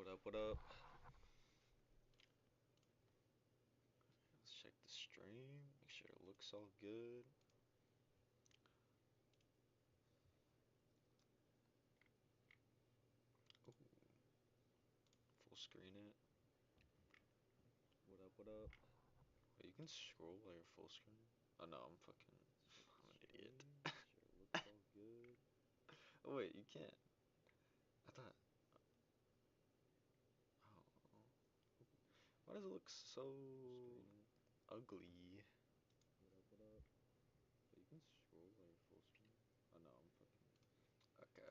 What up, what up? Let's check the stream, make sure it looks all good. Ooh, full screen it. What up, what up? Wait, you can scroll while you're full screen? Oh no, I'm an idiot. Make sure it looks all good. Oh wait, you can't. I thought, oh. Why does it look so ugly? What up, what up? Wait, you can scroll while you're full screen? Oh no, I'm okay.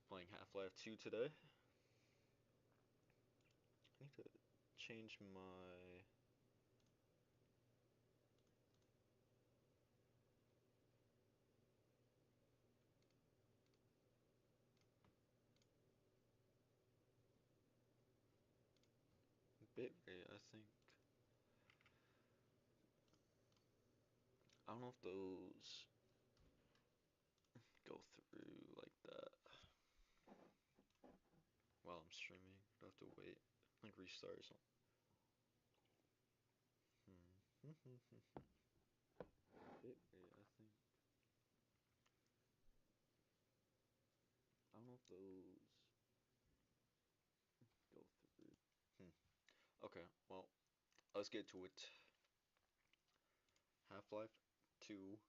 Playing Half-Life 2 today. I need to change my... bitrate, I think. I don't know if those go through like that while I'm streaming. Do I have to wait? Like restart or something? Bitrate, I think. I don't know if those go through. Okay, well, let's get to it. Half-Life 2.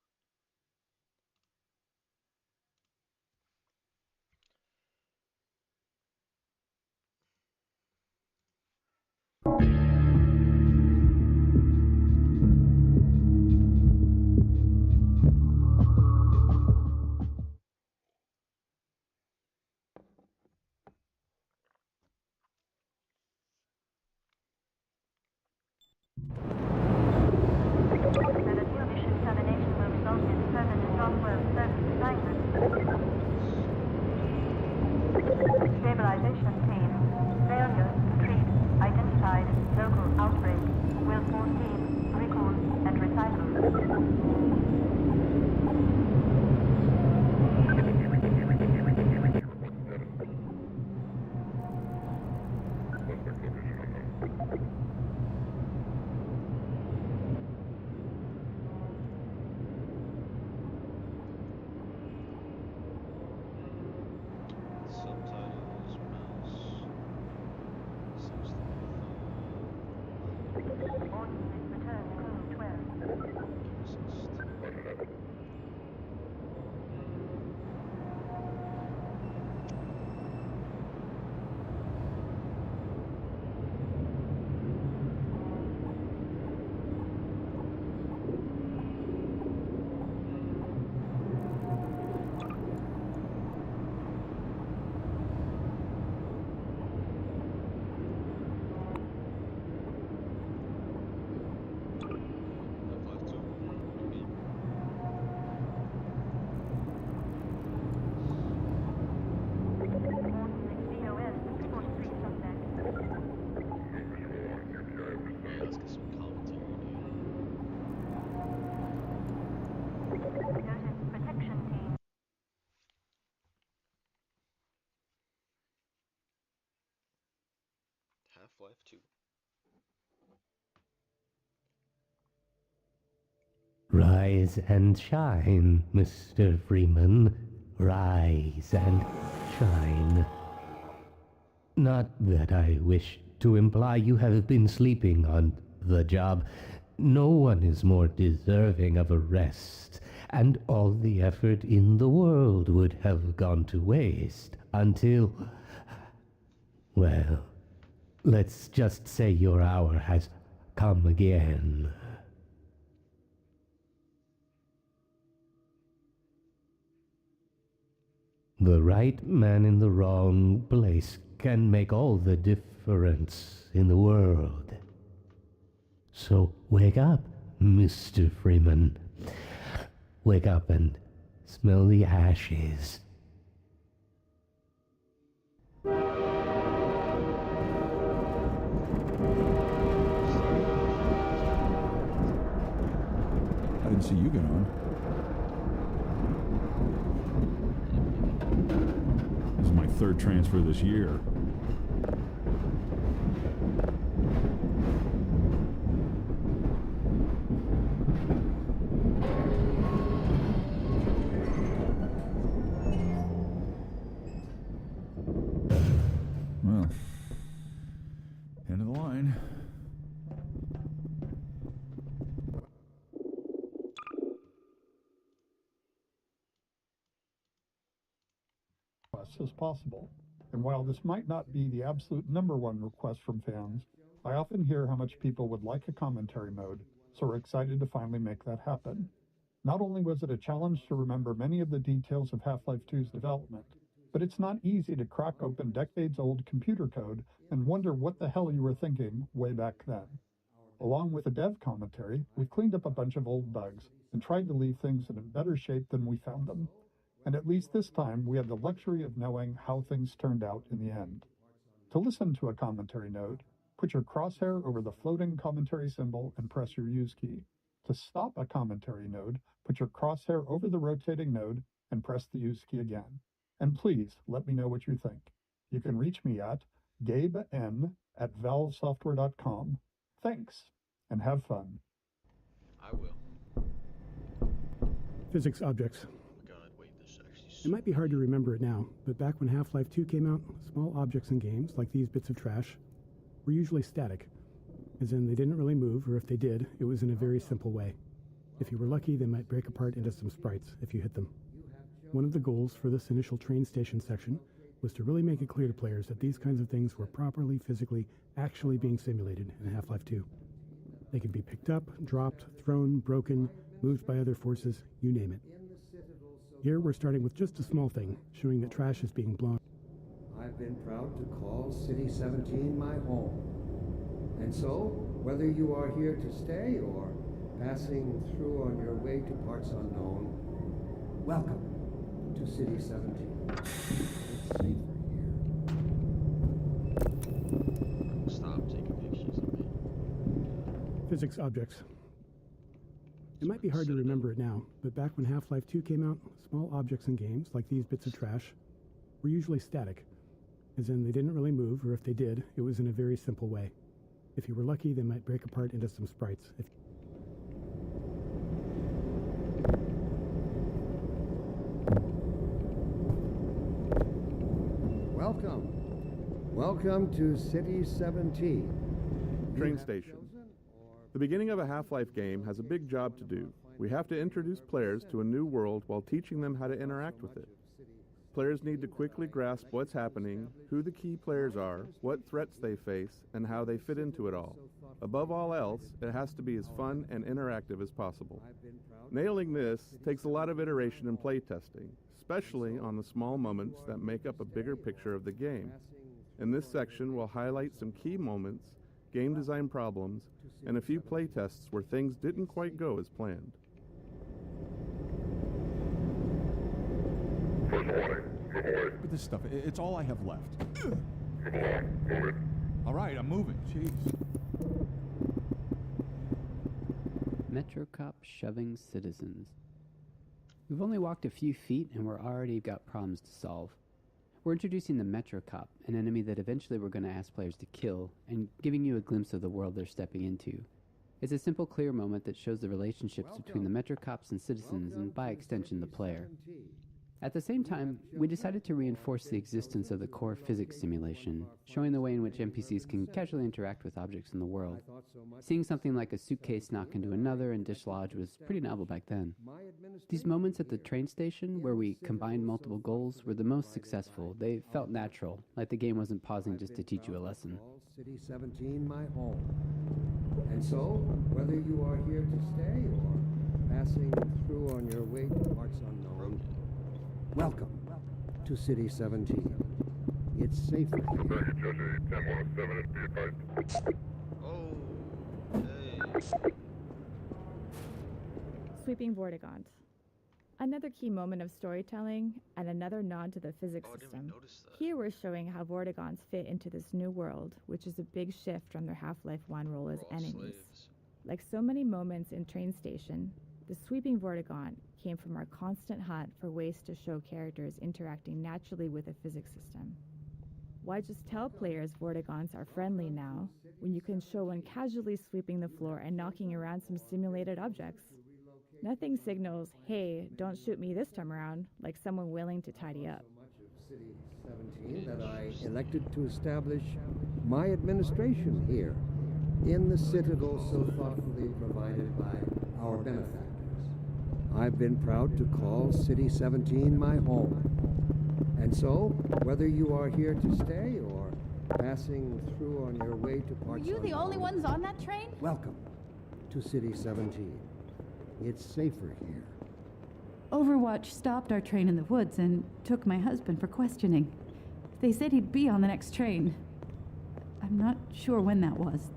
Stabilization team. Failure to treat identified local outbreak will foresee recall and recycle. Subtitles, mouse. Seems to be fine. All units return to code 12. Assist. Half-Life 2. New game. All units DOS report 3 subjects. Let's get some commentary, dude. Notice protection team. Half-Life 2. Rise and shine, Mr. Freeman. Rise and shine. Not that I wish to imply you have been sleeping on the job. No one is more deserving of a rest, and all the effort in the world would have gone to waste until... well, let's just say your hour has come again. The right man in the wrong place can make all the difference in the world. So wake up, Mr. Freeman. Wake up and smell the ashes. I didn't see you get on. third transfer this year. Well, end of the line. As possible. And while this might not be the absolute #1 request from fans, I often hear how much people would like a commentary mode, so we're excited to finally make that happen. Not only was it a challenge to remember many of the details of Half-Life 2's development, but it's not easy to crack open decades-old computer code and wonder what the hell you were thinking way back then. Along with the dev commentary, we've cleaned up a bunch of old bugs and tried to leave things in a better shape than we found them. And at least this time, we had the luxury of knowing how things turned out in the end. To listen to a commentary node, put your crosshair over the floating commentary symbol and press your use key. To stop a commentary node, put your crosshair over the rotating node and press the use key again. And please, let me know what you think. You can reach me at gaben@valvesoftware.com. Thanks, and have fun. I will. Physics objects. God, wait, this actually. It might be hard to remember it now, but back when Half-Life 2 came out, small objects in games, like these bits of trash, were usually static. As in, they didn't really move, or if they did, it was in a very simple way. If you were lucky, they might break apart into some sprites if you hit them. One of the goals for this initial train station section was to really make it clear to players that these kinds of things were properly, physically, actually being simulated in Half-Life 2. They could be picked up, dropped, thrown, broken, moved by other forces, you name it. Here we're starting with just a small thing, showing that trash is being blown. I've been proud to call City 17 my home. And so, whether you are here to stay or passing through on your way to parts unknown, welcome to City 17. It's safer here. Stop taking pictures of me. Physics objects. It might be hard to remember it now, but back when Half-Life 2 came out, small objects in games, like these bits of trash, were usually static. As in, they didn't really move, or if they did, it was in a very simple way. If you were lucky, they might break apart into some sprites. Welcome. Welcome to City 17. Train station. The beginning of a Half-Life game has a big job to do. We have to introduce players to a new world while teaching them how to interact with it. Players need to quickly grasp what's happening, who the key players are, what threats they face, and how they fit into it all. Above all else, it has to be as fun and interactive as possible. Nailing this takes a lot of iteration and playtesting, especially on the small moments that make up a bigger picture of the game. In this section, we'll highlight some key moments, game design problems, and a few playtests where things didn't quite go as planned. Look at this stuff. It's all I have left. All right, I'm moving. Jeez. Metro cop shoving citizens. We've only walked a few feet and we're already got problems to solve. We're introducing the Metro cop, an enemy that eventually we're going to ask players to kill, and giving you a glimpse of the world they're stepping into. It's a simple, clear moment that shows the relationships between the Metro cops and citizens, and by extension the player. At the same time, we decided to reinforce the existence of the core physics simulation, showing the way in which NPCs can casually interact with objects in the world. Seeing something like a suitcase knock into another and dislodge was pretty novel back then. These moments at the train station, where we combined multiple goals, were the most successful. They felt natural, like the game wasn't pausing just to teach you a lesson. City 17 my home. And so, whether you are here to stay or passing through on your way to parts unknown, welcome to City 17. It's safer here. Oh, hey. Sweeping Vortigaunt. Another key moment of storytelling and another nod to the physics system. Here we're showing how Vortigaunts fit into this new world, which is a big shift from their Half-Life 1 role as enemies. Like so many moments in Train Station, the Sweeping Vortigaunt came from our constant hunt for ways to show characters interacting naturally with a physics system. Why just tell players Vortigons are friendly now, when you can show one casually sweeping the floor and knocking around some simulated objects? Nothing signals, hey, don't shoot me this time around, like someone willing to tidy up. City 17 that I elected to establish my administration here in the citadel so thoughtfully provided by our benefactors. I've been proud to call City 17 my home. And so, whether you are here to stay or passing through on your way to parts Were you the only ones on that train? welcome to City 17. It's safer here. Overwatch stopped our train in the woods and took my husband for questioning. They said he'd be on the next train. I'm not sure when that was.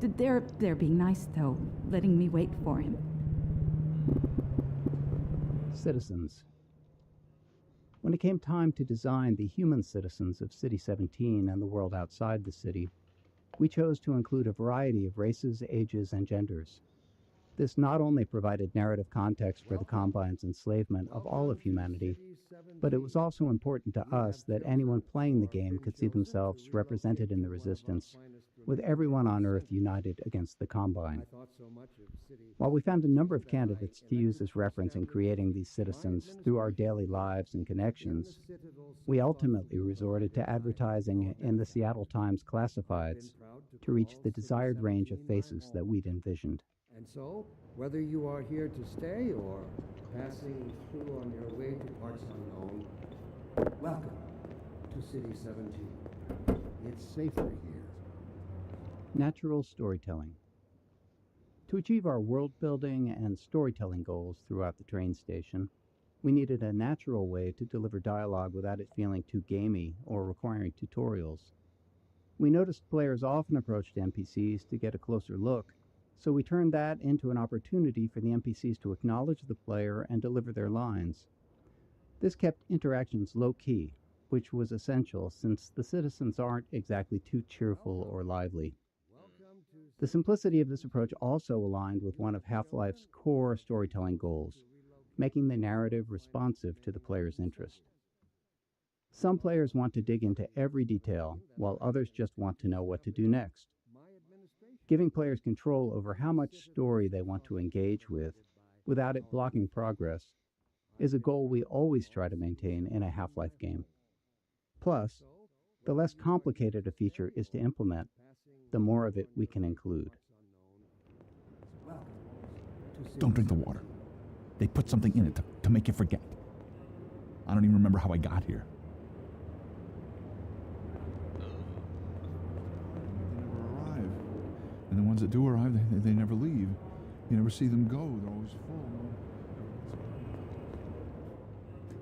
They're being nice, though, letting me wait for him. Citizens. When it came time to design the human citizens of City 17 and the world outside the city, we chose to include a variety of races, ages, and genders. This not only provided narrative context for the Combine's enslavement of all of humanity, but it was also important to us that anyone playing the game could see themselves represented in the Resistance, with everyone on Earth united against the Combine. While we found a number of candidates to use as reference in creating these citizens through our daily lives and connections, we ultimately resorted to advertising in the Seattle Times classifieds to reach the desired range of faces that we'd envisioned. And so, whether you are here to stay or passing through on your way to parts unknown, welcome to City 17. It's safer here. Natural storytelling. To achieve our world-building and storytelling goals throughout the train station, we needed a natural way to deliver dialogue without it feeling too gamey or requiring tutorials. We noticed players often approached NPCs to get a closer look, so we turned that into an opportunity for the NPCs to acknowledge the player and deliver their lines. This kept interactions low-key, which was essential since the citizens aren't exactly too cheerful or lively. The simplicity of this approach also aligned with one of Half-Life's core storytelling goals, making the narrative responsive to the player's interest. Some players want to dig into every detail, while others just want to know what to do next. Giving players control over how much story they want to engage with, without it blocking progress, is a goal we always try to maintain in a Half-Life game. Plus, the less complicated a feature is to implement, the more of it we can include. Don't drink the water. They put something in it to make you forget. I don't even remember how I got here. And the ones that do arrive, they never leave. You never see them go. They're always full.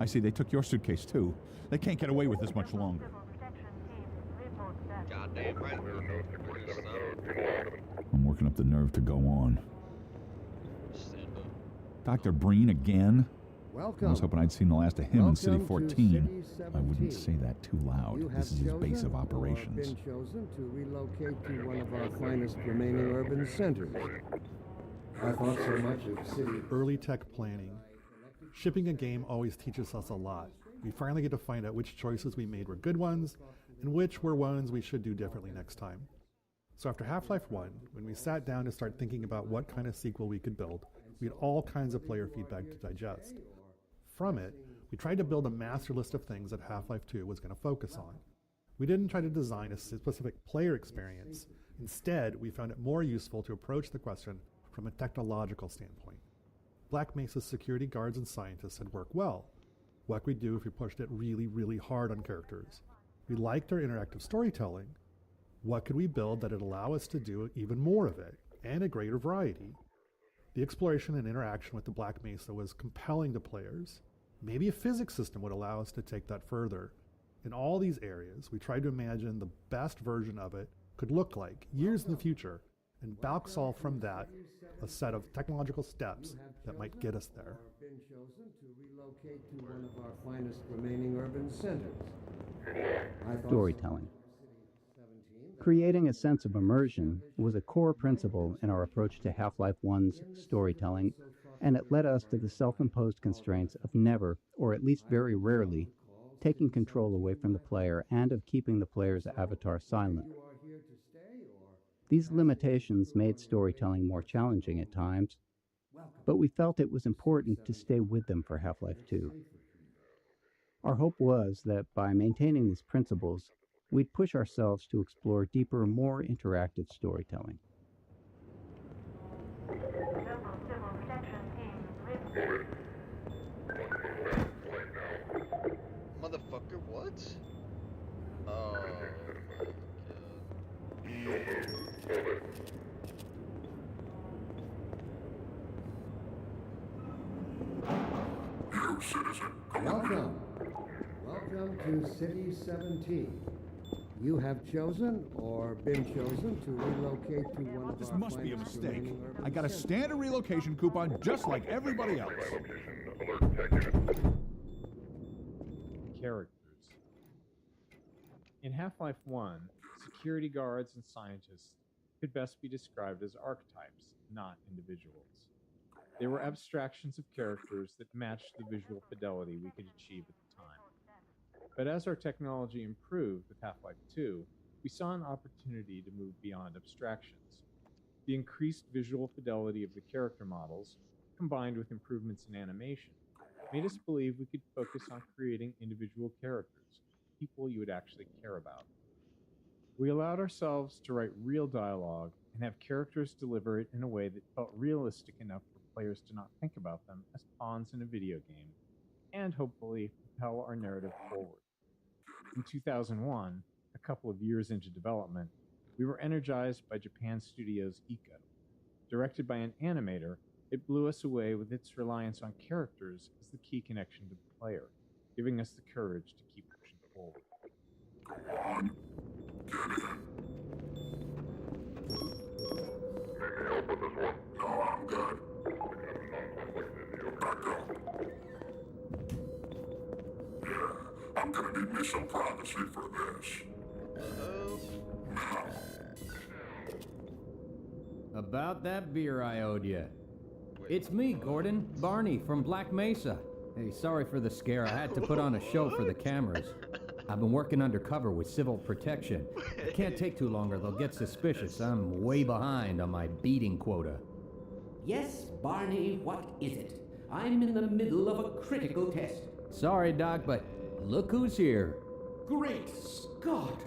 I see they took your suitcase, too. They can't get away with this much longer. Goddamn right. I'm working up the nerve to go on. Stand up. Dr. Breen again? Welcome. I was hoping I'd seen the last of him in City Welcome to 14. City I wouldn't 17. say that too loud. You This have is his base chosen of or operations. been chosen to relocate to one of our finest remaining urban centers. I thought so much of City. Early tech planning. Shipping a game always teaches us a lot. We finally get to find out which choices we made were good ones, and which were ones we should do differently next time. So after Half-Life 1, when we sat down to start thinking about what kind of sequel we could build, we had all kinds of player feedback to digest. From it, we tried to build a master list of things that Half-Life 2 was going to focus on. We didn't try to design a specific player experience. Instead, we found it more useful to approach the question from a technological standpoint. Black Mesa's security guards and scientists had worked well. What could we do if we pushed it really, really hard on characters? We liked our interactive storytelling. What could we build that would allow us to do even more of it, and a greater variety? The exploration and interaction with the Black Mesa was compelling to players. Maybe a physics system would allow us to take that further. In all these areas, we tried to imagine the best version of it could look like years in the future, and back solve from that a set of technological steps that might get us there. Been chosen to relocate to one of our finest remaining urban centers. Storytelling. Creating a sense of immersion was a core principle in our approach to Half-Life 1's storytelling, and it led us to the self-imposed constraints of never, or at least very rarely, taking control away from the player and of keeping the player's avatar silent. These limitations made storytelling more challenging at times, but we felt it was important to stay with them for Half-Life 2. Our hope was that by maintaining these principles, we'd push ourselves to explore deeper, more interactive storytelling. Motherfucker, what? Oh Welcome. Welcome to City 17. You have chosen or been chosen to relocate to one of This our must be a finest mistake. remaining urban I got a centers. standard relocation coupon just like everybody else. Characters. In Half-Life 1, security guards and scientists could best be described as archetypes, not individuals. They were abstractions of characters that matched the visual fidelity we could achieve at the time. But as our technology improved with Half-Life 2, we saw an opportunity to move beyond abstractions. The increased visual fidelity of the character models, combined with improvements in animation, made us believe we could focus on creating individual characters, people you would actually care about. We allowed ourselves to write real dialogue and have characters deliver it in a way that felt realistic enough for players to not think about them as pawns in a video game, and hopefully propel our narrative forward. In 2001, a couple of years into development, we were energized by Japan Studios' Ico. Directed by an animator, it blew us away with its reliance on characters as the key connection to the player, giving us the courage to keep pushing forward. I'm gonna need me some privacy for this. About that beer I owed you. It's me, Gordon, Barney from Black Mesa. Hey, sorry for the scare. I had to put on a show for the cameras. I've been working undercover with civil protection. It can't take too long or they'll get suspicious. I'm way behind on my beating quota. Yes, Barney, what is it? I'm in the middle of a critical test. Sorry, Doc, but look who's here. Great Scott!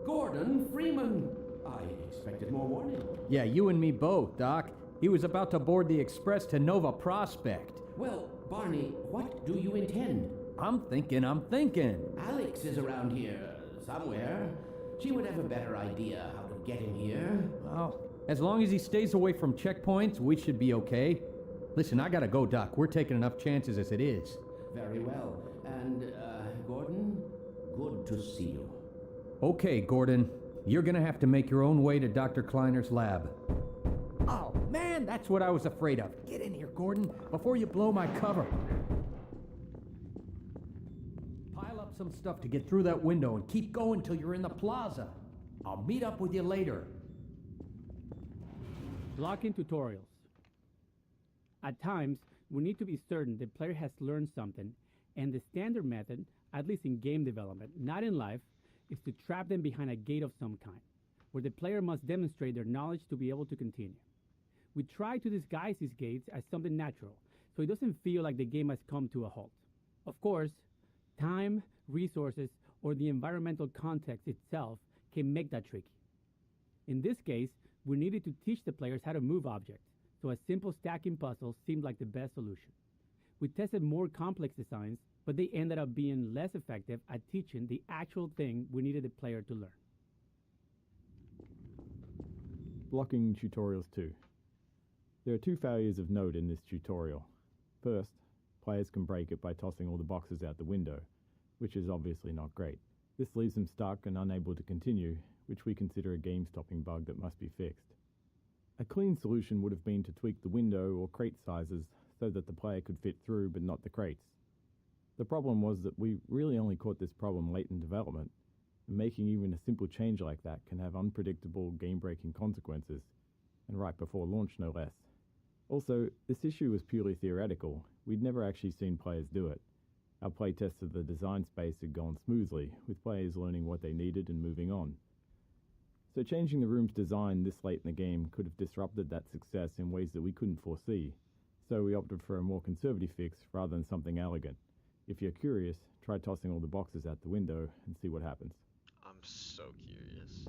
Gordon Freeman! I expected more warning. Yeah, you and me both, Doc. He was about to board the express to Nova Prospect. Well, Barney, what do you intend? I'm thinking. Alex is around here somewhere. She would have a better idea how to get him here. Well, as long as he stays away from checkpoints, we should be okay. Listen, I gotta go, Doc. We're taking enough chances as it is. Very well. And, Gordon, good to see you. Okay, Gordon. You're gonna have to make your own way to Dr. Kleiner's lab. Oh, man, that's what I was afraid of. Get in here, Gordon, before you blow my cover. Pile up some stuff to get through that window and keep going till you're in the plaza. I'll meet up with you later. Blocking tutorials. At times, we need to be certain the player has learned something, and the standard method, at least in game development, not in life, is to trap them behind a gate of some kind, where the player must demonstrate their knowledge to be able to continue. We try to disguise these gates as something natural, so it doesn't feel like the game has come to a halt. Of course, time, resources, or the environmental context itself can make that tricky. In this case, we needed to teach the players how to move objects, so a simple stacking puzzle seemed like the best solution. We tested more complex designs, but they ended up being less effective at teaching the actual thing we needed the player to learn. Blocking tutorials 2. There are two failures of note in this tutorial. First, players can break it by tossing all the boxes out the window, which is obviously not great. This leaves them stuck and unable to continue, which we consider a game-stopping bug that must be fixed. A clean solution would have been to tweak the window or crate sizes so that the player could fit through but not the crates. The problem was that we really only caught this problem late in development, and making even a simple change like that can have unpredictable game-breaking consequences, and right before launch no less. Also, this issue was purely theoretical. We'd never actually seen players do it. Our playtest of the design space had gone smoothly, with players learning what they needed and moving on. So changing the room's design this late in the game could have disrupted that success in ways that we couldn't foresee. So we opted for a more conservative fix rather than something elegant. If you're curious, try tossing all the boxes out the window and see what happens. I'm so curious.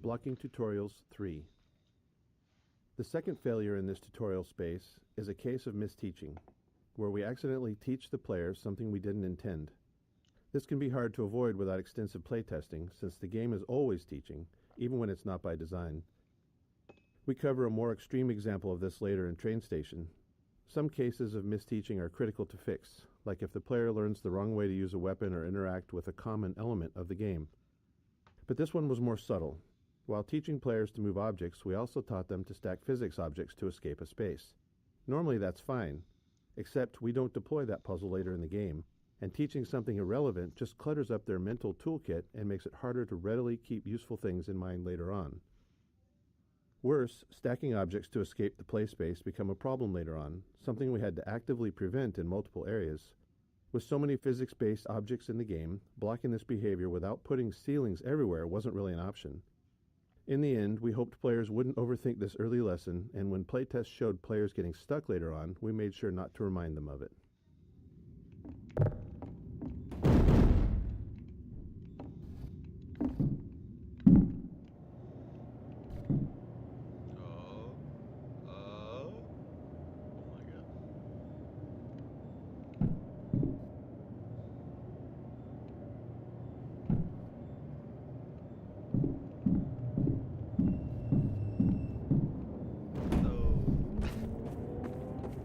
Blocking Tutorials 3. The second failure in this tutorial space is a case of misteaching, where we accidentally teach the players something we didn't intend. This can be hard to avoid without extensive playtesting, since the game is always teaching, even when it's not by design. We cover a more extreme example of this later in Train Station. Some cases of misteaching are critical to fix, like if the player learns the wrong way to use a weapon or interact with a common element of the game. But this one was more subtle. While teaching players to move objects, we also taught them to stack physics objects to escape a space. Normally that's fine, except we don't deploy that puzzle later in the game, and teaching something irrelevant just clutters up their mental toolkit and makes it harder to readily keep useful things in mind later on. Worse, stacking objects to escape the play space become a problem later on, something we had to actively prevent in multiple areas. With so many physics-based objects in the game, blocking this behavior without putting ceilings everywhere wasn't really an option. In the end, we hoped players wouldn't overthink this early lesson, and when playtests showed players getting stuck later on, we made sure not to remind them of it.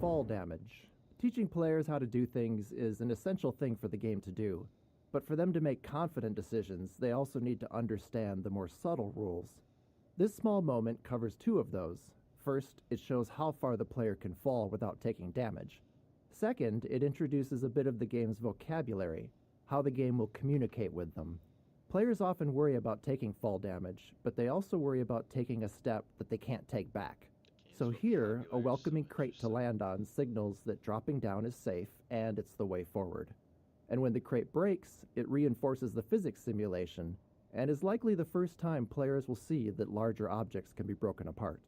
Fall damage. Teaching players how to do things is an essential thing for the game to do, but for them to make confident decisions, they also need to understand the more subtle rules. This small moment covers two of those. First, it shows how far the player can fall without taking damage. Second, it introduces a bit of the game's vocabulary, how the game will communicate with them. Players often worry about taking fall damage, but they also worry about taking a step that they can't take back. So here, a welcoming crate to land on signals that dropping down is safe and it's the way forward. And when the crate breaks, it reinforces the physics simulation, and is likely the first time players will see that larger objects can be broken apart.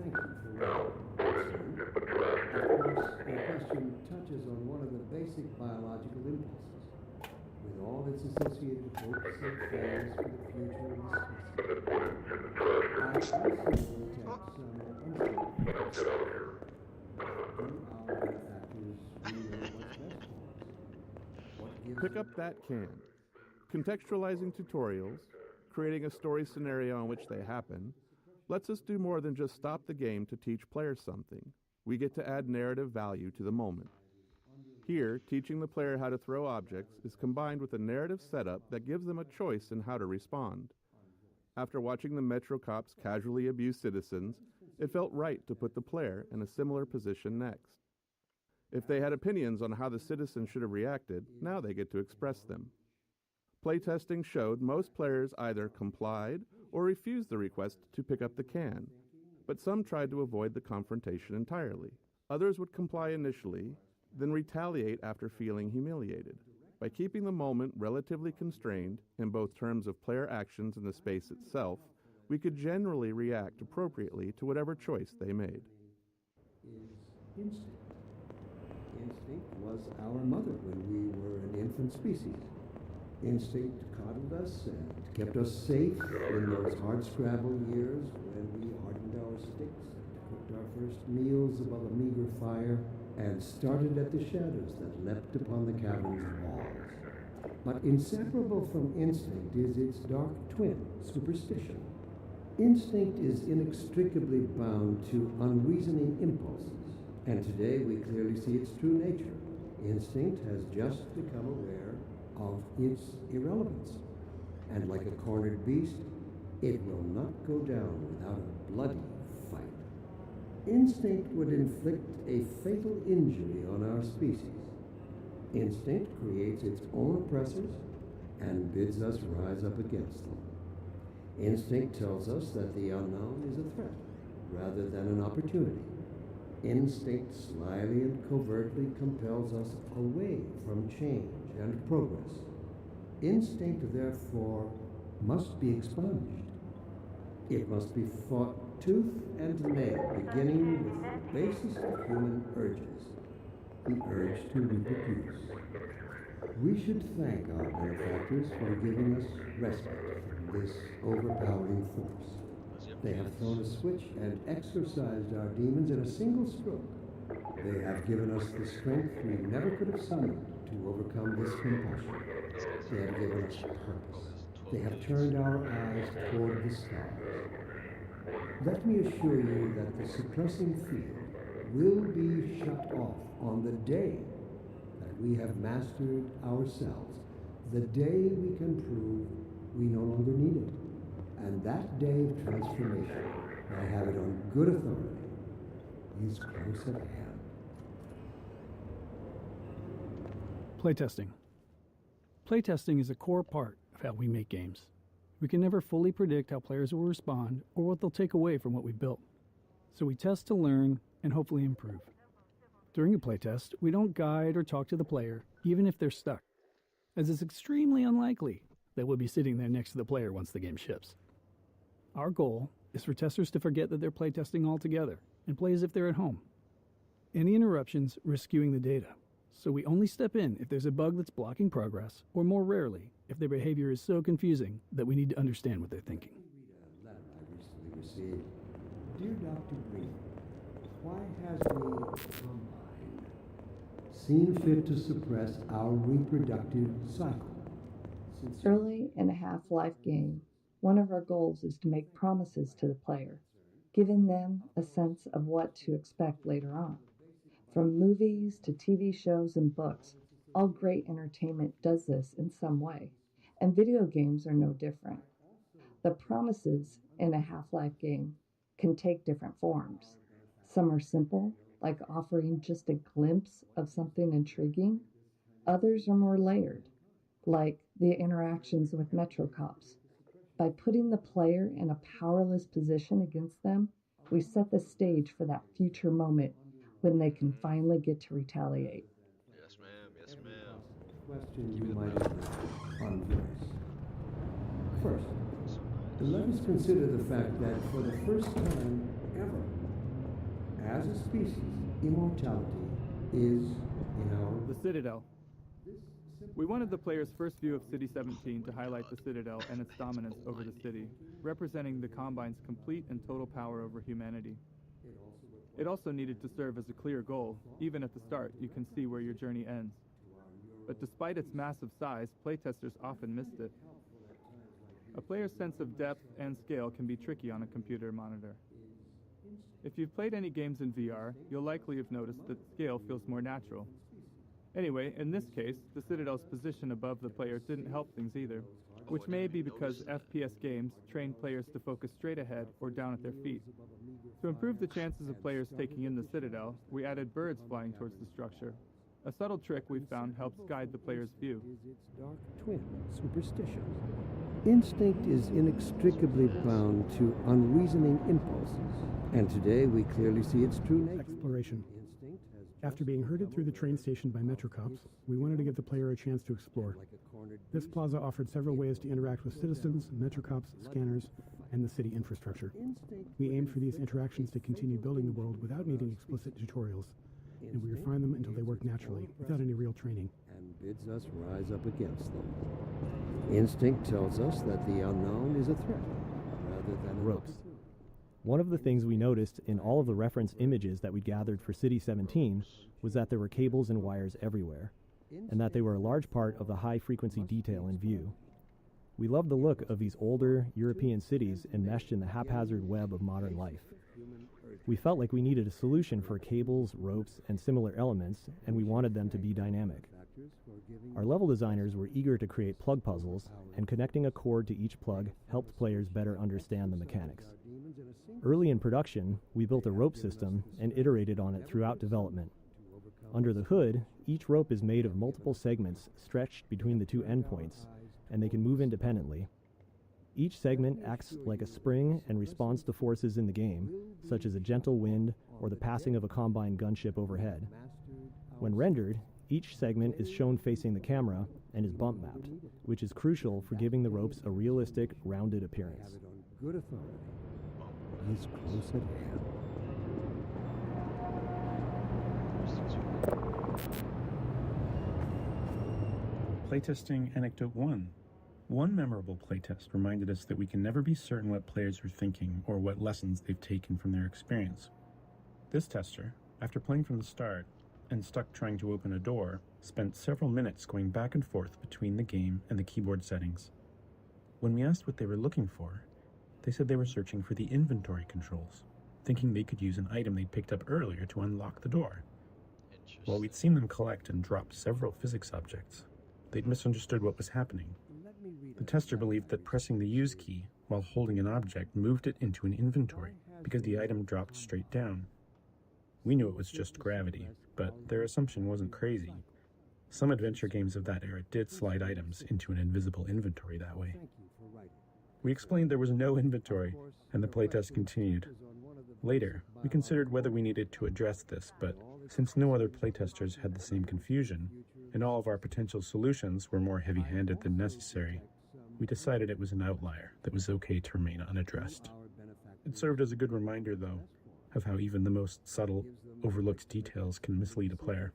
Thank you for that. Of course, the question touches on one of the basic biological impulses, with all its associated hopes and fears for the future of the species. I also detect some uncertainty. Do our big factors really know what's best for us? What gives Pick up that can. Contextualizing tutorials, creating a story scenario in which they happen, lets us do more than just stop the game to teach players something. We get to add narrative value to the moment. Here, teaching the player how to throw objects is combined with a narrative setup that gives them a choice in how to respond. After watching the Metro cops casually abuse citizens, it felt right to put the player in a similar position next. If they had opinions on how the citizens should have reacted, now they get to express them. Playtesting showed most players either complied or refused the request to pick up the can, but some tried to avoid the confrontation entirely. Others would comply initially, then retaliate after feeling humiliated. By keeping the moment relatively constrained in both terms of player actions and the space itself, we could generally react appropriately to whatever choice they made. Instinct. Instinct was our mother when we were an infant species. Instinct coddled us and kept us safe in those hard-scrabble years when we hardened our sticks and cooked our first meals above a meager fire and started at the shadows that leapt upon the cavern's walls. But inseparable from instinct is its dark twin, superstition. Instinct is inextricably bound to unreasoning impulses, and today we clearly see its true nature. Instinct has just become aware of its irrelevance, and like a cornered beast, it will not go down without a bloody fight. Instinct would inflict a fatal injury on our species. Instinct creates its own oppressors and bids us rise up against them. Instinct tells us that the unknown is a threat rather than an opportunity. Instinct slyly and covertly compels us away from change and progress. Instinct, therefore, must be expunged. It must be fought tooth and nail, beginning with the basis of human urges, the urge to reproduce. We should thank our benefactors for giving us respite from this overpowering force. They have thrown a switch and exorcised our demons in a single stroke. They have given us the strength we never could have summoned to overcome this compulsion. They have given us purpose. They have turned our eyes toward the stars. Let me assure you that the suppressing field will be shut off on the day that we have mastered ourselves, the day we can prove we no longer need it. And that day of transformation, I have it on good authority, is close at hand. Playtesting. Playtesting is a core part of how we make games. We can never fully predict how players will respond or what they'll take away from what we built. So we test to learn and hopefully improve. During a playtest, we don't guide or talk to the player, even if they're stuck, as it's extremely unlikely that we'll be sitting there next to the player once the game ships. Our goal is for testers to forget that they're playtesting altogether and play as if they're at home. Any interruptions risk skewing the data, so we only step in if there's a bug that's blocking progress, or more rarely, if their behavior is so confusing that we need to understand what they're thinking. A letter I recently received. Dear Dr. Green, why has the Combine seen fit to suppress our reproductive cycle? Early in a Half-Life game, one of our goals is to make promises to the player, giving them a sense of what to expect later on. From movies to TV shows and books, all great entertainment does this in some way, and video games are no different. The promises in a Half-Life game can take different forms. Some are simple, like offering just a glimpse of something intriguing. Others are more layered, like the interactions with Metro cops. By putting the player in a powerless position against them, we set the stage for that future moment when they can finally get to retaliate. Yes, ma'am. Yes, ma'am. Question you might on voice. First, let us consider the fact that for the first time ever, as a species, immortality is in our... The Citadel. We wanted the player's first view of City 17 to highlight the Citadel and its dominance over the city, representing the Combine's complete and total power over humanity. It also needed to serve as a clear goal. Even at the start, you can see where your journey ends. But despite its massive size, playtesters often missed it. A player's sense of depth and scale can be tricky on a computer monitor. If you've played any games in VR, you'll likely have noticed that scale feels more natural. Anyway, in this case, the Citadel's position above the player didn't help things either, which may be because FPS games train players to focus straight ahead or down at their feet. To improve the chances of players taking in the Citadel, we added birds flying towards the structure. A subtle trick we found helps guide the player's view. Dark twin, superstition. Instinct is inextricably bound to unreasoning impulses, and today we clearly see its true nature. Exploration. After being herded through the train station by Metro cops, we wanted to give the player a chance to explore. This plaza offered several ways to interact with citizens, Metro cops, scanners, and the city infrastructure. We aimed for these interactions to continue building the world without needing explicit tutorials, and we refined them until they worked naturally, without any real training. And bids us rise up against them. Instinct tells us that the unknown is a threat, rather than ropes. One of the things we noticed in all of the reference images that we gathered for City 17 was that there were cables and wires everywhere, and that they were a large part of the high-frequency detail in view. We loved the look of these older European cities enmeshed in the haphazard web of modern life. We felt like we needed a solution for cables, ropes, and similar elements, and we wanted them to be dynamic. Our level designers were eager to create plug puzzles, and connecting a cord to each plug helped players better understand the mechanics. Early in production, we built a rope system and iterated on it throughout development. Under the hood, each rope is made of multiple segments stretched between the two endpoints, and they can move independently. Each segment acts like a spring and responds to forces in the game, such as a gentle wind or the passing of a combine gunship overhead. When rendered, each segment is shown facing the camera and is bump mapped, which is crucial for giving the ropes a realistic, rounded appearance. Good authority is close at hand. Playtesting Anecdote 1. One memorable playtest reminded us that we can never be certain what players are thinking or what lessons they've taken from their experience. This tester, after playing from the start and stuck trying to open a door, spent several minutes going back and forth between the game and the keyboard settings. When we asked what they were looking for, they said they were searching for the inventory controls, thinking they could use an item they'd picked up earlier to unlock the door. While we'd seen them collect and drop several physics objects, they'd misunderstood what was happening. The tester believed that pressing the use key while holding an object moved it into an inventory because the item dropped straight down. We knew it was just gravity, but their assumption wasn't crazy. Some adventure games of that era did slide items into an invisible inventory that way. We explained there was no inventory, and the playtest continued. Later, we considered whether we needed to address this, but since no other playtesters had the same confusion, and all of our potential solutions were more heavy-handed than necessary, we decided it was an outlier that was okay to remain unaddressed. It served as a good reminder, though, of how even the most subtle, overlooked details can mislead a player.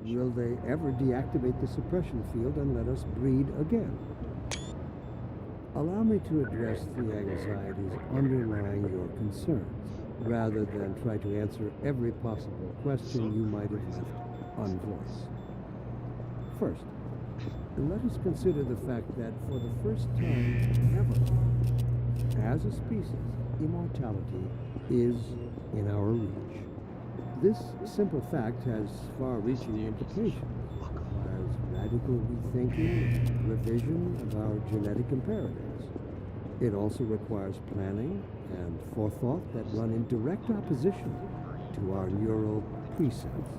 Will they ever deactivate the suppression field and let us breed again? Allow me to address the anxieties underlying your concerns, rather than try to answer every possible question you might have left unvoiced. First, let us consider the fact that for the first time ever, as a species, immortality is in our reach. This simple fact has far-reaching implications, requires radical rethinking and revision of our genetic imperatives. It also requires planning and forethought that run in direct opposition to our neural precepts.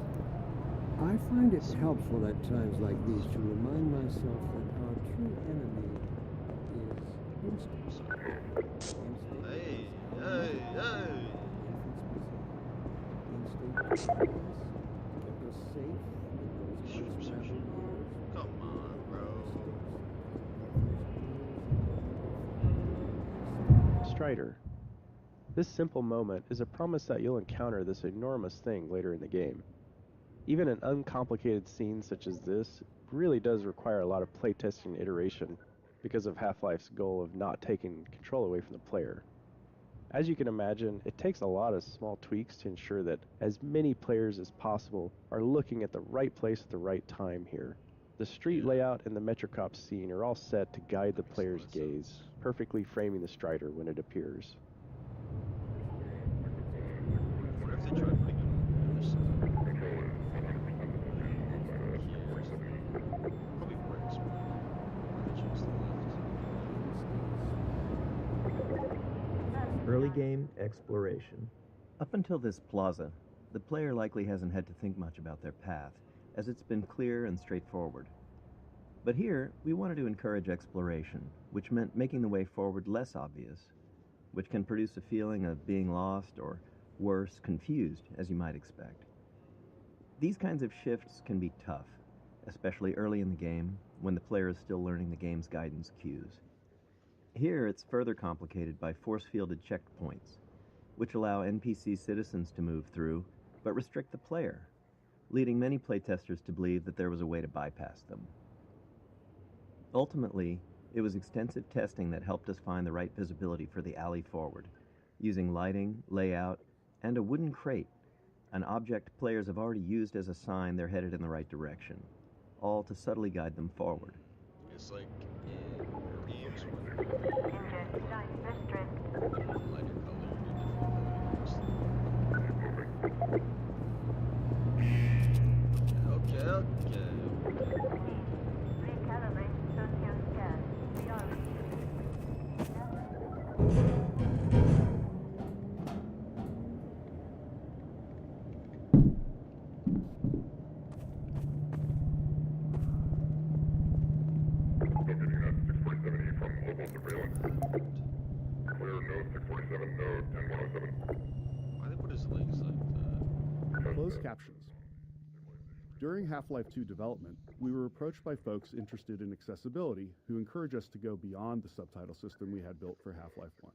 I find it helpful at times like these to remind myself that our true enemy is instinct. Hey, hey, hey! Come on, bro. Strider. This simple moment is a promise that you'll encounter this enormous thing later in the game. Even an uncomplicated scene such as this really does require a lot of playtesting and iteration because of Half-Life's goal of not taking control away from the player. As you can imagine, it takes a lot of small tweaks to ensure that as many players as possible are looking at the right place at the right time here. The street layout and the Metrocop scene are all set to guide the player's gaze, perfectly framing the Strider when it appears. What if they try putting it on the other side? Early game exploration. Up until this plaza, the player likely hasn't had to think much about their path, as it's been clear and straightforward. But here, we wanted to encourage exploration, which meant making the way forward less obvious, which can produce a feeling of being lost or, worse, confused, as you might expect. These kinds of shifts can be tough, especially early in the game, when the player is still learning the game's guidance cues. Here, it's further complicated by force-fielded checkpoints, which allow NPC citizens to move through, but restrict the player, leading many playtesters to believe that there was a way to bypass them. Ultimately, it was extensive testing that helped us find the right visibility for the alley forward, using lighting, layout, and a wooden crate, an object players have already used as a sign they're headed in the right direction, all to subtly guide them forward. It's like in games when Okay. Why they put his legs like that? Closed captions. During Half-Life 2 development, we were approached by folks interested in accessibility who encouraged us to go beyond the subtitle system we had built for Half-Life 1.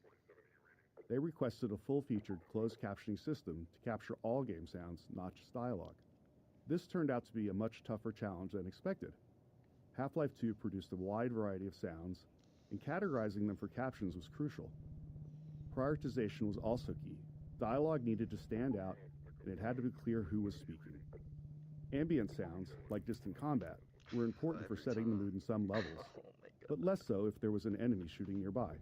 They requested a full-featured closed captioning system to capture all game sounds, not just dialogue. This turned out to be a much tougher challenge than expected. Half-Life 2 produced a wide variety of sounds, and categorizing them for captions was crucial. Prioritization was also key. Dialogue needed to stand out, and it had to be clear who was speaking. Ambient sounds, like distant combat, were important for setting the mood in some levels, but less so if there was an enemy shooting nearby.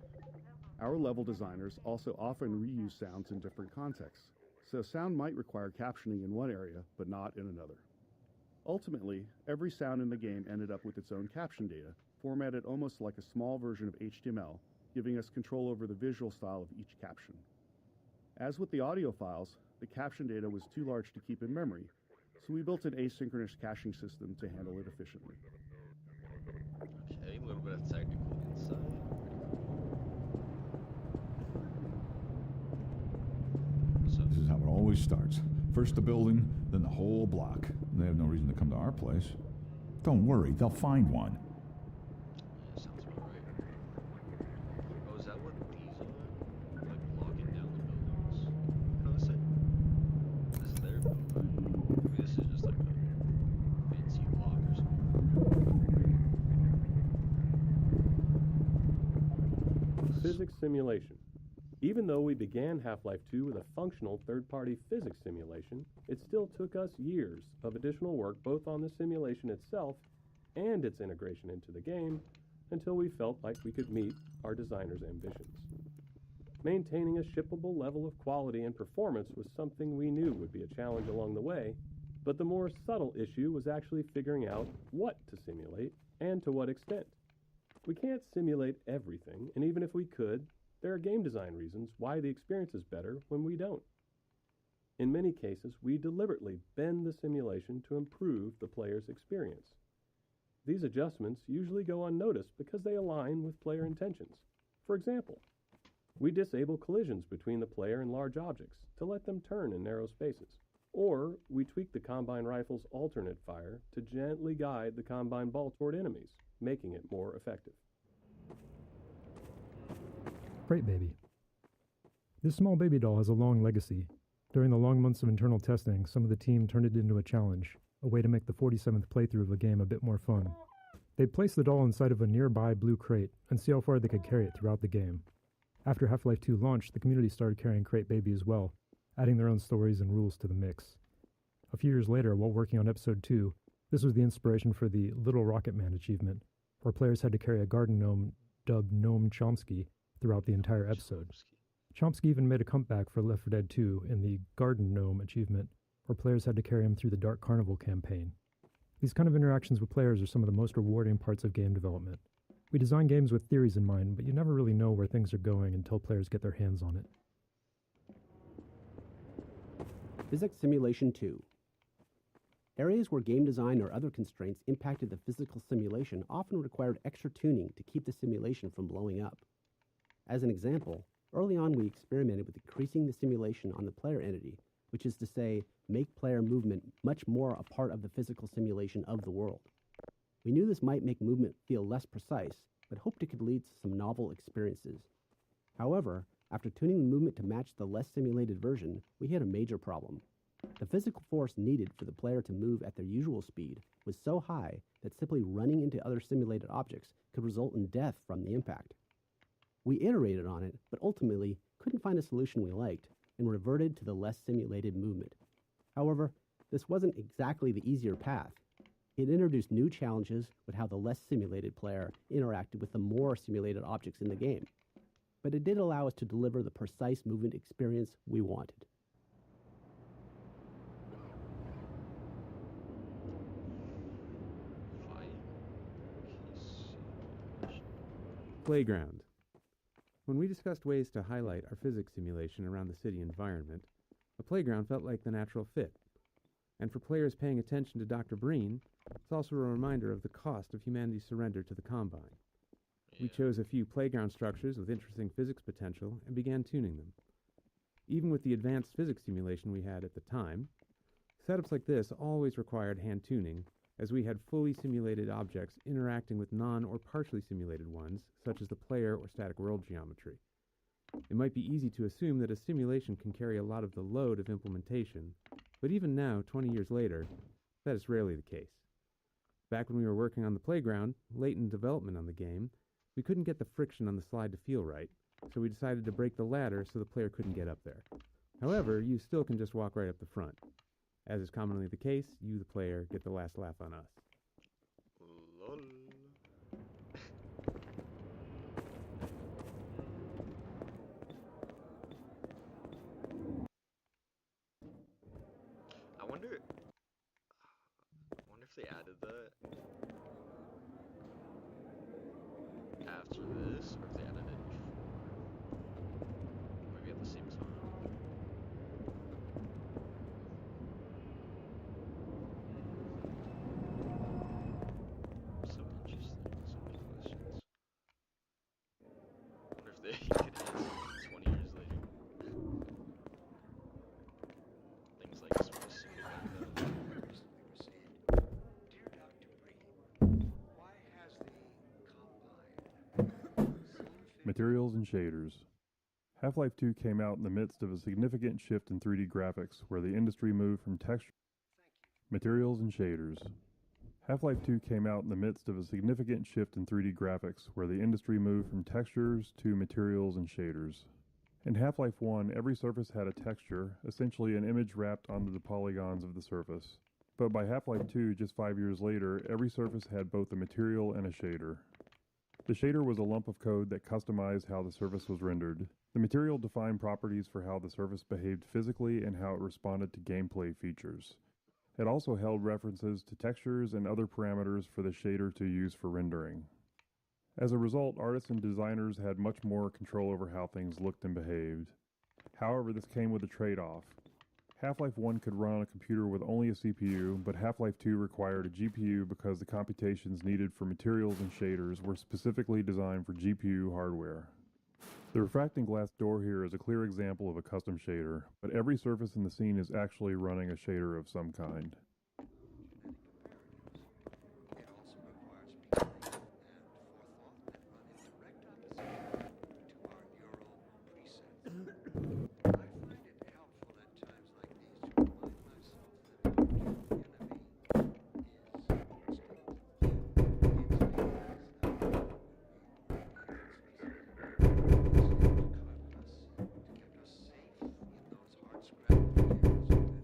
Our level designers also often reuse sounds in different contexts, so sound might require captioning in one area, but not in another. Ultimately, every sound in the game ended up with its own caption data, formatted almost like a small version of HTML, giving us control over the visual style of each caption. As with the audio files, the caption data was too large to keep in memory, so we built an asynchronous caching system to handle it efficiently. Okay, a little bit of technical insight. This is how it always starts. First the building, then the whole block. They have no reason to come to our place. Don't worry, they'll find one. Yeah, sounds about right. Oh, is that what these are? Like blocking down the buildings? How is it? This is their building. Maybe this is just like a fancy block or something. Physics simulation. Even though we began Half-Life 2 with a functional third-party physics simulation, it still took us years of additional work both on the simulation itself and its integration into the game until we felt like we could meet our designers' ambitions. Maintaining a shippable level of quality and performance was something we knew would be a challenge along the way, but the more subtle issue was actually figuring out what to simulate and to what extent. We can't simulate everything, and even if we could, there are game design reasons why the experience is better when we don't. In many cases, we deliberately bend the simulation to improve the player's experience. These adjustments usually go unnoticed because they align with player intentions. For example, we disable collisions between the player and large objects to let them turn in narrow spaces. Or we tweak the Combine rifle's alternate fire to gently guide the Combine ball toward enemies, making it more effective. Crate Baby. This small baby doll has a long legacy. During the long months of internal testing, some of the team turned it into a challenge, a way to make the 47th playthrough of a game a bit more fun. They'd place the doll inside of a nearby blue crate and see how far they could carry it throughout the game. After Half-Life 2 launched, the community started carrying Crate Baby as well, adding their own stories and rules to the mix. A few years later, while working on Episode 2, this was the inspiration for the Little Rocket Man achievement, where players had to carry a garden gnome dubbed Gnome Chomsky throughout the entire episode. Chomsky even made a comeback for Left 4 Dead 2 in the Garden Gnome achievement, where players had to carry him through the Dark Carnival campaign. These kind of interactions with players are some of the most rewarding parts of game development. We design games with theories in mind, but you never really know where things are going until players get their hands on it. Physics Simulation 2. Areas where game design or other constraints impacted the physical simulation often required extra tuning to keep the simulation from blowing up. As an example, early on we experimented with increasing the simulation on the player entity, which is to say, make player movement much more a part of the physical simulation of the world. We knew this might make movement feel less precise, but hoped it could lead to some novel experiences. However, after tuning the movement to match the less simulated version, we hit a major problem. The physical force needed for the player to move at their usual speed was so high that simply running into other simulated objects could result in death from the impact. We iterated on it, but ultimately couldn't find a solution we liked and reverted to the less simulated movement. However, this wasn't exactly the easier path. It introduced new challenges with how the less simulated player interacted with the more simulated objects in the game. But it did allow us to deliver the precise movement experience we wanted. Playground. When we discussed ways to highlight our physics simulation around the city environment, a playground felt like the natural fit. And for players paying attention to Dr. Breen, it's also a reminder of the cost of humanity's surrender to the Combine. We chose a few playground structures with interesting physics potential and began tuning them. Even with the advanced physics simulation we had at the time, setups like this always required hand tuning, as we had fully simulated objects interacting with non- or partially simulated ones, such as the player or static world geometry. It might be easy to assume that a simulation can carry a lot of the load of implementation, but even now, 20 years later, that is rarely the case. Back when we were working on the playground, late in development on the game, we couldn't get the friction on the slide to feel right, so we decided to break the ladder so the player couldn't get up there. However, you still can just walk right up the front. As is commonly the case, you, the player, get the last laugh on us. Lol. I wonder if they added that after this, or if they added it before. Maybe at the same time. So interesting. So many questions. I wonder if they could answer 20 years later. Things like specific like that. Materials and shaders. Half-Life 2 came out in the midst of a significant shift in 3D graphics, where the industry moved from texture. Materials and shaders. Half-Life 2 came out in the midst of a significant shift in 3D graphics, where the industry moved from textures to materials and shaders. In Half-Life 1, every surface had a texture, essentially an image wrapped onto the polygons of the surface. But by Half-Life 2, just 5 years later, every surface had both a material and a shader. The shader was a lump of code that customized how the surface was rendered. The material defined properties for how the surface behaved physically and how it responded to gameplay features. It also held references to textures and other parameters for the shader to use for rendering. As a result, artists and designers had much more control over how things looked and behaved. However, this came with a trade-off. Half-Life 1 could run on a computer with only a CPU, but Half-Life 2 required a GPU because the computations needed for materials and shaders were specifically designed for GPU hardware. The refracting glass door here is a clear example of a custom shader, but every surface in the scene is actually running a shader of some kind.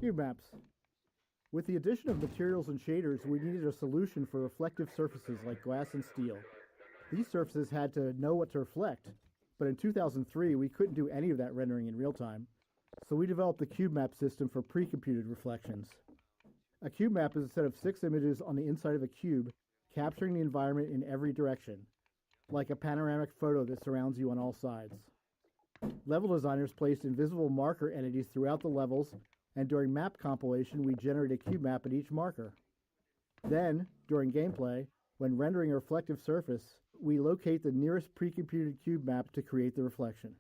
Cube maps. With the addition of materials and shaders, we needed a solution for reflective surfaces like glass and steel. These surfaces had to know what to reflect, but in 2003 we couldn't do any of that rendering in real time, so we developed the cube map system for pre-computed reflections. A cube map is a set of 6 images on the inside of a cube, capturing the environment in every direction, like a panoramic photo that surrounds you on all sides. Level designers placed invisible marker entities throughout the levels and during map compilation, we generate a cube map at each marker. Then, during gameplay, when rendering a reflective surface, we locate the nearest pre-computed cube map to create the reflection.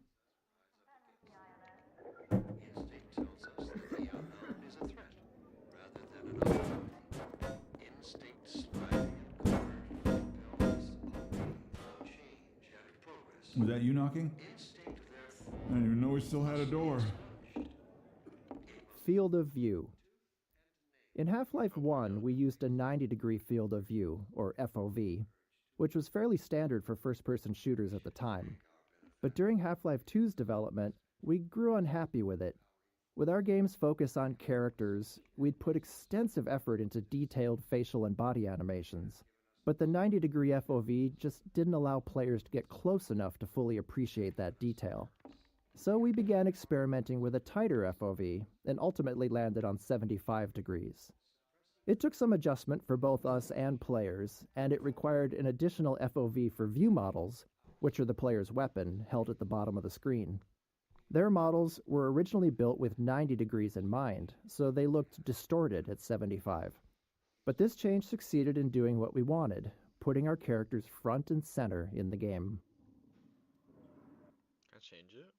Was that you knocking? I didn't even know we still had a door. Field of view. In Half-Life 1, we used a 90-degree field of view, or FOV, which was fairly standard for first-person shooters at the time. But during Half-Life 2's development, we grew unhappy with it. With our game's focus on characters, we'd put extensive effort into detailed facial and body animations. But the 90-degree FOV just didn't allow players to get close enough to fully appreciate that detail. So we began experimenting with a tighter FOV and ultimately landed on 75 degrees. It took some adjustment for both us and players, and it required an additional FOV for view models, which are the player's weapon, held at the bottom of the screen. Their models were originally built with 90 degrees in mind, so they looked distorted at 75. But this change succeeded in doing what we wanted, putting our characters front and center in the game. Can I change it?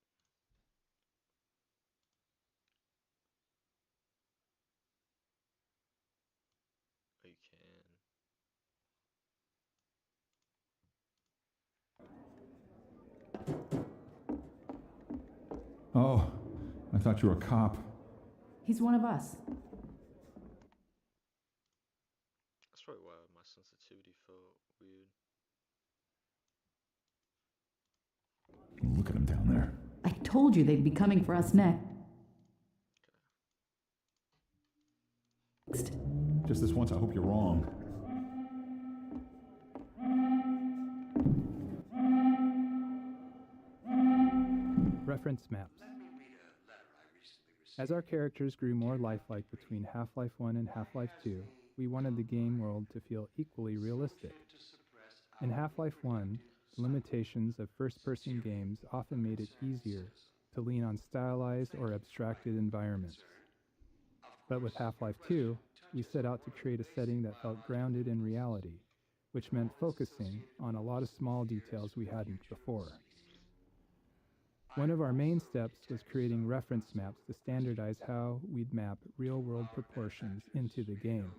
Oh, you can. Oh, I thought you were a cop. He's one of us. That's probably why my sensitivity felt weird. Look at him down there. I told you they'd be coming for us next. Just this once, I hope you're wrong. Reference maps. As our characters grew more lifelike between Half-Life 1 and Half-Life 2, we wanted the game world to feel equally realistic. In Half-Life 1, the limitations of first-person games often made it easier to lean on stylized or abstracted environments. But with Half-Life 2, we set out to create a setting that felt grounded in reality, which meant focusing on a lot of small details we hadn't before. One of our main steps was creating reference maps to standardize how we'd map real-world proportions into the game.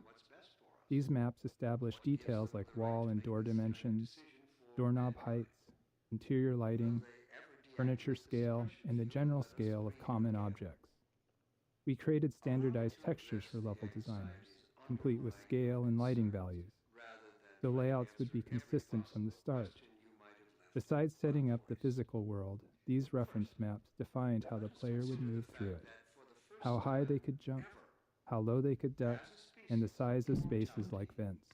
These maps establish details like wall and door dimensions, doorknob heights, interior lighting, furniture scale, and the general scale of common objects. We created standardized textures for level designers, complete with scale and lighting values. The layouts would be consistent from the start. Besides setting up the physical world, these reference maps defined how the player would move through it, how high they could jump, how low they could duck, and the size of spaces like vents.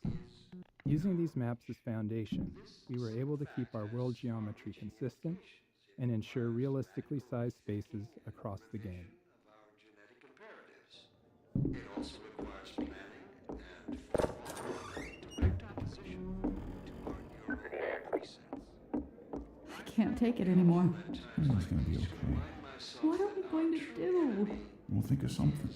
Using these maps as foundation, we were able to keep our world geometry consistent and ensure realistically sized spaces across the game. It also requires planning and to break down position to mark your own presets. I can't take it anymore. It's gonna be okay. What are we going to do? We'll think of something.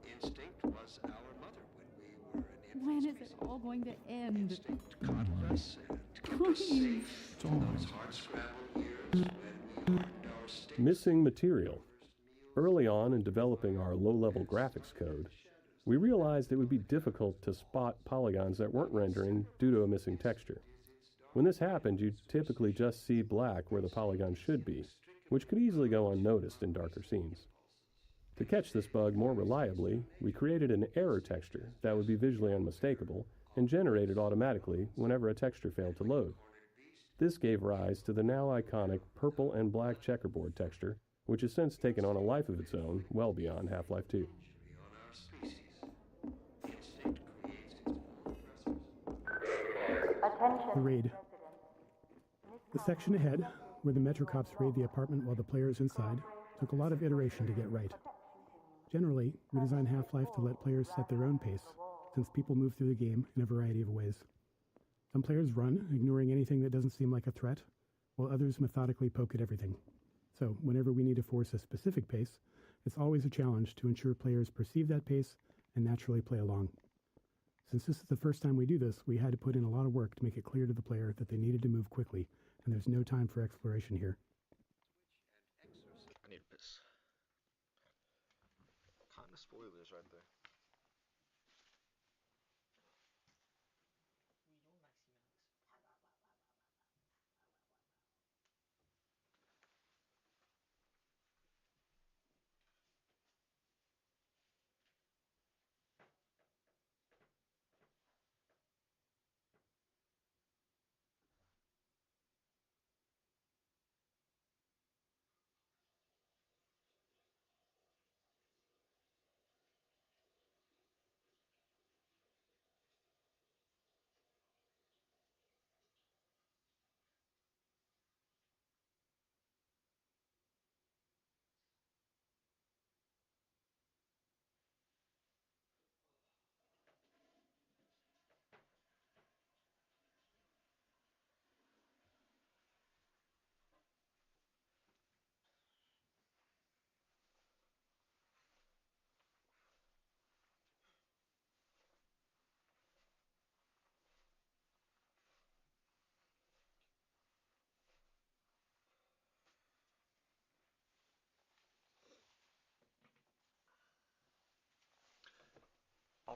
Instinct was our mother when we were When is it all going to end? Instinct coddled us and kept us Please. safe. Those hard scrambled years when we learned our state. Missing material. Early on in developing our low-level graphics code, we realized it would be difficult to spot polygons that weren't rendering due to a missing texture. When this happened, you'd typically just see black where the polygon should be, which could easily go unnoticed in darker scenes. To catch this bug more reliably, we created an error texture that would be visually unmistakable and generated automatically whenever a texture failed to load. This gave rise to the now iconic purple and black checkerboard texture, which has since taken on a life of its own well beyond Half-Life 2. The raid. The section ahead, where the Metro cops raid the apartment while the player is inside, took a lot of iteration to get right. Generally, we design Half-Life to let players set their own pace, since people move through the game in a variety of ways. Some players run, ignoring anything that doesn't seem like a threat, while others methodically poke at everything. So, whenever we need to force a specific pace, It's always a challenge to ensure players perceive that pace and naturally play along. Since this is the first time we do this, we had to put in a lot of work to make it clear to the player that they needed to move quickly, and there's no time for exploration here. I need to piss. Kind of spoilers right there.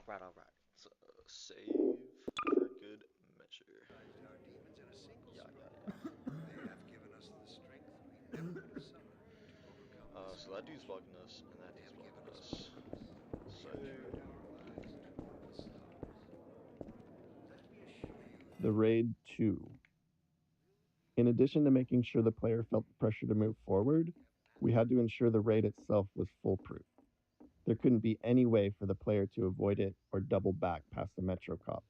Alright. So, save for good measure. Yeah. So that dude's blocking us, and that dude's blocking us. The Raid 2. In addition to making sure the player felt the pressure to move forward, we had to ensure the raid itself was foolproof. There couldn't be any way for the player to avoid it or double back past the Metro Cop.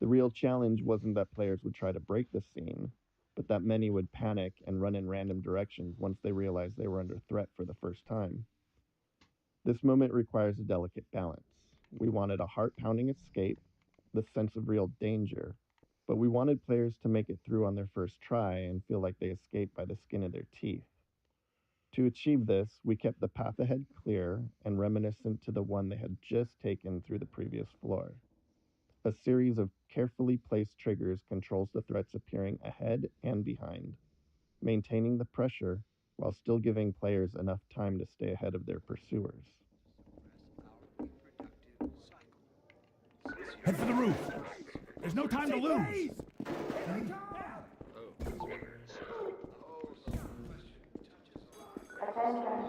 The real challenge wasn't that players would try to break the scene, but that many would panic and run in random directions once they realized they were under threat for the first time. This moment requires a delicate balance. We wanted a heart-pounding escape, the sense of real danger, but we wanted players to make it through on their first try and feel like they escaped by the skin of their teeth. To achieve this, we kept the path ahead clear and reminiscent to the one they had just taken through the previous floor. A series of carefully placed triggers controls the threats appearing ahead and behind, maintaining the pressure while still giving players enough time to stay ahead of their pursuers. Head for the roof! There's no time to lose! Attention.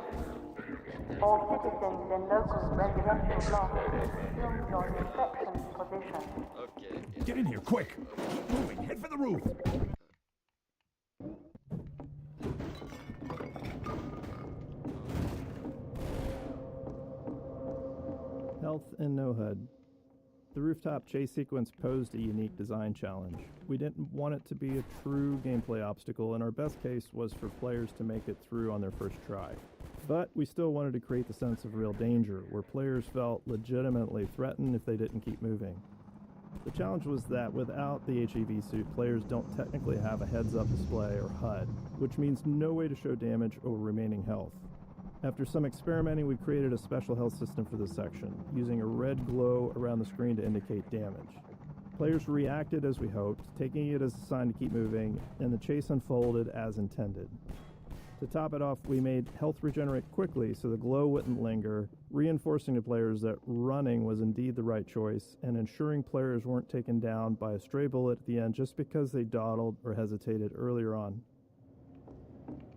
All citizens and local residential blocks, assume your inspection position. Okay. Get in here, quick! Keep moving, head for the roof! Health and no HUD. The rooftop chase sequence posed a unique design challenge. We didn't want it to be a true gameplay obstacle, and our best case was for players to make it through on their first try. But we still wanted to create the sense of real danger, where players felt legitimately threatened if they didn't keep moving. The challenge was that without the HEV suit, players don't technically have a heads-up display or HUD, which means no way to show damage or remaining health. After some experimenting, we created a special health system for this section, using a red glow around the screen to indicate damage. Players reacted as we hoped, taking it as a sign to keep moving, and the chase unfolded as intended. To top it off, we made health regenerate quickly so the glow wouldn't linger, reinforcing to players that running was indeed the right choice, and ensuring players weren't taken down by a stray bullet at the end just because they dawdled or hesitated earlier on.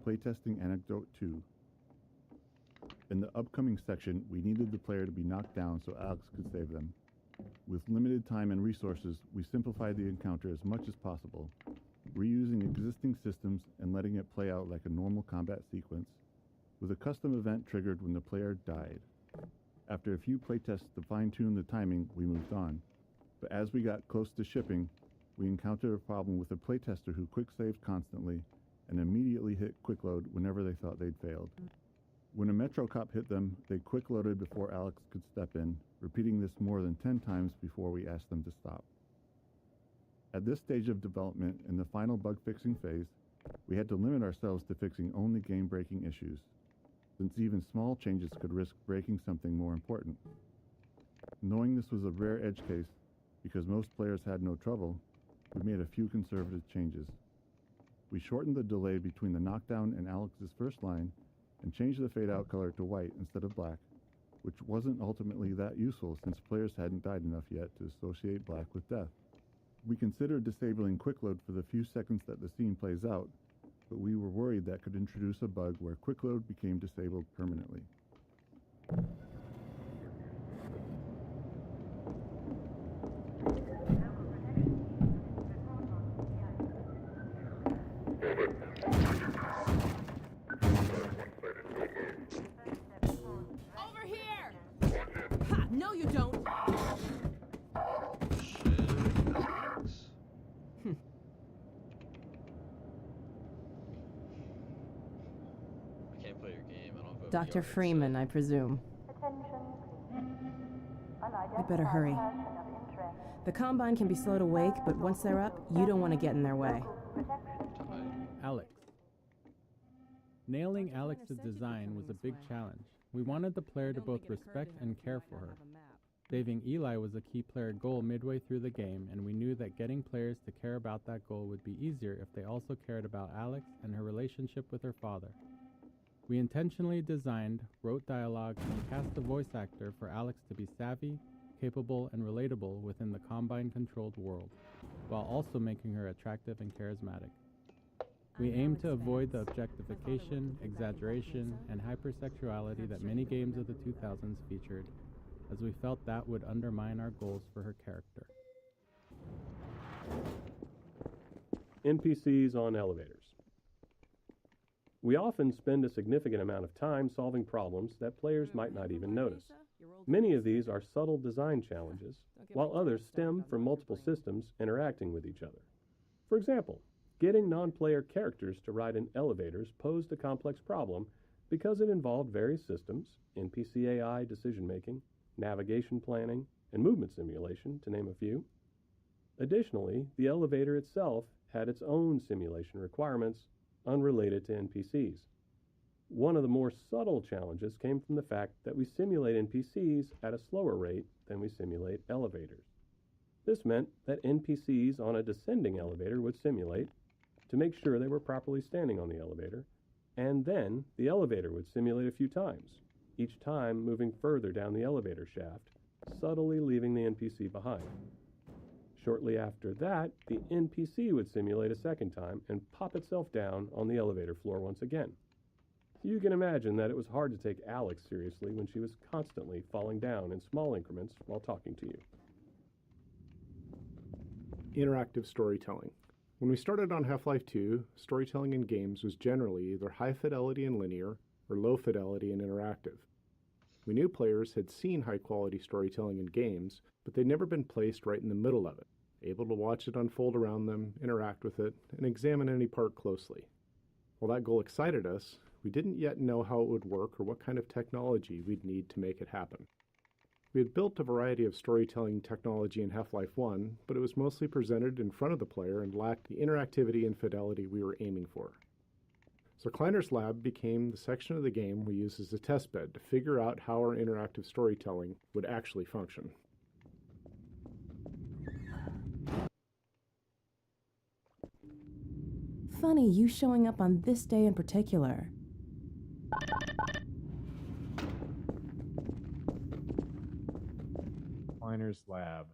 Playtesting Anecdote 2. In the upcoming section, we needed the player to be knocked down so Alex could save them. With limited time and resources, we simplified the encounter as much as possible, reusing existing systems and letting it play out like a normal combat sequence, with a custom event triggered when the player died. After a few playtests to fine-tune the timing, we moved on. But as we got close to shipping, we encountered a problem with a playtester who quick-saved constantly and immediately hit quick-load whenever they thought they'd failed. When a Metro Cop hit them, they quick-loaded before Alex could step in, repeating this more than 10 times before we asked them to stop. At this stage of development, in the final bug-fixing phase, we had to limit ourselves to fixing only game-breaking issues. since even small changes could risk breaking something more important. Knowing this was a rare edge case, because most players had no trouble, we made a few conservative changes. We shortened the delay between the knockdown and Alex's first line and changed the fade-out color to white instead of black, which wasn't ultimately that useful since players hadn't died enough yet to associate black with death. We considered disabling quick load for the few seconds that the scene plays out, but we were worried that could introduce a bug where quick load became disabled permanently. Over here! Ha! No, you don't! I can't play your game. I don't have a Dr. VR Freeman, I presume. I better hurry. The Combine can be slow to wake, but once they're up, you don't want to get in their way. Alex. Nailing Alex's design was a big challenge. We wanted the player to both respect and care for her. Saving Eli was a key player goal midway through the game, and we knew that getting players to care about that goal would be easier if they also cared about Alex and her relationship with her father. We intentionally designed, wrote dialogue, and cast a voice actor for Alex to be savvy, capable, and relatable within the Combine-controlled world, while also making her attractive and charismatic. We aimed to avoid the objectification, exaggeration, and hypersexuality that many games of the 2000s featured, as we felt that would undermine our goals for her character. NPCs on elevators. We often spend a significant amount of time solving problems that players might not even notice. Many of these are subtle design challenges, while others stem from multiple systems interacting with each other. For example, getting non-player characters to ride in elevators posed a complex problem because it involved various systems, NPC AI decision-making, navigation planning, and movement simulation, to name a few. Additionally, the elevator itself had its own simulation requirements unrelated to NPCs. One of the more subtle challenges came from the fact that we simulate NPCs at a slower rate than we simulate elevators. This meant that NPCs on a descending elevator would simulate to make sure they were properly standing on the elevator, and then the elevator would simulate a few times, each time moving further down the elevator shaft, subtly leaving the NPC behind. Shortly after that, the NPC would simulate a second time and pop itself down on the elevator floor once again. You can imagine that it was hard to take Alex seriously when she was constantly falling down in small increments while talking to you. Interactive storytelling. When we started on Half-Life 2, storytelling in games was generally either high fidelity and linear or low fidelity and interactive. We knew players had seen high-quality storytelling in games, but they'd never been placed right in the middle of it, able to watch it unfold around them, interact with it, and examine any part closely. While that goal excited us, we didn't yet know how it would work or what kind of technology we'd need to make it happen. We had built a variety of storytelling technology in Half-Life 1, but it was mostly presented in front of the player and lacked the interactivity and fidelity we were aiming for. So Kleiner's lab became the section of the game we used as a testbed to figure out how our interactive storytelling would actually function. Funny, you showing up on this day in particular. Kleiner's lab.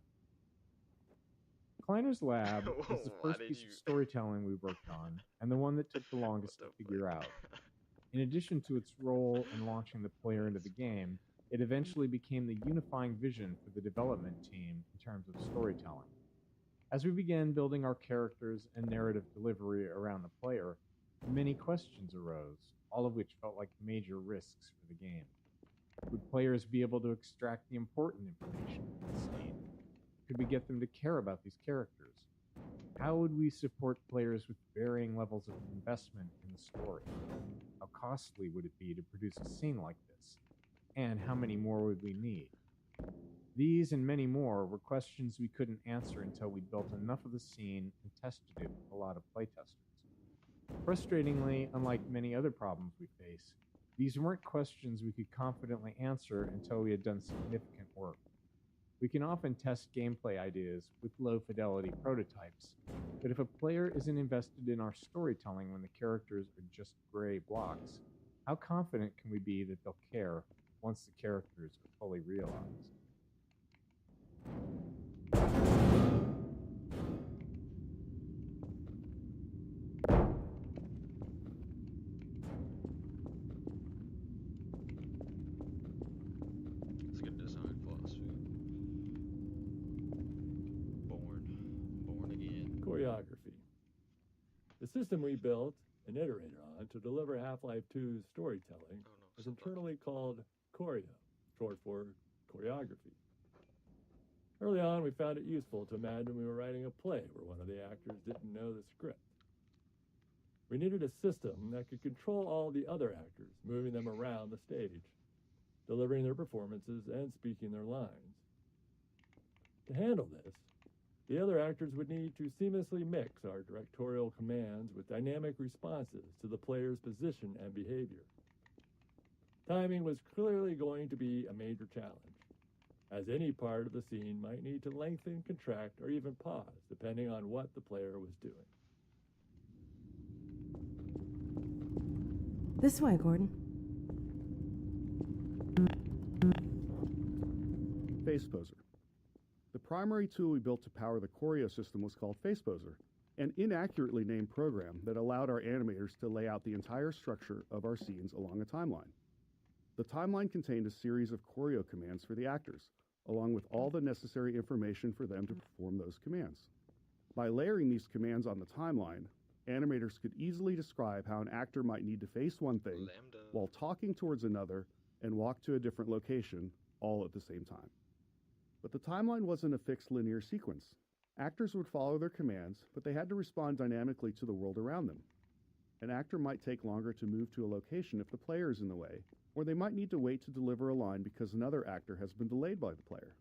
Kleiner's lab was the first piece of storytelling we worked on, and the one that took the longest to figure out. In addition to its role in launching the player into the game, it eventually became the unifying vision for the development team in terms of storytelling. As we began building our characters and narrative delivery around the player, many questions arose, all of which felt like major risks for the game. Would players be able to extract the important information from the scene? Could we get them to care about these characters? How would we support players with varying levels of investment in the story? How costly would it be to produce a scene like this? And how many more would we need? These and many more were questions we couldn't answer until we built enough of the scene and tested it with a lot of playtesters. Frustratingly, unlike many other problems we face, These weren't questions we could confidently answer until we had done significant work. We can often test gameplay ideas with low-fidelity prototypes, but if a player isn't invested in our storytelling when the characters are just gray blocks, how confident can we be that they'll care once the characters are fully realized? It's good design philosophy. Born again. Choreography. The system we built and iterated on to deliver Half-Life 2's storytelling is internally called choreo, short for choreography. Early on, we found it useful to imagine we were writing a play where one of the actors didn't know the script. We needed a system that could control all the other actors, moving them around the stage, delivering their performances and speaking their lines. To handle this, the other actors would need to seamlessly mix our directorial commands with dynamic responses to the player's position and behavior. Timing was clearly going to be a major challenge, as any part of the scene might need to lengthen, contract, or even pause, depending on what the player was doing. This way, Gordon. Face Poser. The primary tool we built to power the choreo system was called Face Poser, an inaccurately named program that allowed our animators to lay out the entire structure of our scenes along a timeline. The timeline contained a series of choreo commands for the actors, along with all the necessary information for them to perform those commands. By layering these commands on the timeline, animators could easily describe how an actor might need to face one thing while talking towards another and walk to a different location, all at the same time. But the timeline wasn't a fixed linear sequence. Actors would follow their commands, but they had to respond dynamically to the world around them. An actor might take longer to move to a location if the player is in the way, or they might need to wait to deliver a line because another actor has been delayed by the player.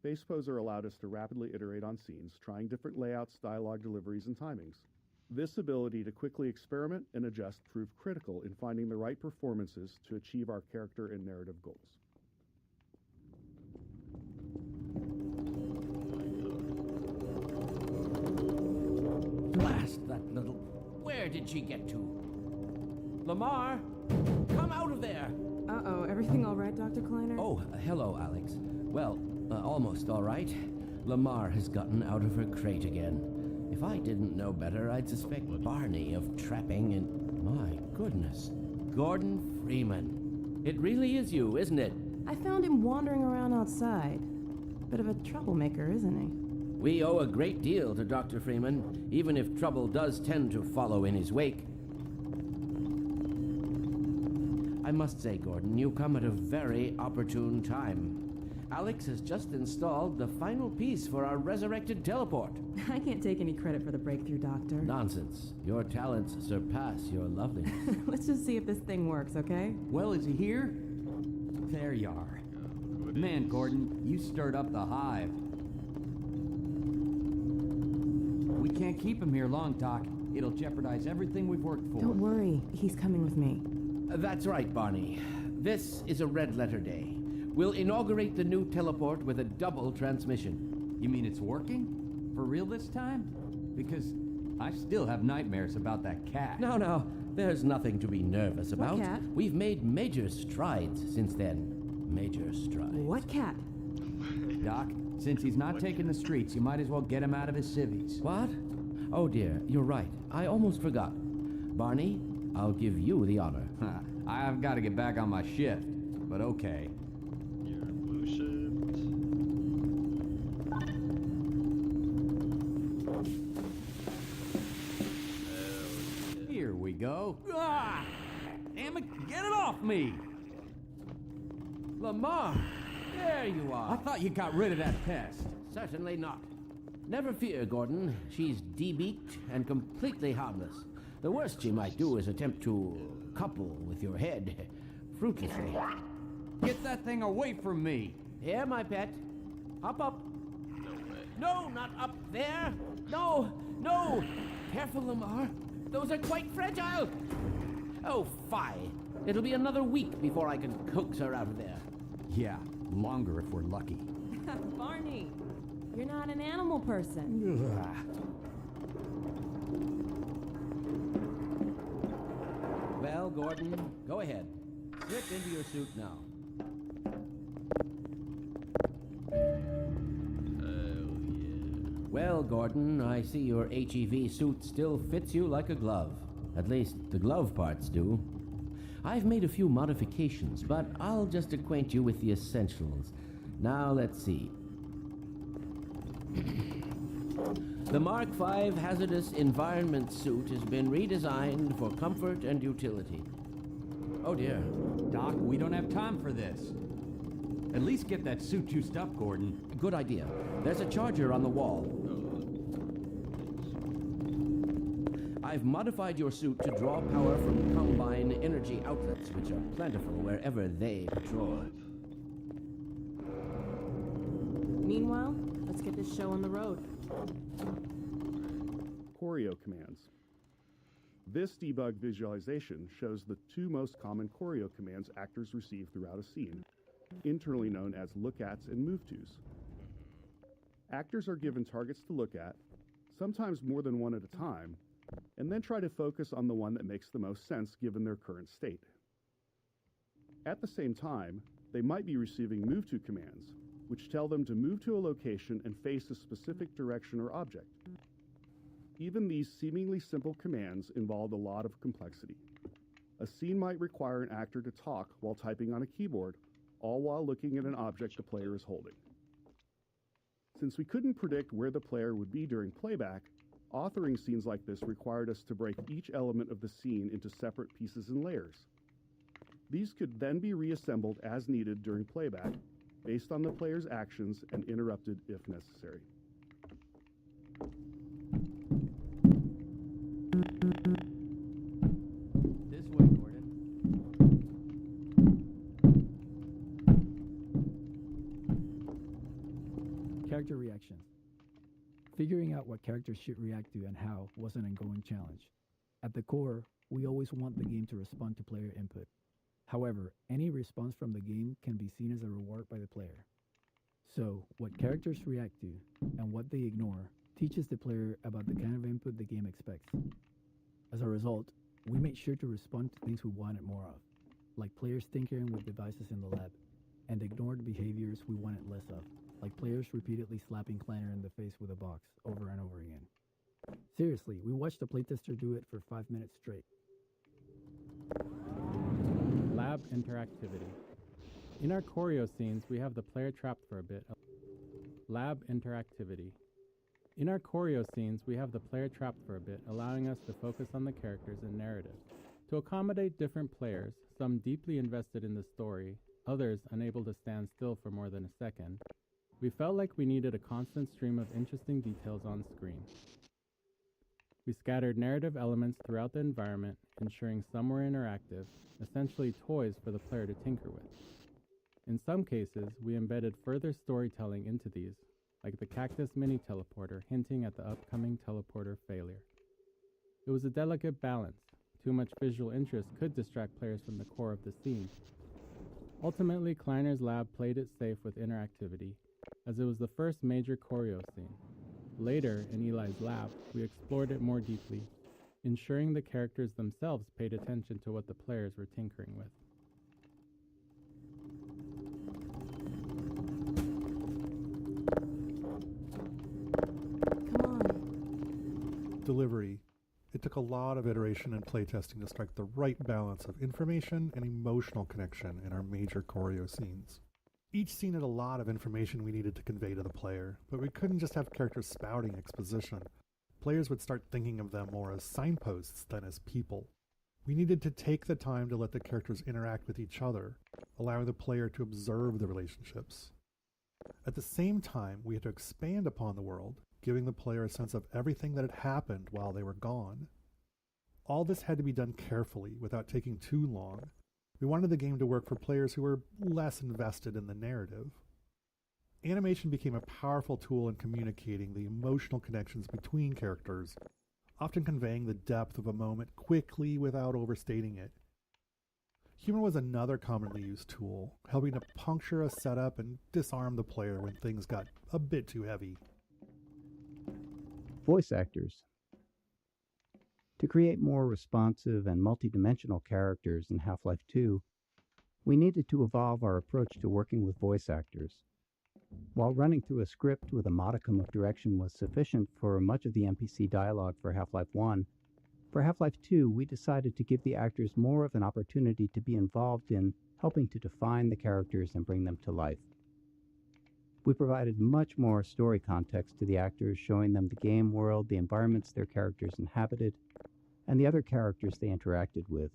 Face Poser allowed us to rapidly iterate on scenes, trying different layouts, dialogue deliveries, and timings. This ability to quickly experiment and adjust proved critical in finding the right performances to achieve our character and narrative goals. Blast that little... Where did she get to? Lamar, come out of there! Uh-oh, everything all right, Dr. Kleiner? Oh, hello, Alex. Well, almost all right. Lamar has gotten out of her crate again. If I didn't know better, I'd suspect Barney of trapping and... My goodness. Gordon Freeman. It really is you, isn't it? I found him wandering around outside. Bit of a troublemaker, isn't he? We owe a great deal to Dr. Freeman, even if trouble does tend to follow in his wake. I must say, Gordon, you come at a very opportune time. Alex has just installed the final piece for our resurrected teleport. I can't take any credit for the breakthrough, Doctor. Nonsense. Your talents surpass your loveliness. Let's just see if this thing works, okay? Well, is he here? There you are. Man, Gordon, you stirred up the hive. We can't keep him here long, Doc. It'll jeopardize everything we've worked for. Don't worry. He's coming with me. That's right, Barney. This is a red letter day. We'll inaugurate the new teleport with a double transmission. You mean it's working? For real this time? Because I still have nightmares about that cat. No, there's nothing to be nervous about. What cat? We've made major strides since then. Major strides. What cat? Doc, since he's not taking the streets, you might as well get him out of his civvies. What? Oh dear, you're right. I almost forgot. Barney, I'll give you the honor. I've got to get back on my shift, but okay. Your blue shift. Here we go. Ah! Damn it, get it off me! Lamar, there you are. I thought you got rid of that pest. Certainly not. Never fear, Gordon. She's debeaked and completely harmless. The worst she might do is attempt to couple with your head, fruitlessly. Get that thing away from me! Here, my pet. Hop up. No way. No, not up there. No. Careful, Lamar. Those are quite fragile. Oh, fie. It'll be another week before I can coax her out of there. Yeah, longer if we're lucky. Barney, you're not an animal person. Well, Gordon, go ahead. Slip into your suit now. Well, Gordon, I see your HEV suit still fits you like a glove. At least, the glove parts do. I've made a few modifications, but I'll just acquaint you with the essentials. Now, let's see. The Mark V Hazardous Environment suit has been redesigned for comfort and utility. Oh, dear. Doc, we don't have time for this. At least get that suit juiced up, Gordon. Good idea. There's a charger on the wall. I've modified your suit to draw power from Combine energy outlets, which are plentiful wherever they patrol. Meanwhile, let's get this show on the road. Choreo commands. This debug visualization shows the two most common choreo commands actors receive throughout a scene, internally known as look-ats and move-tos. Actors are given targets to look at, sometimes more than one at a time, and then try to focus on the one that makes the most sense given their current state. At the same time, they might be receiving move-to commands, which tell them to move to a location and face a specific direction or object. Even these seemingly simple commands involve a lot of complexity. A scene might require an actor to talk while typing on a keyboard, all while looking at an object the player is holding. Since we couldn't predict where the player would be during playback, authoring scenes like this required us to break each element of the scene into separate pieces and layers. These could then be reassembled as needed during playback, based on the player's actions and interrupted if necessary. This way, Gordon. Character reactions. Figuring out what characters should react to and how was an ongoing challenge. At the core, we always want the game to respond to player input. However, any response from the game can be seen as a reward by the player. So, what characters react to and what they ignore teaches the player about the kind of input the game expects. As a result, we made sure to respond to things we wanted more of, like players tinkering with devices in the lab, and ignored behaviors we wanted less of, like players repeatedly slapping Kleiner in the face with a box over and over again. Seriously, we watched a playtester do it for 5 minutes straight. Lab interactivity. In our choreo scenes, we have the player trapped for a bit. Lab interactivity. In our choreo scenes, we have the player trapped for a bit, allowing us to focus on the characters and narrative. To accommodate different players, some deeply invested in the story, others unable to stand still for more than a second, we felt like we needed a constant stream of interesting details on screen. We scattered narrative elements throughout the environment, ensuring some were interactive, essentially toys for the player to tinker with. In some cases, we embedded further storytelling into these, like the cactus mini teleporter hinting at the upcoming teleporter failure. It was a delicate balance. Too much visual interest could distract players from the core of the scene. Ultimately, Kleiner's lab played it safe with interactivity, as it was the first major choreo scene. Later, in Eli's lab, we explored it more deeply, ensuring the characters themselves paid attention to what the players were tinkering with. Delivery. It took a lot of iteration and playtesting to strike the right balance of information and emotional connection in our major choreo scenes. Each scene had a lot of information we needed to convey to the player, but we couldn't just have characters spouting exposition. Players would start thinking of them more as signposts than as people. We needed to take the time to let the characters interact with each other, allowing the player to observe the relationships. At the same time, we had to expand upon the world, giving the player a sense of everything that had happened while they were gone. All this had to be done carefully, without taking too long. We wanted the game to work for players who were less invested in the narrative. Animation became a powerful tool in communicating the emotional connections between characters, often conveying the depth of a moment quickly without overstating it. Humor was another commonly used tool, helping to puncture a setup and disarm the player when things got a bit too heavy. Voice actors. To create more responsive and multidimensional characters in Half-Life 2, we needed to evolve our approach to working with voice actors. While running through a script with a modicum of direction was sufficient for much of the NPC dialogue for Half-Life 1, for Half-Life 2, we decided to give the actors more of an opportunity to be involved in helping to define the characters and bring them to life. We provided much more story context to the actors, showing them the game world, the environments their characters inhabited, and the other characters they interacted with.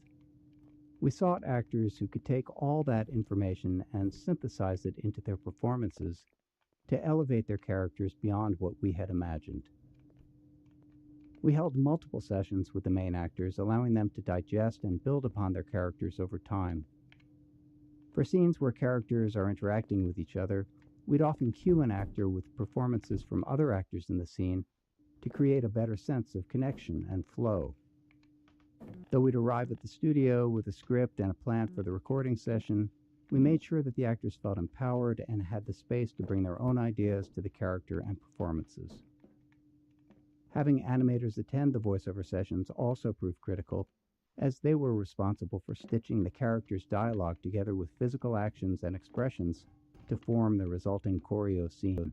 We sought actors who could take all that information and synthesize it into their performances to elevate their characters beyond what we had imagined. We held multiple sessions with the main actors, allowing them to digest and build upon their characters over time. For scenes where characters are interacting with each other, we'd often cue an actor with performances from other actors in the scene to create a better sense of connection and flow. Though we'd arrive at the studio with a script and a plan for the recording session, we made sure that the actors felt empowered and had the space to bring their own ideas to the character and performances. Having animators attend the voiceover sessions also proved critical, as they were responsible for stitching the characters' dialogue together with physical actions and expressions to form the resulting choreo scene.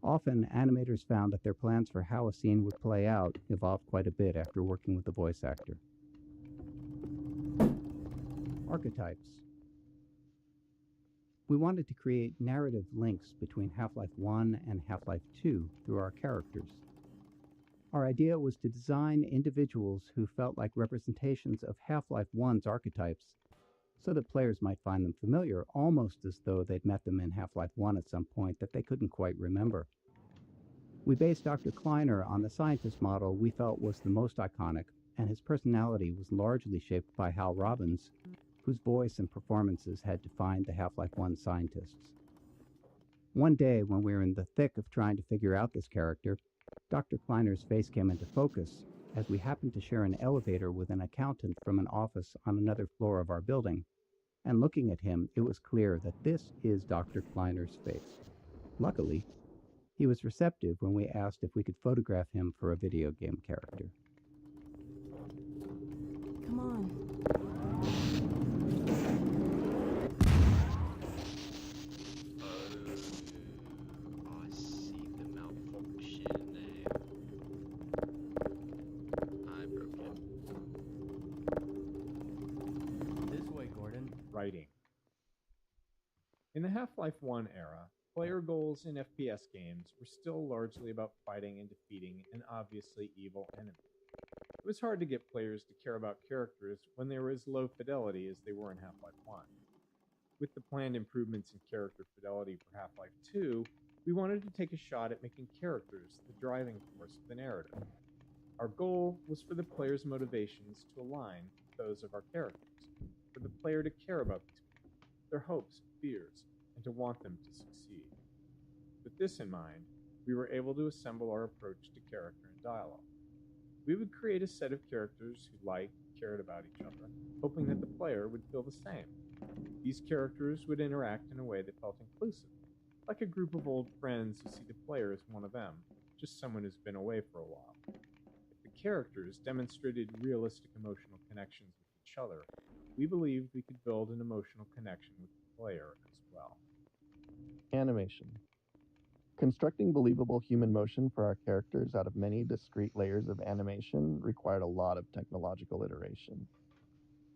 Often, animators found that their plans for how a scene would play out evolved quite a bit after working with the voice actor. Archetypes. We wanted to create narrative links between Half-Life 1 and Half-Life 2 through our characters. Our idea was to design individuals who felt like representations of Half-Life 1's archetypes, so that players might find them familiar, almost as though they'd met them in Half-Life 1 at some point that they couldn't quite remember. We based Dr. Kleiner on the scientist model we felt was the most iconic, and his personality was largely shaped by Hal Robbins, whose voice and performances had defined the Half-Life 1 scientists. One day, when we were in the thick of trying to figure out this character, Dr. Kleiner's face came into focus as we happened to share an elevator with an accountant from an office on another floor of our building, and looking at him, it was clear that this is Dr. Kleiner's face. Luckily, he was receptive when we asked if we could photograph him for a video game character. Come on. I see the malfunction there. I broke it. This way, Gordon. Writing. In the Half-Life 1 era, player goals in FPS games were still largely about fighting and defeating an obviously evil enemy. It was hard to get players to care about characters when they were as low fidelity as they were in Half-Life 1. With the planned improvements in character fidelity for Half-Life 2, we wanted to take a shot at making characters the driving force of the narrative. Our goal was for the player's motivations to align with those of our characters, for the player to care about these people, their hopes and fears, and to want them to succeed. With this in mind, we were able to assemble our approach to character and dialogue. We would create a set of characters who liked and cared about each other, hoping that the player would feel the same. These characters would interact in a way that felt inclusive, like a group of old friends who see the player as one of them, just someone who's been away for a while. If the characters demonstrated realistic emotional connections with each other, we believed we could build an emotional connection with the player as well. Animation. Constructing believable human motion for our characters out of many discrete layers of animation required a lot of technological iteration.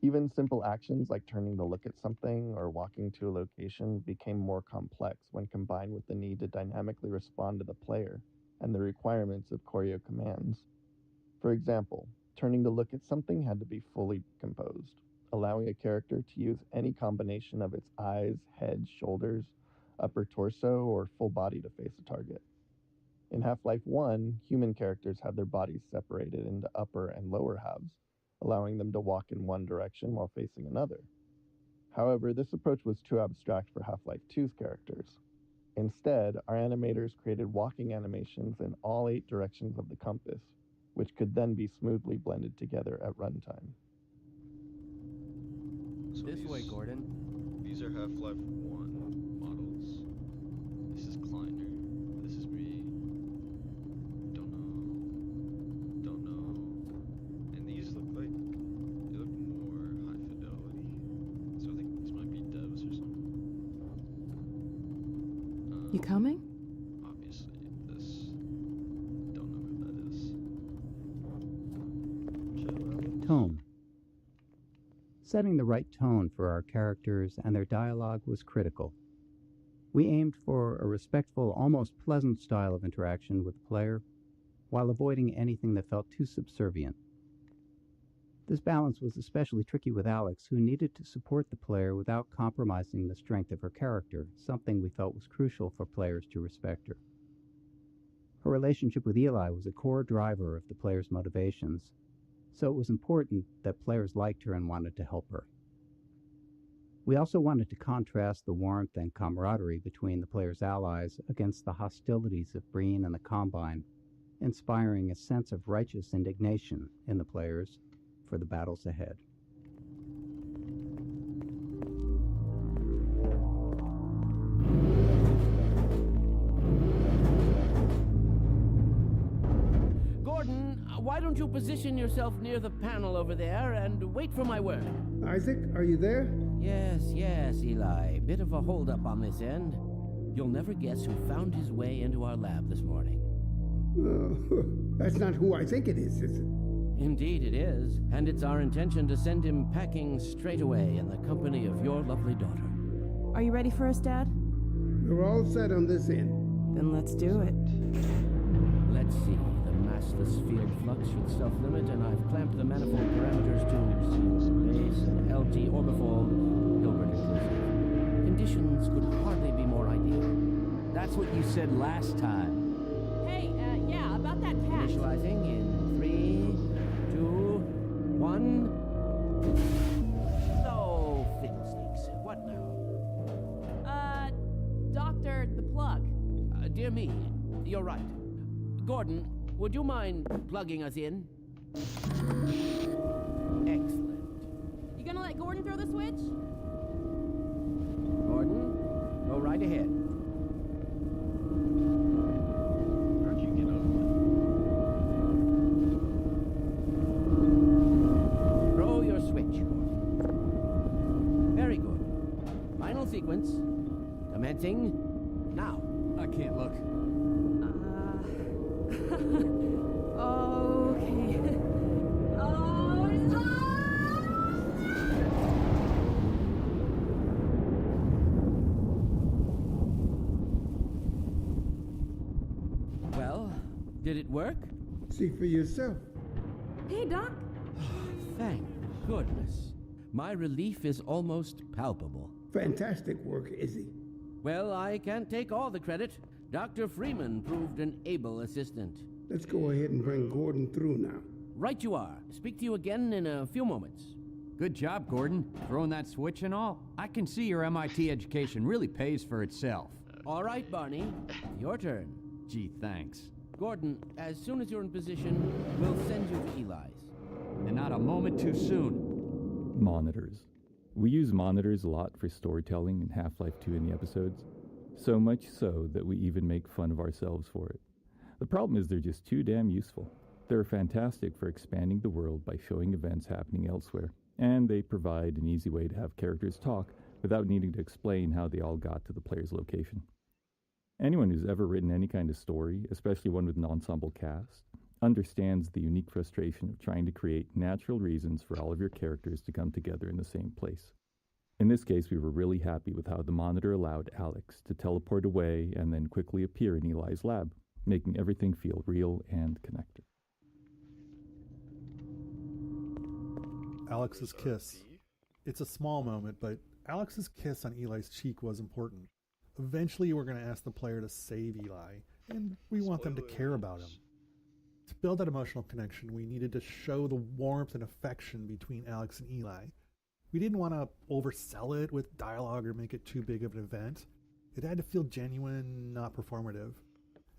Even simple actions like turning to look at something or walking to a location became more complex when combined with the need to dynamically respond to the player and the requirements of choreo commands. For example, turning to look at something had to be fully composed, allowing a character to use any combination of its eyes, head, shoulders, upper torso, or full body to face a target. In Half-Life 1, human characters had their bodies separated into upper and lower halves, allowing them to walk in one direction while facing another. However, this approach was too abstract for Half-Life 2's characters. Instead, our animators created walking animations in all 8 directions of the compass, which could then be smoothly blended together at runtime. So This way, Gordon. These are Half-Life 1 models. This is Kleiner. This is me. Don't know. And these look like they look more high fidelity. So I think these might be devs or something. You coming? Obviously, this. Don't know who that is. Tone. Setting the right tone for our characters and their dialogue was critical. We aimed for a respectful, almost pleasant style of interaction with the player, while avoiding anything that felt too subservient. This balance was especially tricky with Alex, who needed to support the player without compromising the strength of her character, something we felt was crucial for players to respect her. Her relationship with Eli was a core driver of the player's motivations, so it was important that players liked her and wanted to help her. We also wanted to contrast the warmth and camaraderie between the player's allies against the hostilities of Breen and the Combine, inspiring a sense of righteous indignation in the players for the battles ahead. Gordon, why don't you position yourself near the panel over there and wait for my word? Isaac, are you there? Yes, Eli. Bit of a holdup on this end. You'll never guess who found his way into our lab this morning. That's not who I think it is it? Indeed it is, and it's our intention to send him packing straight away in the company of your lovely daughter. Are you ready for us, Dad? We're all set on this end. Then let's do it. Let's see. The massless field flux should self-limit, and I've clamped the manifold parameters to C's base and LT orbifold, Hilbert inclusive. Conditions could hardly be more ideal. That's what you said last time. Hey, yeah, about that patch. Initializing in 3, 2, 1. Oh, fiddlesticks. What now? Doctor, the plug. Dear me, you're right. Gordon, would you mind plugging us in? Excellent. You gonna let Gordon throw the switch? Gordon, go right ahead. How'd you get Throw your switch. Very good. Final sequence. Commencing now. I can't look. Okay. Well, did it work? See for yourself. Hey, Doc. Thank goodness. My relief is almost palpable. Fantastic work, Izzy. Well, I can't take all the credit. Dr. Freeman proved an able assistant. Let's go ahead and bring Gordon through now. Right you are. Speak to you again in a few moments. Good job, Gordon. Throwing that switch and all. I can see your MIT education really pays for itself. All right, Barney. Your turn. Gee, thanks. Gordon, as soon as you're in position, we'll send you to Eli's. And not a moment too soon. Monitors. We use monitors a lot for storytelling in Half-Life 2 in the episodes, so much so that we even make fun of ourselves for it. The problem is they're just too damn useful. They're fantastic for expanding the world by showing events happening elsewhere, and they provide an easy way to have characters talk without needing to explain how they all got to the player's location. Anyone who's ever written any kind of story, especially one with an ensemble cast, understands the unique frustration of trying to create natural reasons for all of your characters to come together in the same place. In this case, we were really happy with how the monitor allowed Alex to teleport away and then quickly appear in Eli's lab, making everything feel real and connected. Alex's kiss. It's a small moment, but Alex's kiss on Eli's cheek was important. Eventually, we're going to ask the player to save Eli, and we want them to care about him. To build that emotional connection, we needed to show the warmth and affection between Alex and Eli. We didn't want to oversell it with dialogue or make it too big of an event. It had to feel genuine, not performative.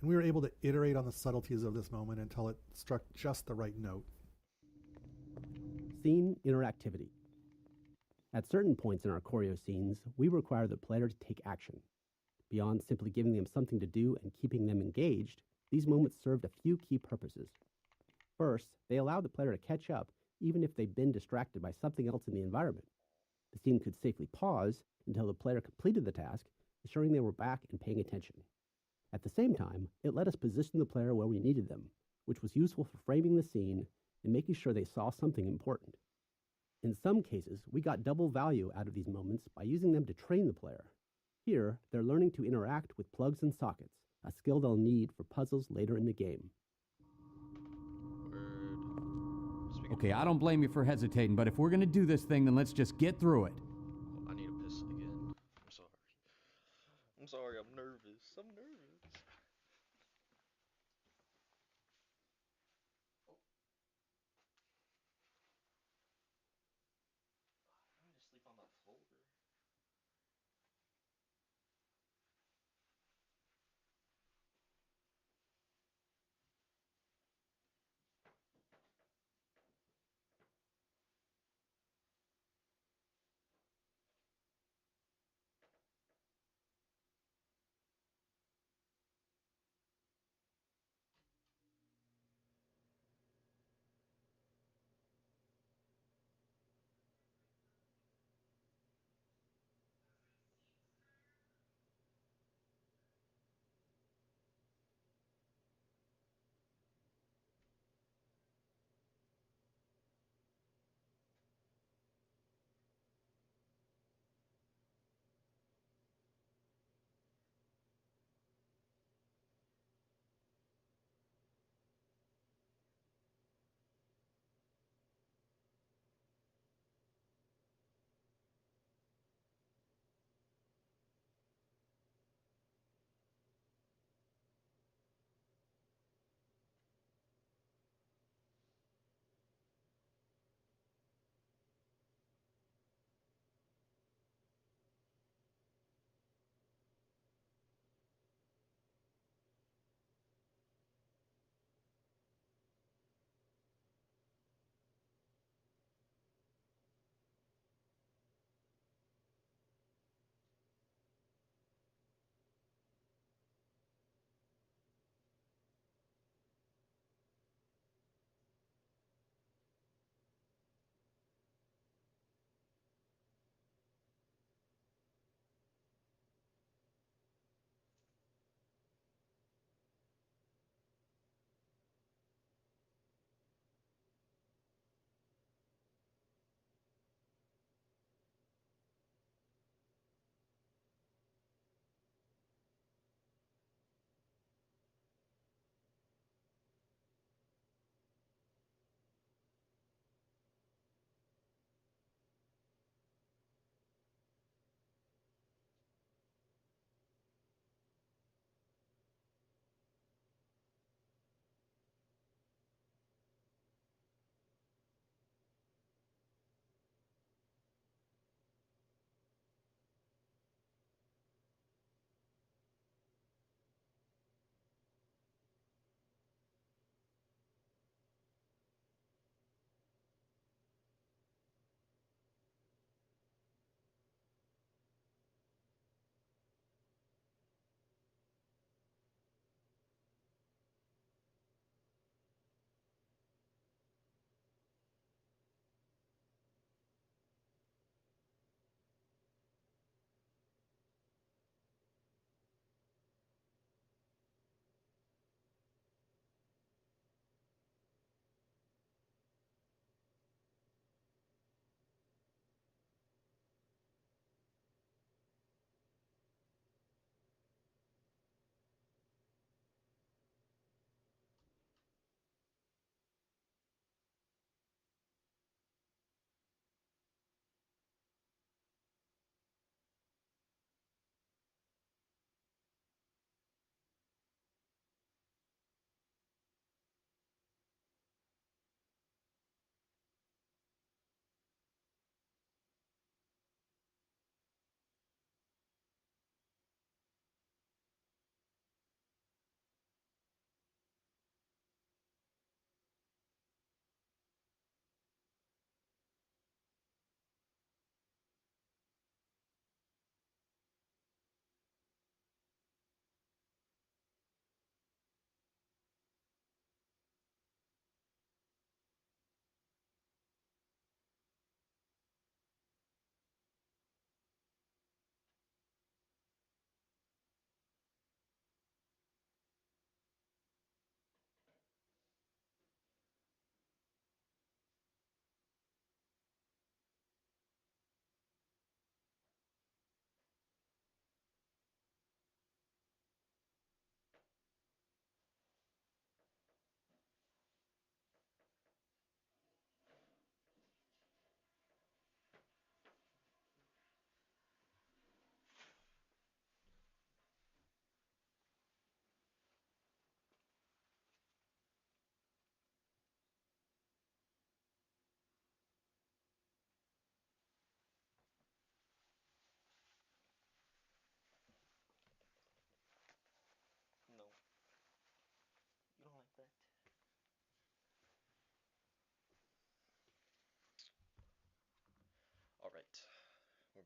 And we were able to iterate on the subtleties of this moment until it struck just the right note. Scene interactivity. At certain points in our choreo scenes, we require the player to take action. Beyond simply giving them something to do and keeping them engaged, these moments served a few key purposes. First, they allow the player to catch up even if they've been distracted by something else in the environment. The scene could safely pause until the player completed the task, ensuring they were back and paying attention. At the same time, it let us position the player where we needed them, which was useful for framing the scene and making sure they saw something important. In some cases, we got double value out of these moments by using them to train the player. Here, they're learning to interact with plugs and sockets, a skill they'll need for puzzles later in the game. Okay, I don't blame you for hesitating, but if we're gonna do this thing, then let's just get through it. Oh, I need to piss again. I'm sorry. I'm sorry, I'm nervous. I'm nervous. I need to sleep on that floor.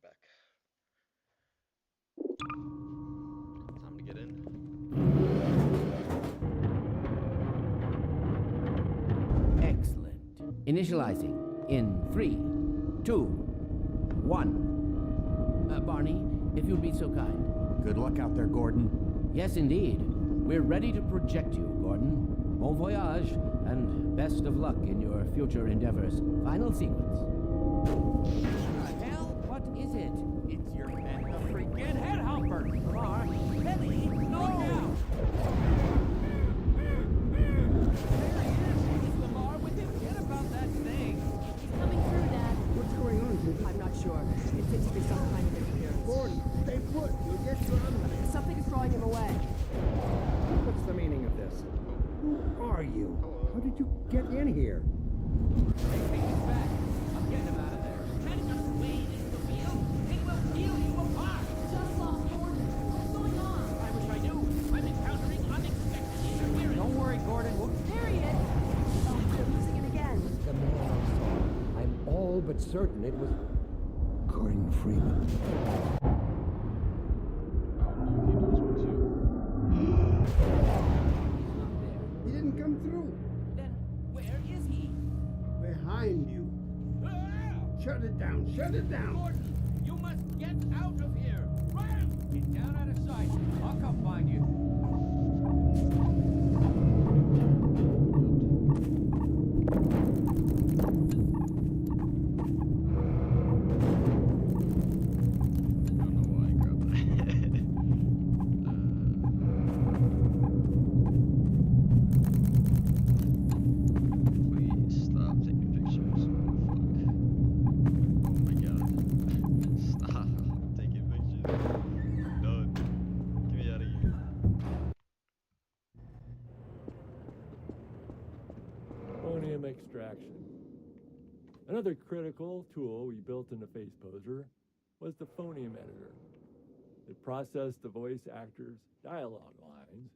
back. Time to get in. Excellent. Initializing in 3, 2, 1. Barney, if you'd be so kind. Good luck out there, Gordon. Yes, indeed. We're ready to project you, Gordon. Bon voyage, and best of luck in your future endeavors. Final sequence. What the hell? What is it? It's your man, the freaking headhopper! Lamar, Penny, look out! There he is! Is Lamar with him? Get about that thing! He's coming through, Dad. What's going on, Judy? I'm not sure. It seems to be some kind of interference. Gordon, stay put. You'll get some. Something is drawing him away. What's the meaning of this? Who are you? How did you get in here? Hey, he's back. I'm getting him out of there. Treading us away into the field, it will peel you apart! Just lost Gordon. What's going on? I wish I knew. I'm encountering unexpected interference. Don't worry, Gordon. There he is. Oh, they're losing it again. The man I saw. I'm all but certain it was Gordon Freeman. He didn't come through. Then where is he? Behind you. Shut it down. Shut it down. Gordon, you must get out of here. Run! Get down out of sight. I'll come find you. Please stop taking pictures. Oh my god. Stop taking pictures. Done. Get me out of here. Phonium extraction. Another critical tool we built into FacePoser was the phonium editor. It processed the voice actors' dialogue lines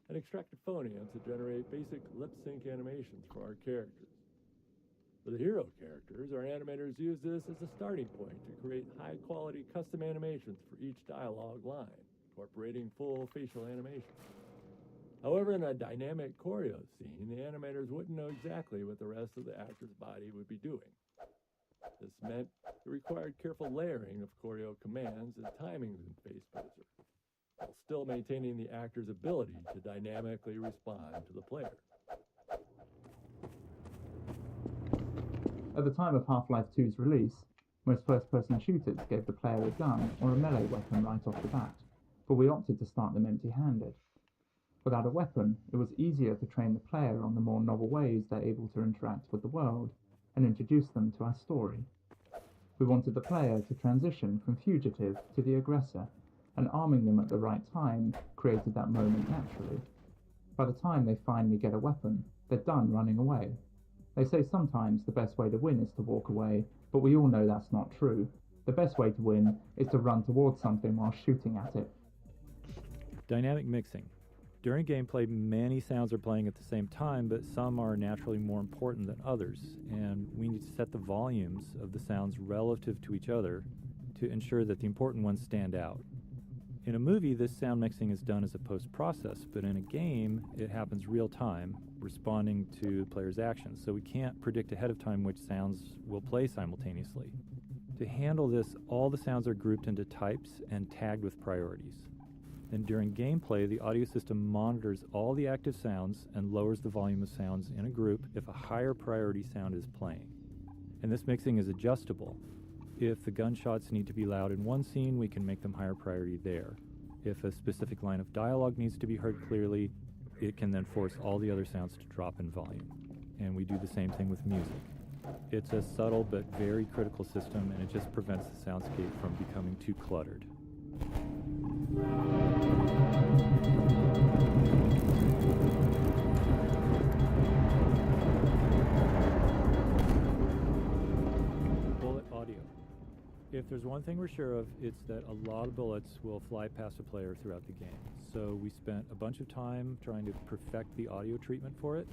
and extracted phonium to generate basic lip sync animations for our characters. For the hero characters, our animators use this as a starting point to create high-quality custom animations for each dialogue line, incorporating full facial animation. However, in a dynamic choreo scene, the animators wouldn't know exactly what the rest of the actor's body would be doing. This meant it required careful layering of choreo commands and timings in FacePoser, while still maintaining the actor's ability to dynamically respond to the player. At the time of Half-Life 2's release, most first-person shooters gave the player a gun or a melee weapon right off the bat, but we opted to start them empty-handed. Without a weapon, it was easier to train the player on the more novel ways they're able to interact with the world and introduce them to our story. We wanted the player to transition from fugitive to the aggressor, and arming them at the right time created that moment naturally. By the time they finally get a weapon, they're done running away. They say sometimes the best way to win is to walk away, but we all know that's not true. The best way to win is to run towards something while shooting at it. Dynamic mixing. During gameplay, many sounds are playing at the same time, but some are naturally more important than others, and we need to set the volumes of the sounds relative to each other to ensure that the important ones stand out. In a movie, this sound mixing is done as a post-process, but in a game, it happens real-time, responding to the player's actions, so we can't predict ahead of time which sounds will play simultaneously. To handle this, all the sounds are grouped into types and tagged with priorities. Then during gameplay, the audio system monitors all the active sounds and lowers the volume of sounds in a group if a higher priority sound is playing. And this mixing is adjustable. If the gunshots need to be loud in one scene, we can make them higher priority there. If a specific line of dialogue needs to be heard clearly, it can then force all the other sounds to drop in volume. And we do the same thing with music. It's a subtle but very critical system, and it just prevents the soundscape from becoming too cluttered. Bullet audio. If there's one thing we're sure of, it's that a lot of bullets will fly past a player throughout the game. So we spent a bunch of time trying to perfect the audio treatment for it.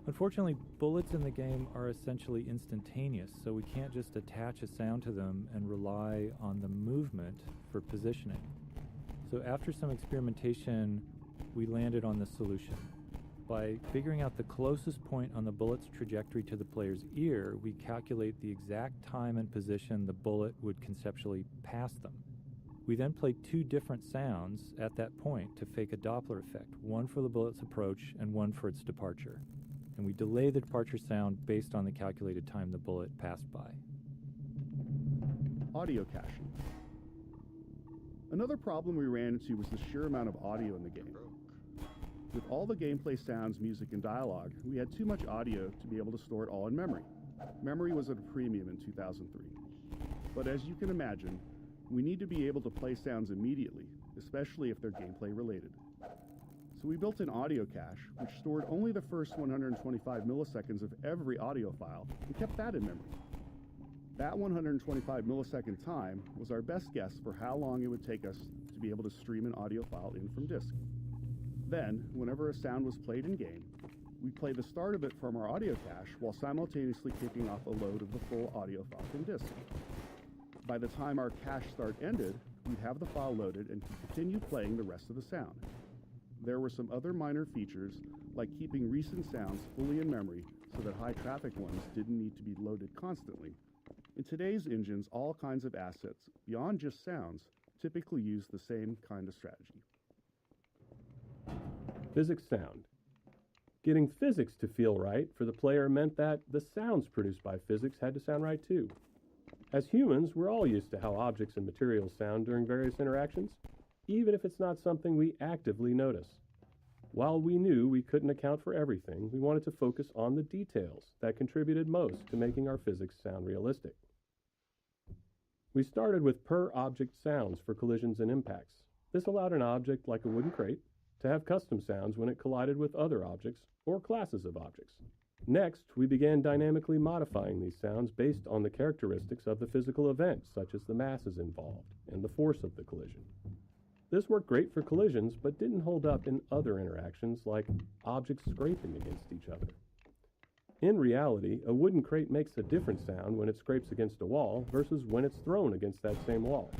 Unfortunately, bullets in the game are essentially instantaneous, so we can't just attach a sound to them and rely on the movement for positioning. So after some experimentation, we landed on this solution. By figuring out the closest point on the bullet's trajectory to the player's ear, we calculate the exact time and position the bullet would conceptually pass them. We then play two different sounds at that point to fake a Doppler effect, one for the bullet's approach and one for its departure. And we delay the departure sound based on the calculated time the bullet passed by. Audio caching. Another problem we ran into was the sheer amount of audio in the game. With all the gameplay sounds, music, and dialogue, we had too much audio to be able to store it all in memory. Memory was at a premium in 2003. But as you can imagine, we need to be able to play sounds immediately, especially if they're gameplay related. So we built an audio cache, which stored only the first 125 milliseconds of every audio file and kept that in memory. That 125 millisecond time was our best guess for how long it would take us to be able to stream an audio file in from disk. Then, whenever a sound was played in game, we'd play the start of it from our audio cache while simultaneously kicking off a load of the full audio file from disk. By the time our cache start ended, we'd have the file loaded and could continue playing the rest of the sound. There were some other minor features, like keeping recent sounds fully in memory so that high traffic ones didn't need to be loaded constantly. In today's engines, all kinds of assets, beyond just sounds, typically use the same kind of strategy. Physics sound. Getting physics to feel right for the player meant that the sounds produced by physics had to sound right too. As humans, we're all used to how objects and materials sound during various interactions, even if it's not something we actively notice. While we knew we couldn't account for everything, we wanted to focus on the details that contributed most to making our physics sound realistic. We started with per-object sounds for collisions and impacts. This allowed an object like a wooden crate to have custom sounds when it collided with other objects or classes of objects. Next, we began dynamically modifying these sounds based on the characteristics of the physical event, such as the masses involved and the force of the collision. This worked great for collisions, but didn't hold up in other interactions like objects scraping against each other. In reality, a wooden crate makes a different sound when it scrapes against a wall versus when it's thrown against that same wall.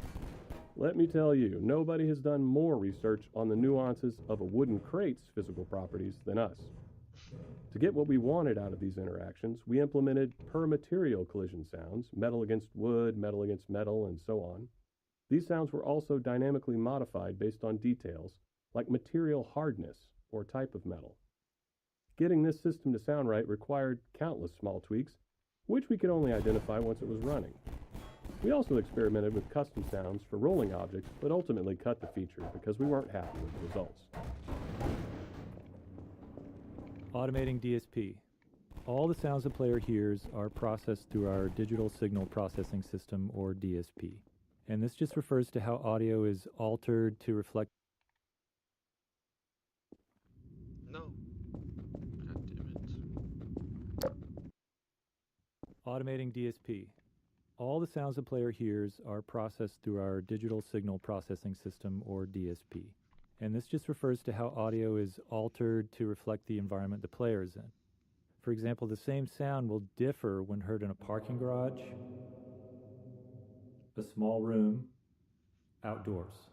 Let me tell you, nobody has done more research on the nuances of a wooden crate's physical properties than us. To get what we wanted out of these interactions, we implemented per-material collision sounds, metal against wood, metal against metal, and so on. These sounds were also dynamically modified based on details like material hardness or type of metal. Getting this system to sound right required countless small tweaks, which we could only identify once it was running. We also experimented with custom sounds for rolling objects, but ultimately cut the feature because we weren't happy with the results. Automating DSP. All the sounds the player hears are processed through our digital signal processing system, or DSP. And this just refers to how audio is altered to reflect. No. God damn it. Automating DSP. All the sounds the player hears are processed through our digital signal processing system, or DSP. And this just refers to how audio is altered to reflect the environment the player is in. For example, the same sound will differ when heard in a parking garage, a small room, outdoors.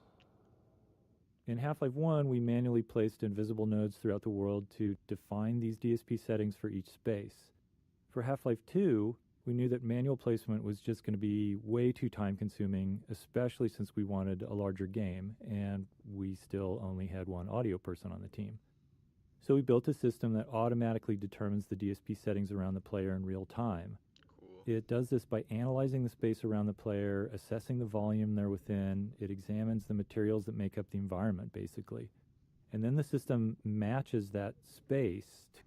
In Half-Life 1, we manually placed invisible nodes throughout the world to define these DSP settings for each space. For Half-Life 2, we knew that manual placement was just going to be way too time-consuming, especially since we wanted a larger game, and we still only had one audio person on the team. So we built a system that automatically determines the DSP settings around the player in real time. It does this by analyzing the space around the player, assessing the volume they're within. It examines the materials that make up the environment, basically. And then the system matches that space to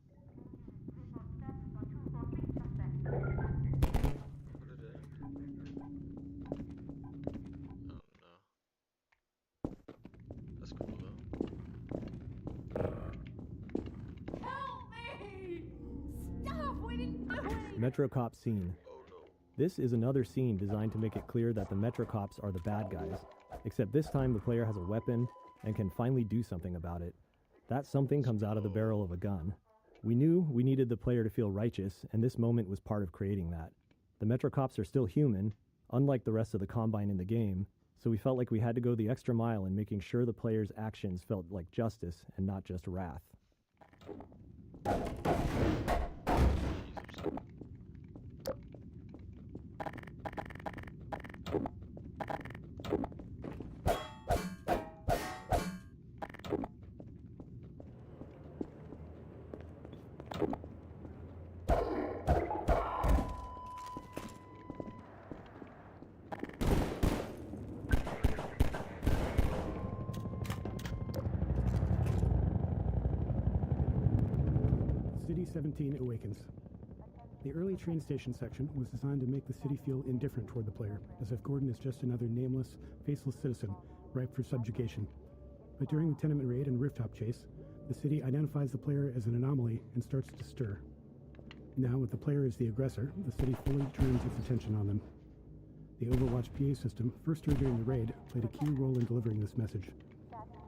That's cool though. Help me! Stop! We didn't do it! MetroCop scene. This is another scene designed to make it clear that the MetroCops are the bad guys, except this time the player has a weapon and can finally do something about it. That something comes out of the barrel of a gun. We knew we needed the player to feel righteous, and this moment was part of creating that. The Metro Cops are still human, unlike the rest of the Combine in the game, so we felt like we had to go the extra mile in making sure the player's actions felt like justice and not just wrath. City 17 awakens. The early train station section was designed to make the city feel indifferent toward the player, as if Gordon is just another nameless, faceless citizen, ripe for subjugation. But during the tenement raid and rooftop chase, the city identifies the player as an anomaly and starts to stir. Now, with the player as the aggressor, the city fully turns its attention on them. The Overwatch PA system, first heard during the raid, played a key role in delivering this message.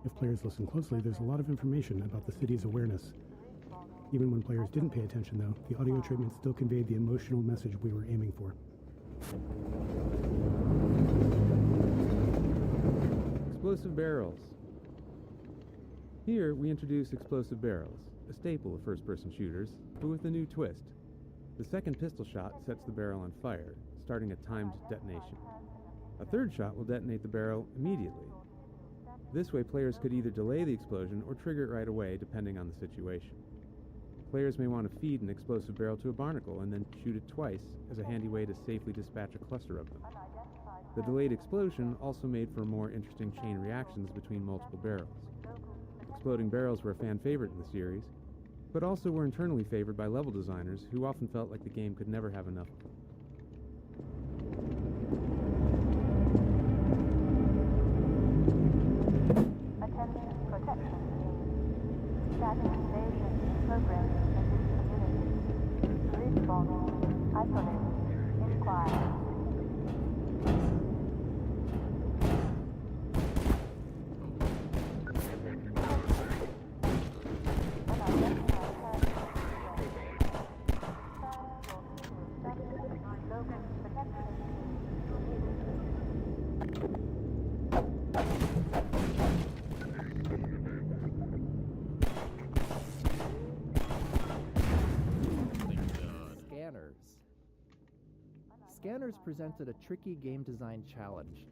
If players listen closely, there's a lot of information about the city's awareness. Even when players didn't pay attention, though, the audio treatment still conveyed the emotional message we were aiming for. Explosive barrels. Here, we introduce explosive barrels, a staple of first-person shooters, but with a new twist. The second pistol shot sets the barrel on fire, starting a timed detonation. A third shot will detonate the barrel immediately. This way, players could either delay the explosion or trigger it right away, depending on the situation. Players may want to feed an explosive barrel to a barnacle and then shoot it twice as a handy way to safely dispatch a cluster of them. The delayed explosion also made for more interesting chain reactions between multiple barrels. Exploding barrels were a fan favorite in the series, but also were internally favored by level designers who often felt like the game could never have enough of them. Attention protection team. Static invasion in progress in this community. Respawn. Isolated. Inquire. Scanners presented a tricky game design challenge.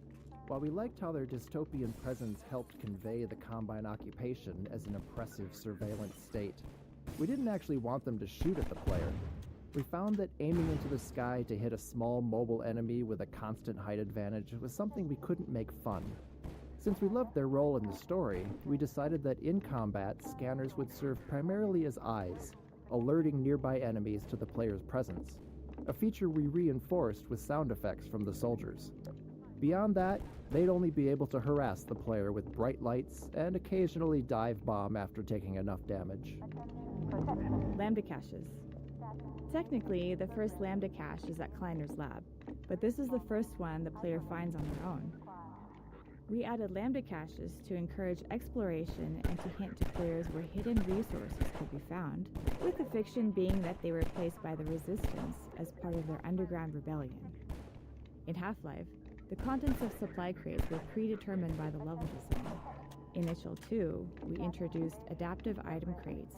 While we liked how their dystopian presence helped convey the Combine occupation as an oppressive surveillance state, we didn't actually want them to shoot at the player. We found that aiming into the sky to hit a small mobile enemy with a constant height advantage was something we couldn't make fun. Since we loved their role in the story, we decided that in combat, scanners would serve primarily as eyes, alerting nearby enemies to the player's presence, a feature we reinforced with sound effects from the soldiers. Beyond that, they'd only be able to harass the player with bright lights and occasionally dive bomb after taking enough damage. Lambda caches. Technically, the first Lambda cache is at Kleiner's lab, but this is the first one the player finds on their own. We added Lambda caches to encourage exploration and to hint to players where hidden resources could be found, with the fiction being that they were placed by the Resistance as part of their underground rebellion. In Half-Life, the contents of supply crates were predetermined by the level design. In Initial 2, we introduced adaptive item crates.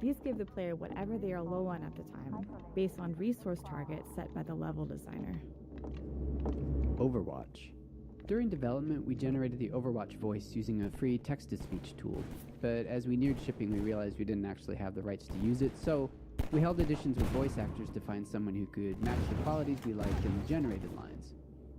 These give the player whatever they are low on at the time, based on resource targets set by the level designer. Overwatch. During development, we generated the Overwatch voice using a free text-to-speech tool, but as we neared shipping, we realized we didn't actually have the rights to use it, so we held auditions with voice actors to find someone who could match the qualities we liked in the generated lines.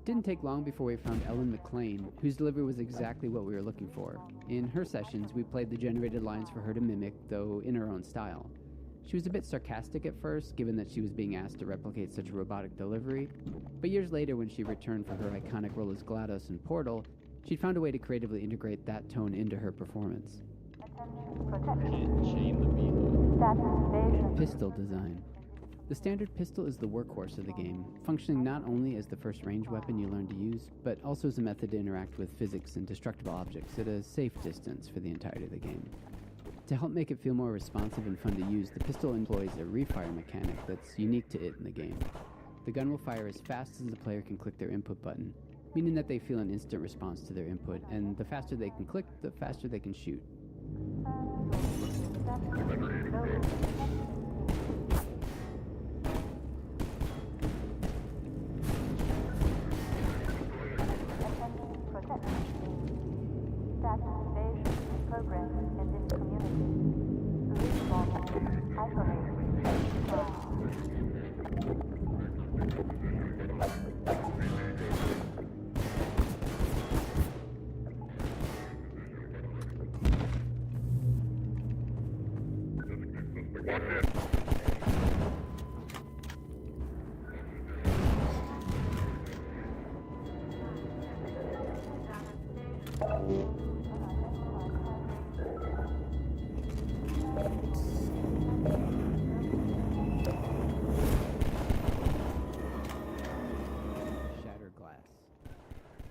Didn't take long before we found Ellen McLean, whose delivery was exactly what we were looking for. In her sessions, we played the generated lines for her to mimic, though in her own style. She was a bit sarcastic at first, given that she was being asked to replicate such a robotic delivery, but years later when she returned for her iconic role as GLaDOS in Portal, she'd found a way to creatively integrate that tone into her performance. Pistol design. The standard pistol is the workhorse of the game, functioning not only as the first range weapon you learn to use, but also as a method to interact with physics and destructible objects at a safe distance for the entirety of the game. To help make it feel more responsive and fun to use, the pistol employs a refire mechanic that's unique to it in the game. The gun will fire as fast as the player can click their input button, meaning that they feel an instant response to their input, and the faster they can click, the faster they can shoot.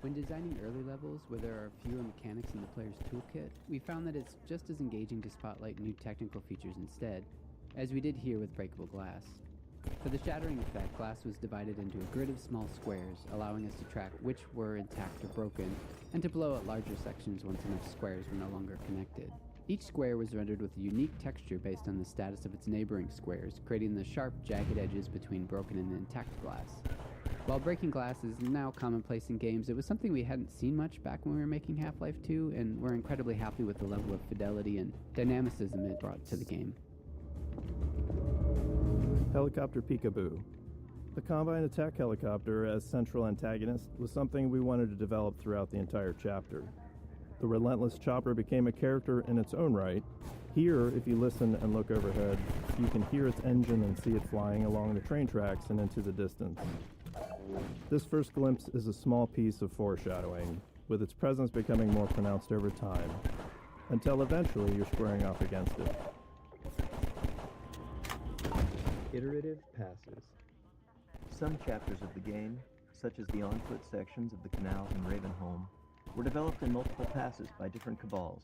When designing early levels where there are fewer mechanics in the player's toolkit, we found that it's just as engaging to spotlight new technical features instead, as we did here with breakable glass. For the shattering effect, glass was divided into a grid of small squares, allowing us to track which were intact or broken, and to blow out larger sections once enough squares were no longer connected. Each square was rendered with a unique texture based on the status of its neighboring squares, creating the sharp, jagged edges between broken and intact glass. While breaking glass is now commonplace in games, it was something we hadn't seen much back when we were making Half-Life 2, and we're incredibly happy with the level of fidelity and dynamicism it brought to the game. Helicopter Peekaboo. The Combine attack helicopter as central antagonist was something we wanted to develop throughout the entire chapter. The relentless chopper became a character in its own right. Here, if you listen and look overhead, you can hear its engine and see it flying along the train tracks and into the distance. This first glimpse is a small piece of foreshadowing, with its presence becoming more pronounced over time, until eventually you're squaring off against it. Iterative passes. Some chapters of the game, such as the on-foot sections of the canals in Ravenholm, were developed in multiple passes by different cabals.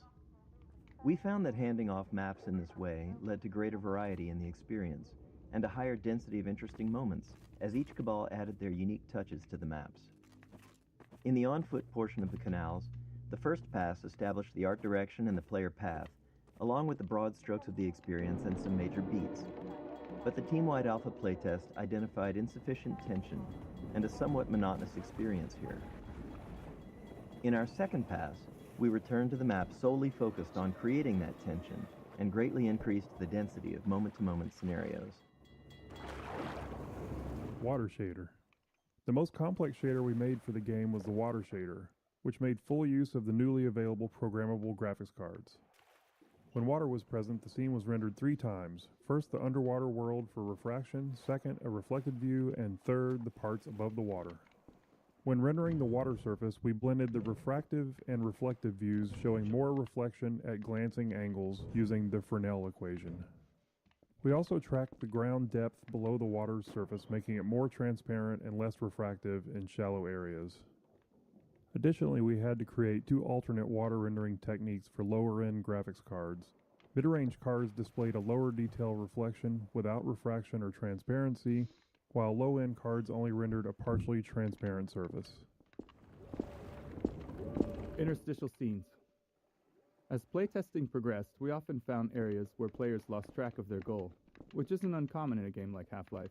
We found that handing off maps in this way led to greater variety in the experience, and a higher density of interesting moments, as each cabal added their unique touches to the maps. In the on-foot portion of the canals, the first pass established the art direction and the player path, along with the broad strokes of the experience and some major beats. But the team-wide alpha playtest identified insufficient tension and a somewhat monotonous experience here. In our second pass, we returned to the map solely focused on creating that tension and greatly increased the density of moment-to-moment scenarios. Water shader. The most complex shader we made for the game was the water shader, which made full use of the newly available programmable graphics cards. When water was present, the scene was rendered 3 times. First, the underwater world for refraction, second, a reflected view, and third, the parts above the water. When rendering the water surface, we blended the refractive and reflective views, showing more reflection at glancing angles using the Fresnel equation. We also tracked the ground depth below the water's surface, making it more transparent and less refractive in shallow areas. Additionally, we had to create 2 alternate water rendering techniques for lower-end graphics cards. Mid-range cards displayed a lower detail reflection without refraction or transparency, while low-end cards only rendered a partially transparent surface. Interstitial scenes. As playtesting progressed, we often found areas where players lost track of their goal, which isn't uncommon in a game like Half-Life.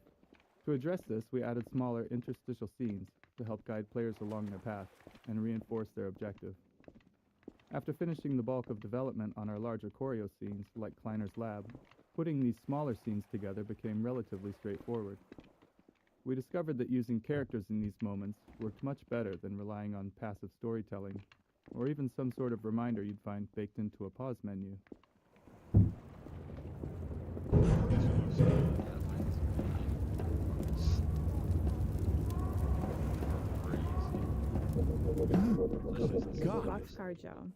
To address this, we added smaller interstitial scenes to help guide players along their path and reinforce their objective. After finishing the bulk of development on our larger choreo scenes, like Kleiner's lab, putting these smaller scenes together became relatively straightforward. We discovered that using characters in these moments worked much better than relying on passive storytelling, or even some sort of reminder you'd find baked into a pause menu. Boxcar Joe.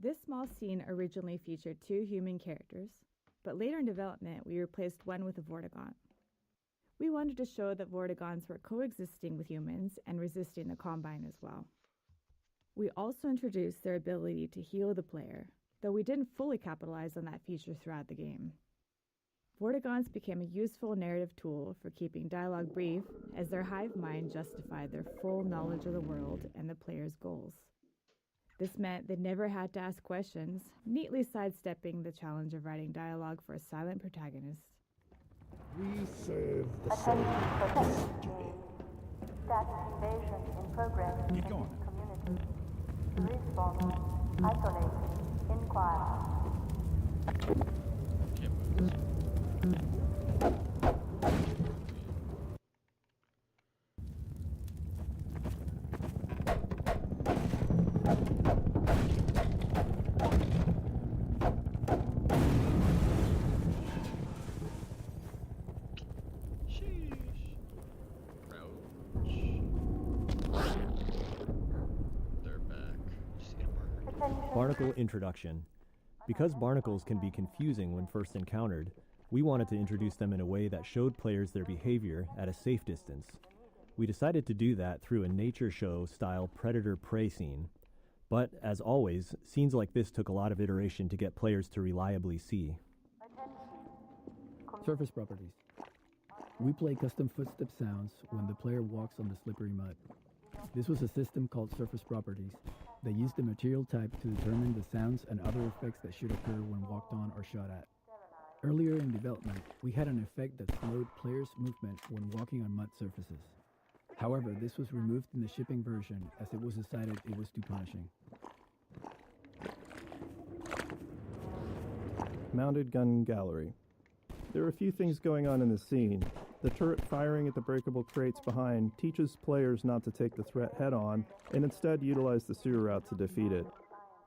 This small scene originally featured 2 human characters, but later in development we replaced one with a Vortigaunt. We wanted to show that Vortigaunts were coexisting with humans and resisting the Combine as well. We also introduced their ability to heal the player, though we didn't fully capitalize on that feature throughout the game. Vortigons became a useful narrative tool for keeping dialogue brief, as their hive mind justified their full knowledge of the world and the player's goals. This meant they never had to ask questions, neatly sidestepping the challenge of writing dialogue for a silent protagonist. We serve the Attention same protection team. Status invasion in progress in this community. Respawn. Isolate. Inquire. Barnacle Introduction. Because barnacles can be confusing when first encountered, we wanted to introduce them in a way that showed players their behavior at a safe distance. We decided to do that through a nature show style predator-prey scene. But, as always, scenes like this took a lot of iteration to get players to reliably see. Surface properties. We play custom footstep sounds when the player walks on the slippery mud. This was a system called Surface Properties. They used the material type to determine the sounds and other effects that should occur when walked on or shot at. Earlier in development, we had an effect that slowed players' movement when walking on mud surfaces. However, this was removed in the shipping version as it was decided it was too punishing. Mounted gun gallery. There are a few things going on in the scene. The turret firing at the breakable crates behind teaches players not to take the threat head-on and instead utilize the sewer route to defeat it.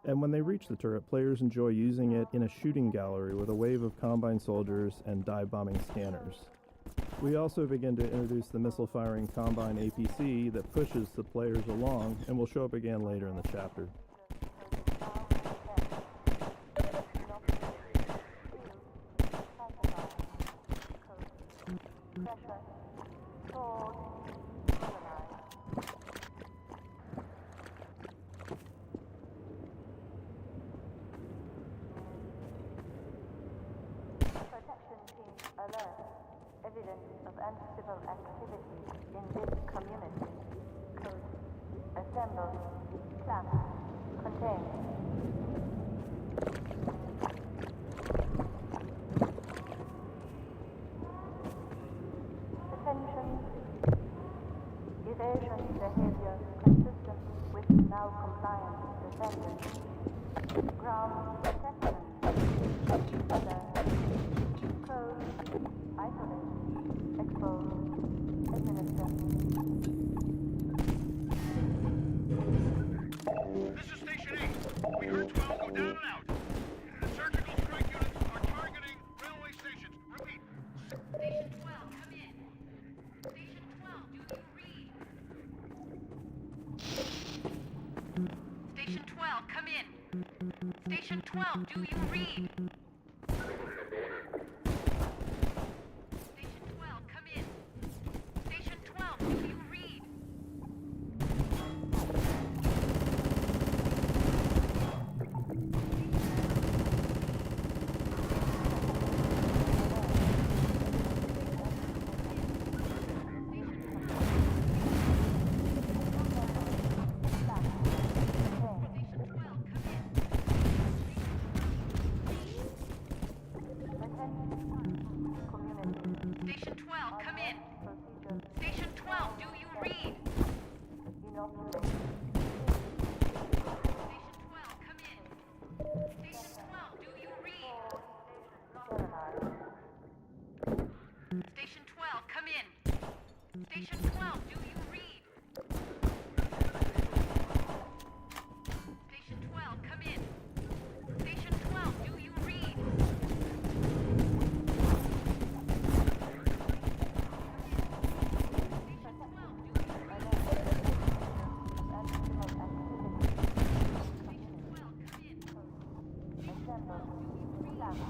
And when they reach the turret, players enjoy using it in a shooting gallery with a wave of Combine soldiers and dive-bombing scanners. We also begin to introduce the missile-firing Combine APC that pushes the players along and will show up again later in the chapter. Protection team alert. Evidence of uncivil activity in this community. Code. Assemble. Class. Contain. Attention. Evasion behavior consistent with now compliant defenders. Ground protection. Alert. Code. Isolate. Expose. Administer. This is Station 8. We heard 12 go down and out. The surgical strike units are targeting railway stations. Repeat. Station 12, come in. Station 12, do you read? Station 12, come in. Station 12, do you read? Station 12, come in. Station 12, do you read? Station 12, come in. Station 12, do you read? Station 12, come in. Station 12, do you read? Station 12, come in. Station 12, do you read? Station 12, come in. Station 12, do you read?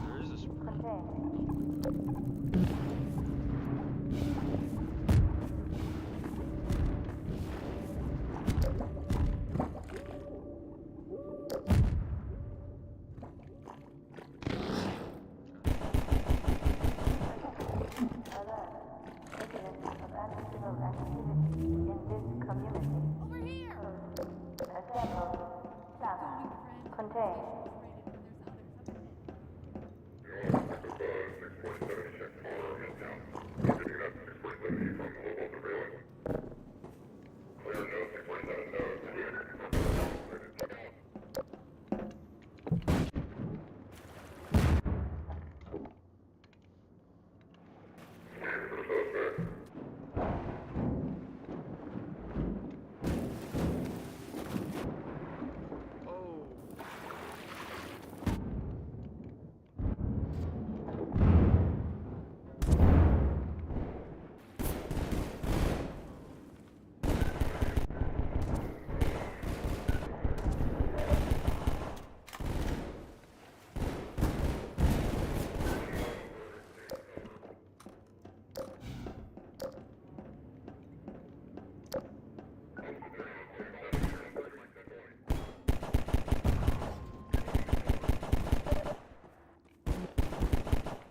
Where is this? civil activity in this community. Over here! Assemble. Stop. Contain.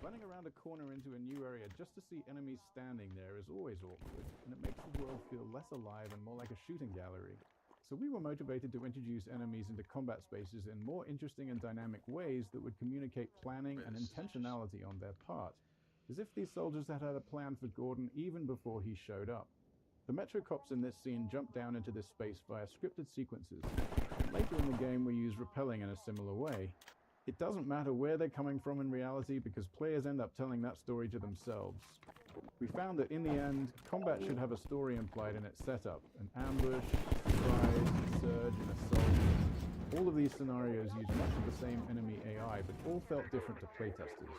Running around a corner into a new area just to see enemies standing there is always awkward, and it makes the world feel less alive and more like a shooting gallery. So we were motivated to introduce enemies into combat spaces in more interesting and dynamic ways that would communicate planning and intentionality on their part, as if these soldiers had had a plan for Gordon even before he showed up. The Metro cops in this scene jump down into this space via scripted sequences. Later in the game we use rappelling in a similar way. It doesn't matter where they're coming from in reality because players end up telling that story to themselves. We found that in the end, combat should have a story implied in its setup, an ambush, surprise, surge, and assault. All of these scenarios use much of the same enemy AI, but all felt different to playtesters.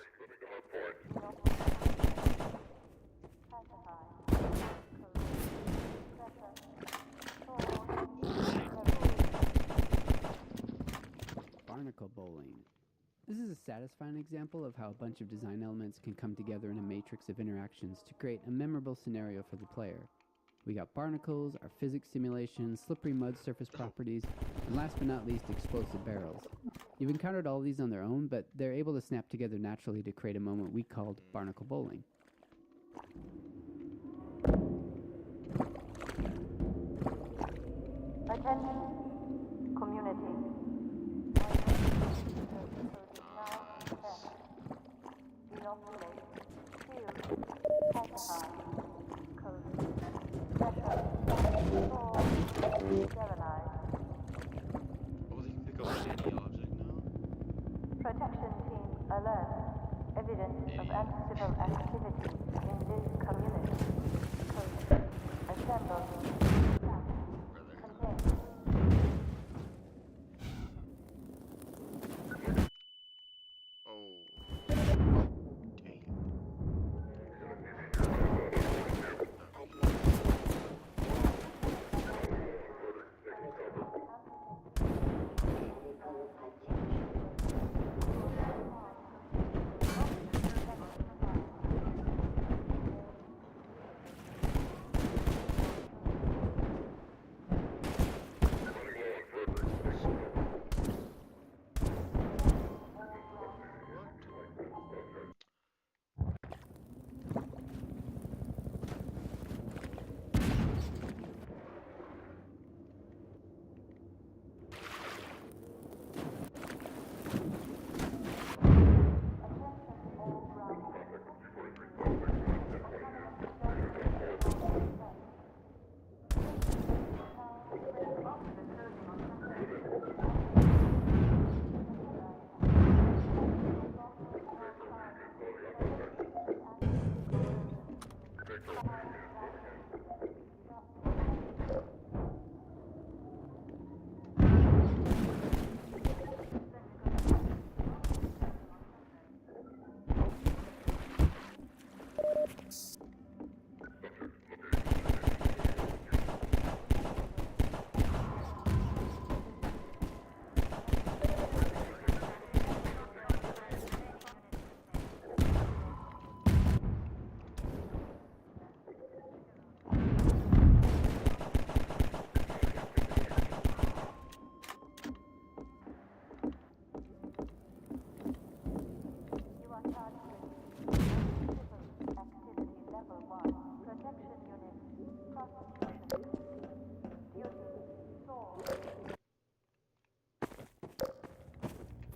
Barnacle bowling. This is a satisfying example of how a bunch of design elements can come together in a matrix of interactions to create a memorable scenario for the player. We got barnacles, our physics simulations, slippery mud surface properties, and last but not least, explosive barrels. You've encountered all these on their own, but they're able to snap together naturally to create a moment we called barnacle bowling. Attention, community. Inoculate, shield, pacify, code, pressure, control, sterilize. Oh, they can pick up any object now? Protection team alert. Evidence of anti-civil activity in this community. Code, assemble. Contain.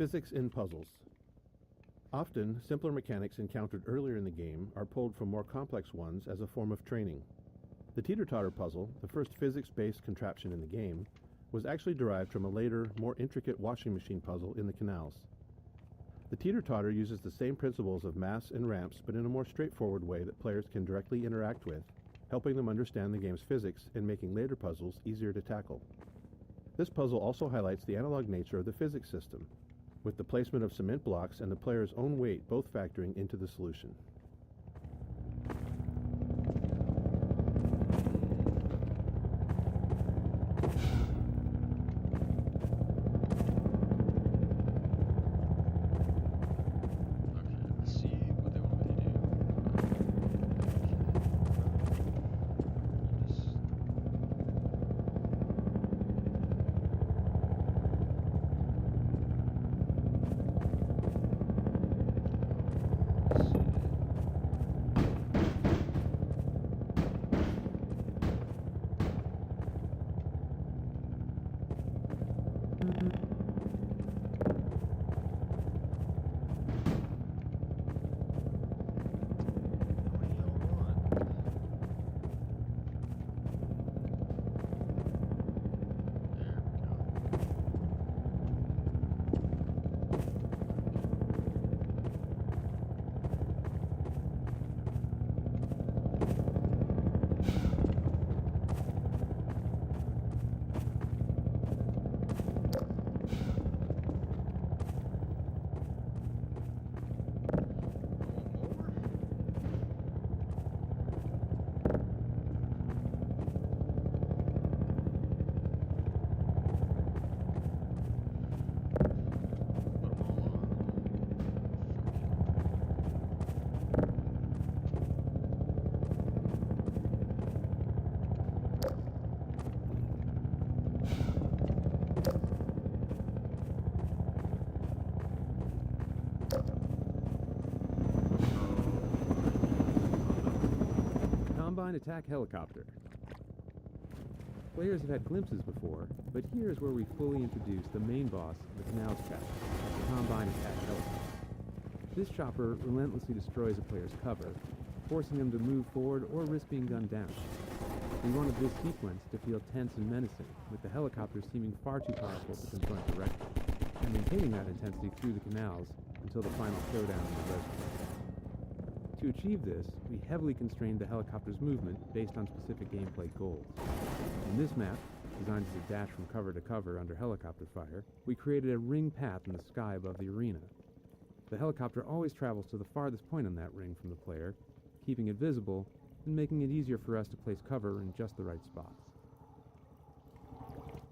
Physics in puzzles. Often, simpler mechanics encountered earlier in the game are pulled from more complex ones as a form of training. The teeter-totter puzzle, the first physics-based contraption in the game, was actually derived from a later, more intricate washing machine puzzle in the canals. The teeter-totter uses the same principles of mass and ramps, but in a more straightforward way that players can directly interact with, helping them understand the game's physics and making later puzzles easier to tackle. This puzzle also highlights the analog nature of the physics system, with the placement of cement blocks and the player's own weight both factoring into the solution. Combine attack helicopter. Players have had glimpses before, but here is where we fully introduce the main boss of the Canals chapter, the Combine attack helicopter. This chopper relentlessly destroys a player's cover, forcing them to move forward or risk being gunned down. We wanted this sequence to feel tense and menacing, with the helicopter seeming far too powerful to confront directly, and maintaining that intensity through the canals until the final showdown in the reservoir. To achieve this, we heavily constrained the helicopter's movement based on specific gameplay goals. In this map, designed as a dash from cover to cover under helicopter fire, we created a ring path in the sky above the arena. The helicopter always travels to the farthest point on that ring from the player, keeping it visible and making it easier for us to place cover in just the right spots.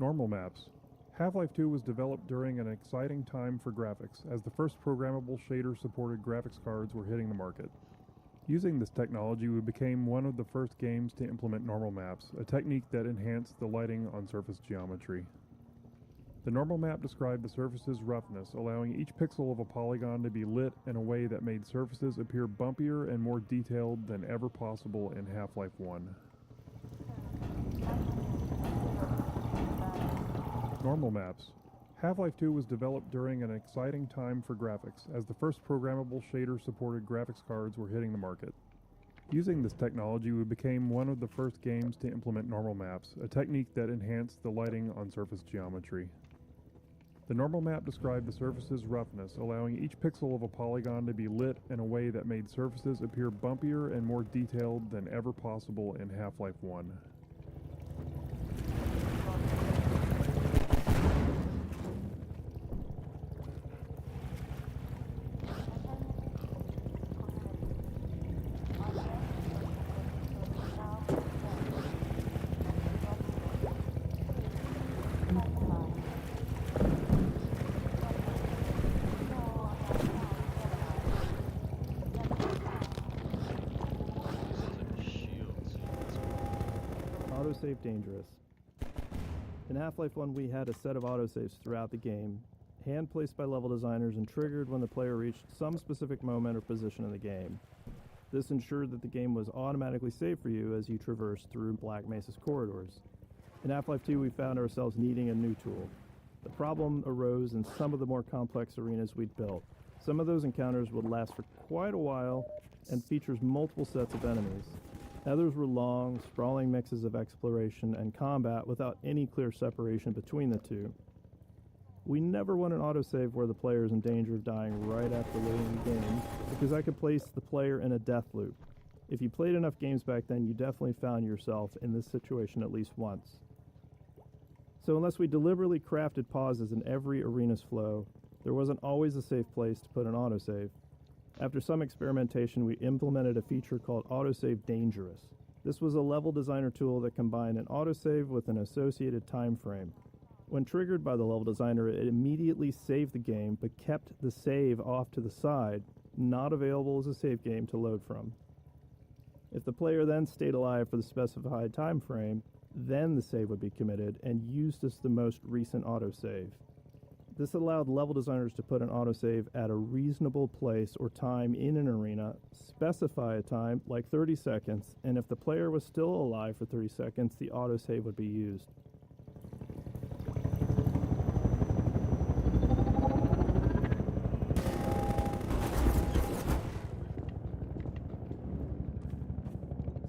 Normal maps. Half-Life 2 was developed during an exciting time for graphics, as the first programmable shader-supported graphics cards were hitting the market. Using this technology, we became one of the first games to implement normal maps, a technique that enhanced the lighting on surface geometry. The normal map described the surface's roughness, allowing each pixel of a polygon to be lit in a way that made surfaces appear bumpier and more detailed than ever possible in Half-Life 1. Normal maps. Half-Life 2 was developed during an exciting time for graphics, as the first programmable shader-supported graphics cards were hitting the market. Using this technology, we became one of the first games to implement normal maps, a technique that enhanced the lighting on surface geometry. The normal map described the surface's roughness, allowing each pixel of a polygon to be lit in a way that made surfaces appear bumpier and more detailed than ever possible in Half-Life 1. Autosave dangerous. In Half-Life 1, we had a set of autosaves throughout the game, hand-placed by level designers and triggered when the player reached some specific moment or position in the game. This ensured that the game was automatically saved for you as you traversed through Black Mesa's corridors. In Half-Life 2, we found ourselves needing a new tool. The problem arose in some of the more complex arenas we'd built. Some of those encounters would last for quite a while and features multiple sets of enemies. Others were long, sprawling mixes of exploration and combat without any clear separation between the two. We never want an autosave where the player is in danger of dying right after loading the game, because that could place the player in a death loop. If you played enough games back then, you definitely found yourself in this situation at least once. So unless we deliberately crafted pauses in every arena's flow, there wasn't always a safe place to put an autosave. After some experimentation, we implemented a feature called Autosave Dangerous. This was a level designer tool that combined an autosave with an associated time frame. When triggered by the level designer, it immediately saved the game, but kept the save off to the side, not available as a save game to load from. If the player then stayed alive for the specified time frame, then the save would be committed and used as the most recent autosave. This allowed level designers to put an autosave at a reasonable place or time in an arena, specify a time, like 30 seconds, and if the player was still alive for 30 seconds, the autosave would be used.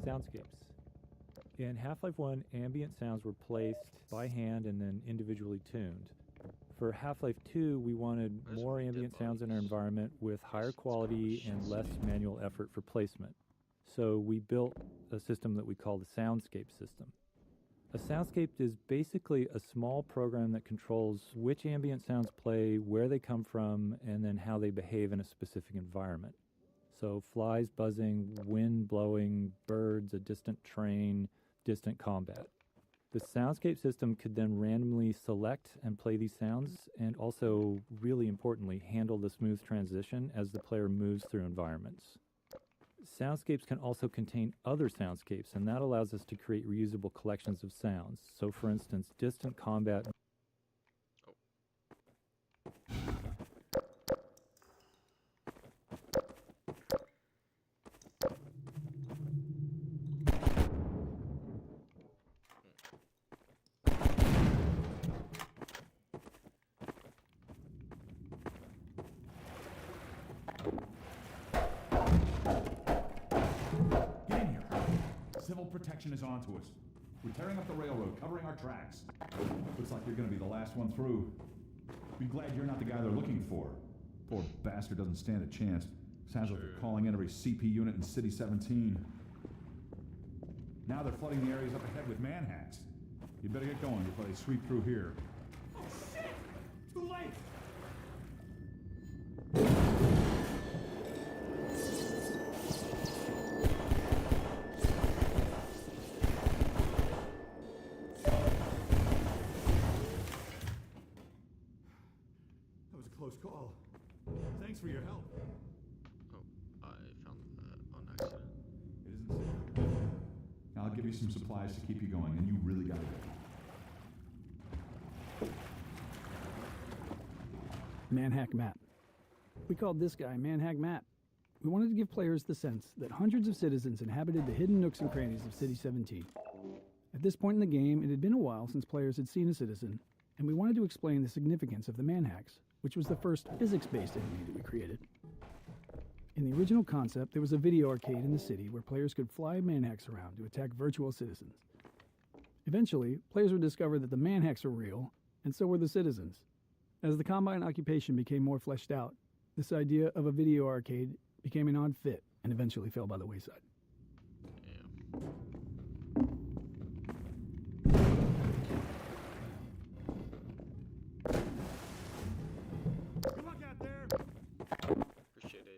Soundscapes. In Half-Life 1, ambient sounds were placed by hand and then individually tuned. For Half-Life 2, we wanted more ambient sounds in our environment with higher quality and less manual effort for placement. So we built a system that we call the Soundscape system. A soundscape is basically a small program that controls which ambient sounds play, where they come from, and then how they behave in a specific environment. So flies buzzing, wind blowing, birds, a distant train, distant combat. The soundscape system could then randomly select and play these sounds, and also, really importantly, handle the smooth transition as the player moves through environments. Soundscapes can also contain other soundscapes, and that allows us to create reusable collections of sounds. So for instance, distant combat. Civil protection is onto us. We're tearing up the railroad, covering our tracks. Looks like you're gonna be the last one through. Be glad you're not the guy they're looking for. Poor bastard doesn't stand a chance. Sounds like they're calling in every CP unit in City 17. Now they're flooding the areas up ahead with manhacks. You better get going before they sweep through here. Oh shit! Too late! Close call. Thanks for your help. Oh, I found that on accident. It isn't safe. I'll give you some supplies to keep you going, and you really gotta go. Manhack Map. We called this guy Manhack Map. We wanted to give players the sense that hundreds of citizens inhabited the hidden nooks and crannies of City 17. At this point in the game, it had been a while since players had seen a citizen, and we wanted to explain the significance of the manhacks, which was the first physics-based enemy that we created. In the original concept, there was a video arcade in the city where players could fly manhacks around to attack virtual citizens. Eventually, players would discover that the manhacks were real, and so were the citizens. As the Combine occupation became more fleshed out, this idea of a video arcade became an odd fit and eventually fell by the wayside. Good luck out there! Appreciate it.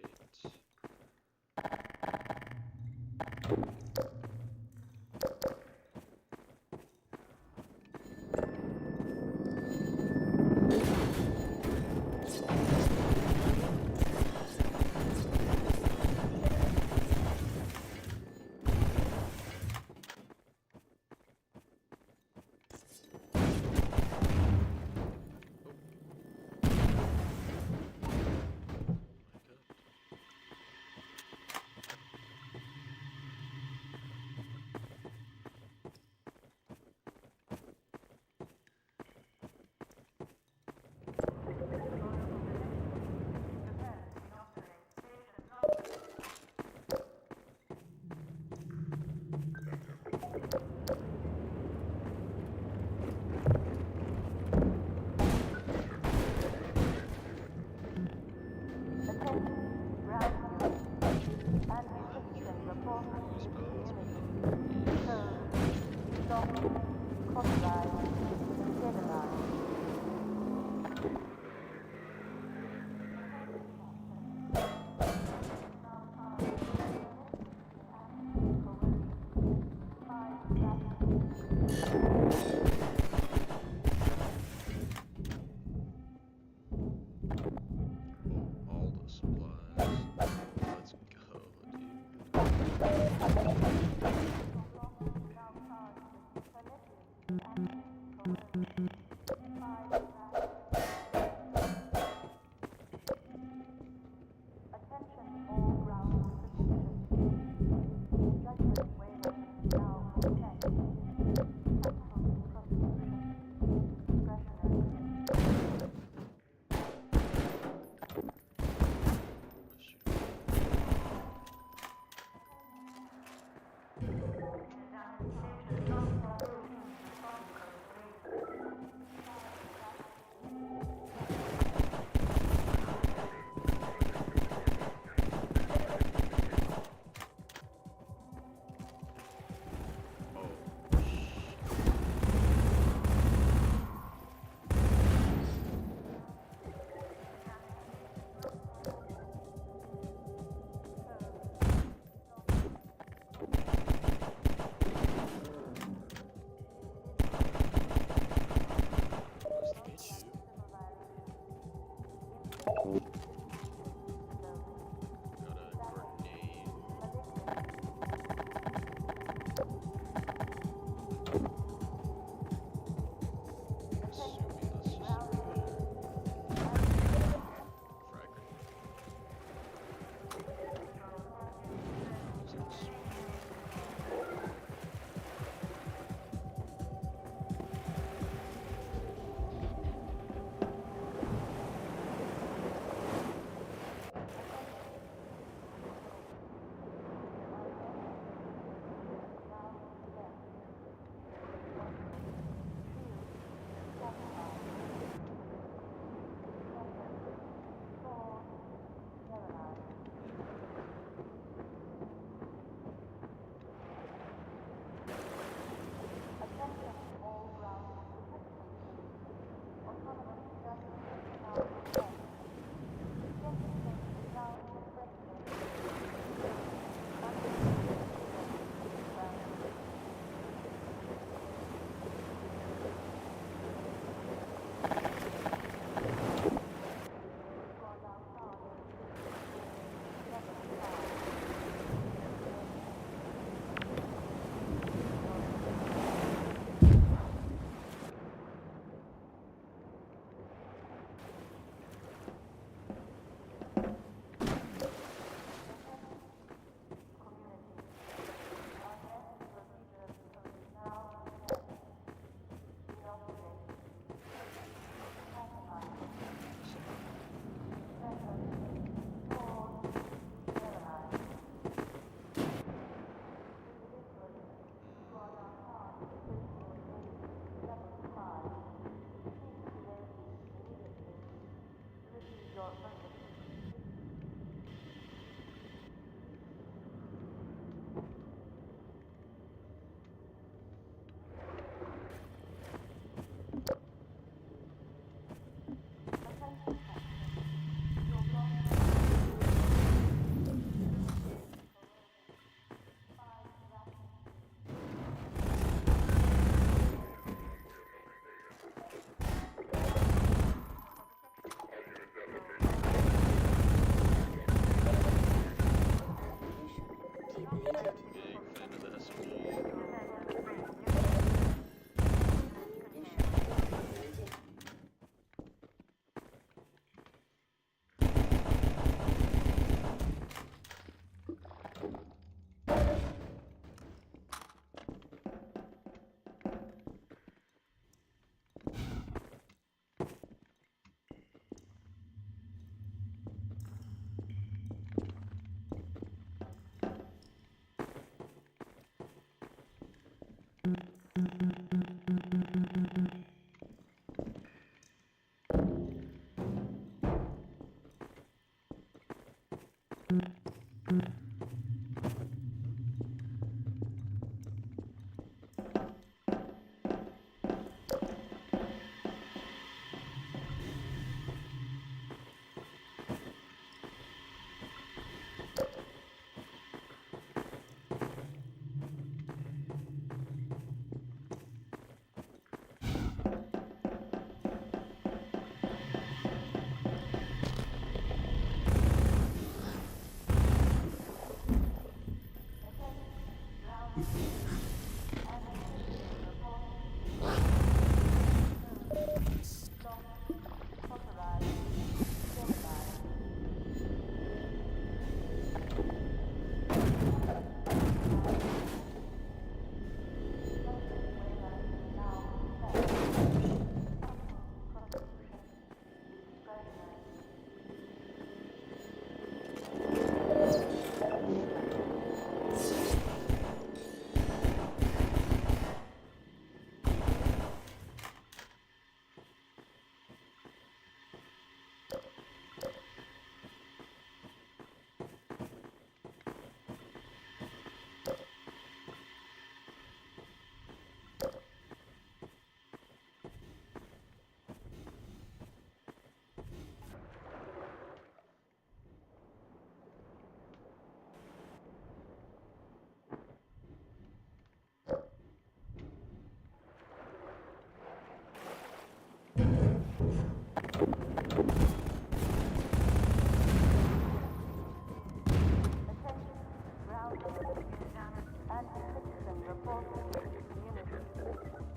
friction reported to unit.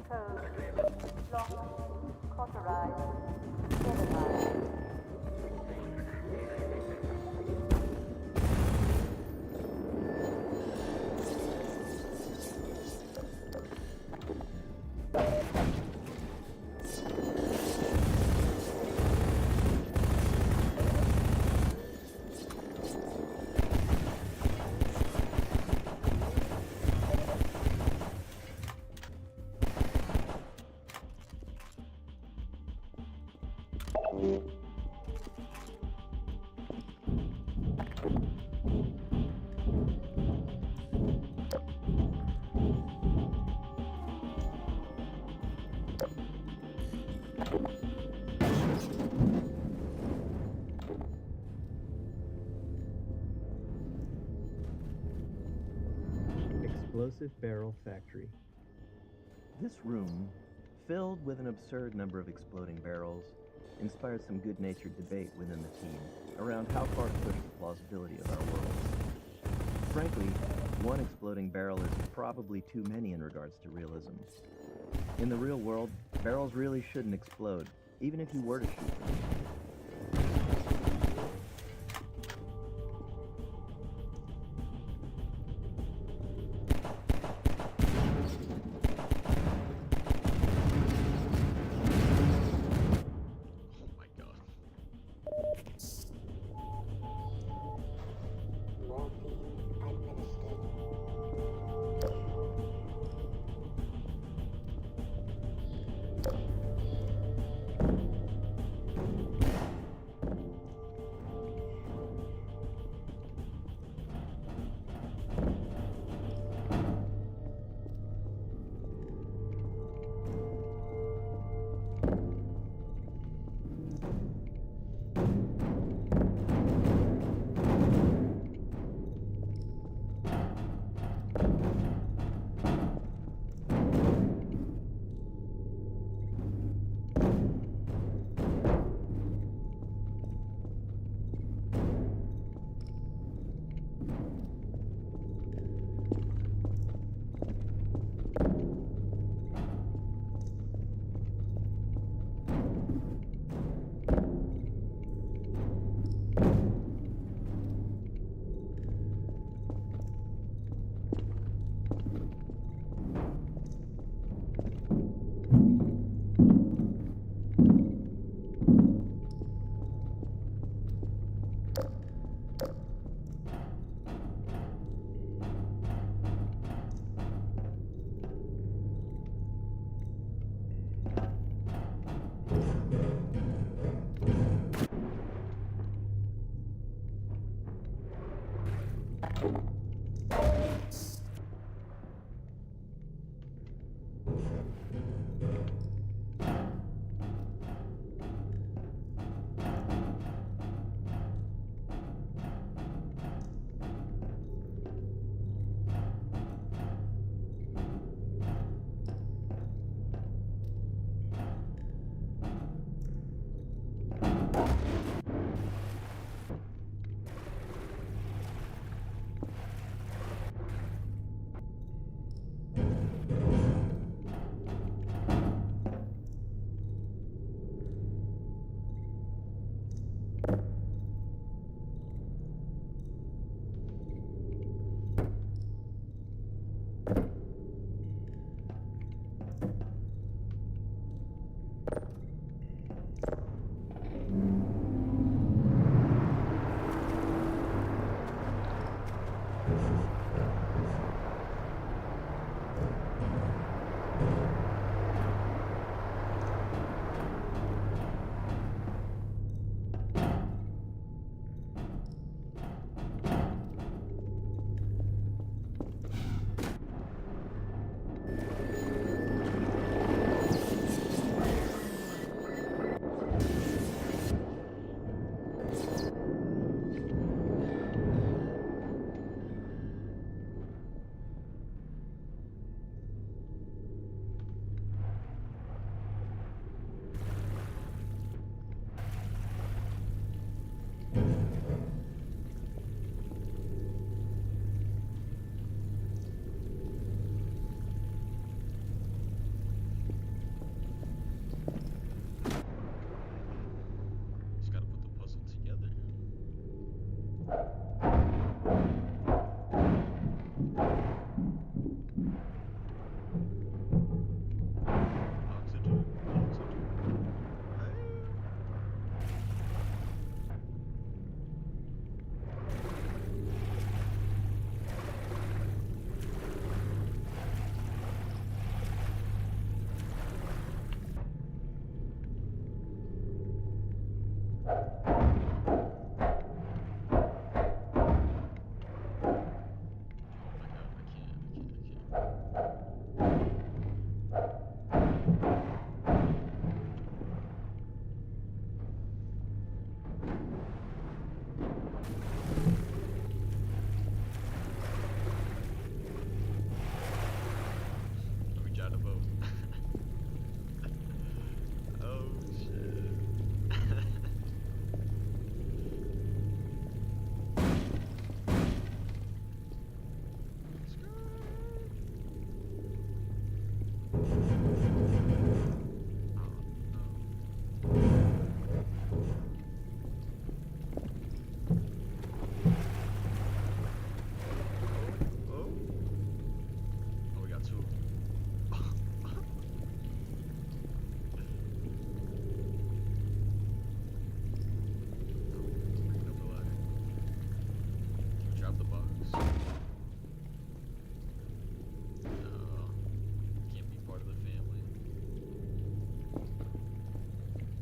Code. Locked. Cauterized. Sterilized. Explosive Barrel Factory. This room, filled with an absurd number of exploding barrels, inspired some good-natured debate within the team around how far to push the plausibility of our world. Frankly, one exploding barrel is probably too many in regards to realism. In the real world, barrels really shouldn't explode, even if you were to shoot them.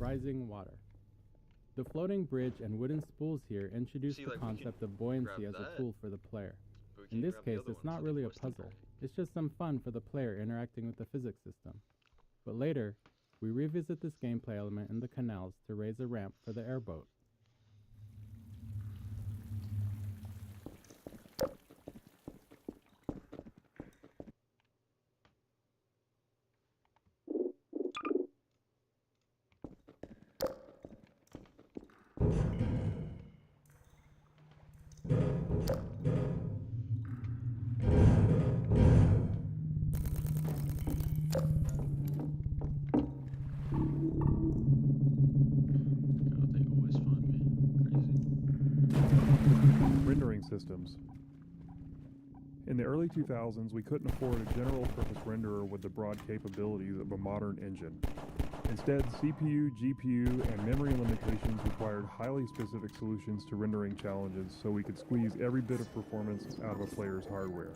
rising water. The floating bridge and wooden spools here introduce the concept of buoyancy as a tool for the player. In this case, it's not really a puzzle. It's just some fun for the player interacting with the physics system. But later, we revisit this gameplay element in the canals to raise a ramp for the airboat. Rendering systems. In the early 2000s, we couldn't afford a general-purpose renderer with the broad capabilities of a modern engine. Instead, CPU, GPU, and memory limitations required highly specific solutions to rendering challenges so we could squeeze every bit of performance out of a player's hardware.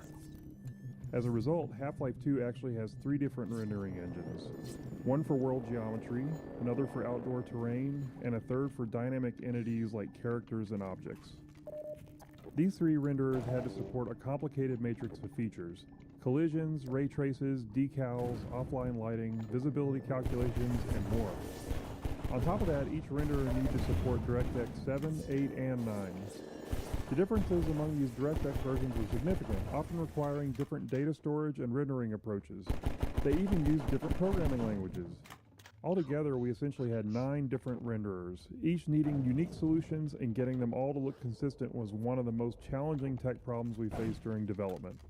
As a result, Half-Life 2 actually has 3 different rendering engines. One for world geometry, another for outdoor terrain, and a third for dynamic entities like characters and objects. These 3 renderers had to support a complicated matrix of features: collisions, ray traces, decals, offline lighting, visibility calculations, and more. On top of that, each renderer needed to support DirectX 7, 8, and 9. The differences among these DirectX versions were significant, often requiring different data storage and rendering approaches. They even used different programming languages. Altogether, we essentially had 9 different renderers, each needing unique solutions, and getting them all to look consistent was one of the most challenging tech problems we faced during development.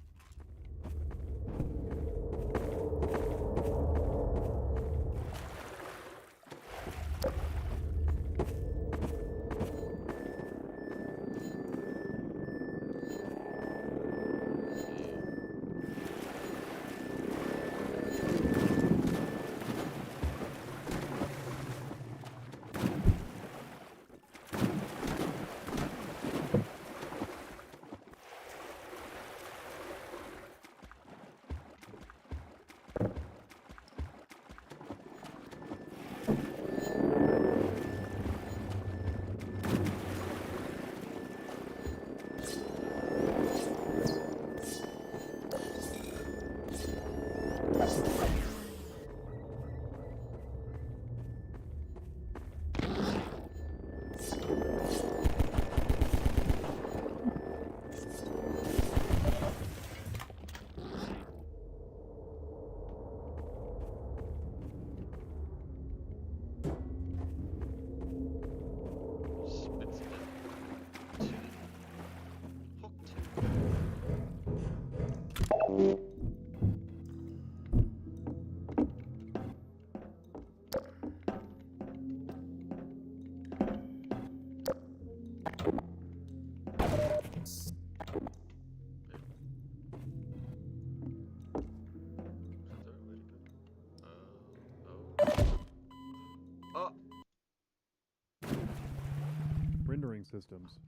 Rendering systems.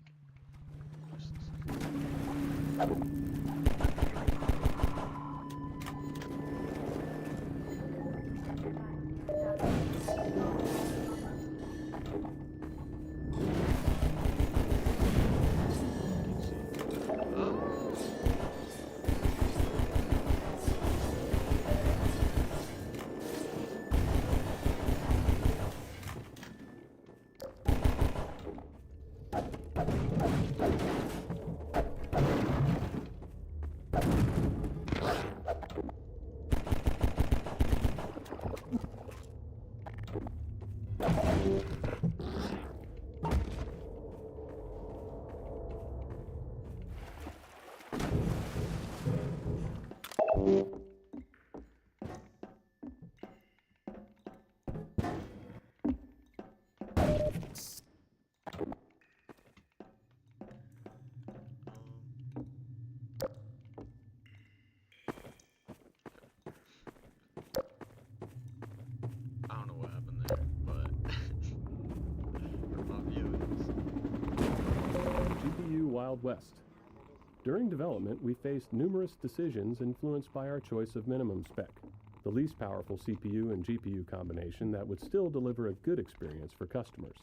I don't know what happened there, but my view is GPU Wild West. During development, we faced numerous decisions influenced by our choice of minimum spec. the least powerful CPU and GPU combination that would still deliver a good experience for customers.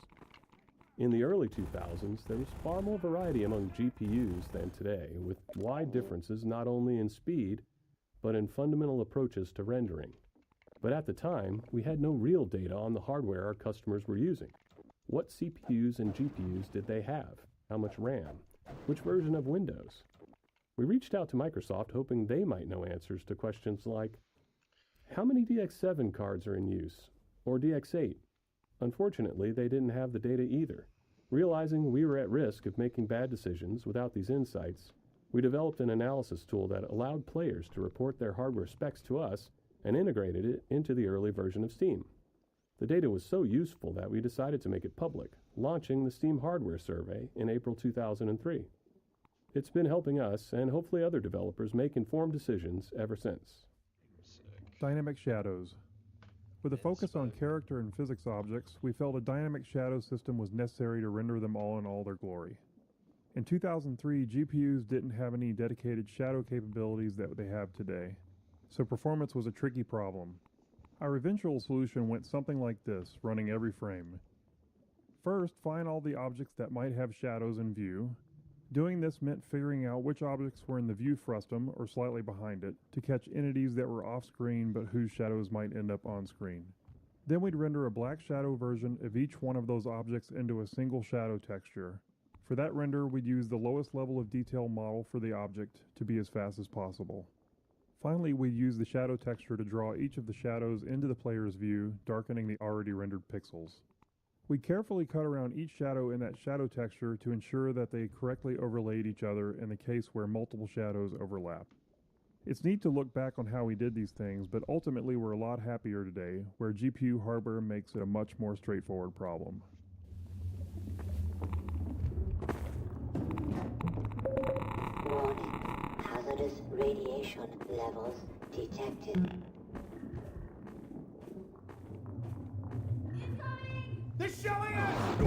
In the early 2000s, there was far more variety among GPUs than today, with wide differences not only in speed, but in fundamental approaches to rendering. But at the time, we had no real data on the hardware our customers were using. What CPUs and GPUs did they have? How much RAM? Which version of Windows? We reached out to Microsoft hoping they might know answers to questions like, how many DX7 cards are in use? Or DX8? Unfortunately, they didn't have the data either. Realizing we were at risk of making bad decisions without these insights, we developed an analysis tool that allowed players to report their hardware specs to us and integrated it into the early version of Steam. The data was so useful that we decided to make it public, launching the Steam Hardware Survey in April 2003. It's been helping us and hopefully other developers make informed decisions ever since. Dynamic shadows. With a focus on character and physics objects, we felt a dynamic shadow system was necessary to render them all in all their glory. In 2003, GPUs didn't have any dedicated shadow capabilities that they have today, so performance was a tricky problem. Our eventual solution went something like this, running every frame. First, find all the objects that might have shadows in view. Doing this meant figuring out which objects were in the view frustum, or slightly behind it, to catch entities that were off-screen but whose shadows might end up on-screen. Then we'd render a black shadow version of each one of those objects into a single shadow texture. For that render, we'd use the lowest level of detail model for the object to be as fast as possible. Finally, we'd use the shadow texture to draw each of the shadows into the player's view, darkening the already rendered pixels. We carefully cut around each shadow in that shadow texture to ensure that they correctly overlaid each other in the case where multiple shadows overlap. It's neat to look back on how we did these things, but ultimately we're a lot happier today, where GPU hardware makes it a much more straightforward problem. Warning. Hazardous radiation levels detected. They're shelling us!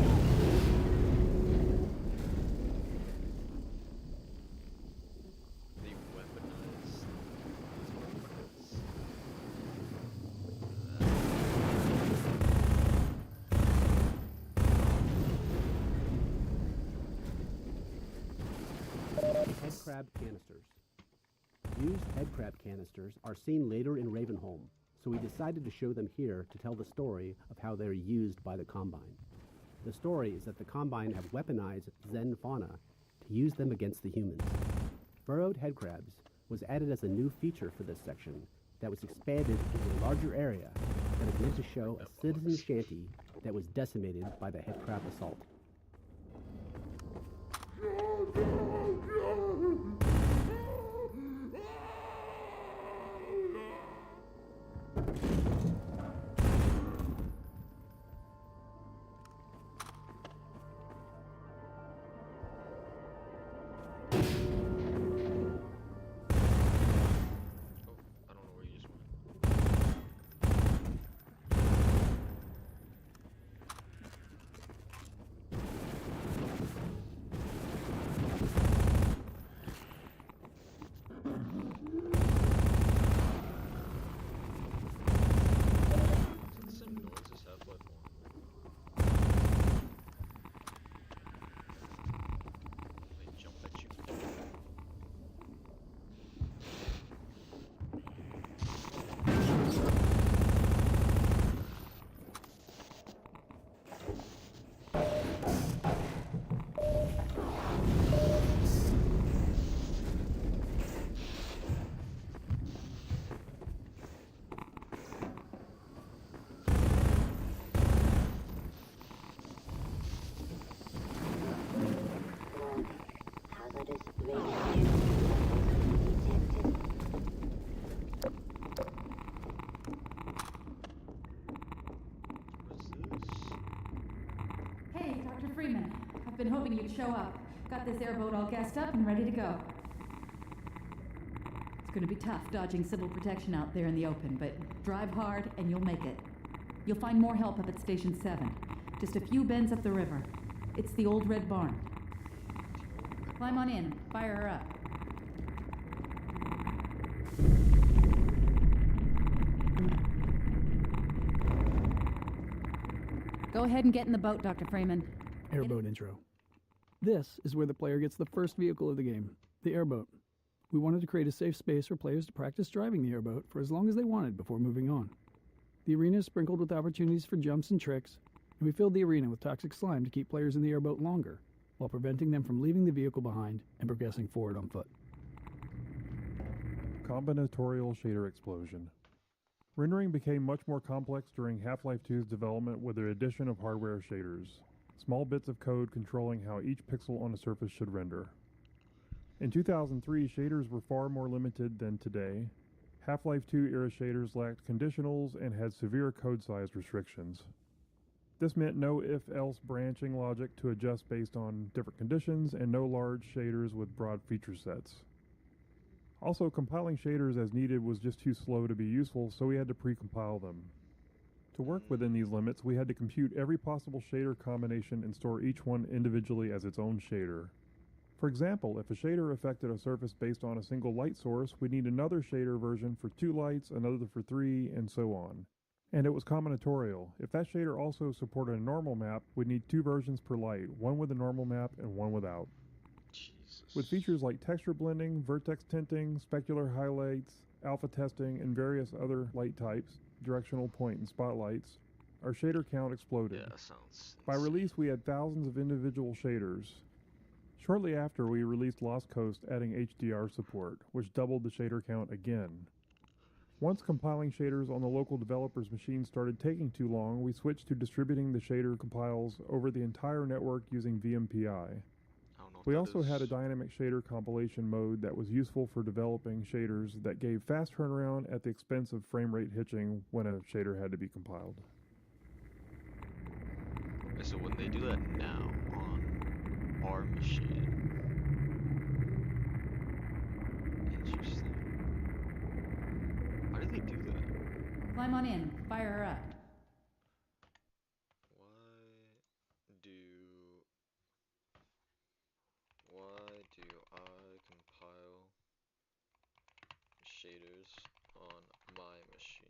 They weaponize Headcrab canisters. Used headcrab canisters are seen later in Ravenholm, so we decided to show them here to tell the story of how they're used by the Combine. The story is that the Combine have weaponized Zen fauna to use them against the humans. Burrowed headcrabs was added as a new feature for this section that was expanded into a larger area that is meant to show a citizen shanty that was decimated by the headcrab assault. Hey, Dr. Freeman. I've been hoping you'd show up. Got this airboat all gassed up and ready to go. It's gonna be tough dodging civil protection out there in the open, but drive hard and you'll make it. You'll find more help up at Station 7. Just a few bends up the river. It's the old red barn. Climb on in. Fire her up. Go ahead and get in the boat, Dr. Freeman. Airboat intro. This is where the player gets the first vehicle of the game, the airboat. We wanted to create a safe space for players to practice driving the airboat for as long as they wanted before moving on. The arena is sprinkled with opportunities for jumps and tricks, and we filled the arena with toxic slime to keep players in the airboat longer, while preventing them from leaving the vehicle behind and progressing forward on foot. Combinatorial shader explosion. Rendering became much more complex during Half-Life 2's development with the addition of hardware shaders, small bits of code controlling how each pixel on a surface should render. In 2003, shaders were far more limited than today. Half-Life 2 era shaders lacked conditionals and had severe code size restrictions. This meant no if-else branching logic to adjust based on different conditions, and no large shaders with broad feature sets. Also, compiling shaders as needed was just too slow to be useful, so we had to pre-compile them. To work within these limits, we had to compute every possible shader combination and store each one individually as its own shader. For example, if a shader affected a surface based on a single light source, we'd need another shader version for 2 lights, another for 3, and so on. And it was combinatorial. If that shader also supported a normal map, we'd need 2 versions per light, one with a normal map and one without. With features like texture blending, vertex tinting, specular highlights, alpha testing, and various other light types, directional point and spotlights, our shader count exploded. Yeah, that sounds By release, we had thousands of individual shaders. Shortly after, we released Lost Coast, adding HDR support, which doubled the shader count again. Once compiling shaders on the local developer's machine started taking too long, we switched to distributing the shader compiles over the entire network using VMPI. We also had a dynamic shader compilation mode that was useful for developing shaders that gave fast turnaround at the expense of frame rate hitching when a shader had to be compiled. Okay, so when they do that now on our machine, interesting. Why do they do that? Climb on in. Fire her up. Why do I compile shaders on my machine?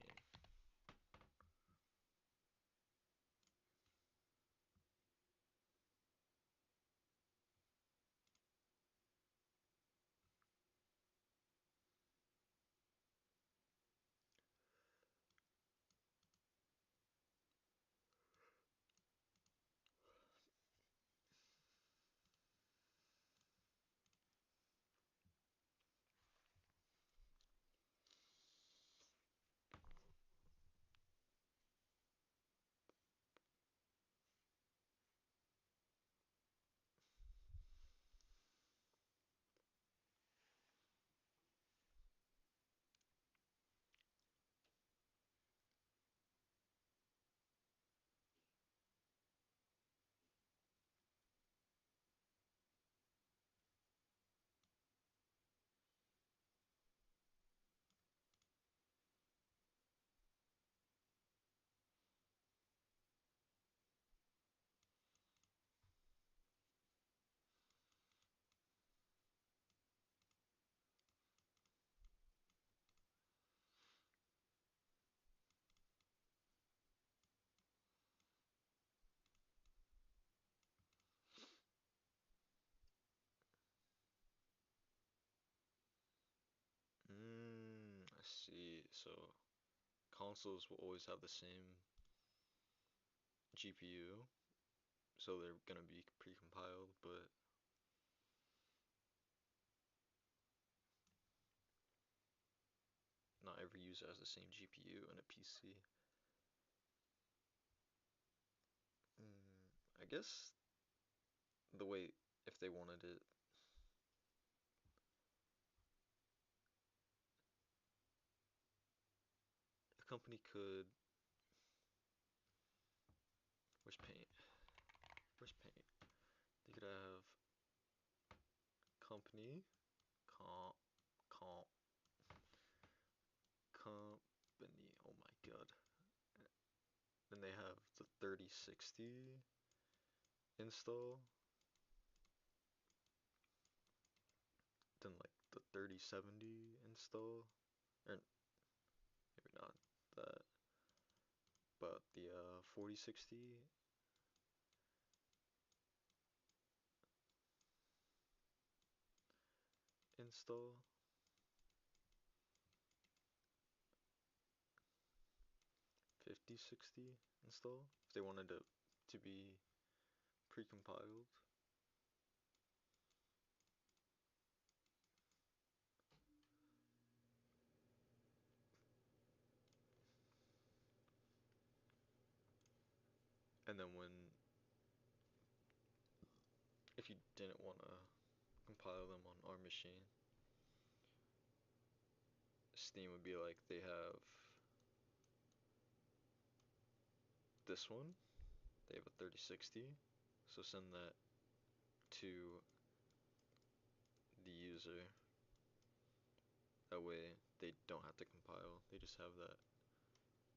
I see. So consoles will always have the same GPU, so they're gonna be pre-compiled, but not every user has the same GPU in a PC. I guess the way, if they wanted it, a company could, where's Paint? Where's Paint? They could have company, company, oh my god. Then they have the 3060 install. Then like the 3070 install. Or maybe not that. But the 4060 install. $50-$60 install if they wanted to be pre-compiled. And then if you didn't want to compile them on our machine, Steam would be like, they have this one, they have a 3060, so send that to the user. That way they don't have to compile, they just have that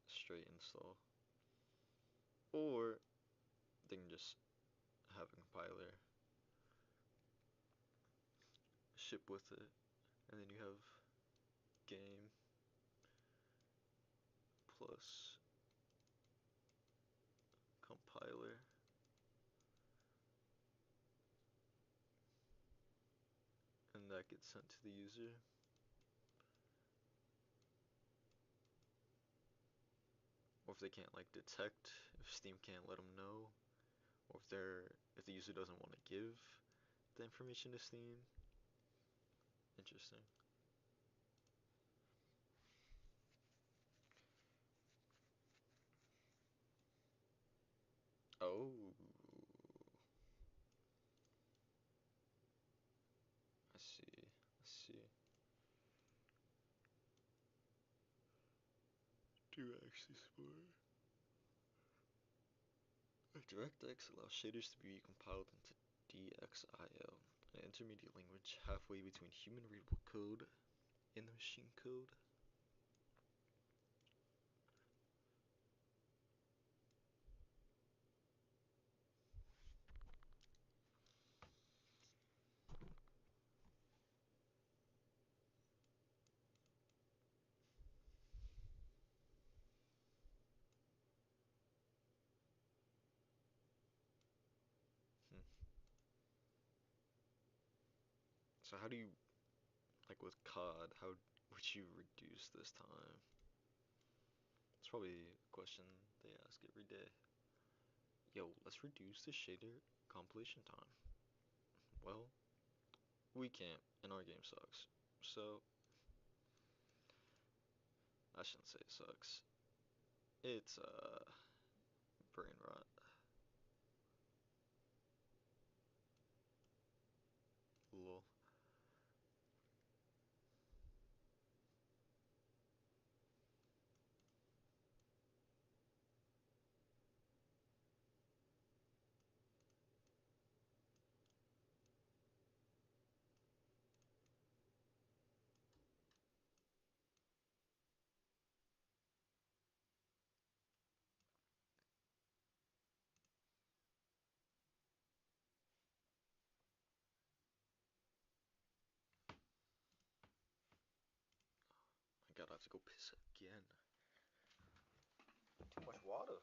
straight install. Or they can just have a compiler ship with it, and then you have game plus compiler. And that gets sent to the user. Or if they can't like detect, if Steam can't let them know, or if the user doesn't want to give the information to Steam. Interesting. Oh. I see. Do actually support. DirectX allows shaders to be compiled into DXIL, an intermediate language halfway between human readable code and the machine code. So how do you, like with COD, how would you reduce this time? It's probably a question they ask every day. Yo, let's reduce the shader compilation time. Well, we can't, and our game sucks. So, I shouldn't say it sucks. It's, brain rot. Lol. My god, I have to go piss again. Too much water.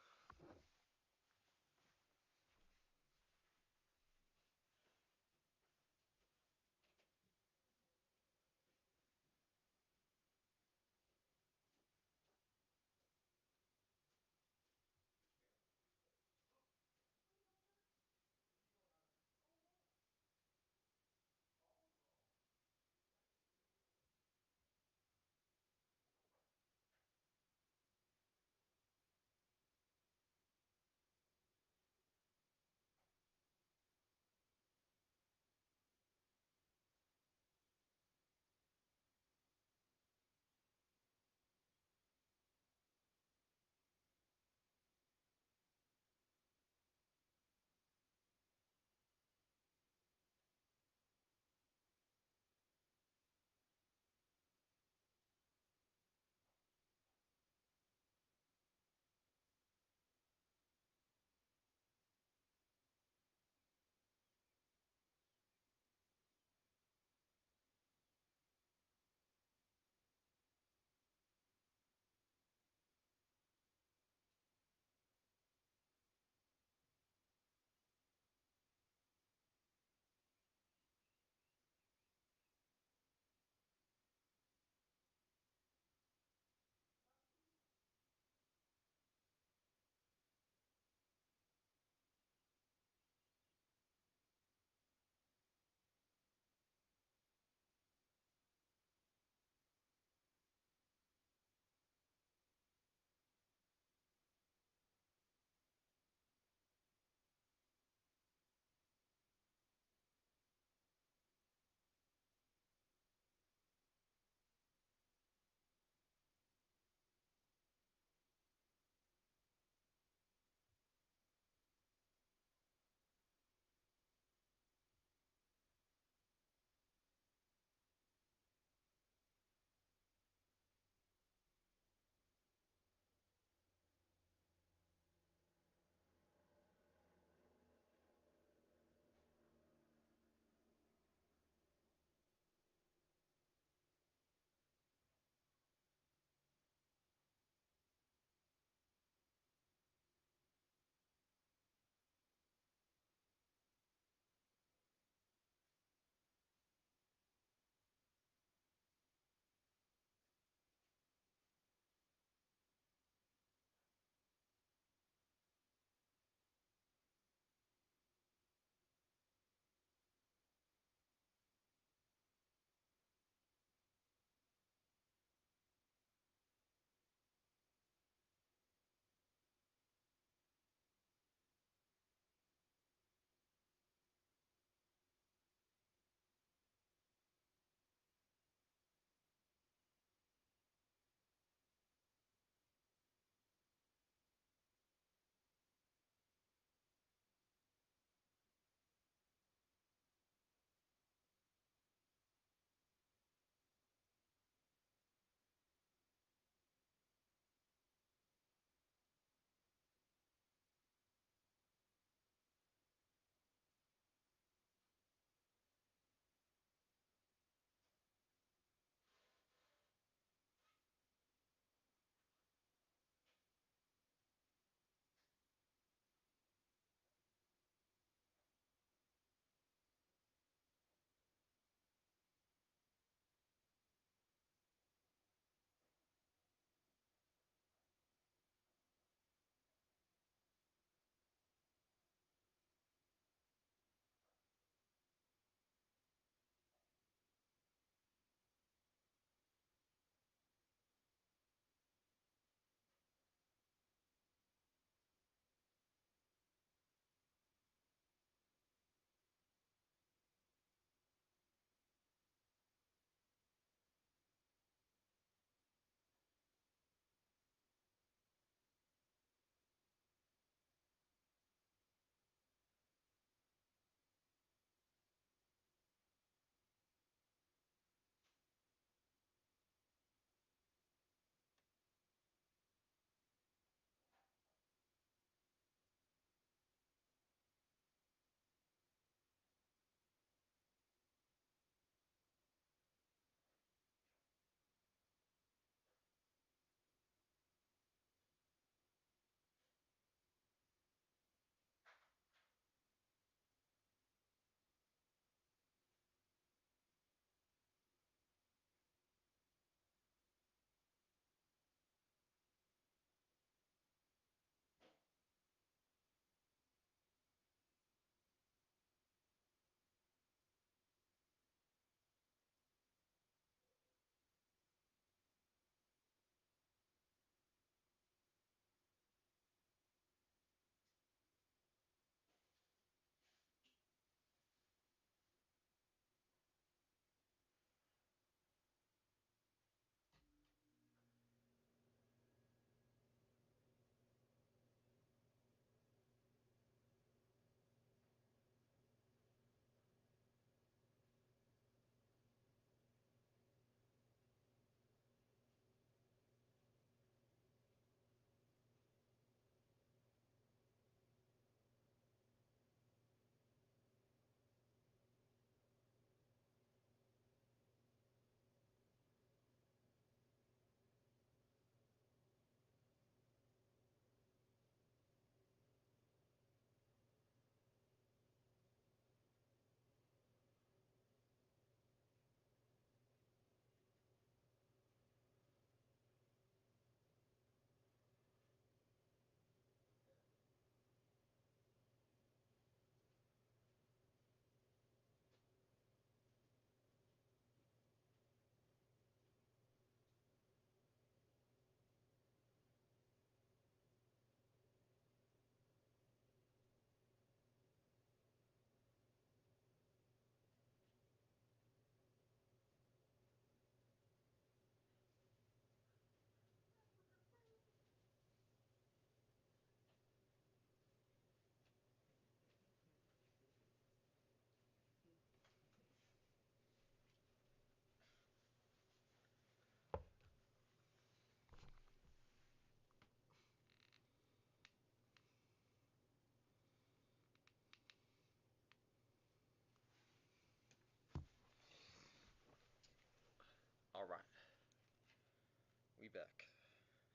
back.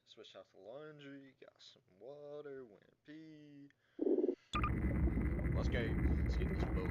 Switch out the laundry, got some water, went pee. Let's go. Let's get this boat.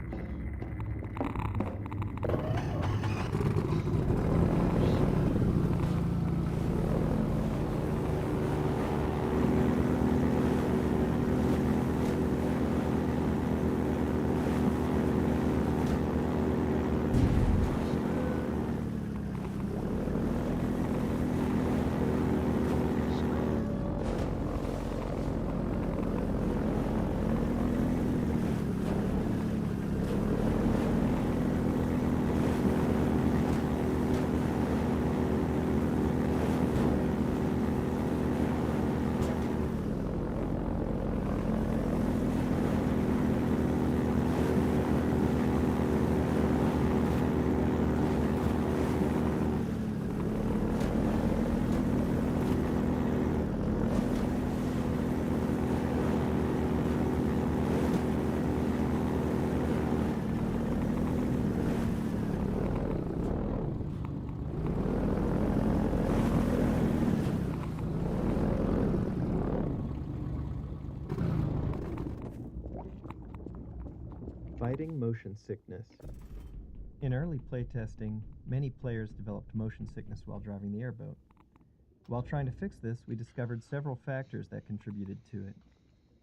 Fighting motion sickness. In early playtesting, many players developed motion sickness while driving the airboat. While trying to fix this, we discovered several factors that contributed to it.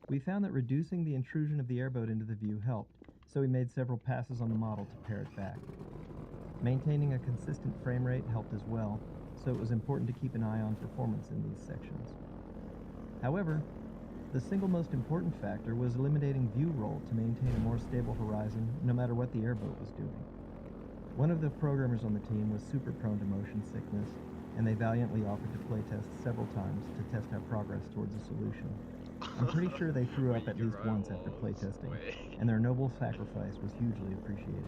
We found that reducing the intrusion of the airboat into the view helped, so we made several passes on the model to pare it back. Maintaining a consistent frame rate helped as well, so it was important to keep an eye on performance in these sections. However, the single most important factor was eliminating view roll to maintain a more stable horizon no matter what the airboat was doing. One of the programmers on the team was super prone to motion sickness, and they valiantly offered to playtest several times to test our progress towards a solution. I'm pretty sure they threw up at least once after playtesting, and their noble sacrifice was hugely appreciated.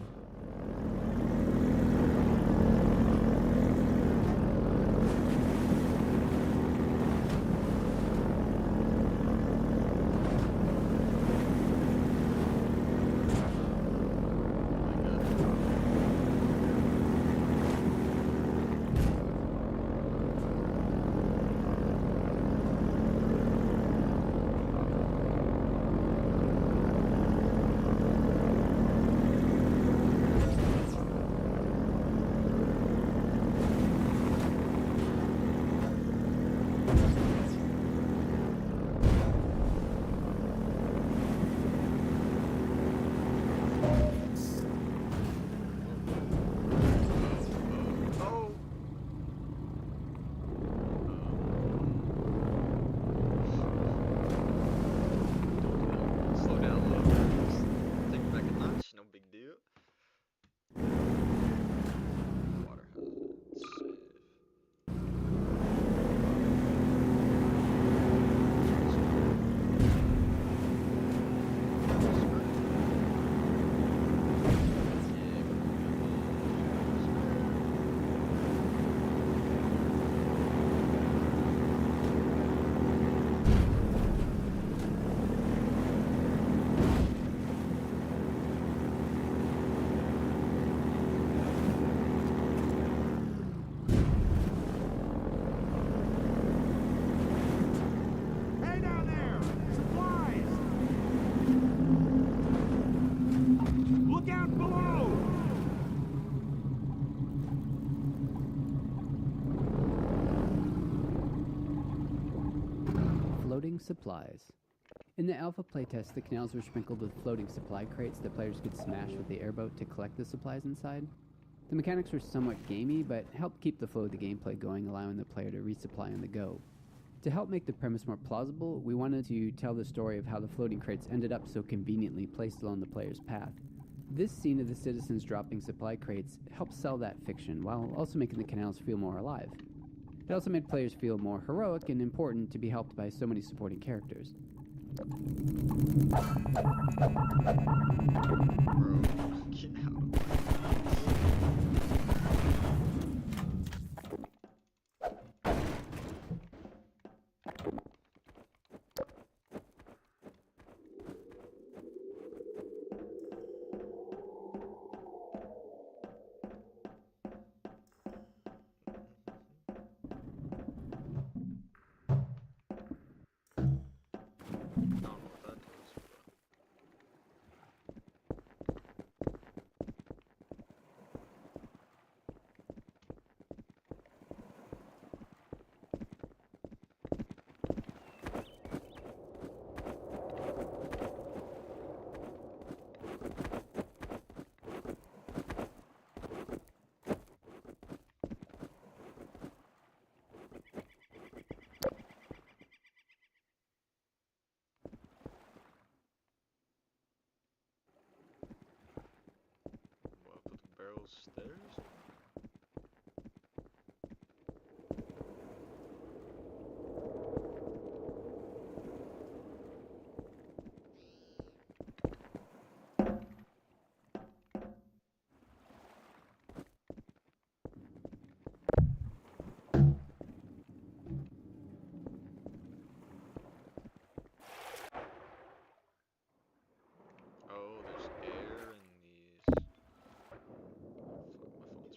Floating supplies. In the alpha playtest, the canals were sprinkled with floating supply crates that players could smash with the airboat to collect the supplies inside. The mechanics were somewhat gamey, but helped keep the flow of the gameplay going, allowing the player to resupply on the go. To help make the premise more plausible, we wanted to tell the story of how the floating crates ended up so conveniently placed along the player's path. This scene of the citizens dropping supply crates helped sell that fiction, while also making the canals feel more alive. It also made players feel more heroic and important to be helped by so many supporting characters. spiral stairs? Oh, there's air in these. Oh, fuck, my phone's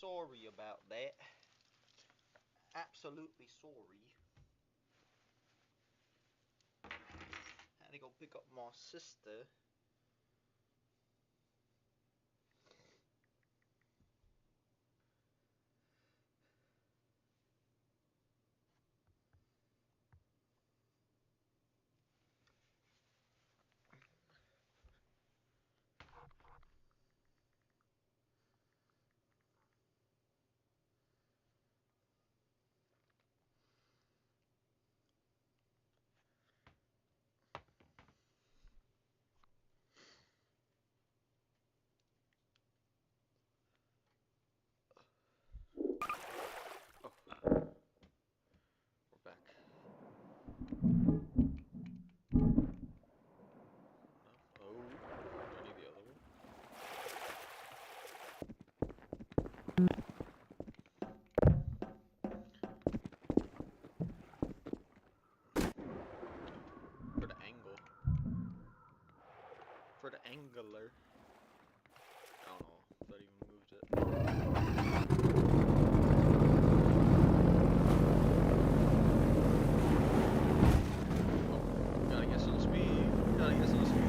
sorry about that. Absolutely sorry. Had to go pick up my sister. We're back. Oh, do I need the other one? For the angle. For the angular. I don't know if that even moved it. Gotta get some speed. Gotta get some speed.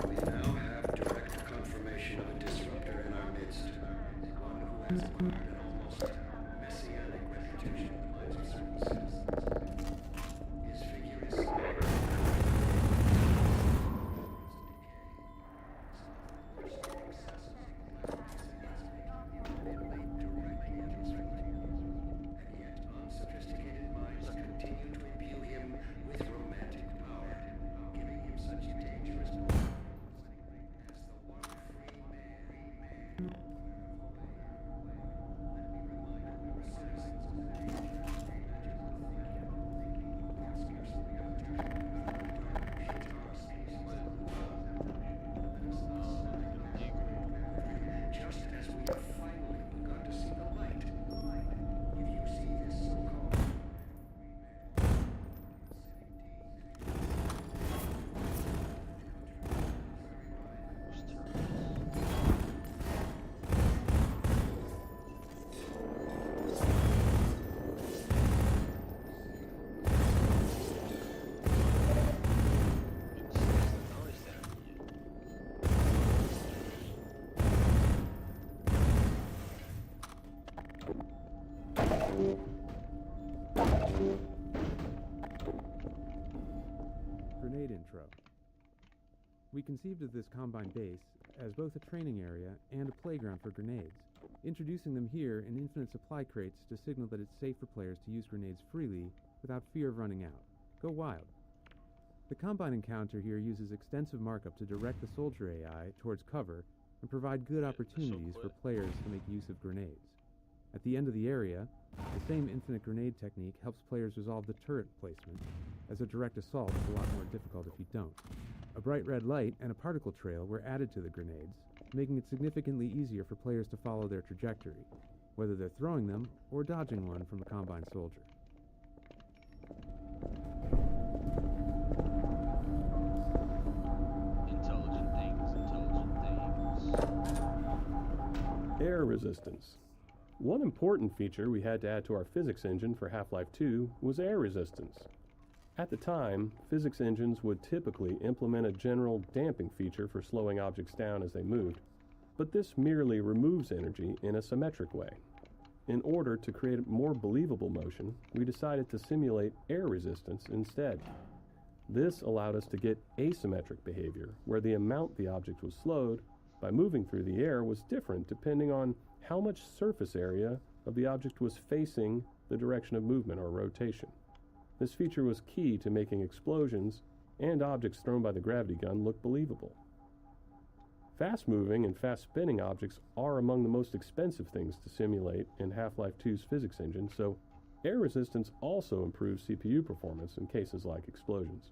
We now have direct confirmation of a disruptor in our midst. One who has acquired an almost messianic reputation in the minds of certain citizens. His figure is and yet unsophisticated minds continue to imbue him with romantic power, giving him such dangerous as the one free man. Let me remind all citizens of the danger imaginable thinking can scarcely be understood. Our species let us not just as we have finally begun to see the light. If you see this so-called Grenade intro. We conceived of this Combine base as both a training area and a playground for grenades, introducing them here in infinite supply crates to signal that it's safe for players to use grenades freely without fear of running out. Go wild. The Combine encounter here uses extensive markup to direct the soldier AI towards cover and provide good opportunities for players to make use of grenades. At the end of the area, the same infinite grenade technique helps players resolve the turret placement, as a direct assault is a lot more difficult if you don't. A bright red light and a particle trail were added to the grenades, making it significantly easier for players to follow their trajectory, whether they're throwing them or dodging one from a Combine soldier. Intelligent things. Air resistance. One important feature we had to add to our physics engine for Half-Life 2 was air resistance. At the time, physics engines would typically implement a general damping feature for slowing objects down as they moved, but this merely removes energy in a symmetric way. In order to create more believable motion, we decided to simulate air resistance instead. This allowed us to get asymmetric behavior, where the amount the object was slowed by moving through the air was different depending on how much surface area of the object was facing the direction of movement or rotation. This feature was key to making explosions and objects thrown by the gravity gun look believable. Fast-moving and fast-spinning objects are among the most expensive things to simulate in Half-Life 2's physics engine, so air resistance also improves CPU performance in cases like explosions.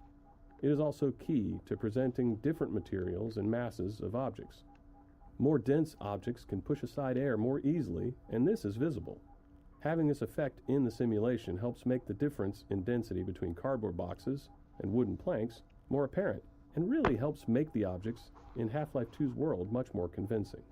It is also key to presenting different materials and masses of objects. More dense objects can push aside air more easily, and this is visible. Having this effect in the simulation helps make the difference in density between cardboard boxes and wooden planks more apparent, and really helps make the objects in Half-Life 2's world much more convincing.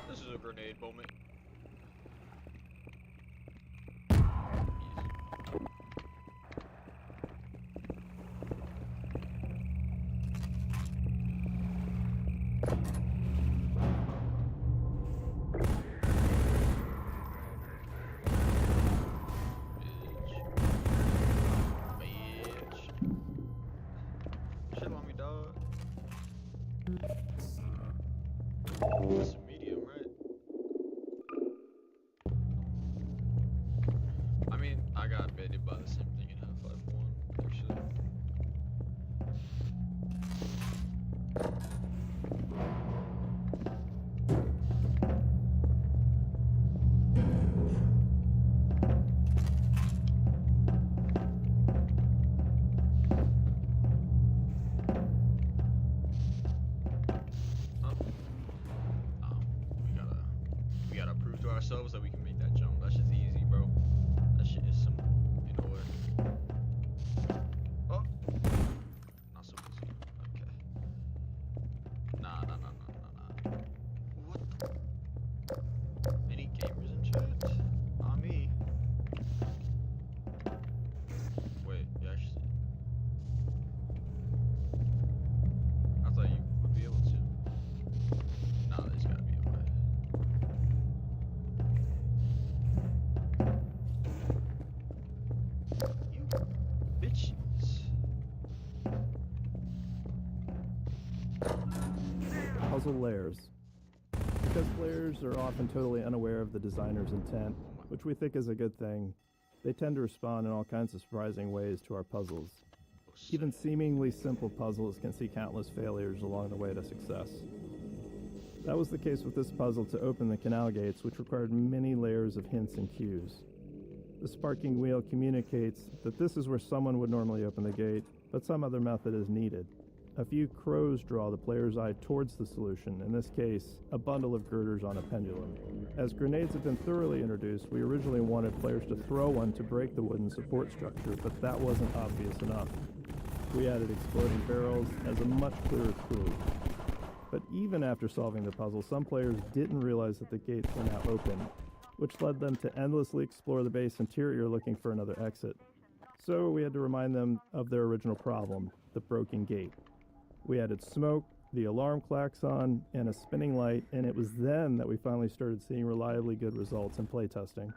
This is a grenade moment. Shit on me, dog. This is medium, right? I mean, I got baited by the same thing in Half-Life 1, actually. We gotta prove to ourselves that we can make that jump. That shit's easy, bro. That shit is simple. You know what? Oh! Not so easy. Okay. Nah. What the? Any gamers in chat? On me. Wait, you actually... I thought you would be able to. Nah, there's gotta be a way. You bitches. Puzzle layers. Because players are often totally unaware of the designer's intent, which we think is a good thing, they tend to respond in all kinds of surprising ways to our puzzles. Even seemingly simple puzzles can see countless failures along the way to success. That was the case with this puzzle to open the canal gates, which required many layers of hints and cues. The sparking wheel communicates that this is where someone would normally open the gate, but some other method is needed. A few crows draw the player's eye towards the solution, in this case, a bundle of girders on a pendulum. As grenades have been thoroughly introduced, we originally wanted players to throw one to break the wooden support structure, but that wasn't obvious enough. We added exploding barrels as a much clearer clue. But even after solving the puzzle, some players didn't realize that the gates were now open, which led them to endlessly explore the base interior looking for another exit. So we had to remind them of their original problem, the broken gate. We added smoke, the alarm klaxon, and a spinning light, and it was then that we finally started seeing reliably good results in playtesting.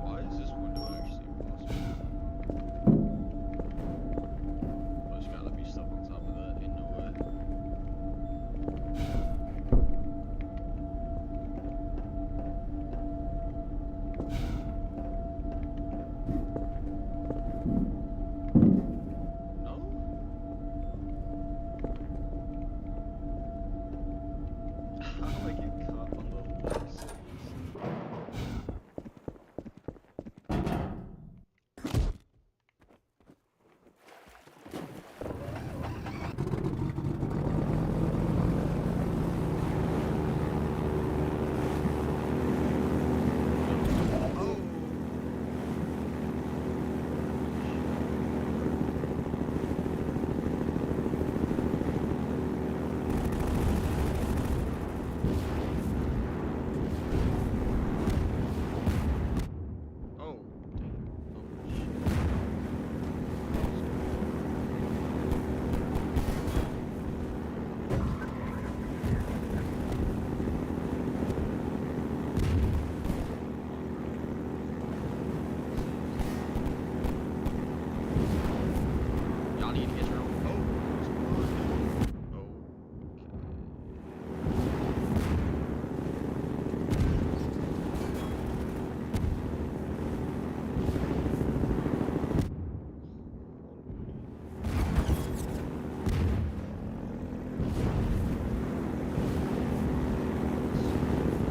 Why is this window actually possible? There's gotta be stuff on top of that, ain't no way. No? How do I get caught on the left side? Y'all need to get your own boat.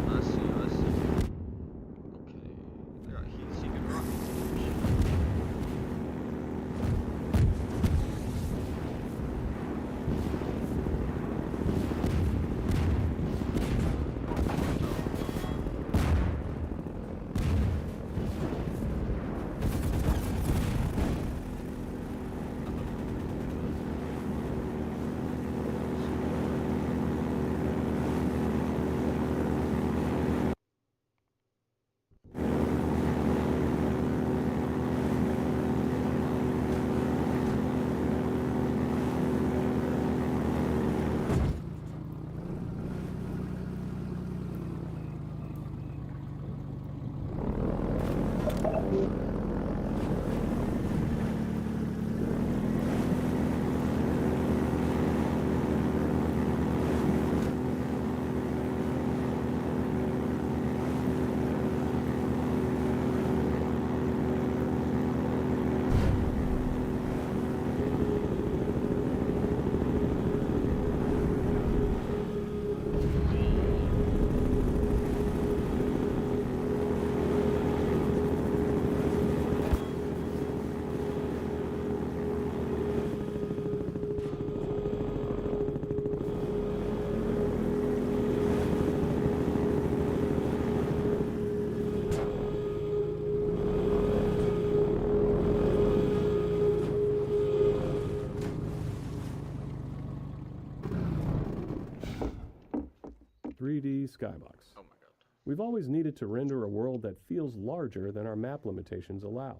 I see. Okay. They got heat-seeking rockets and shit. Skybox. Oh my god. We've always needed to render a world that feels larger than our map limitations allow.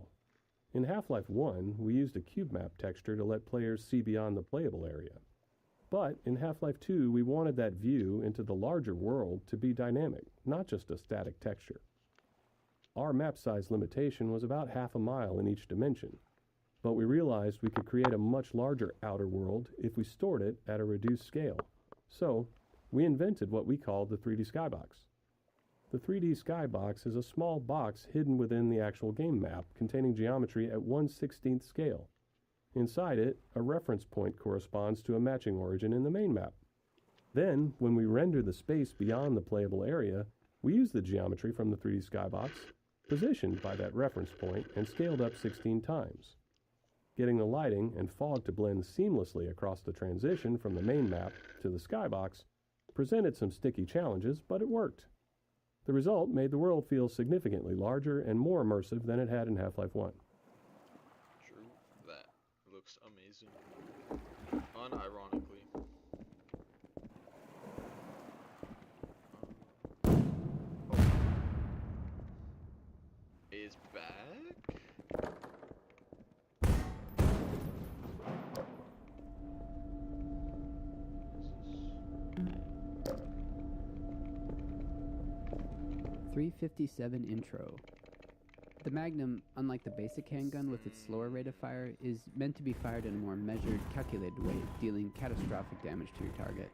In Half-Life 1, we used a cube map texture to let players see beyond the playable area. But in Half-Life 2, we wanted that view into the larger world to be dynamic, not just a static texture. Our map size limitation was about half a mile in each dimension, but we realized we could create a much larger outer world if we stored it at a reduced scale. So, we invented what we called the 3D Skybox. The 3D Skybox is a small box hidden within the actual game map containing geometry at 1/16th scale. Inside it, a reference point corresponds to a matching origin in the main map. Then, when we render the space beyond the playable area, we use the geometry from the 3D Skybox, positioned by that reference point and scaled up 16 times. Getting the lighting and fog to blend seamlessly across the transition from the main map to the skybox presented some sticky challenges, but it worked. The result made the world feel significantly larger and more immersive than it had in Half-Life 1. True that. It looks amazing. Unironically. Is back? 357 intro. The Magnum, unlike the basic handgun with its slower rate of fire, is meant to be fired in a more measured, calculated way, dealing catastrophic damage to your target.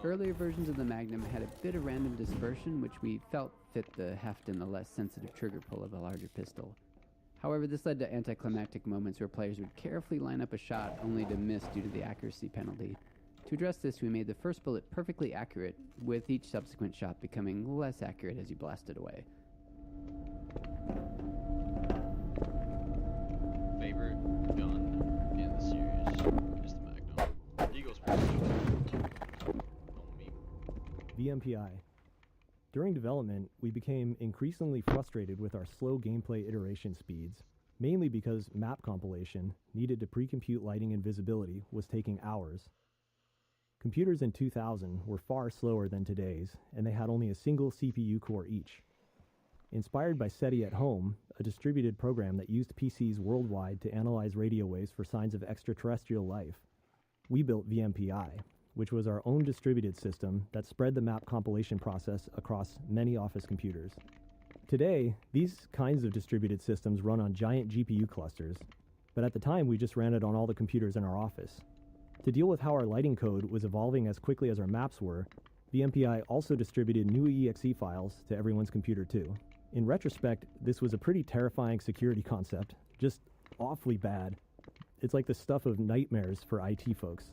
Earlier versions of the Magnum had a bit of random dispersion, which we felt fit the heft and the less sensitive trigger pull of a larger pistol. However, this led to anticlimactic moments where players would carefully line up a shot only to miss due to the accuracy penalty. To address this, we made the first bullet perfectly accurate, with each subsequent shot becoming less accurate as you blasted away. Favorite gun in the series is the Magnum. Eagles VMPI. During development, we became increasingly frustrated with our slow gameplay iteration speeds, mainly because map compilation, needed to pre-compute lighting and visibility, was taking hours. Computers in 2000 were far slower than today's, and they had only a single CPU core each. Inspired by SETI at Home, a distributed program that used PCs worldwide to analyze radio waves for signs of extraterrestrial life, we built VMPI, which was our own distributed system that spread the map compilation process across many office computers. Today, these kinds of distributed systems run on giant GPU clusters, but at the time we just ran it on all the computers in our office. To deal with how our lighting code was evolving as quickly as our maps were, VMPI also distributed new exe files to everyone's computer too. In retrospect, this was a pretty terrifying security concept, just awfully bad. It's like the stuff of nightmares for IT folks,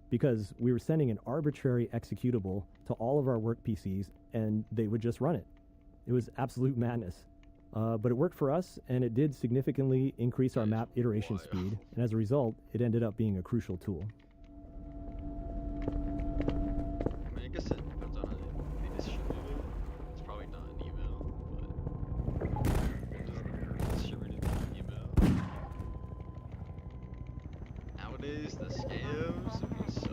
because we were sending an arbitrary executable to all of our work PCs and they would just run it. It was absolute madness. But it worked for us, and it did significantly increase our map iteration speed, and as a result, it ended up being a crucial tool. I mean, I guess it depends on how they distribute it. It's probably not an email, but distributed email. Nowadays, the scams would be so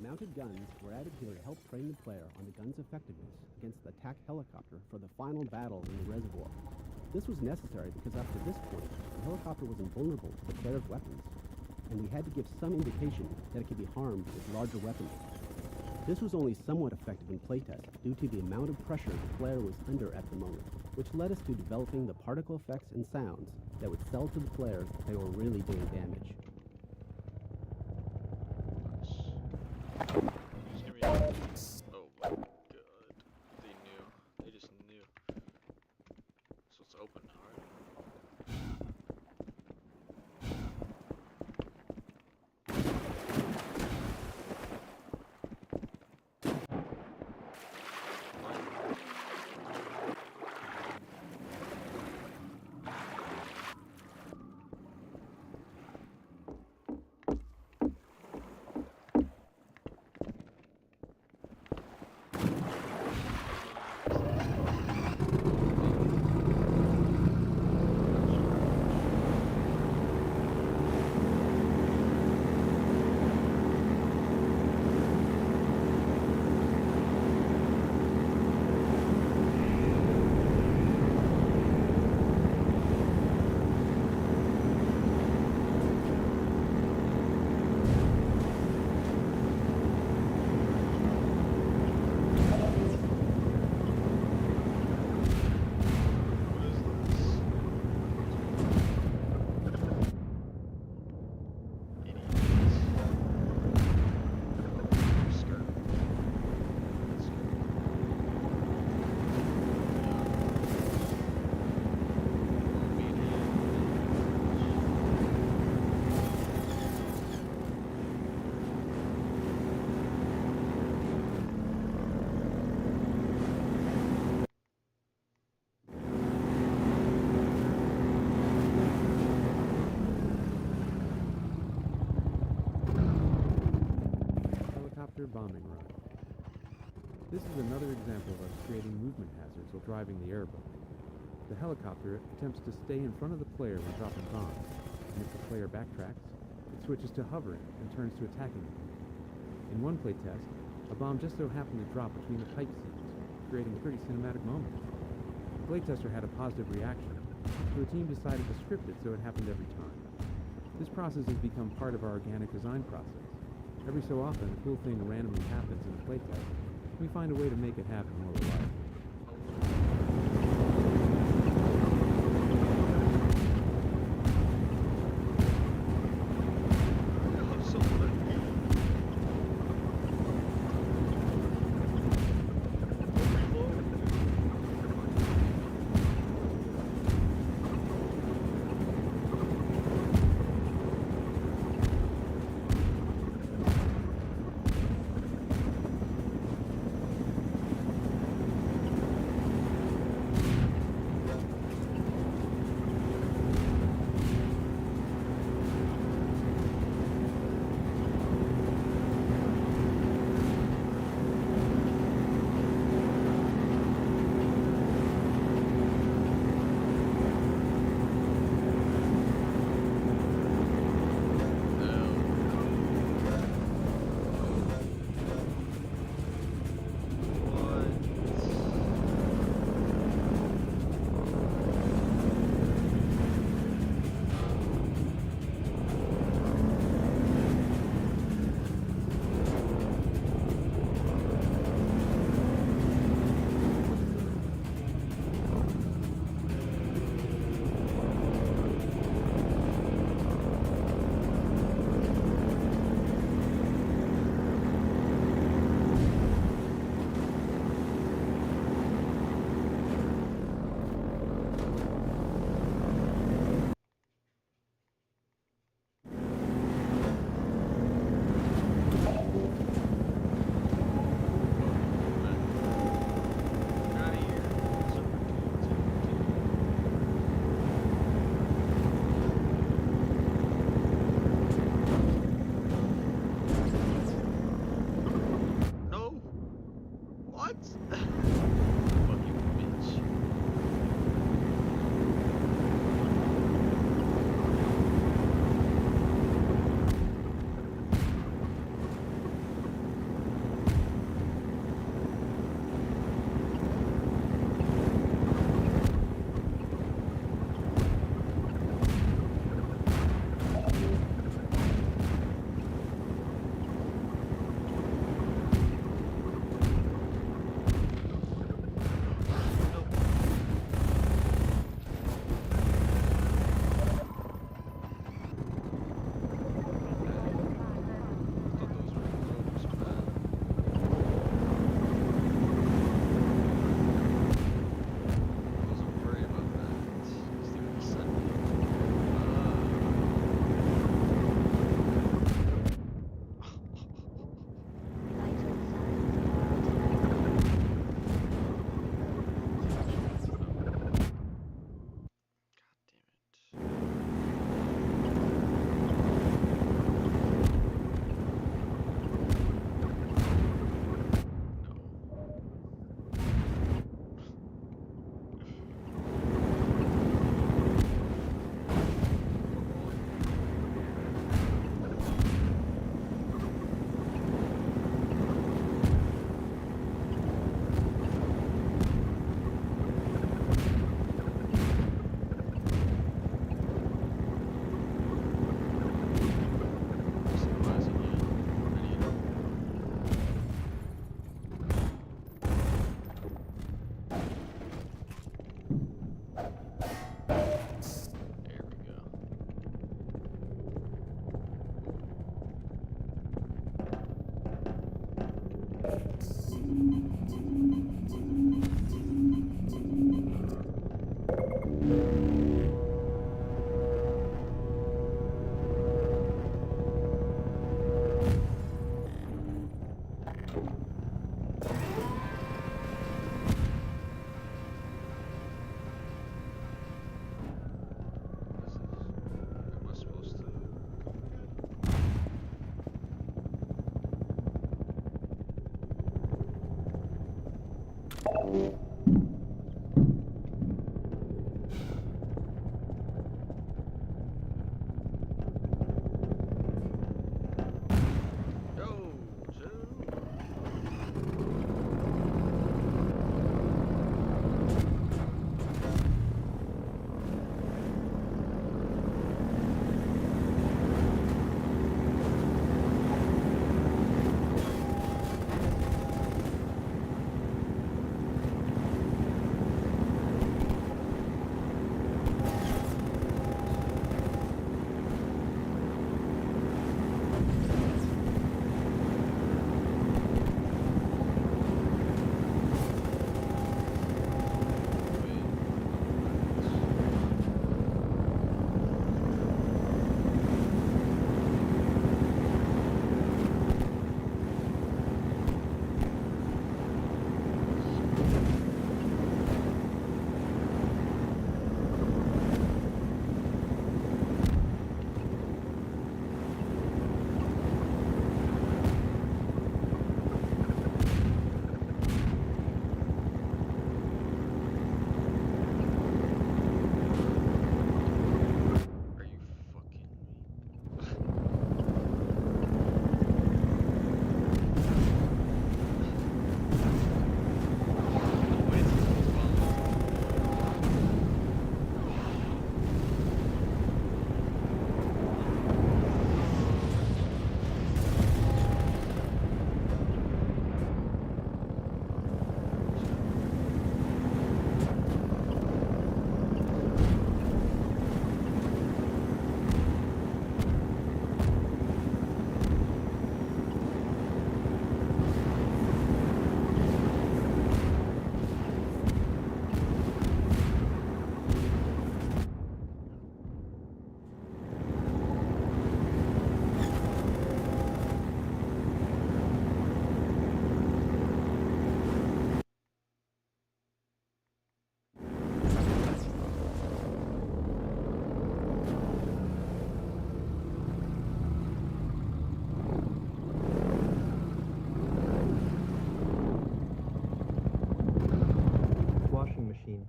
Mounted guns were added here to help train the player on the gun's effectiveness against the attack helicopter for the final battle in the reservoir. This was necessary because up to this point, the helicopter was invulnerable to the player's weapons, and we had to give some indication that it could be harmed with larger weapons. This was only somewhat effective in playtest due to the amount of pressure the player was under at the moment, which led us to developing the particle effects and sounds that would sell to the players that they were really doing damage. Oh my god. They knew. They just knew. So it's open now, right? helicopter bombing run. This is another example of us creating movement hazards while driving the airboat. The helicopter attempts to stay in front of the player when dropping bombs, and if the player backtracks, it switches to hovering and turns to attacking again. In one playtest, a bomb just so happened to drop between the pipe seams, creating a pretty cinematic moment. The playtester had a positive reaction, so the team decided to script it so it happened every time. This process has become part of our organic design process. Every so often, a cool thing randomly happens in a playtest, and we find a way to make it happen more reliably.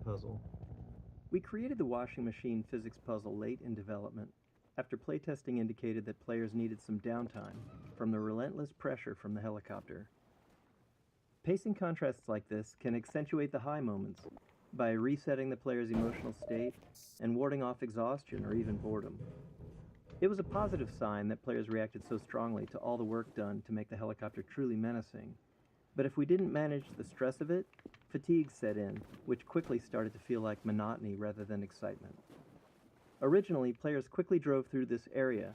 Puzzle. We created the washing machine physics puzzle late in development, after playtesting indicated that players needed some downtime from the relentless pressure from the helicopter. Pacing contrasts like this can accentuate the high moments by resetting the player's emotional state and warding off exhaustion or even boredom. It was a positive sign that players reacted so strongly to all the work done to make the helicopter truly menacing. But if we didn't manage the stress of it, fatigue set in, which quickly started to feel like monotony rather than excitement. Originally, players quickly drove through this area,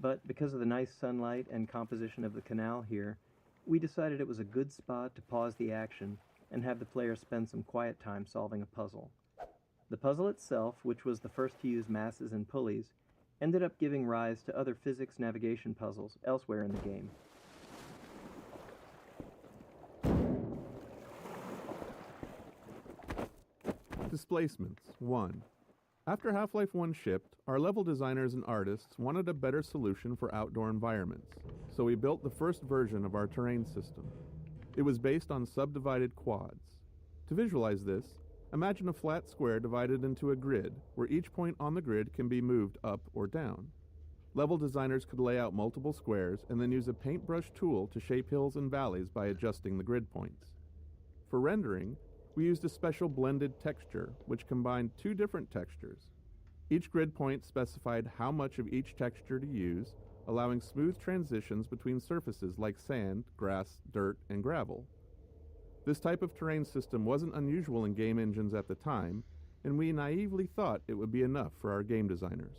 but because of the nice sunlight and composition of the canal here, we decided it was a good spot to pause the action and have the player spend some quiet time solving a puzzle. The puzzle itself, which was the first to use masses and pulleys, ended up giving rise to other physics navigation puzzles elsewhere in the game. Displacements 1. After Half-Life 1 shipped, our level designers and artists wanted a better solution for outdoor environments, so we built the first version of our terrain system. It was based on subdivided quads. To visualize this, imagine a flat square divided into a grid, where each point on the grid can be moved up or down. Level designers could lay out multiple squares and then use a paintbrush tool to shape hills and valleys by adjusting the grid points. For rendering, we used a special blended texture, which combined two different textures. Each grid point specified how much of each texture to use, allowing smooth transitions between surfaces like sand, grass, dirt, and gravel. This type of terrain system wasn't unusual in game engines at the time, and we naively thought it would be enough for our game designers.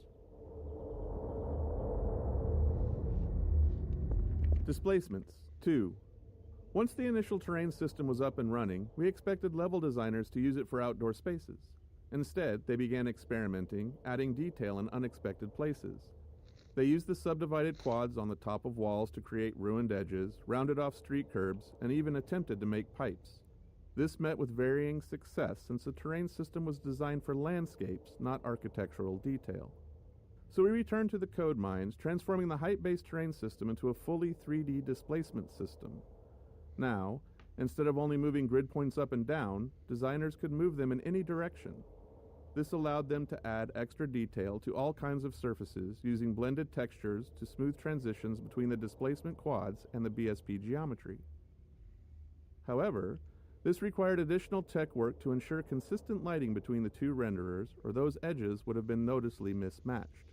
Displacements 2. Once the initial terrain system was up and running, we expected level designers to use it for outdoor spaces. Instead, they began experimenting, adding detail in unexpected places. They used the subdivided quads on the top of walls to create ruined edges, rounded off street curbs, and even attempted to make pipes. This met with varying success since the terrain system was designed for landscapes, not architectural detail. So we returned to the code mines, transforming the height-based terrain system into a fully 3D displacement system. Now, Instead of only moving grid points up and down, designers could move them in any direction. This allowed them to add extra detail to all kinds of surfaces using blended textures to smooth transitions between the displacement quads and the BSP geometry. However, this required additional tech work to ensure consistent lighting between the two renderers, or those edges would have been noticeably mismatched.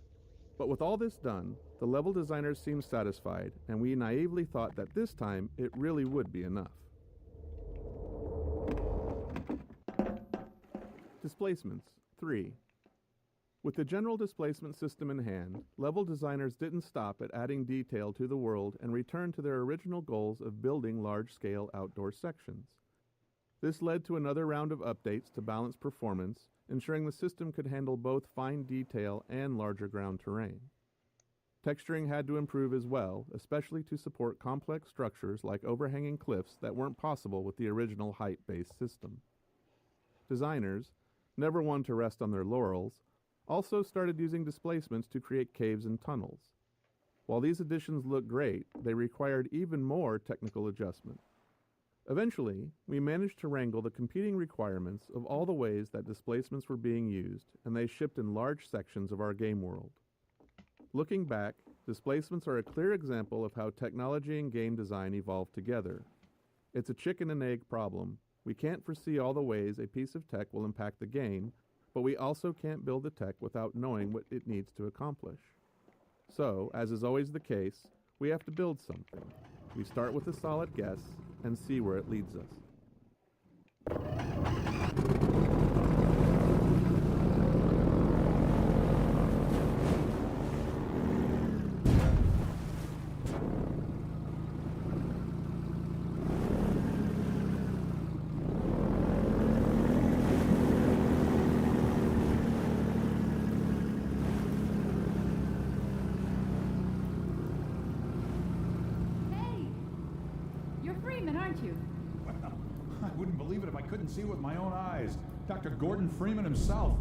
But with all this done, the level designers seemed satisfied, and we naively thought that this time it really would be enough. Displacements 3. With the general displacement system in hand, level designers didn't stop at adding detail to the world and returned to their original goals of building large-scale outdoor sections. This led to another round of updates to balance performance, ensuring the system could handle both fine detail and larger ground terrain. Texturing had to improve as well, especially to support complex structures like overhanging cliffs that weren't possible with the original height-based system. Designers, never one to rest on their laurels, also started using displacements to create caves and tunnels. While these additions looked great, they required even more technical adjustment. Eventually, we managed to wrangle the competing requirements of all the ways that displacements were being used, and they shipped in large sections of our game world. Looking back, displacements are a clear example of how technology and game design evolve together. It's a chicken and egg problem. We can't foresee all the ways a piece of tech will impact the game, but we also can't build the tech without knowing what it needs to accomplish. So, as is always the case, we have to build something. We start with a solid guess and see where it leads us. See with my own eyes. Dr. Gordon Freeman himself.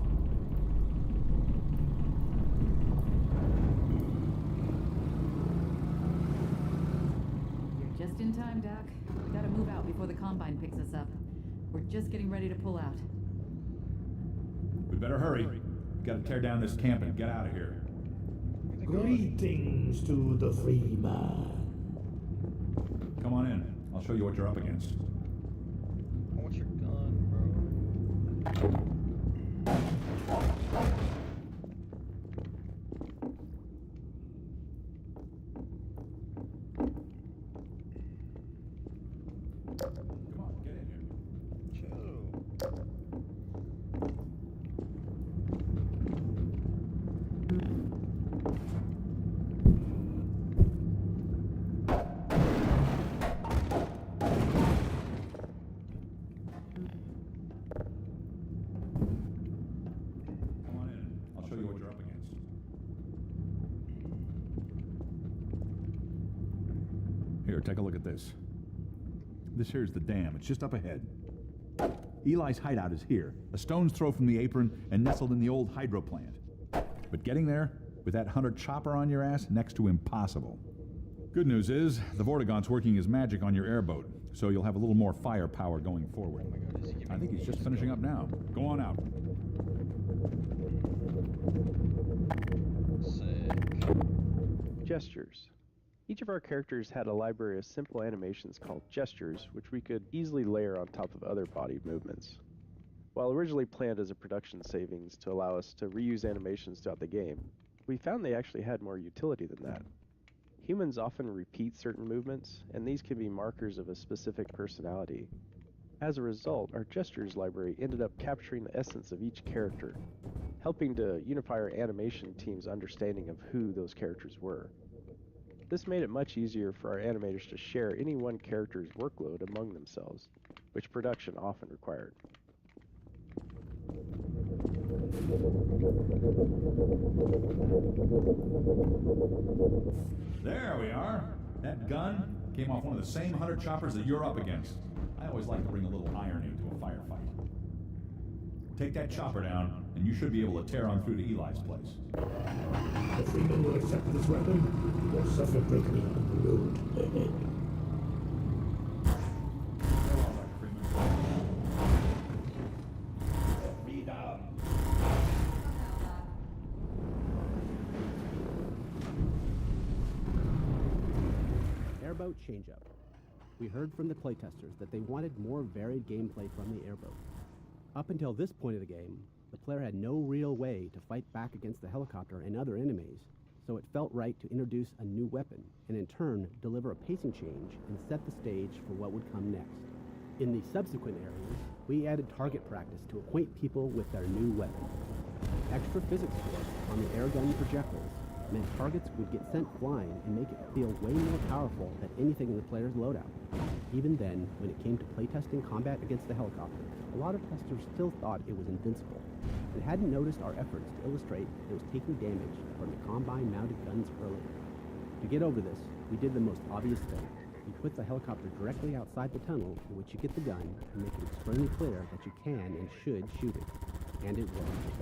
You're just in time, Doc. We gotta move out before the Combine picks us up. We're just getting ready to pull out. We better hurry. Gotta tear down this camp and get out of here. Greetings to the free man. Come on in. I'll show you what you're up against. Here, take a look at this. This here's the dam. It's just up ahead. Eli's hideout is here, a stone's throw from the apron and nestled in the old hydro plant. But getting there, with that hunter chopper on your ass, next to impossible. Good news is, the Vortigaunt's working his magic on your airboat, so you'll have a little more firepower going forward. I think he's just finishing up now. Go on out. Sick. Gestures. Each of our characters had a library of simple animations called gestures, which we could easily layer on top of other body movements. While originally planned as a production savings to allow us to reuse animations throughout the game, we found they actually had more utility than that. Humans often repeat certain movements, and these can be markers of a specific personality. As a result, our gestures library ended up capturing the essence of each character, helping to unify our animation team's understanding of who those characters were. This made it much easier for our animators to share any one character's workload among themselves, which production often required. There we are. That gun came off one of the same hunter choppers that you're up against. I always like to bring a little irony into a firefight. Take that chopper down, and you should be able to tear on through to Eli's place. The Freeman will accept this weapon or suffer greatly on the road ahead. airboat change-up. We heard from the playtesters that they wanted more varied gameplay from the airboat. Up until this point of the game, the player had no real way to fight back against the helicopter and other enemies, so it felt right to introduce a new weapon, and in turn deliver a pacing change and set the stage for what would come next. In the subsequent areas, we added target practice to acquaint people with their new weapon. Extra physics force on the airgun projectiles meant targets would get sent flying and make it feel way more powerful than anything in the player's loadout. Even then, when it came to playtesting combat against the helicopter, a lot of testers still thought it was invincible, and hadn't noticed our efforts to illustrate that it was taking damage from the Combine-mounted guns earlier. To get over this, we did the most obvious thing. We put the helicopter directly outside the tunnel in which you get the gun and make it extremely clear that you can and should shoot it. And it worked.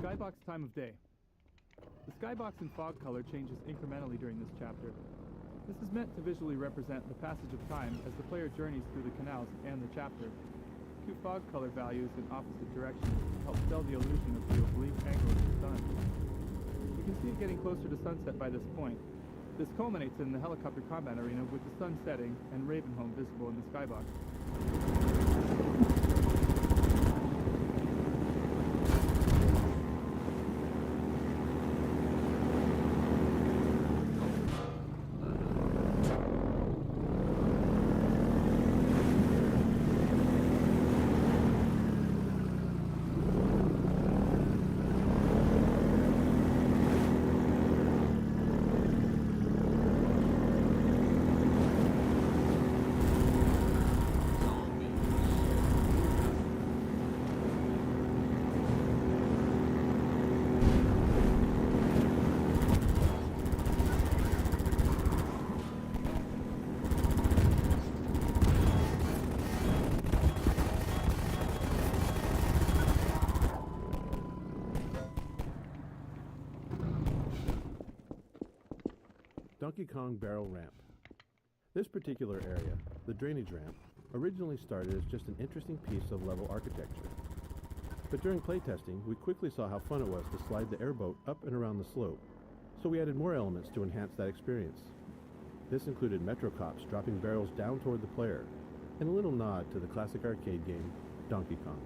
Skybox time of day. The skybox in fog color changes incrementally during this chapter. This is meant to visually represent the passage of time as the player journeys through the canals and the chapter. Two fog color values in opposite directions help sell the illusion of the oblique angle of the sun. You can see it getting closer to sunset by this point. This culminates in the helicopter combat arena with the sun setting and Ravenholm visible in the skybox. Donkey Kong Barrel Ramp. This particular area, the drainage ramp, originally started as just an interesting piece of level architecture. But during playtesting, we quickly saw how fun it was to slide the airboat up and around the slope, so we added more elements to enhance that experience. This included Metro Cops dropping barrels down toward the player, and a little nod to the classic arcade game, Donkey Kong.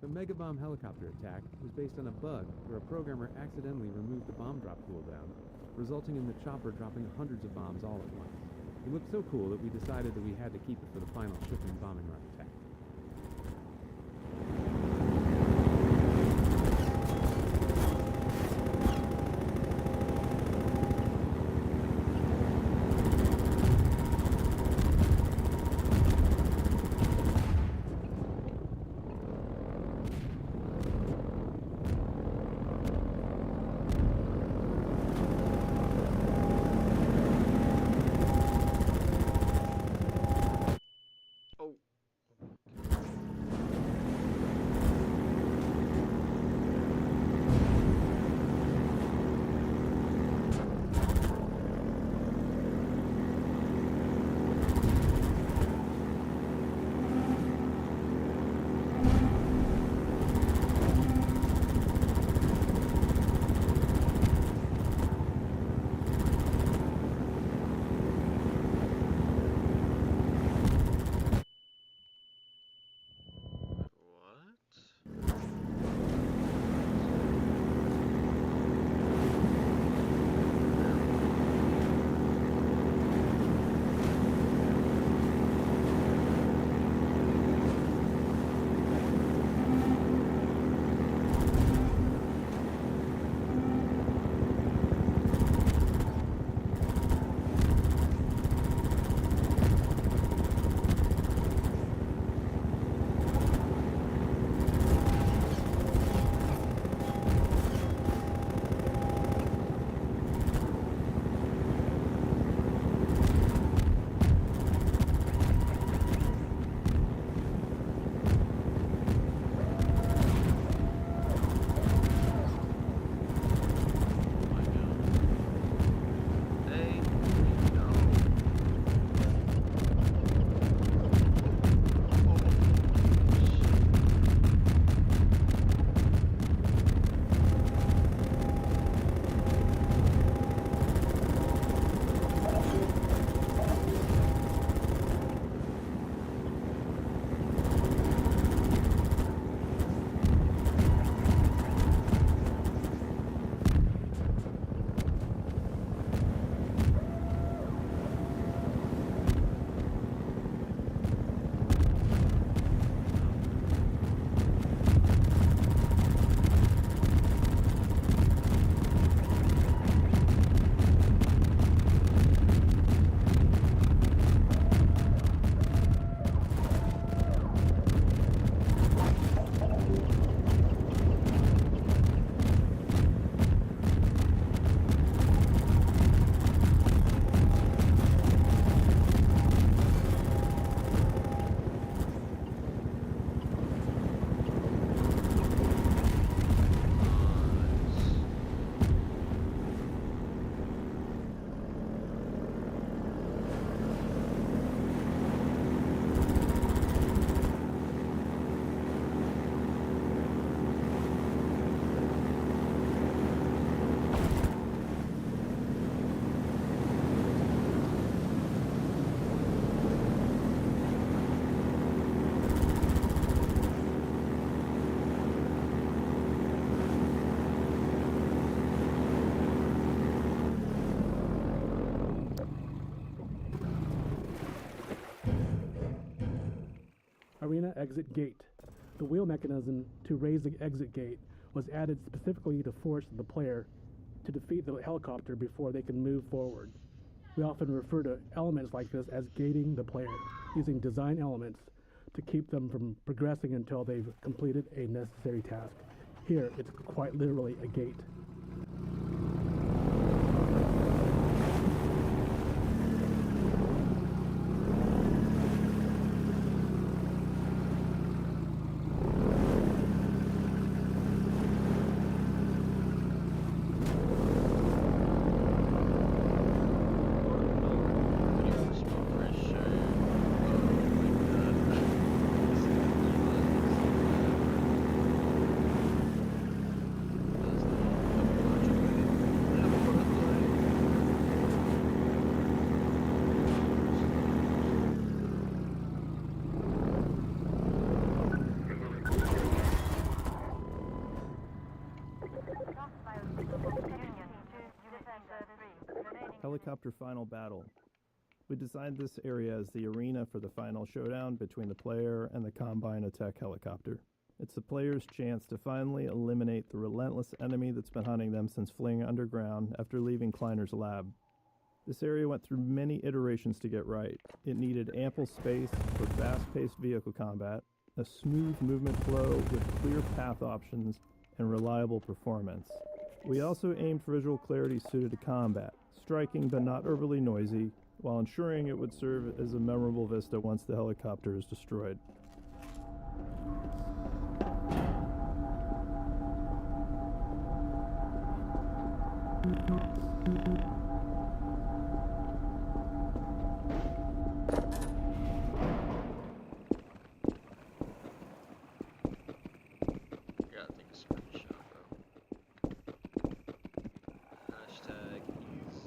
The Mega Bomb helicopter attack was based on a bug where a programmer accidentally removed the bomb drop cooldown, resulting in the chopper dropping hundreds of bombs all at once. It looked so cool that we decided that we had to keep it for the final shipping bombing run attack. Arena exit gate. The wheel mechanism to raise the exit gate was added specifically to force the player to defeat the helicopter before they can move forward. We often refer to elements like this as gating the player, using design elements to keep them from progressing until they've completed a necessary task. Here, it's quite literally a gate. Helicopter Final Battle. We designed this area as the arena for the final showdown between the player and the Combine attack helicopter. It's the player's chance to finally eliminate the relentless enemy that's been hunting them since fleeing underground after leaving Kleiner's lab. This area went through many iterations to get right. It needed ample space for fast-paced vehicle combat, a smooth movement flow with clear path options, and reliable performance. We also aimed for visual clarity suited to combat, striking but not overly noisy, while ensuring it would serve as a memorable vista once the helicopter is destroyed. Gotta take a screenshot, bro. Hashtag ease.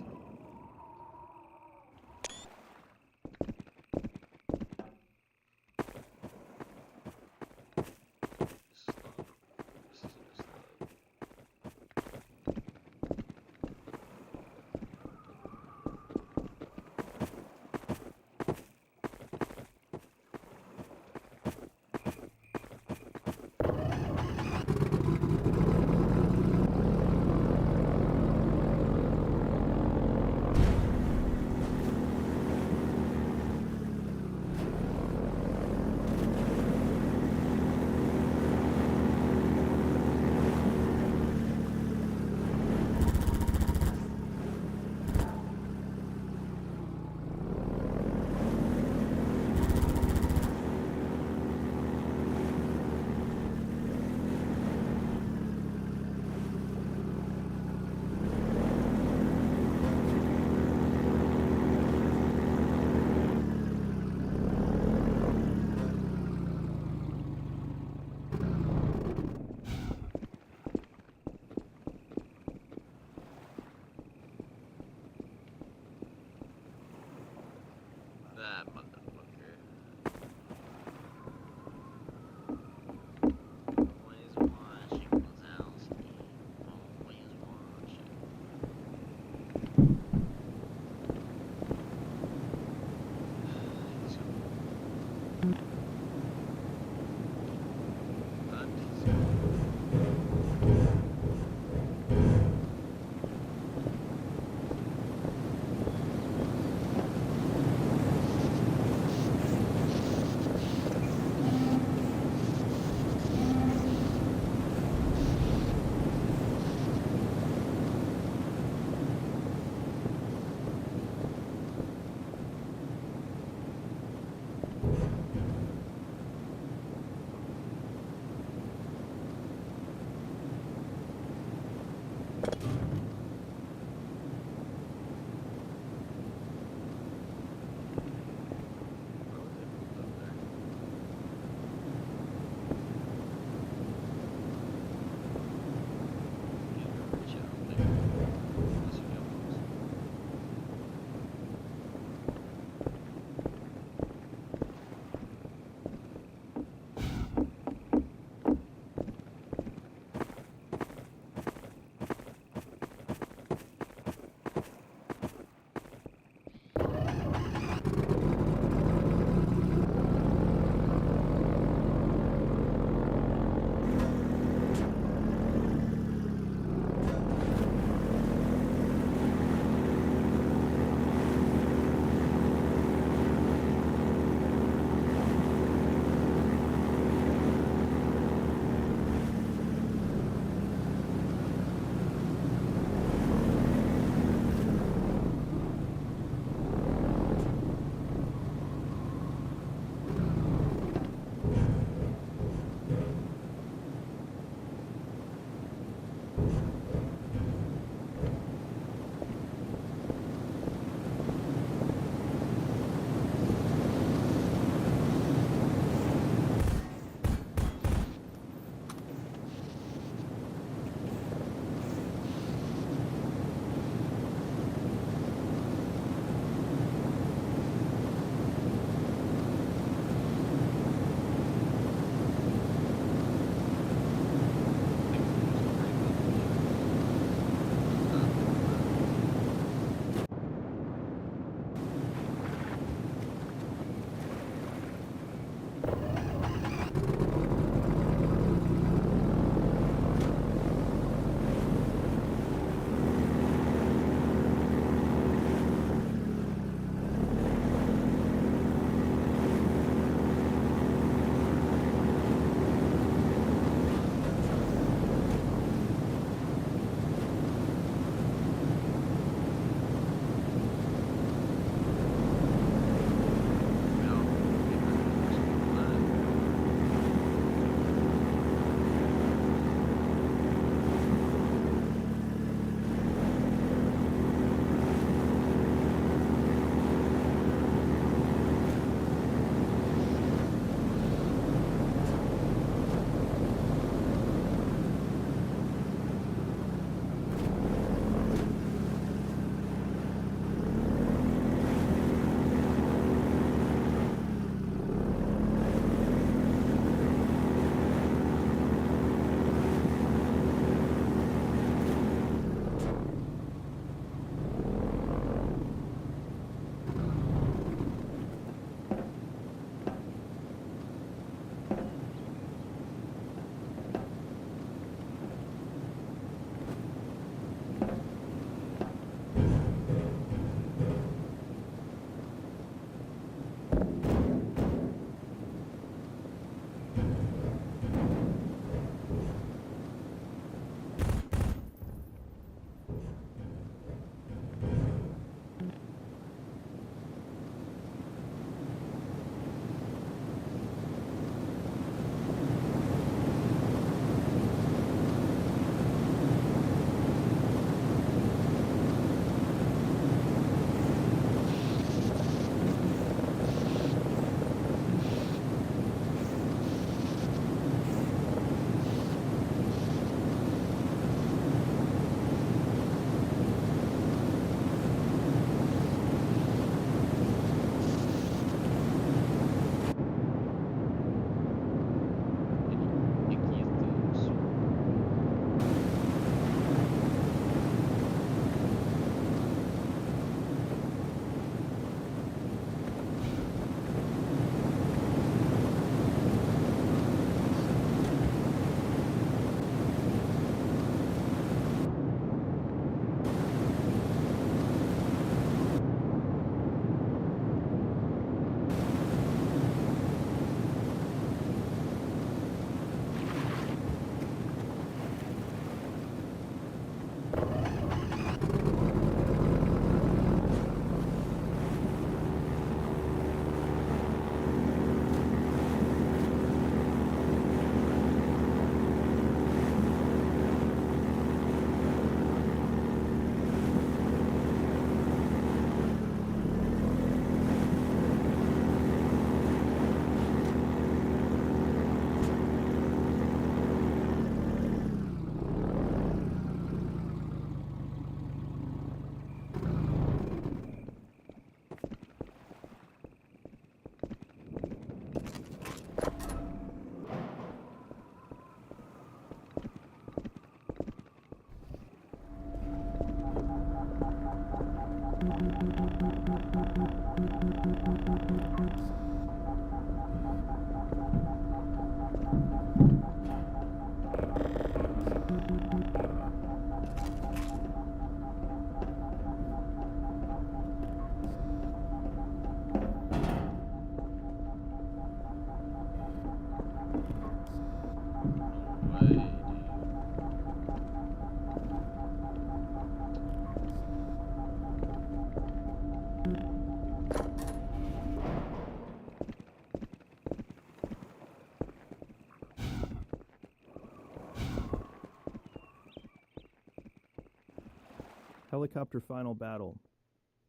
Helicopter Final Battle.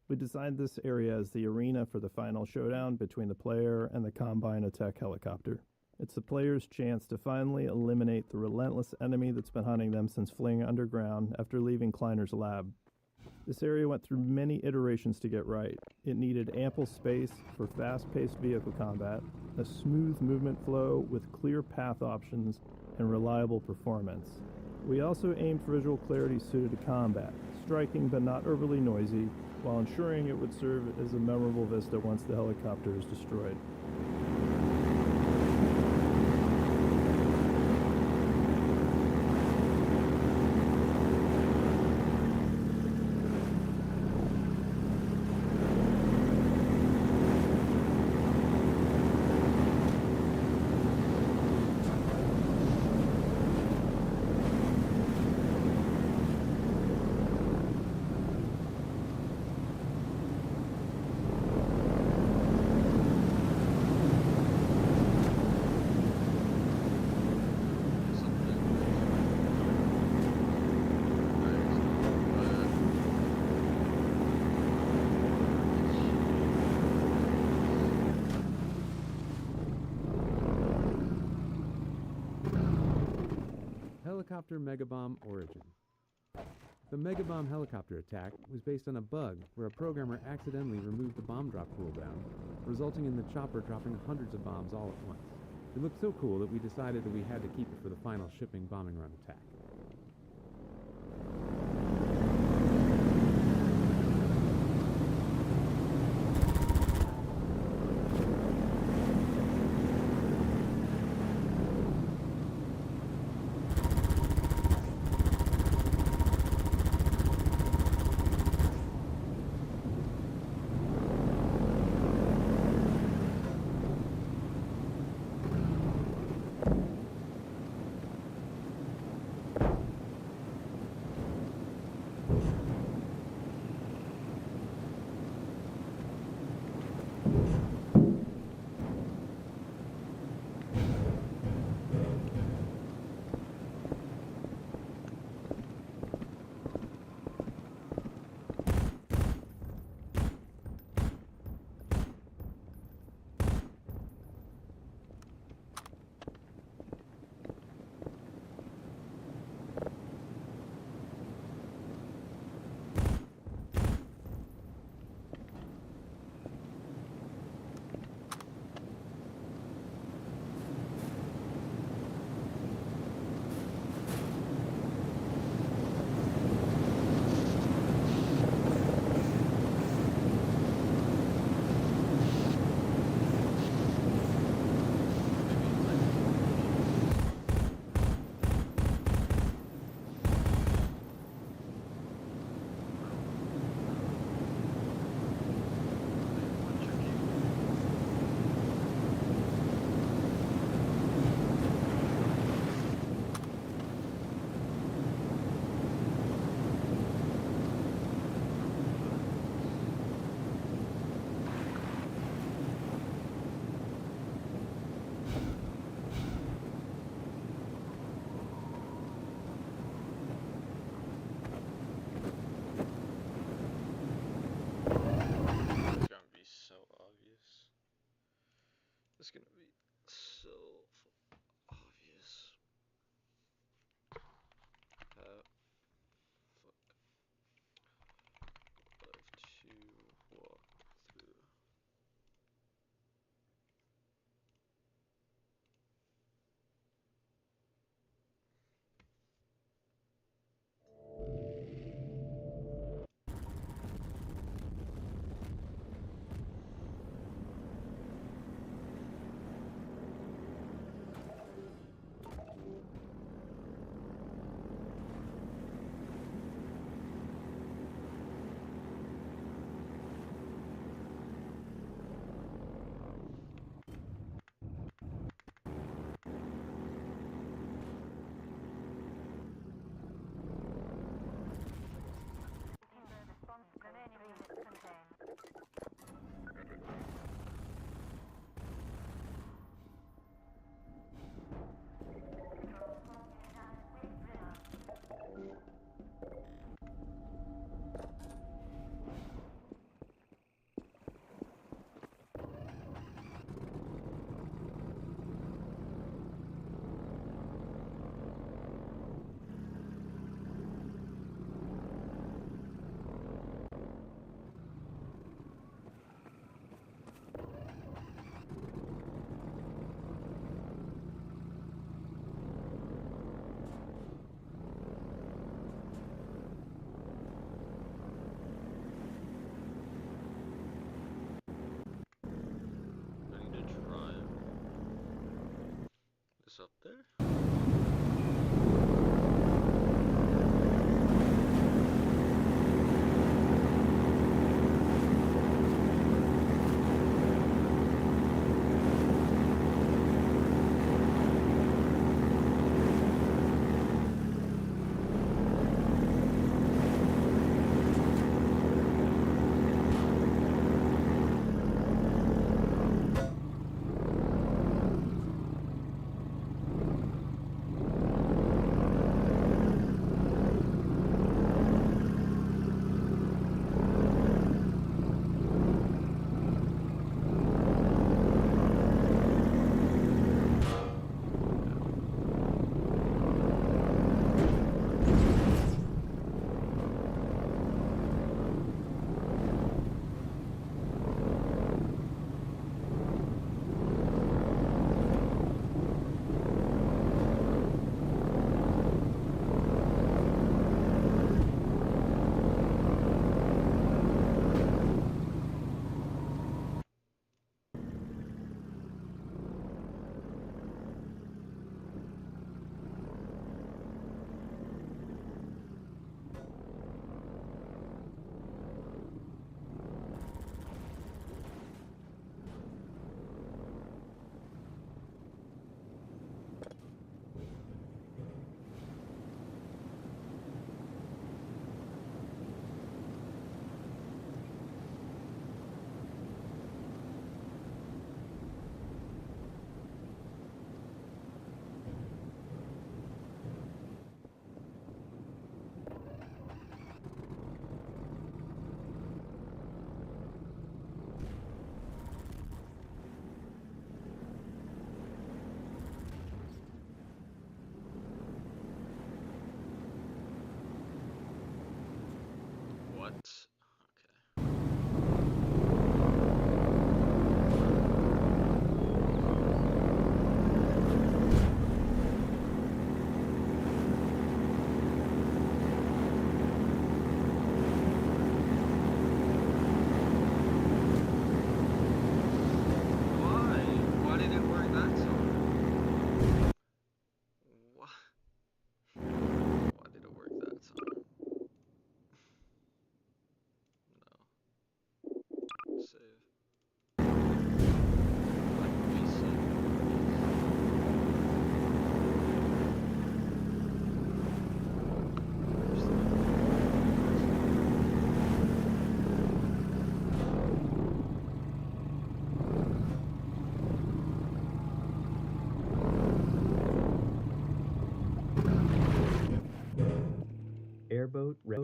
We designed this area as the arena for the final showdown between the player and the Combine attack helicopter. It's the player's chance to finally eliminate the relentless enemy that's been hunting them since fleeing underground after leaving Kleiner's lab. This area went through many iterations to get right. It needed ample space for fast-paced vehicle combat, a smooth movement flow with clear path options, and reliable performance. We also aimed for visual clarity suited to combat, striking but not overly noisy, while ensuring it would serve as a memorable vista once the helicopter is destroyed. Helicopter Megabomb Origin. The Megabomb helicopter attack was based on a bug where a programmer accidentally removed the bomb drop cooldown, resulting in the chopper dropping hundreds of bombs all at once. It looked so cool that we decided that we had to keep it for the final shipping bombing run attack.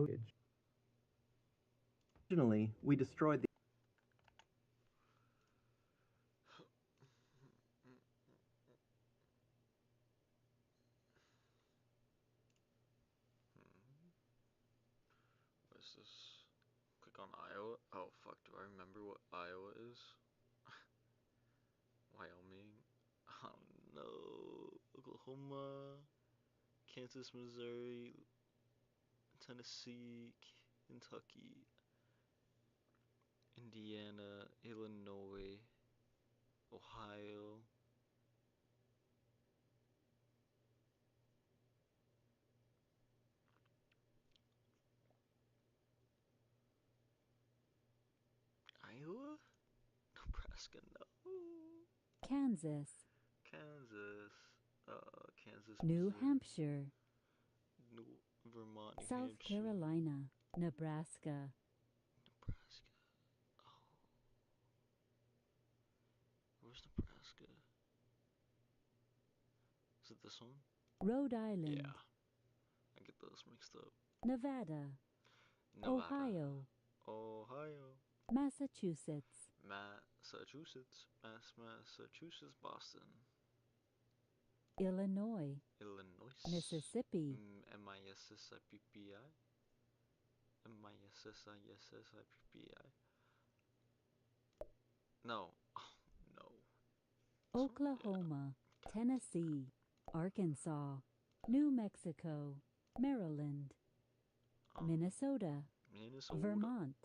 footage. Originally, we destroyed the What is this? Click on Iowa. Oh fuck, do I remember what Iowa is? Wyoming. Oh no. Oklahoma. Kansas, Missouri. Tennessee. Kentucky. Indiana. Illinois. Ohio. Iowa? Nebraska, no. Kansas, Kansas. Kansas, New Missouri. Hampshire, Vermont, New South Hampshire. Carolina, Nebraska, Nebraska. Oh. Where's Nebraska? Is it this one? Rhode Island, Yeah. I get those mixed up. Nevada, Nevada. Ohio, Ohio. Massachusetts, Massachusetts. Massachusetts, Boston. Illinois, Illinois. Mississippi, M-I-S-S-I-P-P-I. M-I-S-S-I-S-S-I-P-P-I. No. Oh, no. Oklahoma, Tennessee, Arkansas, New Mexico, Maryland, Minnesota, Minnesota. Vermont,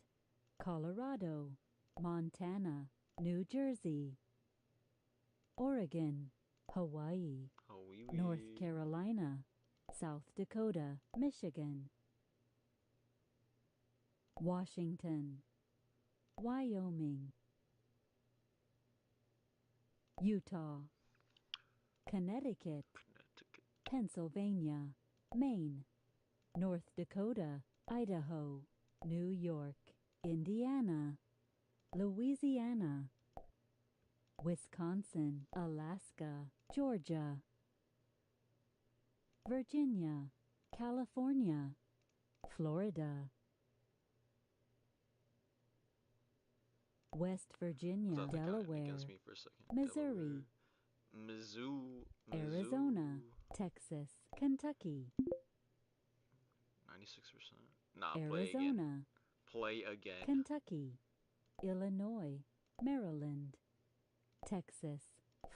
Colorado, Montana, New Jersey, Oregon, Hawaii, North Carolina, South Dakota, Michigan, Washington, Wyoming, Utah, Connecticut, Pennsylvania, Maine, North Dakota, Idaho, New York, Indiana, Louisiana, Wisconsin, Alaska, Georgia, Virginia, California, Florida, West Virginia, Thought that got Delaware, against me for a second. Missouri, Mizzou. Arizona, Texas, Kentucky, 96%. Nah, play again. Arizona, Play again. Kentucky, Illinois, Maryland, Texas,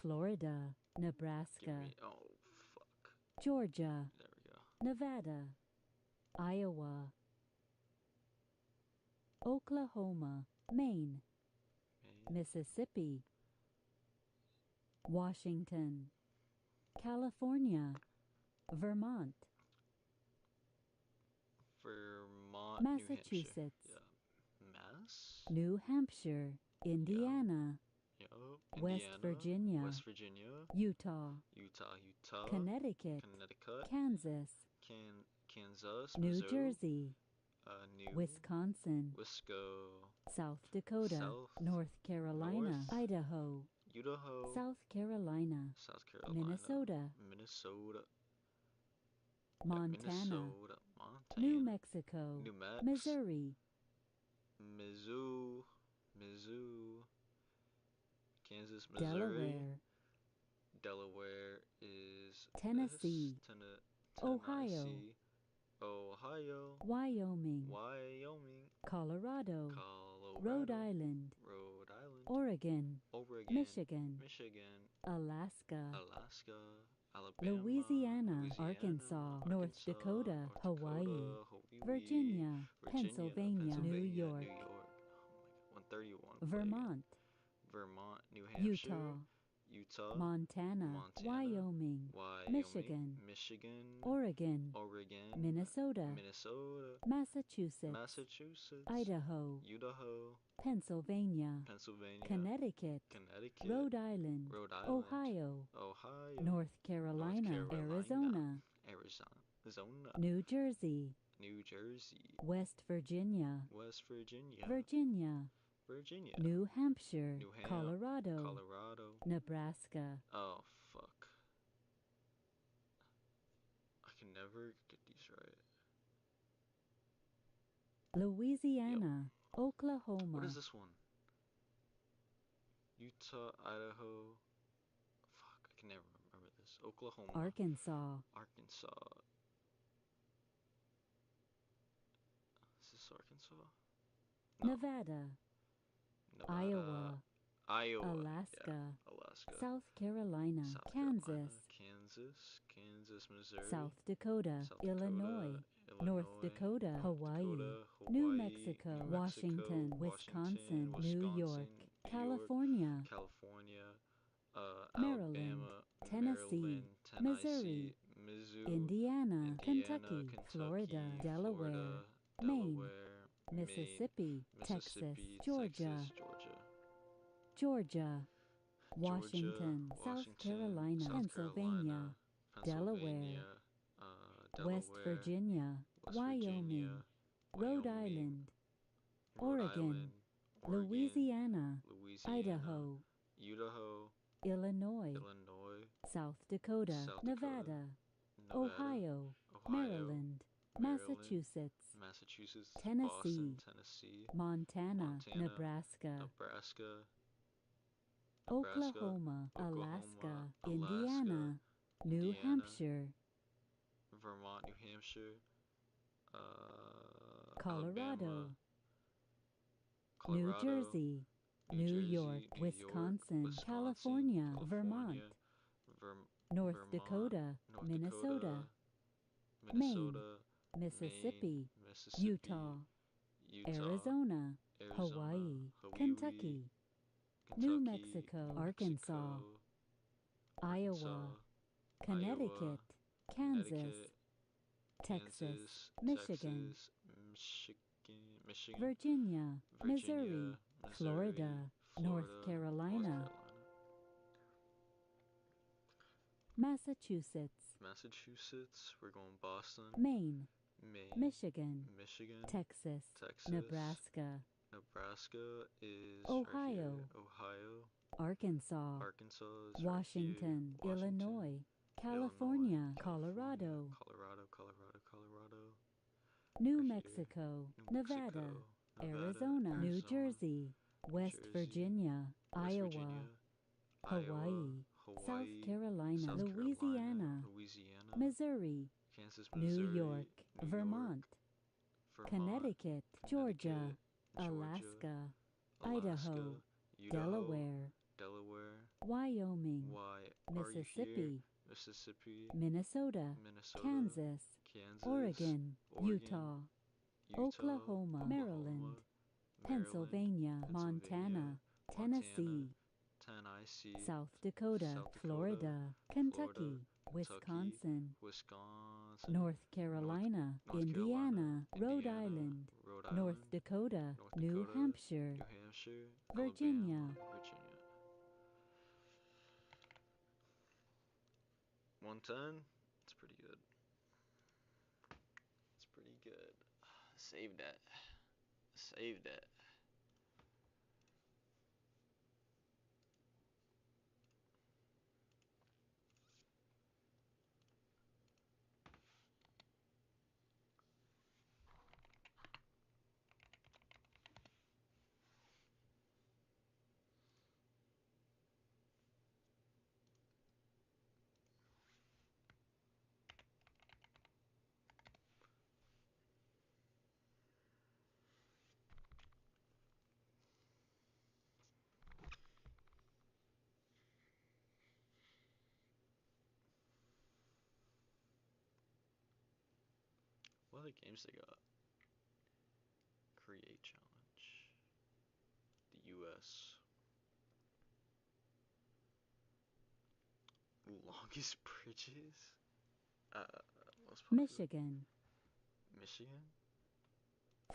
Florida, Nebraska, Oh, fuck. Georgia, There we go. Nevada, Iowa, Oklahoma, Maine, Mississippi, Washington, California, Vermont, Vermont, Massachusetts, New Hampshire. Yeah. Mass? New Hampshire, Indiana, Yup. West Indiana, Virginia, West Virginia, Utah, Utah, Connecticut, Kansas, Kansas, New Missouri, Jersey, New Wisconsin, South Dakota, North Carolina, Idaho, Idaho, South Carolina, Minnesota, Montana, New Mexico, Missouri, Mizzou, Kansas, Missouri, Delaware is Tennessee, Ohio, Ohio, Wyoming, Colorado, Rhode Island, Oregon, Michigan, Alaska, Alabama, Louisiana, Arkansas, North Dakota, Hawaii, Virginia, Pennsylvania, New York, 131. Vermont, New Hampshire, Utah, Montana, Wyoming, Michigan, Oregon, Minnesota, Massachusetts, Idaho, Pennsylvania, Connecticut, Rhode Island, Ohio, North Carolina, Arizona, New Jersey, West Virginia, Virginia, New Hampshire, Colorado, Nebraska, Oh, fuck. I can never get these right. Louisiana, Oklahoma. What is this one? Utah, Idaho. Fuck, I can never remember this. Oklahoma. Arkansas. Arkansas. Is this Arkansas? No. Nevada. Nevada. Iowa. Alaska. Yeah, Alaska. South Carolina. South Kansas. Carolina, Kansas, Missouri. South Dakota. Illinois. North Dakota. Hawaii. New Mexico. Washington. Wisconsin. New York. California. Maryland. Alabama, Tennessee. Missouri. Indiana. Kentucky. Florida. Delaware. Maine. Mississippi. Texas. Georgia. Georgia. Washington. South Carolina. Pennsylvania. Delaware. West Virginia. Wyoming. Rhode Island. Oregon. Louisiana. Idaho. Illinois. South Dakota. Nevada. Ohio. Maryland. Massachusetts. Tennessee. Montana. Nebraska. Oklahoma. Alaska. Indiana. New Hampshire. Vermont, New Hampshire. Colorado. Alabama, New Jersey. New York. Wisconsin. California. Vermont. North Dakota. Minnesota. Maine. Mississippi. Utah. Arizona. Hawaii. Kentucky. New Mexico. Arkansas. Iowa. Connecticut. Kansas. Texas. Michigan. Virginia. Missouri. Florida. North Carolina. Massachusetts. We're going Boston. Maine. Michigan. Texas. Nebraska. Nebraska is Ohio. Ohio. Arkansas. Is Washington. Illinois. California. Colorado. Colorado. New Mexico. Nevada. Arizona. New Jersey. West Virginia. Iowa. Hawaii. South Carolina. Louisiana. Missouri. New York. Vermont. Connecticut. Georgia. Alaska. Idaho. Delaware. Wyoming. Mississippi. Minnesota. Kansas. Oregon. Utah. Oklahoma. Maryland. Pennsylvania. Montana. Tennessee. South Dakota. Florida. Kentucky. Wisconsin. North Carolina. Indiana. Rhode Island. North Dakota. New Hampshire. Virginia. 110. It's pretty good. It's pretty good. Save that. Save that. What other games they got? Create challenge. The US. Longest bridges? Michigan. Michigan?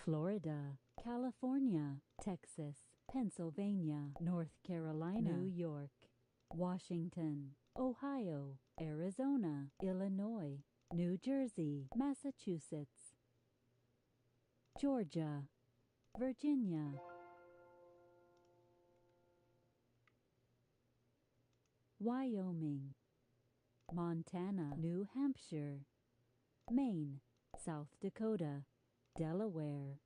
Florida. California. Texas. Pennsylvania. North Carolina. New York. Washington. Ohio. Arizona. Illinois. New Jersey. Massachusetts. Georgia. Virginia. Wyoming. Montana. New Hampshire. Maine. South Dakota. Delaware.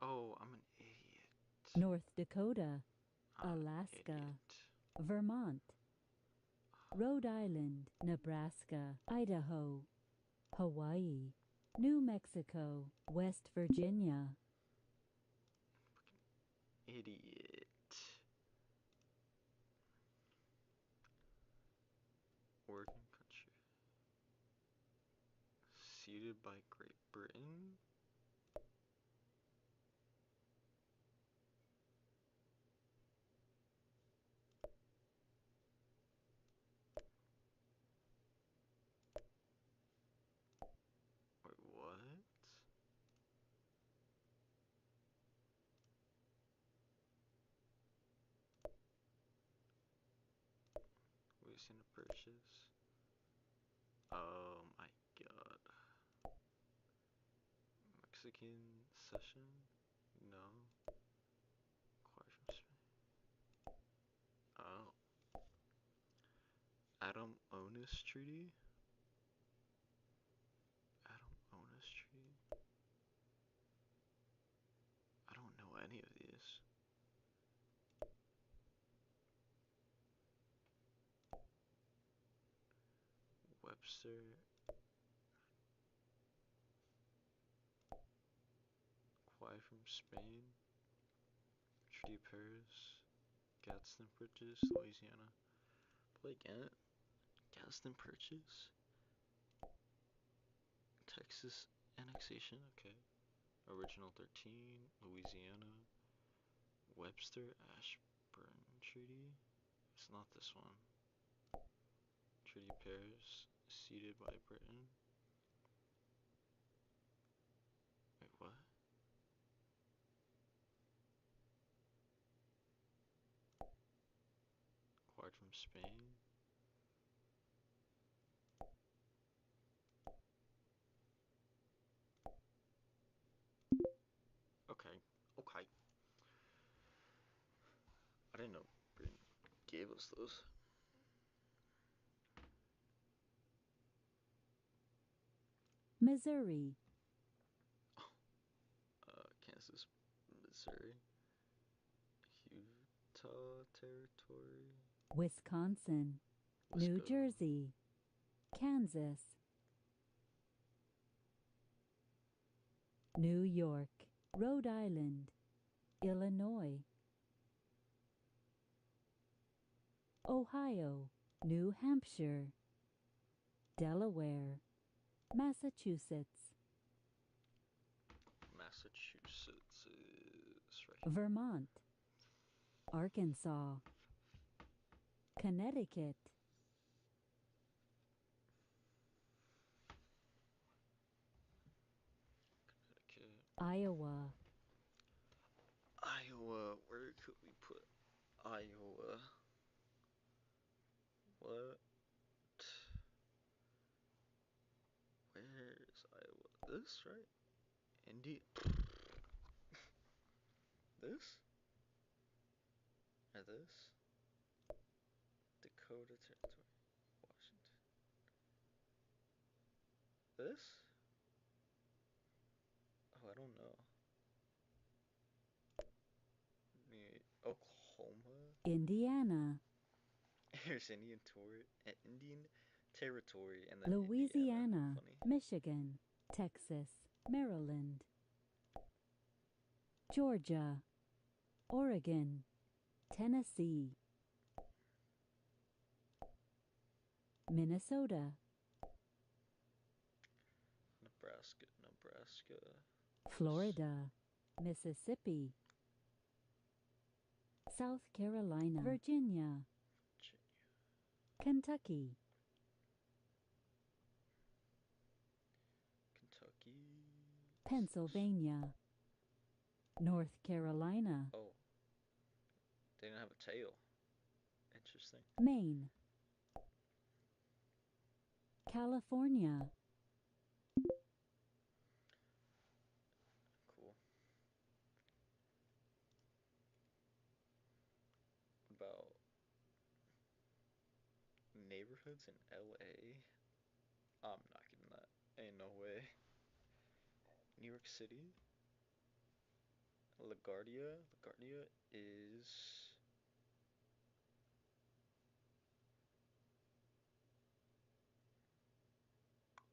Oh, I'm an idiot. North Dakota, I'm an Alaska, idiot. Vermont, Rhode Island, Nebraska, Idaho, Hawaii, New Mexico, West Virginia, Idiot. Oregon country. Ceded by Great Britain? Wait, what? Wasting a purchase? Oh my god. Mexican session? No. Acquired from Spain. Oh. Adam Onus Treaty? Adam Onus Treaty? I don't know any of these. Webster. Acquired from Spain. Treaty of Paris. Gadsden Purchase, Louisiana. Play again. Gadsden Purchase. Texas annexation, okay. Original 13, Louisiana. Webster Ashburn Treaty. It's not this one. Treaty of Paris, ceded by Britain. Wait, what? Acquired from Spain. Okay, okay. I didn't know Britain gave us those. Missouri, Kansas, Missouri. Utah Territory. Wisconsin, New Jersey, Kansas, New York, Rhode Island, Illinois, Ohio, New Hampshire, Delaware, Massachusetts, Massachusetts is right. Vermont, Arkansas, Connecticut, Iowa, Iowa, where could we put Iowa? What? Where's Iowa? This, right? India. This? Or this? Dakota Territory. Washington. This? Oh, I don't know. Oklahoma? Indiana, There's Indian Territory, and then Louisiana, Indiana. Funny. Michigan, Texas, Maryland, Georgia, Oregon, Tennessee, Minnesota, Nebraska. Florida, Mississippi, South Carolina, Virginia, Kentucky, Pennsylvania, North Carolina, Oh. They didn't have a tail. Interesting. Maine, California, Cool. About neighborhoods in LA? I'm not getting that. Ain't no way. New York City? LaGuardia. LaGuardia is...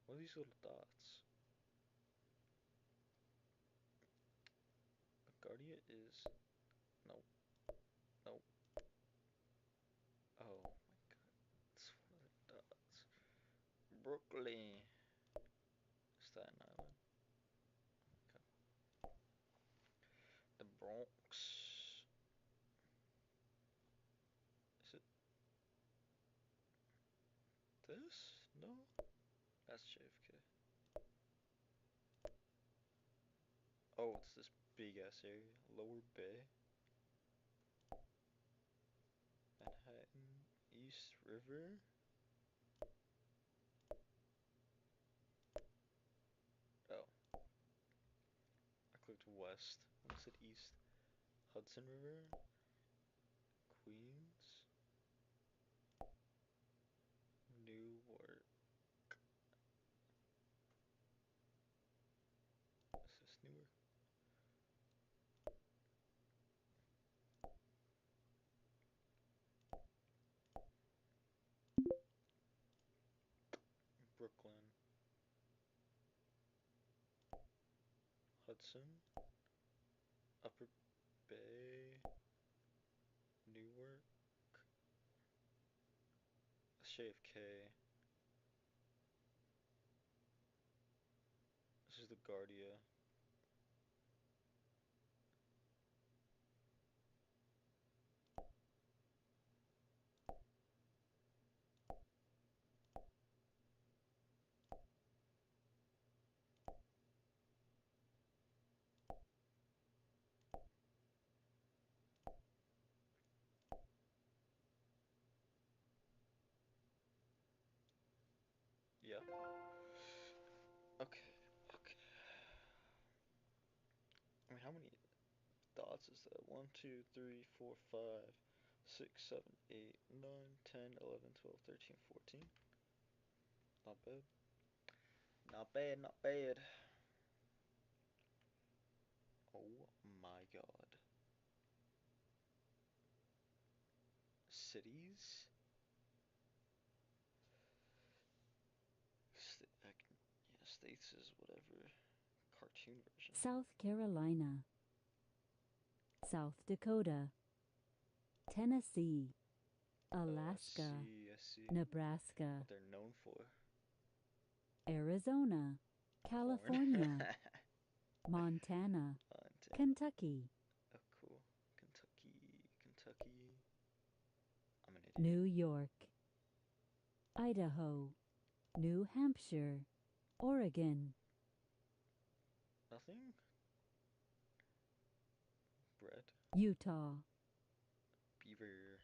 What are these little dots? LaGuardia is... Nope. Nope. Oh my god. It's one of the dots. Brooklyn. Staten Island. Okay. The Bronx. Is it this? No? That's JFK. Oh, it's this big ass area. Lower Bay. Manhattan. East River. Oh. I clicked west. I said east. Hudson River. Queens. Newark. Is this Newark? Brooklyn. Hudson. Upper Bay. Newark. JFK. This is LaGuardia. Yeah. Okay. Okay. I mean, how many dots is that? 1, 2, 3, 4, 5, 6, 7, 8, 9, 10, 11, 12, 13, 14. Not bad. Not bad, not bad. Oh my god. Cities? Yeah, states is whatever. Cartoon version. South Carolina, South Dakota, Tennessee, Alaska, I see. Nebraska, What they're known for. Arizona, California, Montana, Kentucky, Oh, cool. Kentucky. I'm an idiot. New York, Idaho, New Hampshire, Oregon, Nothing? Bread. Utah, Beaver.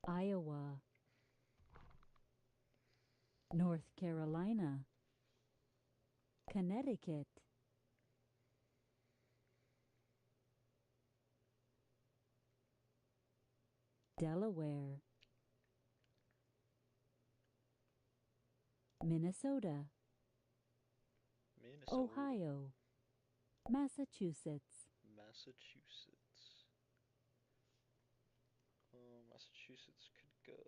Iowa, North Carolina, Connecticut, Delaware, Minnesota, Ohio, Massachusetts, Massachusetts could go.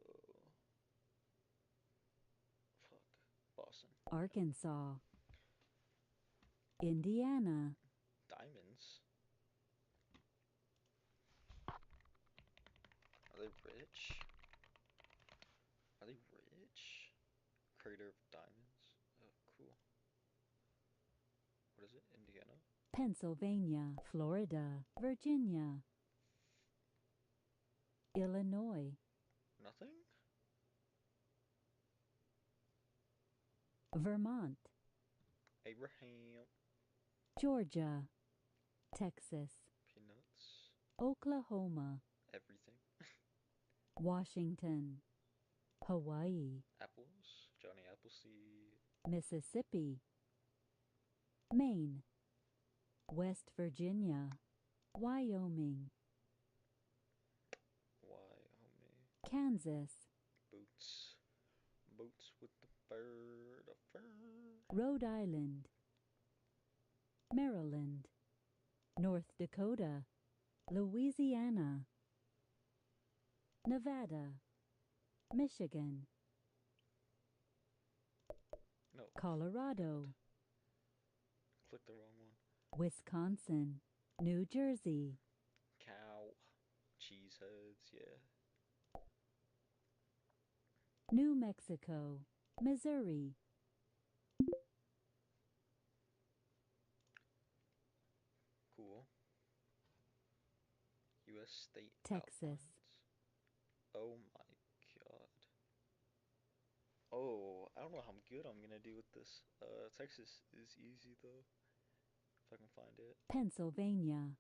Fuck. Boston. Arkansas, Indiana, Diamonds. Are they rich? Are they rich? Crater of diamonds. Oh, cool. What is it? Indiana? Pennsylvania, Florida, Virginia, Illinois, Nothing? Vermont, Abraham. Georgia, Texas, Peanuts. Oklahoma, Everything. Washington, Hawaii, Apples. Johnny Appleseed. Mississippi, Maine, West Virginia, Wyoming, Kansas, Boots. Boots with the bird of fur. Rhode Island, Maryland, North Dakota, Louisiana, Nevada, Michigan, No. Colorado, Click the wrong one. Wisconsin, New Jersey, Cow. Cheeseheads, yeah. New Mexico, Missouri, Cool. U.S. state Texas, outlines. Oh my god. Oh, I don't know how good I'm gonna do with this. Texas is easy though. If I can find it. Pennsylvania,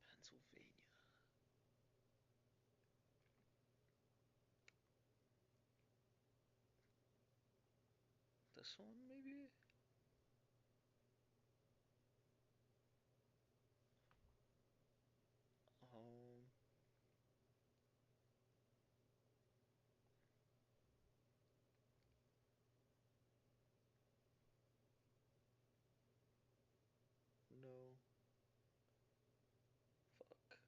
Pennsylvania. This one maybe? Um, no. Fuck.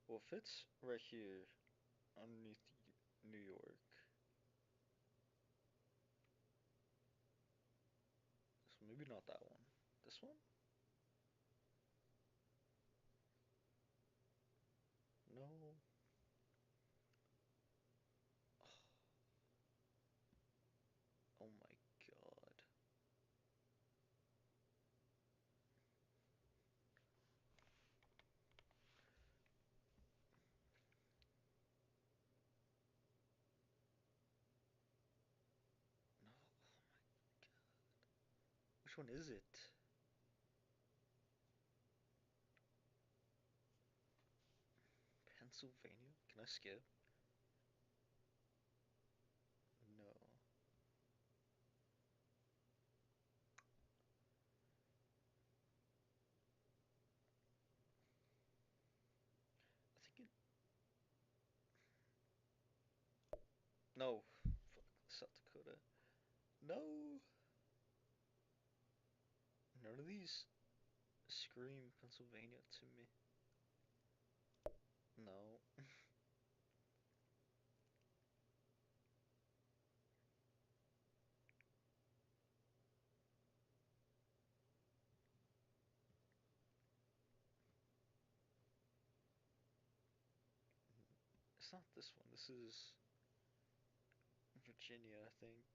Well, if it's right here, underneath New York. So maybe not that one. This one? No. Oh my god. No. Which one is it? Pennsylvania? Can I skip? No. I think it. No. Fuck. South Dakota. No. None of these scream Pennsylvania to me. No. It's not this one. This is Virginia, I think.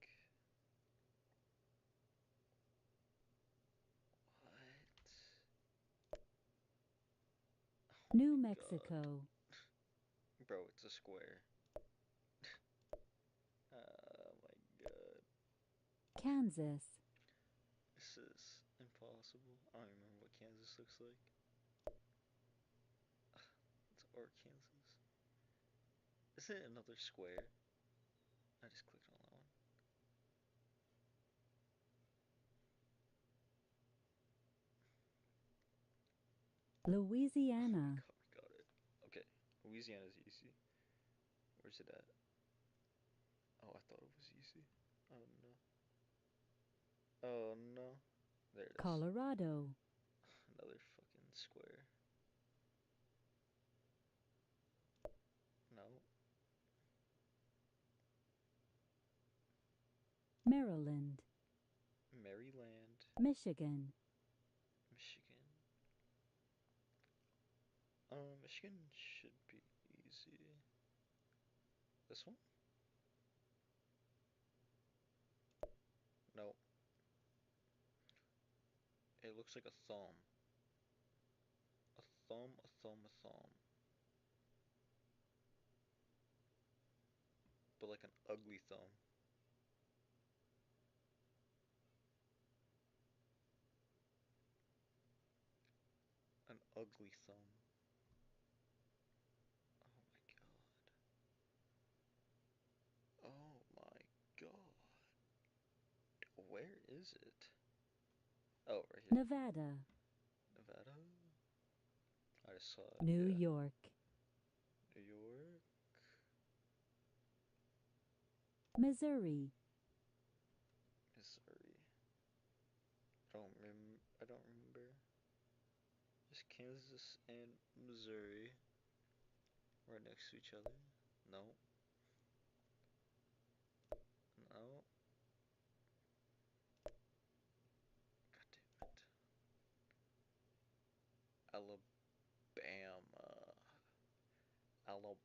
What? New Mexico, Bro, it's a square. Oh my god. Kansas, This is impossible. I don't even remember what Kansas looks like. It's Arkansas. Is it another square? I just clicked on that one. Louisiana, Got it. Okay, Louisiana's easy. Where's it at? Oh, I thought it was easy. Oh no. Oh no. There it is. Colorado, Another fucking square. No. Maryland, Maryland. Michigan, Michigan. Michigan should be easy. This one? No. It looks like a thumb. A thumb, a thumb, a thumb. But like an ugly thumb. An ugly thumb. Oh my god. Where is it? Oh, right here. Nevada, Nevada? I just saw it. New Yeah. York, New York? Missouri, Missouri. I don't remember. Is Kansas and Missouri right next to each other? No. No. God damn it. Alabama. Alabama.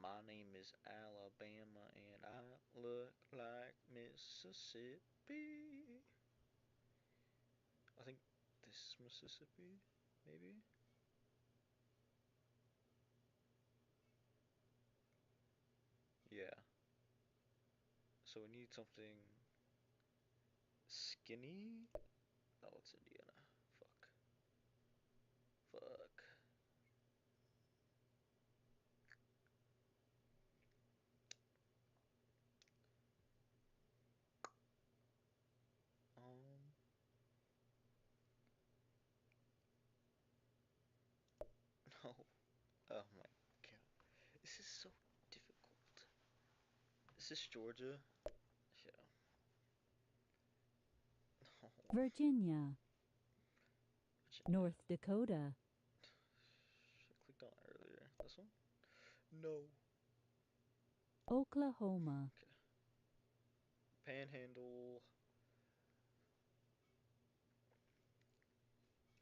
My name is Alabama and I look like Mississippi. I think this is Mississippi, maybe? Yeah. So we need something skinny. Oh, it's Indiana. Fuck. Fuck. No. Oh my god. This is so difficult. Is this Georgia? Yeah. No. Virginia. North Dakota. I clicked on it earlier. This one? No. Oklahoma. Okay. Panhandle.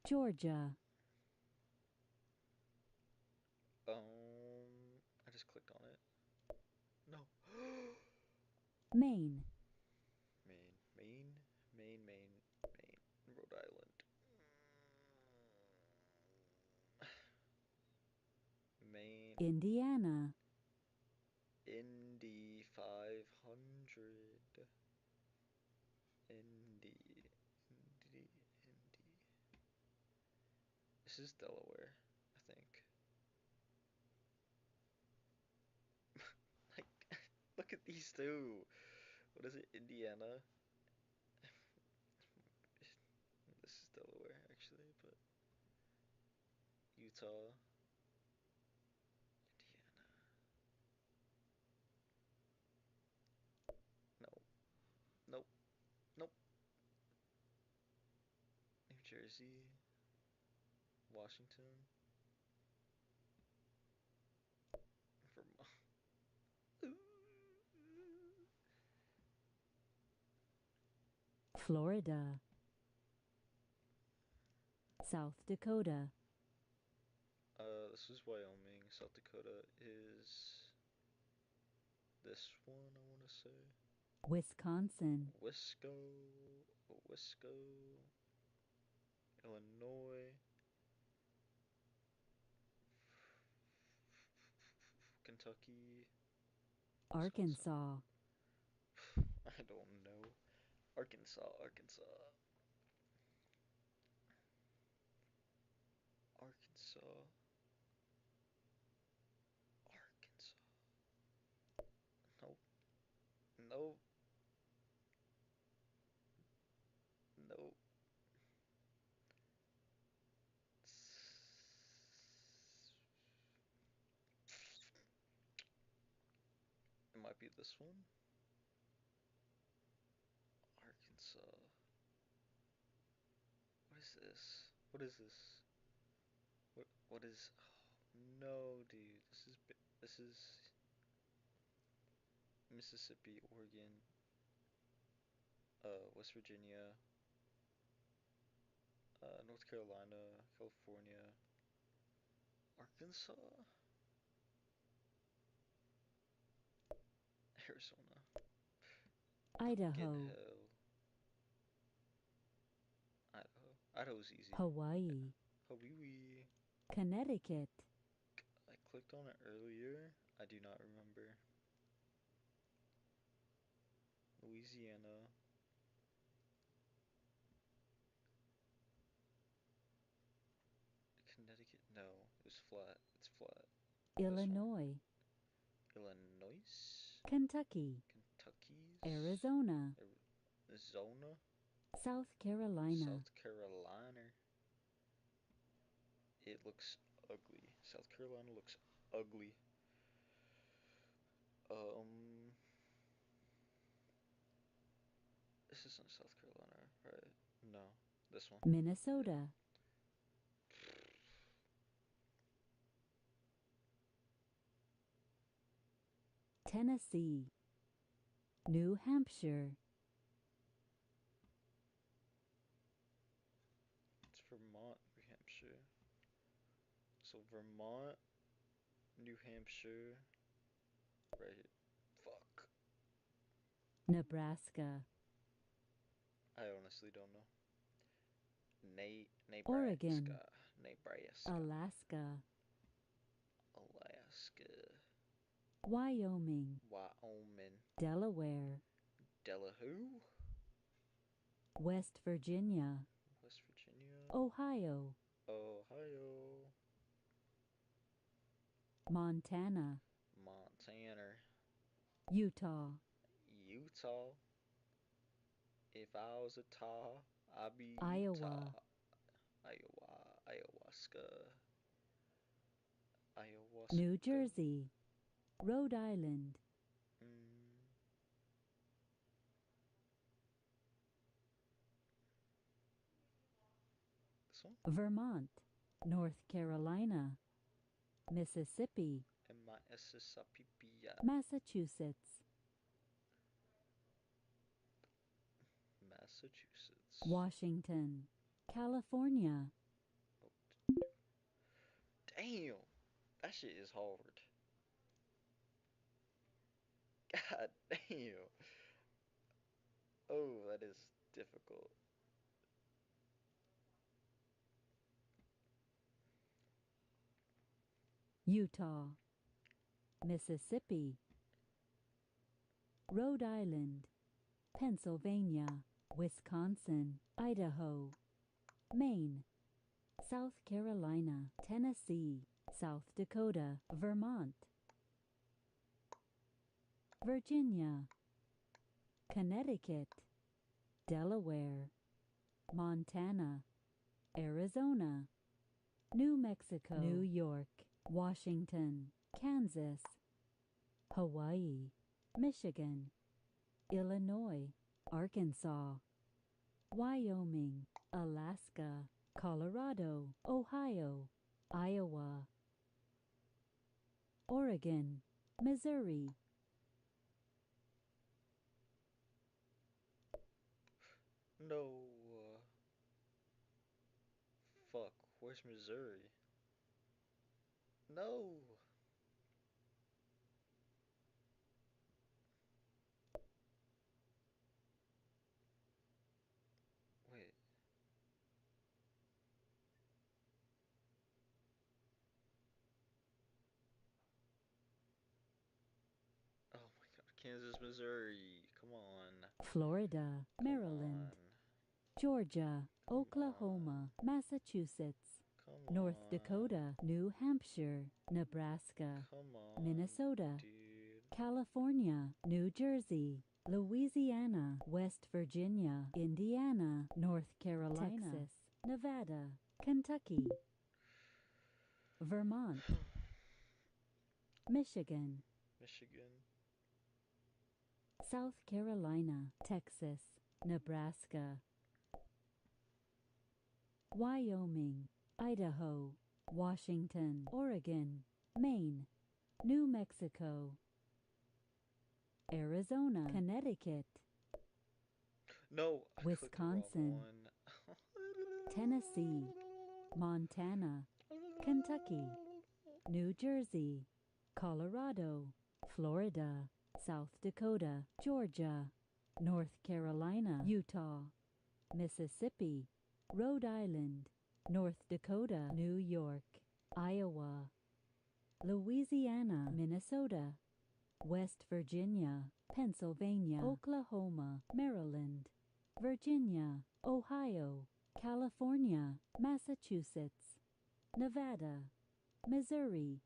Georgia. I just clicked on it. No. Maine. Maine. Rhode Island. Maine. Indiana. Indy 500. Indy. This is Delaware, I think. Like, look at these two. What is it, Indiana? This is Delaware, actually, but Utah, Indiana. No. Nope. Nope. New Jersey, Washington, Vermont. Florida. South Dakota. This is Wyoming. South Dakota is this one, I want to say. Wisconsin. Wisco, Illinois, Kentucky, Arkansas. I don't know. Arkansas. Nope. Nope. Nope. It might be this one. Arkansas. What is this? What is? Oh, no, dude. This is Mississippi, Oregon, West Virginia, North Carolina, California, Arkansas, Arizona, Idaho. Idaho's easy. Hawaii. Hawaii. Connecticut. I clicked on it earlier. I do not remember. Louisiana. Connecticut. No, it was flat. It's flat. Illinois. Illinois. Kentucky. Arizona. Arizona. South Carolina. South Carolina. It looks ugly. South Carolina looks ugly. This This isn't South Carolina, right? No, this one. Minnesota, Tennessee, New Hampshire, It's Vermont, New Hampshire. So Vermont, New Hampshire, right here. Fuck. Nebraska, I honestly don't know. Nebraska. Oregon, Nebraska. Alaska, Alaska. Wyoming, Wyoming. Delaware, Delaware. West Virginia, West Virginia. Ohio, Ohio. Montana, Montana. Utah, Utah. If I was a tar, I'd be Iowa, Utah. Ayahuasca. Ayahuasca. New Jersey, Rhode Island, This one? Vermont, North Carolina, Mississippi, Mississippi. Massachusetts, Massachusetts. Washington, California, Damn, that shit is hard. God damn. Oh, that is difficult. Utah, Mississippi, Rhode Island, Pennsylvania, Wisconsin, Idaho, Maine, South Carolina, Tennessee, South Dakota, Vermont, Virginia, Connecticut, Delaware, Montana, Arizona, New Mexico, New York, Washington, Kansas, Hawaii, Michigan, Illinois, Arkansas, Wyoming, Alaska, Colorado, Ohio, Iowa, Oregon, Missouri. No. Fuck. Where's Missouri? No. Wait. Oh my god. Kansas, Missouri. Come on. Florida, Maryland, Georgia, Oklahoma, Massachusetts, North Dakota, New Hampshire, Nebraska, Minnesota, California, New Jersey, Louisiana, West Virginia, Indiana, North Carolina, Texas, Nevada, Kentucky, Vermont, Michigan, South Carolina, Texas, Nebraska, Wyoming, Idaho, Washington, Oregon, Maine, New Mexico, Arizona, Connecticut, No. Wisconsin, Tennessee, Montana, Kentucky, New Jersey, Colorado, Florida, South Dakota, Georgia, North Carolina, Utah, Mississippi, Rhode Island, North Dakota, New York, Iowa, Louisiana, Minnesota, West Virginia, Pennsylvania, Oklahoma, Maryland, Virginia, Ohio, California, Massachusetts, Nevada, Missouri,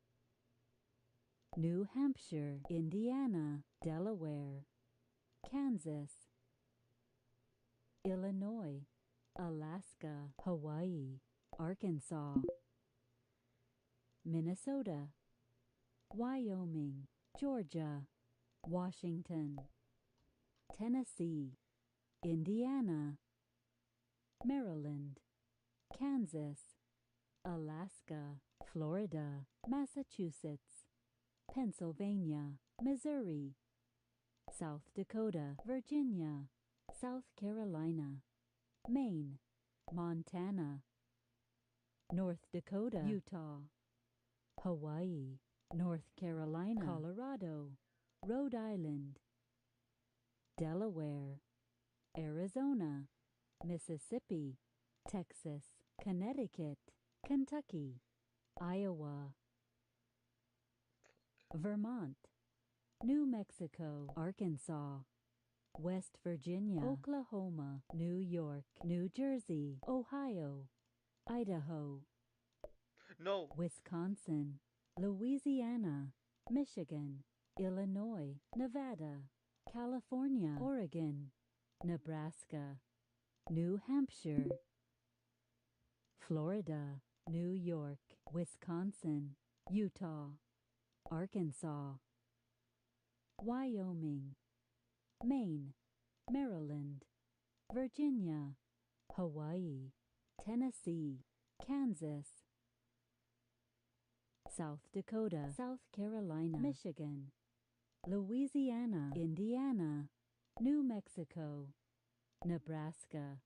New Hampshire, Indiana, Delaware, Kansas, Illinois, Alaska, Hawaii, Arkansas, Minnesota, Wyoming, Georgia, Washington, Tennessee, Indiana, Maryland, Kansas, Alaska, Florida, Massachusetts, Pennsylvania, Missouri, South Dakota, Virginia, South Carolina, Maine, Montana, North Dakota, Utah, Hawaii, North Carolina, Colorado, Rhode Island, Delaware, Arizona, Mississippi, Texas, Connecticut, Kentucky, Iowa, Vermont, New Mexico, Arkansas, West Virginia, Oklahoma, New York, New Jersey, Ohio, Idaho, No. Wisconsin, Louisiana, Michigan, Illinois, Nevada, California, Oregon, Nebraska, New Hampshire, Florida, New York, Wisconsin, Utah, Arkansas, Wyoming, Maine, Maryland, Virginia, Hawaii, Tennessee, Kansas, South Dakota, South Carolina, Michigan, Louisiana, Indiana, New Mexico, Nebraska,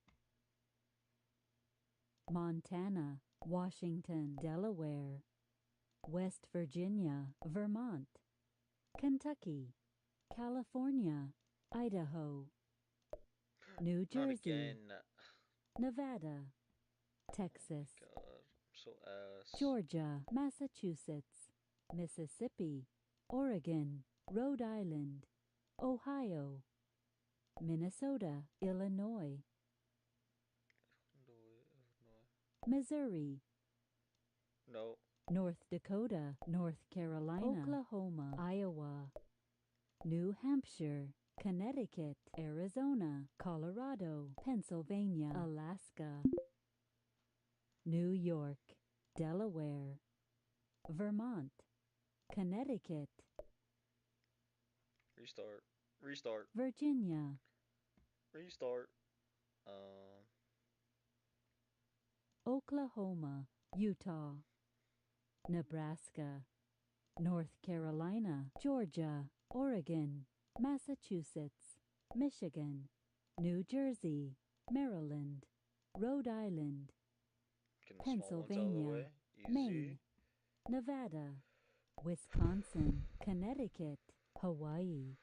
Montana, Washington, Delaware, West Virginia, Vermont, Kentucky, California, Idaho, New Not Jersey, again. Nevada, Texas, God, I'm so ass. Georgia, Massachusetts, Mississippi, Oregon, Rhode Island, Ohio, Minnesota, Illinois, Missouri, No. North Dakota, North Carolina, Oklahoma, Iowa, New Hampshire, Connecticut, Arizona, Colorado, Pennsylvania, Alaska, New York, Delaware, Vermont, Connecticut, Restart. Restart. Virginia, Restart. Oklahoma, Utah, Nebraska, North Carolina, Georgia, Oregon, Massachusetts, Michigan, New Jersey, Maryland, Rhode Island, Getting the small ones out of the Pennsylvania, way. Easy. Maine, Nevada, Wisconsin, Connecticut, Hawaii,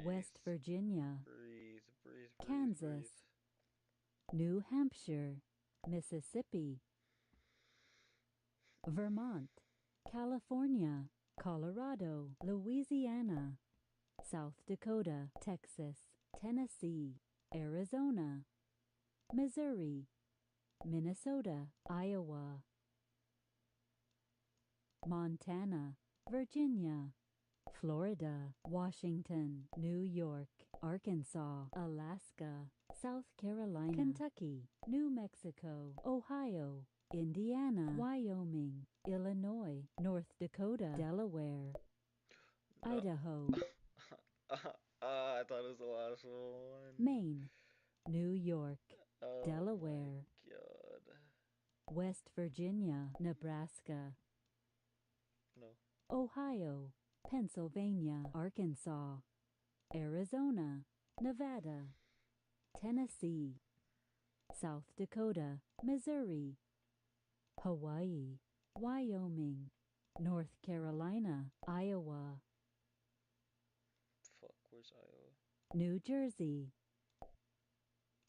West Virginia, Breathe, breathe, breathe, Kansas, breathe. New Hampshire, Mississippi, Vermont, California, Colorado, Louisiana, South Dakota, Texas, Tennessee, Arizona, Missouri, Minnesota, Iowa, Montana, Virginia, Florida, Washington, New York, Arkansas, Alaska, South Carolina, Kentucky, New Mexico, Ohio, Indiana, Wyoming, Illinois, North Dakota, Delaware, No. Idaho, I thought it was the last one. Maine, New York, Oh Delaware, my God. West Virginia, Nebraska, No. Ohio, Pennsylvania, Arkansas, Arizona, Nevada, Tennessee, South Dakota, Missouri, Hawaii, Wyoming, North Carolina, Iowa, Fuck, where's Iowa? New Jersey,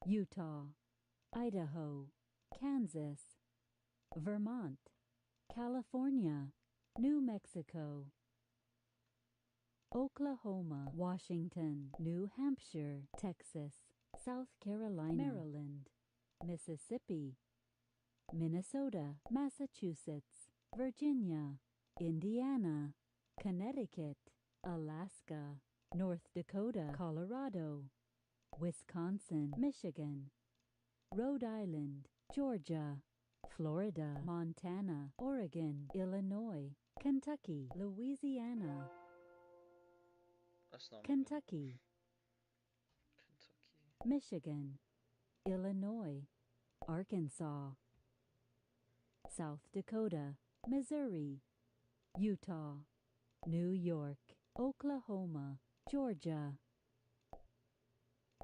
Utah, Idaho, Kansas, Vermont, California, New Mexico, Oklahoma, Washington, New Hampshire, Texas, South Carolina, Maryland, Mississippi, Minnesota, Massachusetts, Virginia, Indiana, Connecticut, Alaska, North Dakota, Colorado, Wisconsin, Michigan, Rhode Island, Georgia, Florida, Montana, Oregon, Illinois, Kentucky, Louisiana, That's not Kentucky, Michigan, Illinois, Arkansas, South Dakota, Missouri, Utah, New York, Oklahoma, Georgia,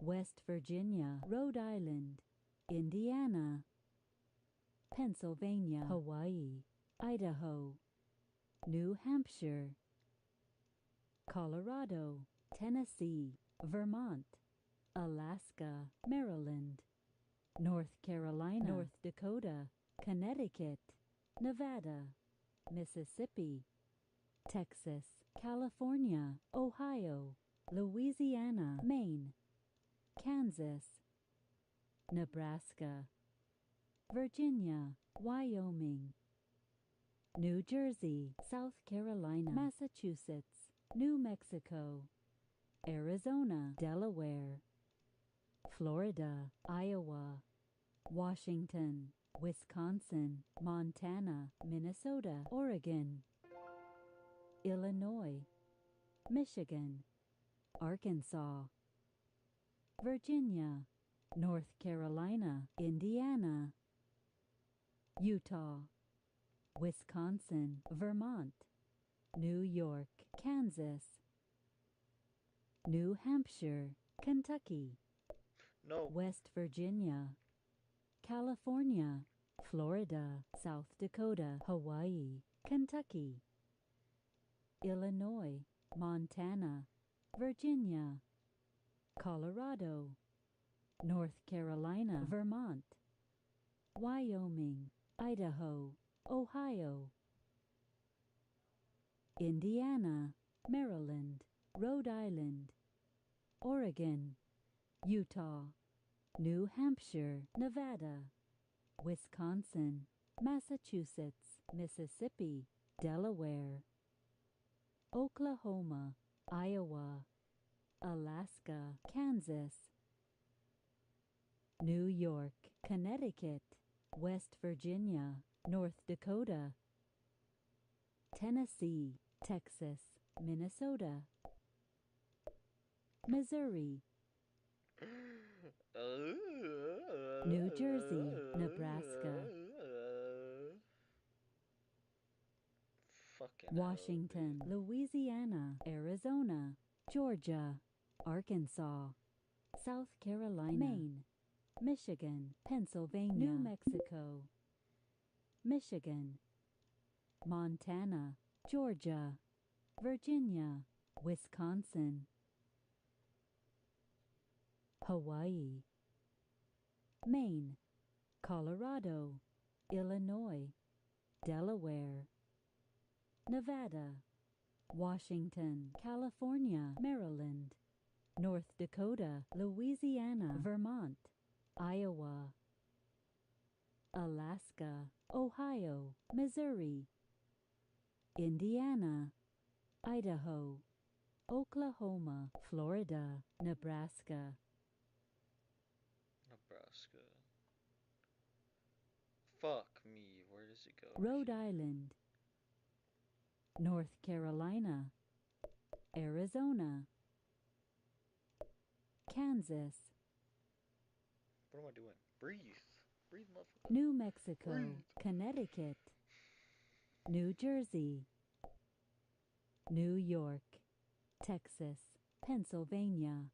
West Virginia, Rhode Island, Indiana, Pennsylvania, Hawaii, Idaho, New Hampshire, Colorado, Tennessee, Vermont, Alaska, Maryland, North Carolina, North Dakota, Connecticut, Nevada, Mississippi, Texas, California, Ohio, Louisiana, Maine, Kansas, Nebraska, Virginia, Wyoming, New Jersey, South Carolina, Massachusetts, New Mexico, Arizona, Delaware, Florida, Iowa, Washington, Wisconsin, Montana, Minnesota, Oregon, Illinois, Michigan, Arkansas, Virginia, North Carolina, Indiana, Utah, Wisconsin, Vermont, New York, Kansas, New Hampshire, Kentucky, No. West Virginia, California, Florida, South Dakota, Hawaii, Kentucky, Illinois, Montana, Virginia, Colorado, North Carolina, Vermont, Wyoming, Idaho, Ohio, Indiana, Maryland, Rhode Island, Oregon, Utah, New Hampshire, Nevada, Wisconsin, Massachusetts, Mississippi, Delaware, Oklahoma, Iowa, Alaska, Kansas, New York, Connecticut, West Virginia, North Dakota, Tennessee, Texas, Minnesota, Missouri, New Jersey, Nebraska, Washington, Louisiana, Arizona, Georgia, Arkansas, South Carolina, Maine, Michigan, Pennsylvania, New Mexico, Michigan, Montana, Georgia, Virginia, Wisconsin, Hawaii, Maine, Colorado, Illinois, Delaware, Nevada, Washington, California, Maryland, North Dakota, Louisiana, Vermont, Iowa, Alaska, Ohio, Missouri, Indiana, Idaho, Oklahoma, Florida, Nebraska, Nebraska. Fuck me, where does it go? Rhode Island, North Carolina, Arizona, Kansas, What am I doing? Breathe. Breathe, motherfucker. New Mexico, Breathe. Connecticut, New Jersey, New York, Texas, Pennsylvania,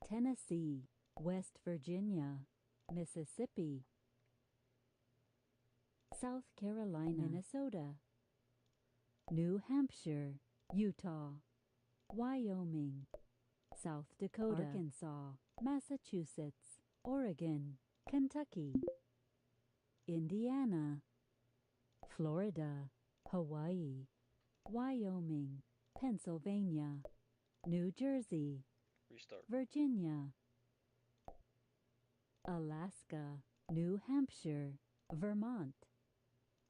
Tennessee, West Virginia, Mississippi, South Carolina, Minnesota, New Hampshire, Utah, Wyoming, South Dakota, Arkansas, Massachusetts, Oregon, Kentucky, Indiana, Florida, Hawaii, Wyoming, Pennsylvania, New Jersey, Restart. Virginia, Alaska, New Hampshire, Vermont,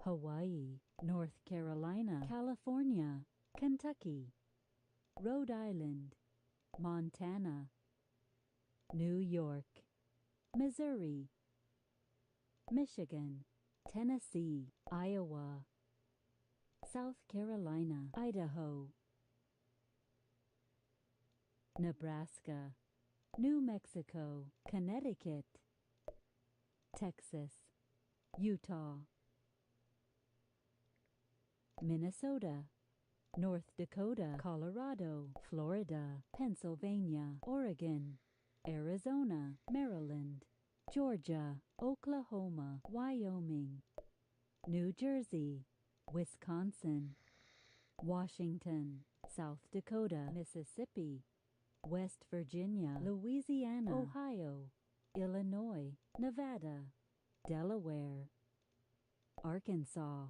Hawaii, North Carolina, California, Kentucky, Rhode Island, Montana, New York, Missouri, Michigan, Tennessee, Iowa, South Carolina, Idaho, Nebraska, New Mexico, Connecticut, Texas, Utah, Minnesota, North Dakota, Colorado, Florida, Pennsylvania, Oregon, Arizona, Maryland, Georgia, Oklahoma, Wyoming, New Jersey, Wisconsin, Washington, South Dakota, Mississippi, West Virginia, Louisiana, Ohio, Illinois, Nevada, Delaware, Arkansas,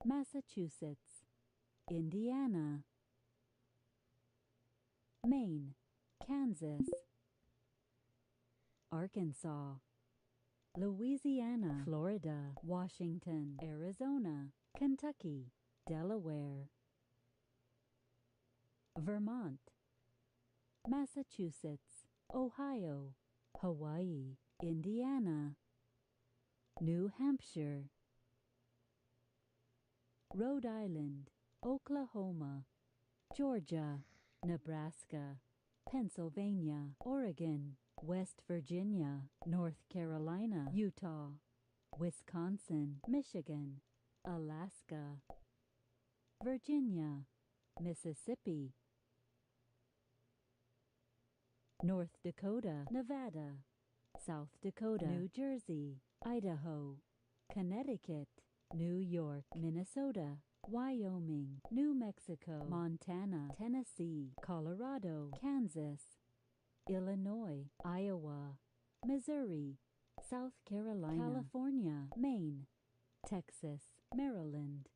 Massachusetts, Indiana, Maine, Kansas, Arkansas, Louisiana, Florida, Washington, Arizona, Kentucky, Delaware, Vermont, Massachusetts, Ohio, Hawaii, Indiana, New Hampshire, Rhode Island, Oklahoma, Georgia, Nebraska, Pennsylvania, Oregon, West Virginia, North Carolina, Utah, Wisconsin, Michigan, Alaska, Virginia, Mississippi, North Dakota, Nevada, South Dakota, New Jersey, Idaho, Connecticut, New York, Minnesota, Wyoming, New Mexico, Montana, Tennessee, Colorado, Kansas, Illinois, Iowa, Missouri, South Carolina, California, Maine, Texas, Maryland.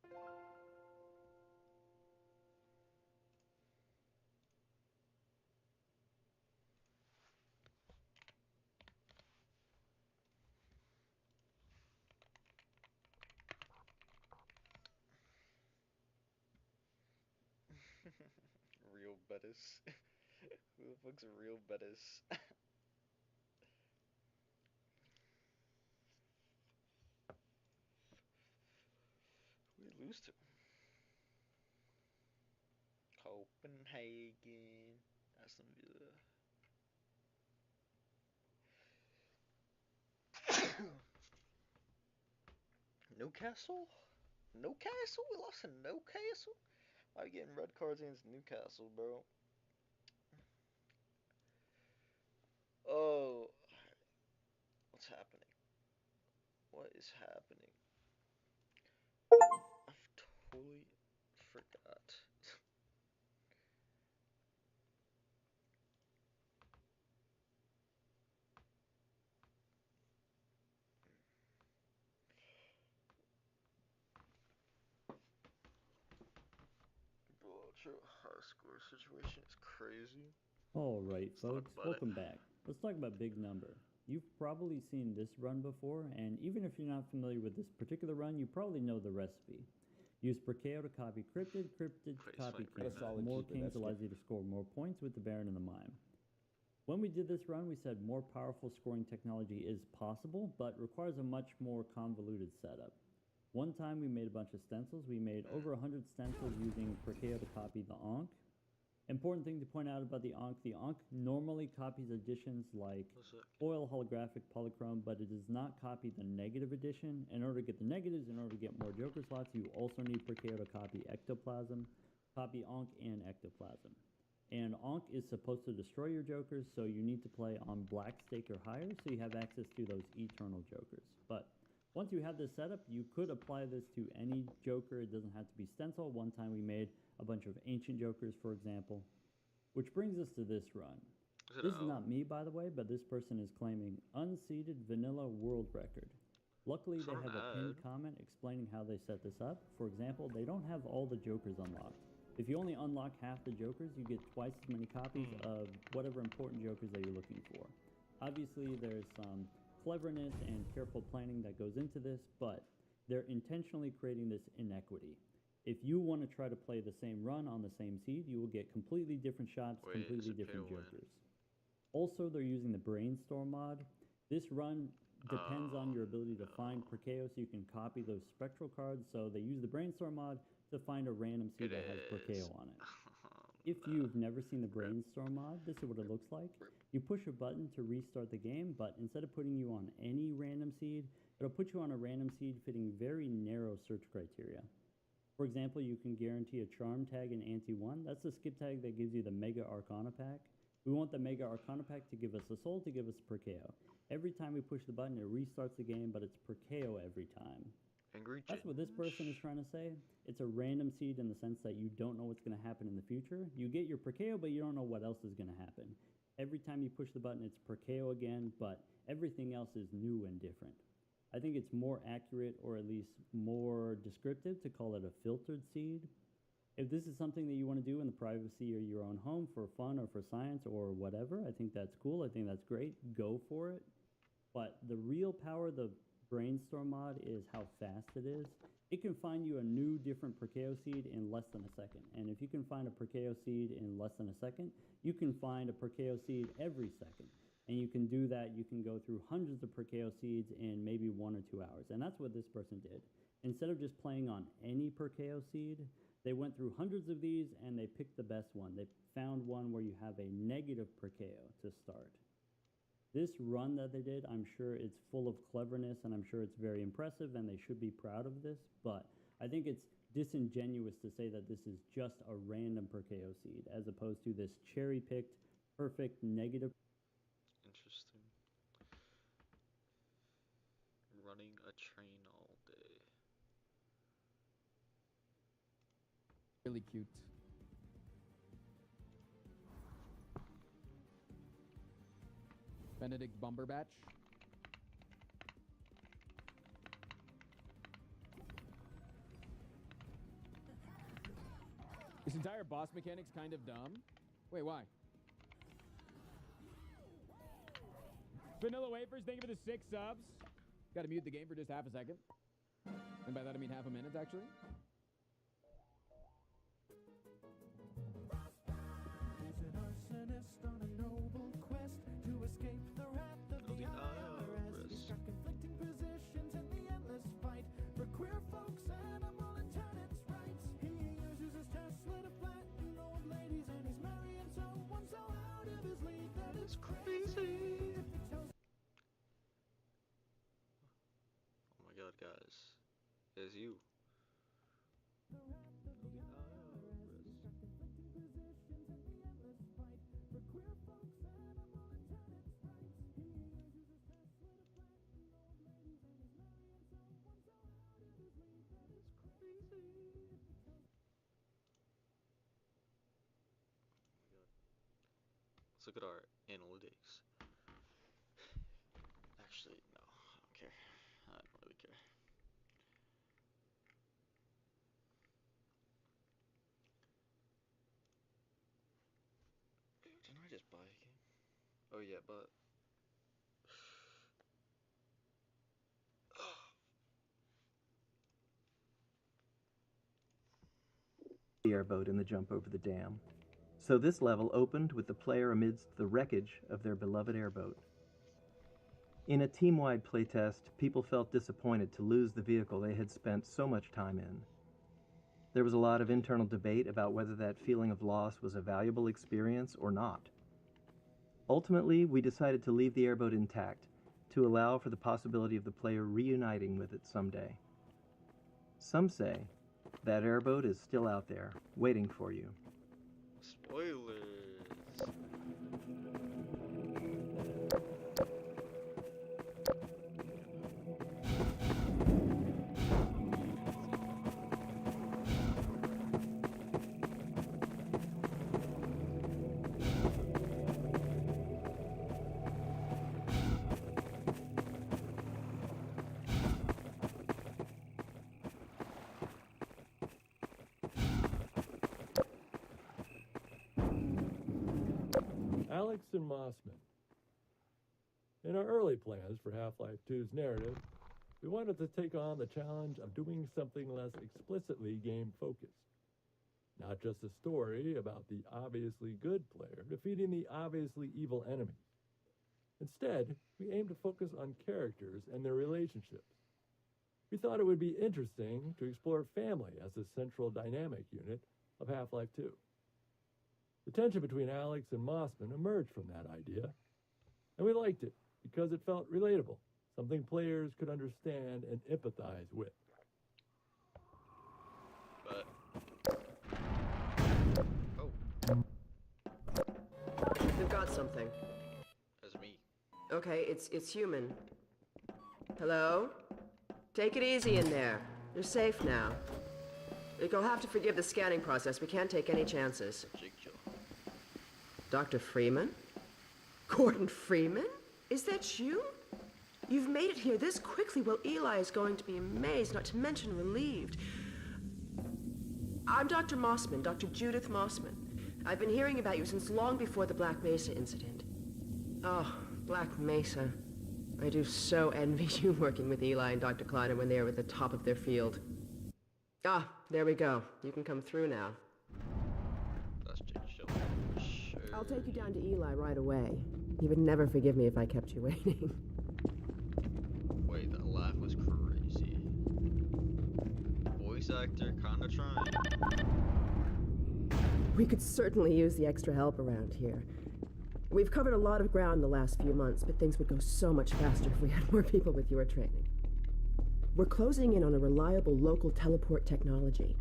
Real Bettis. Who the fuck's Real Bettis? Who we lose to? Copenhagen. Aston Villa. Newcastle? Newcastle? We lost to Newcastle? Why are we getting red cards against Newcastle, bro? Oh. What's happening? What is happening? Oh, I've totally forgot. Bro, your high score situation is crazy. Alright, folks, welcome back. Let's talk about Big Number. You've probably seen this run before, and even if you're not familiar with this particular run, you probably know the recipe. Use Perkeo to copy Cryptid, Cryptid to copy King. More Kings allows you to score more points with the Baron and the Mime. When we did this run, we said more powerful scoring technology is possible, but requires a much more convoluted setup. One time we made a bunch of stencils. We made over 100 stencils using Perkeo to copy the Ankh. Important thing to point out about the Ankh normally copies editions like foil, holographic, polychrome, but it does not copy the negative edition. In order to get the negatives, in order to get more Joker slots, you also need Perkeo to copy ectoplasm, copy Ankh and ectoplasm. And Ankh is supposed to destroy your Jokers, so you need to play on black stake or higher, so you have access to those eternal Jokers. But once you have this setup, you could apply this to any Joker. It doesn't have to be stencil. One time we made a bunch of ancient Jokers, for example. Which brings us to this run. This is not me, by the way, but this person is claiming unseeded vanilla world record. Luckily, they have a pinned comment explaining how they set this up. For example, they don't have all the Jokers unlocked. If you only unlock half the Jokers, you get twice as many copies of whatever important Jokers that you're looking for. Obviously, there's some cleverness and careful planning that goes into this, but they're intentionally creating this inequity. If you want to try to play the same run on the same seed, you will get completely different shots, completely different Jokers. Also, they're using the Brainstorm mod. This run depends on your ability to find Perkeo, so you can copy those spectral cards. So they use the Brainstorm mod to find a random seed that has Perkeo on it. If you've never seen the Brainstorm mod, this is what it looks like. You push a button to restart the game, but instead of putting you on any random seed, it'll put you on a random seed fitting very narrow search criteria. For example, you can guarantee a charm tag in Ante 1. That's the skip tag that gives you the Mega Arcana pack. We want the Mega Arcana pack to give us a soul, to give us a per KO. Every time we push the button, it restarts the game, but it's per KO every time. That's what this person is trying to say. It's a random seed in the sense that you don't know what's going to happen in the future. You get your per KO, but you don't know what else is going to happen. Every time you push the button, it's per KO again, but everything else is new and different. I think it's more accurate, or at least more descriptive, to call it a filtered seed. If this is something that you want to do in the privacy of your own home for fun or for science or whatever, I think that's cool. I think that's great. Go for it. But the real power of the Brainstorm mod is how fast it is. It can find you a new different per KO seed in less than a second. And if you can find a per KO seed in less than a second, you can find a per KO seed every second. And you can do that. You can go through hundreds of per KO seeds in maybe 1 or 2 hours. And that's what this person did. Instead of just playing on any per KO seed, they went through hundreds of these and they picked the best one. They found one where you have a negative per KO to start. This run that they did, I'm sure it's full of cleverness, and I'm sure it's very impressive, and they should be proud of this, but I think it's disingenuous to say that this is just a random per KO seed, as opposed to this cherry-picked, perfect, negative. Interesting. Running a train all day. Really cute. Benedict Bumberbatch. This entire boss mechanic's kind of dumb. Wait, why? Vanilla Wafers, thank you for the 6 subs. Gotta mute the game for just half a second. And by that I mean half a minute, actually. Guys, there's you. Let's look at our analytics. Actually, no, I don't care. I don't really care. Didn't I just buy a game? Oh yeah, but the airboat in the jump over the dam. So this level opened with the player amidst the wreckage of their beloved airboat. In a team-wide playtest, people felt disappointed to lose the vehicle they had spent so much time in. There was a lot of internal debate about whether that feeling of loss was a valuable experience or not. Ultimately, we decided to leave the airboat intact to allow for the possibility of the player reuniting with it someday. Some say that airboat is still out there, waiting for you. spoilers. Alex and Mossman. In our early plans for Half-Life 2's narrative, we wanted to take on the challenge of doing something less explicitly game-focused. Not just a story about the obviously good player defeating the obviously evil enemy. Instead, we aimed to focus on characters and their relationships. We thought it would be interesting to explore family as a central dynamic unit of Half-Life 2. The tension between Alex and Mossman emerged from that idea, and we liked it because it felt relatable, something players could understand and empathize with. But We've got something. that's me. Okay, it's human. Hello? Take it easy in there. You're safe now. You'll have to forgive the scanning process. We can't take any chances. Dr. Freeman? Gordon Freeman? Is that you? You've made it here this quickly. Well, Eli is going to be amazed, not to mention relieved. I'm Dr. Mossman, Dr. Judith Mossman. I've been hearing about you since long before the Black Mesa incident. Oh, Black Mesa. I do so envy you working with Eli and Dr. Kleiner when they were at the top of their field. Ah, there we go. You can come through now. That's Jake Sure. I'll take you down to Eli right away. He would never forgive me if I kept you waiting. Wait, that laugh was crazy. Voice actor kinda trying. We could certainly use the extra help around here. We've covered a lot of ground in the last few months, but things would go so much faster if we had more people with your training. We're closing in on a reliable local teleport technology,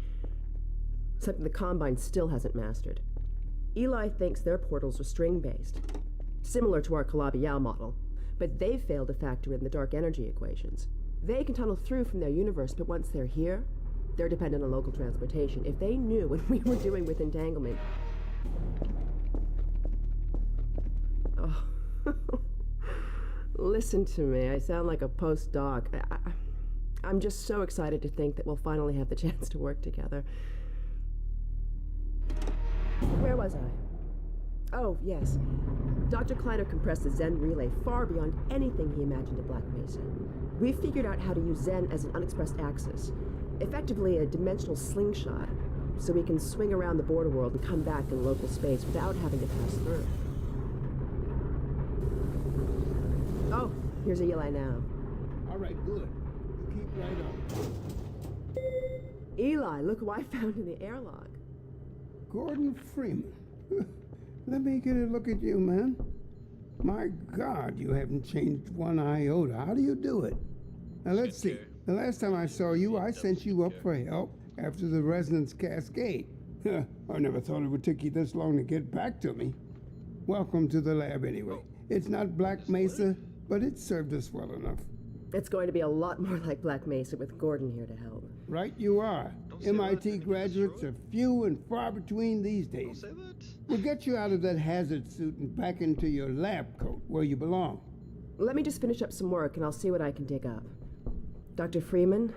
something the Combine still hasn't mastered. Eli thinks their portals are string-based, similar to our Calabi-Yau model, but they've failed to factor in the dark energy equations. They can tunnel through from their universe, but once they're here, they're dependent on local transportation. If they knew what we were doing with entanglement... Oh. Listen to me. I sound like a postdoc. I'm just so excited to think that we'll finally have the chance to work together. Where was I? Oh, yes. Dr. Kleiner compressed the Zen relay far beyond anything he imagined at Black Mesa. We figured out how to use Zen as an unexpressed axis, effectively a dimensional slingshot, so we can swing around the border world and come back in local space without having to pass through. Oh, here's Eli now. All right, good. You keep right on. Eli, look who I found in the airlock. Gordon Freeman. Let me get a look at you, man. My God, you haven't changed one iota. How do you do it? Now, let's see. The last time I saw you, I sent you up for help after the resonance cascade. I never thought it would take you this long to get back to me. Welcome to the lab, anyway. It's not Black Mesa, but it served us well enough. It's going to be a lot more like Black Mesa with Gordon here to help. Right you are. MIT graduates are few and far between these days. We'll get you out of that hazard suit and back into your lab coat where you belong. Let me just finish up some work and I'll see what I can dig up. Dr. Freeman,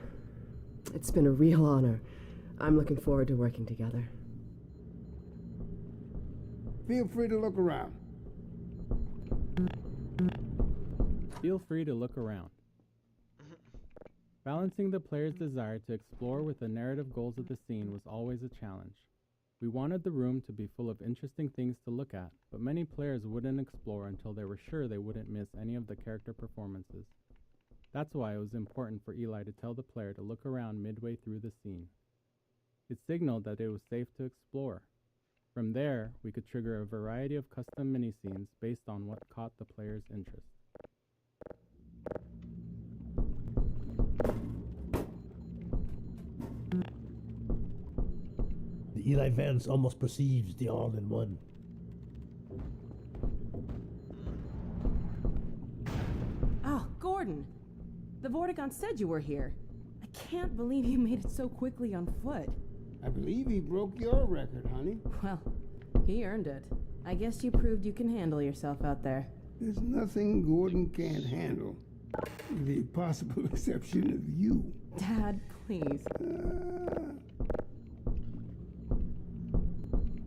it's been a real honor. I'm looking forward to working together. Feel free to look around. Feel free to look around. Balancing the player's desire to explore with the narrative goals of the scene was always a challenge. We wanted the room to be full of interesting things to look at, but many players wouldn't explore until they were sure they wouldn't miss any of the character performances. That's why it was important for Eli to tell the player to look around midway through the scene. It signaled that it was safe to explore. From there, we could trigger a variety of custom mini-scenes based on what caught the player's interest. The Eli Vance almost perceives the all-in-one. Oh, Gordon! The Vortigaunt said you were here. I can't believe you made it so quickly on foot. I believe he broke your record, honey. Well, he earned it. I guess you proved you can handle yourself out there. There's nothing Gordon can't handle, with the possible exception of you. Dad, please.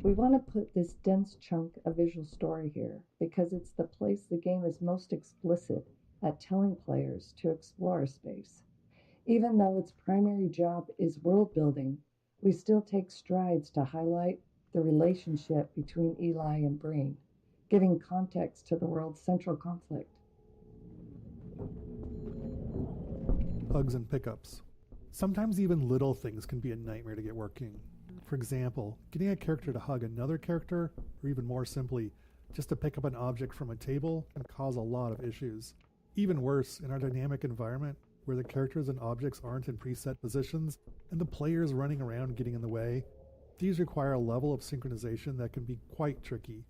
We want to put this dense chunk of visual story here because it's the place the game is most explicit at telling players to explore space. Even though its primary job is world building, we still take strides to highlight the relationship between Eli and Breen, giving context to the world's central conflict. Hugs and pickups. Sometimes even little things can be a nightmare to get working. For example, getting a character to hug another character, or even more simply, just to pick up an object from a table, can cause a lot of issues. Even worse, in our dynamic environment, where the characters and objects aren't in preset positions, and the players running around getting in the way, these require a level of synchronization that can be quite tricky.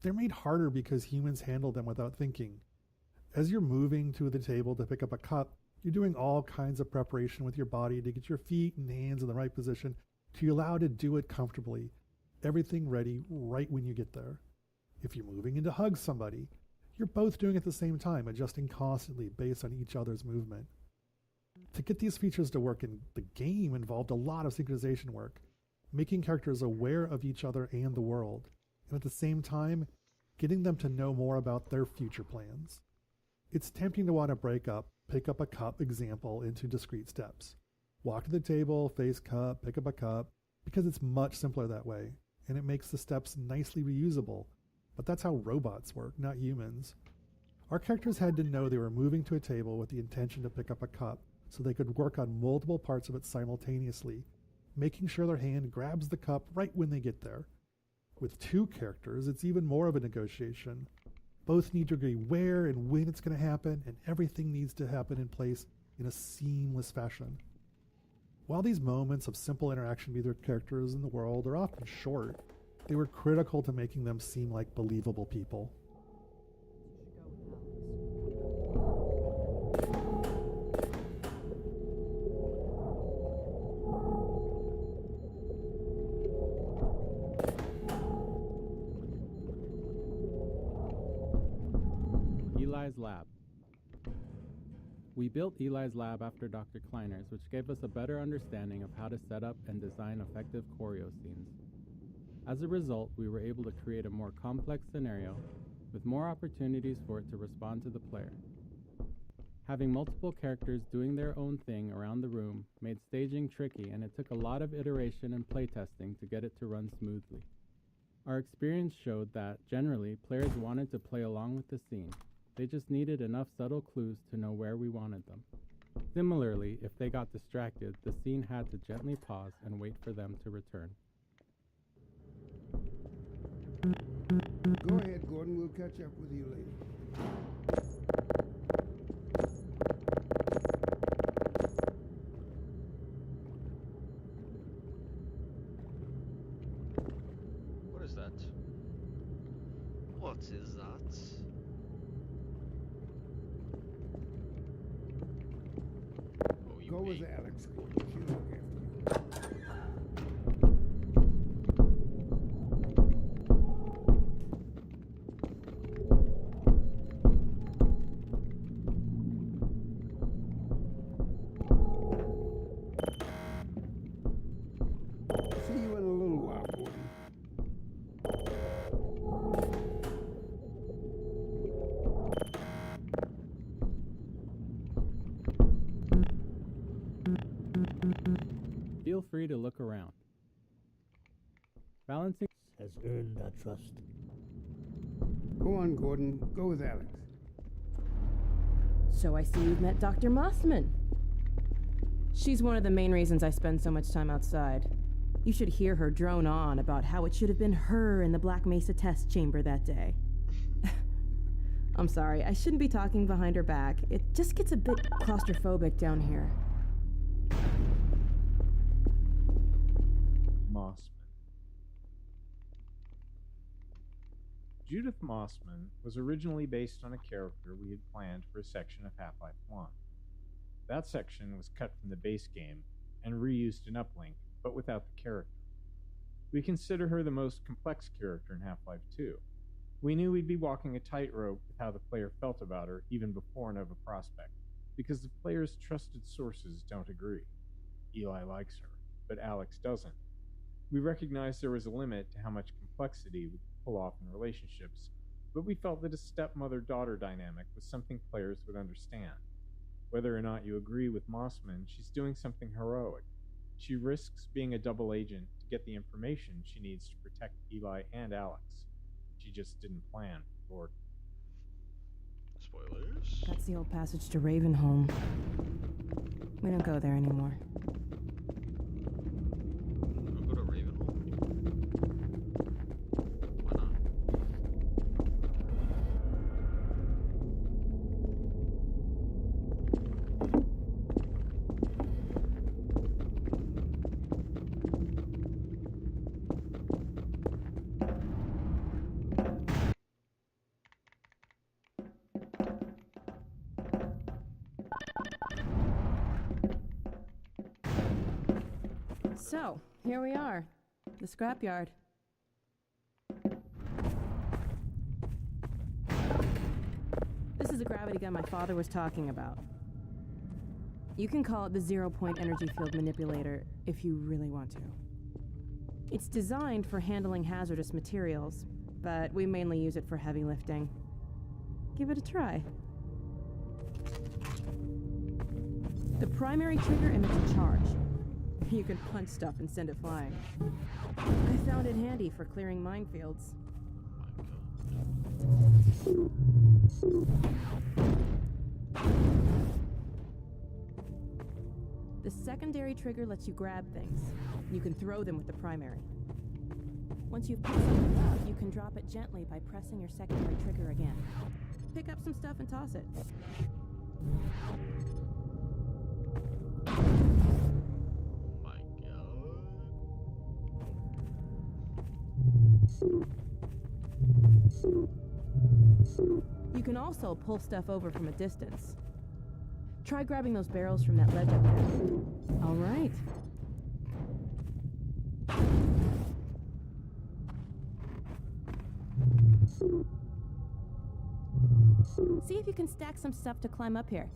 They're made harder because humans handle them without thinking. As you're moving to the table to pick up a cup, you're doing all kinds of preparation with your body to get your feet and hands in the right position to be allowed to do it comfortably. Everything ready right when you get there. If you're moving in to hug somebody, you're both doing it at the same time, adjusting constantly based on each other's movement. To get these features to work in the game involved a lot of synchronization work, making characters aware of each other and the world, and at the same time, getting them to know more about their future plans. It's tempting to want to break up, pick up a cup example into discrete steps. Walk to the table, face cup, pick up a cup, because it's much simpler that way, and it makes the steps nicely reusable. But that's how robots work, not humans. Our characters had to know they were moving to a table with the intention to pick up a cup, so they could work on multiple parts of it simultaneously, making sure their hand grabs the cup right when they get there. With two characters, it's even more of a negotiation. Both need to agree where and when it's going to happen, and everything needs to happen in place in a seamless fashion. While these moments of simple interaction with their characters in the world are often short, they were critical to making them seem like believable people. Eli's lab. We built Eli's lab after Dr. Kleiner's, which gave us a better understanding of how to set up and design effective choreo scenes. As a result, we were able to create a more complex scenario with more opportunities for it to respond to the player. Having multiple characters doing their own thing around the room made staging tricky, and it took a lot of iteration and playtesting to get it to run smoothly. Our experience showed that, generally, players wanted to play along with the scene. They just needed enough subtle clues to know where we wanted them. Similarly, if they got distracted, the scene had to gently pause and wait for them to return. Go ahead, Gordon. We'll catch up with you later. What is that? What is that? Oh, you Go with mean- Alex, Gordon. She'll look after you. See you in a little while, Gordon. Feel free to look around. Balancing has earned our trust. Go on, Gordon. Go with Alex. So I see you've met Dr. Mossman. She's one of the main reasons I spend so much time outside. You should hear her drone on about how it should have been her in the Black Mesa test chamber that day. I'm sorry, I shouldn't be talking behind her back. It just gets a bit claustrophobic down here. Mossman. Judith Mossman was originally based on a character we had planned for a section of Half-Life 1. That section was cut from the base game and reused in Uplink, but without the character. We consider her the most complex character in Half-Life 2. We knew we'd be walking a tightrope with how the player felt about her even before Nova Prospekt, because the player's trusted sources don't agree. Eli likes her, but Alex doesn't. We recognized there was a limit to how much complexity we could pull off in relationships, but we felt that a stepmother-daughter dynamic was something players would understand. Whether or not you agree with Mossman, she's doing something heroic. She risks being a double agent to get the information she needs to protect Eli and Alex. She just didn't plan for Gordon. Spoilers? That's the old passage to Ravenholm. We don't go there anymore. Don't go So, here we are. The scrapyard. This is the gravity gun my father was talking about. You can call it the zero-point energy field manipulator if you really want to. It's designed for handling hazardous materials, but we mainly use it for heavy lifting. Give it a try. The primary trigger emits a charge. You can punch stuff and send it flying. I found it handy for clearing minefields. The secondary trigger lets you grab things. You can throw them with the primary. Once you've picked something up, you can drop it gently by pressing your secondary trigger again. Pick up some stuff and toss it. You can also pull stuff over from a distance. Try grabbing those barrels from that ledge up there. All right. See if you can stack some stuff to climb up here.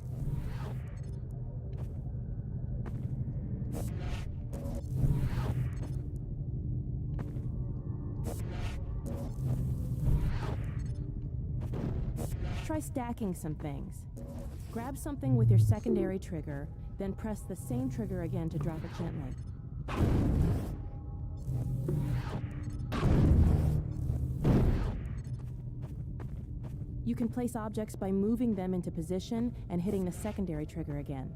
Try stacking some things. Grab something with your secondary trigger, then press the same trigger again to drop it gently. You can place objects by moving them into position and hitting the secondary trigger again.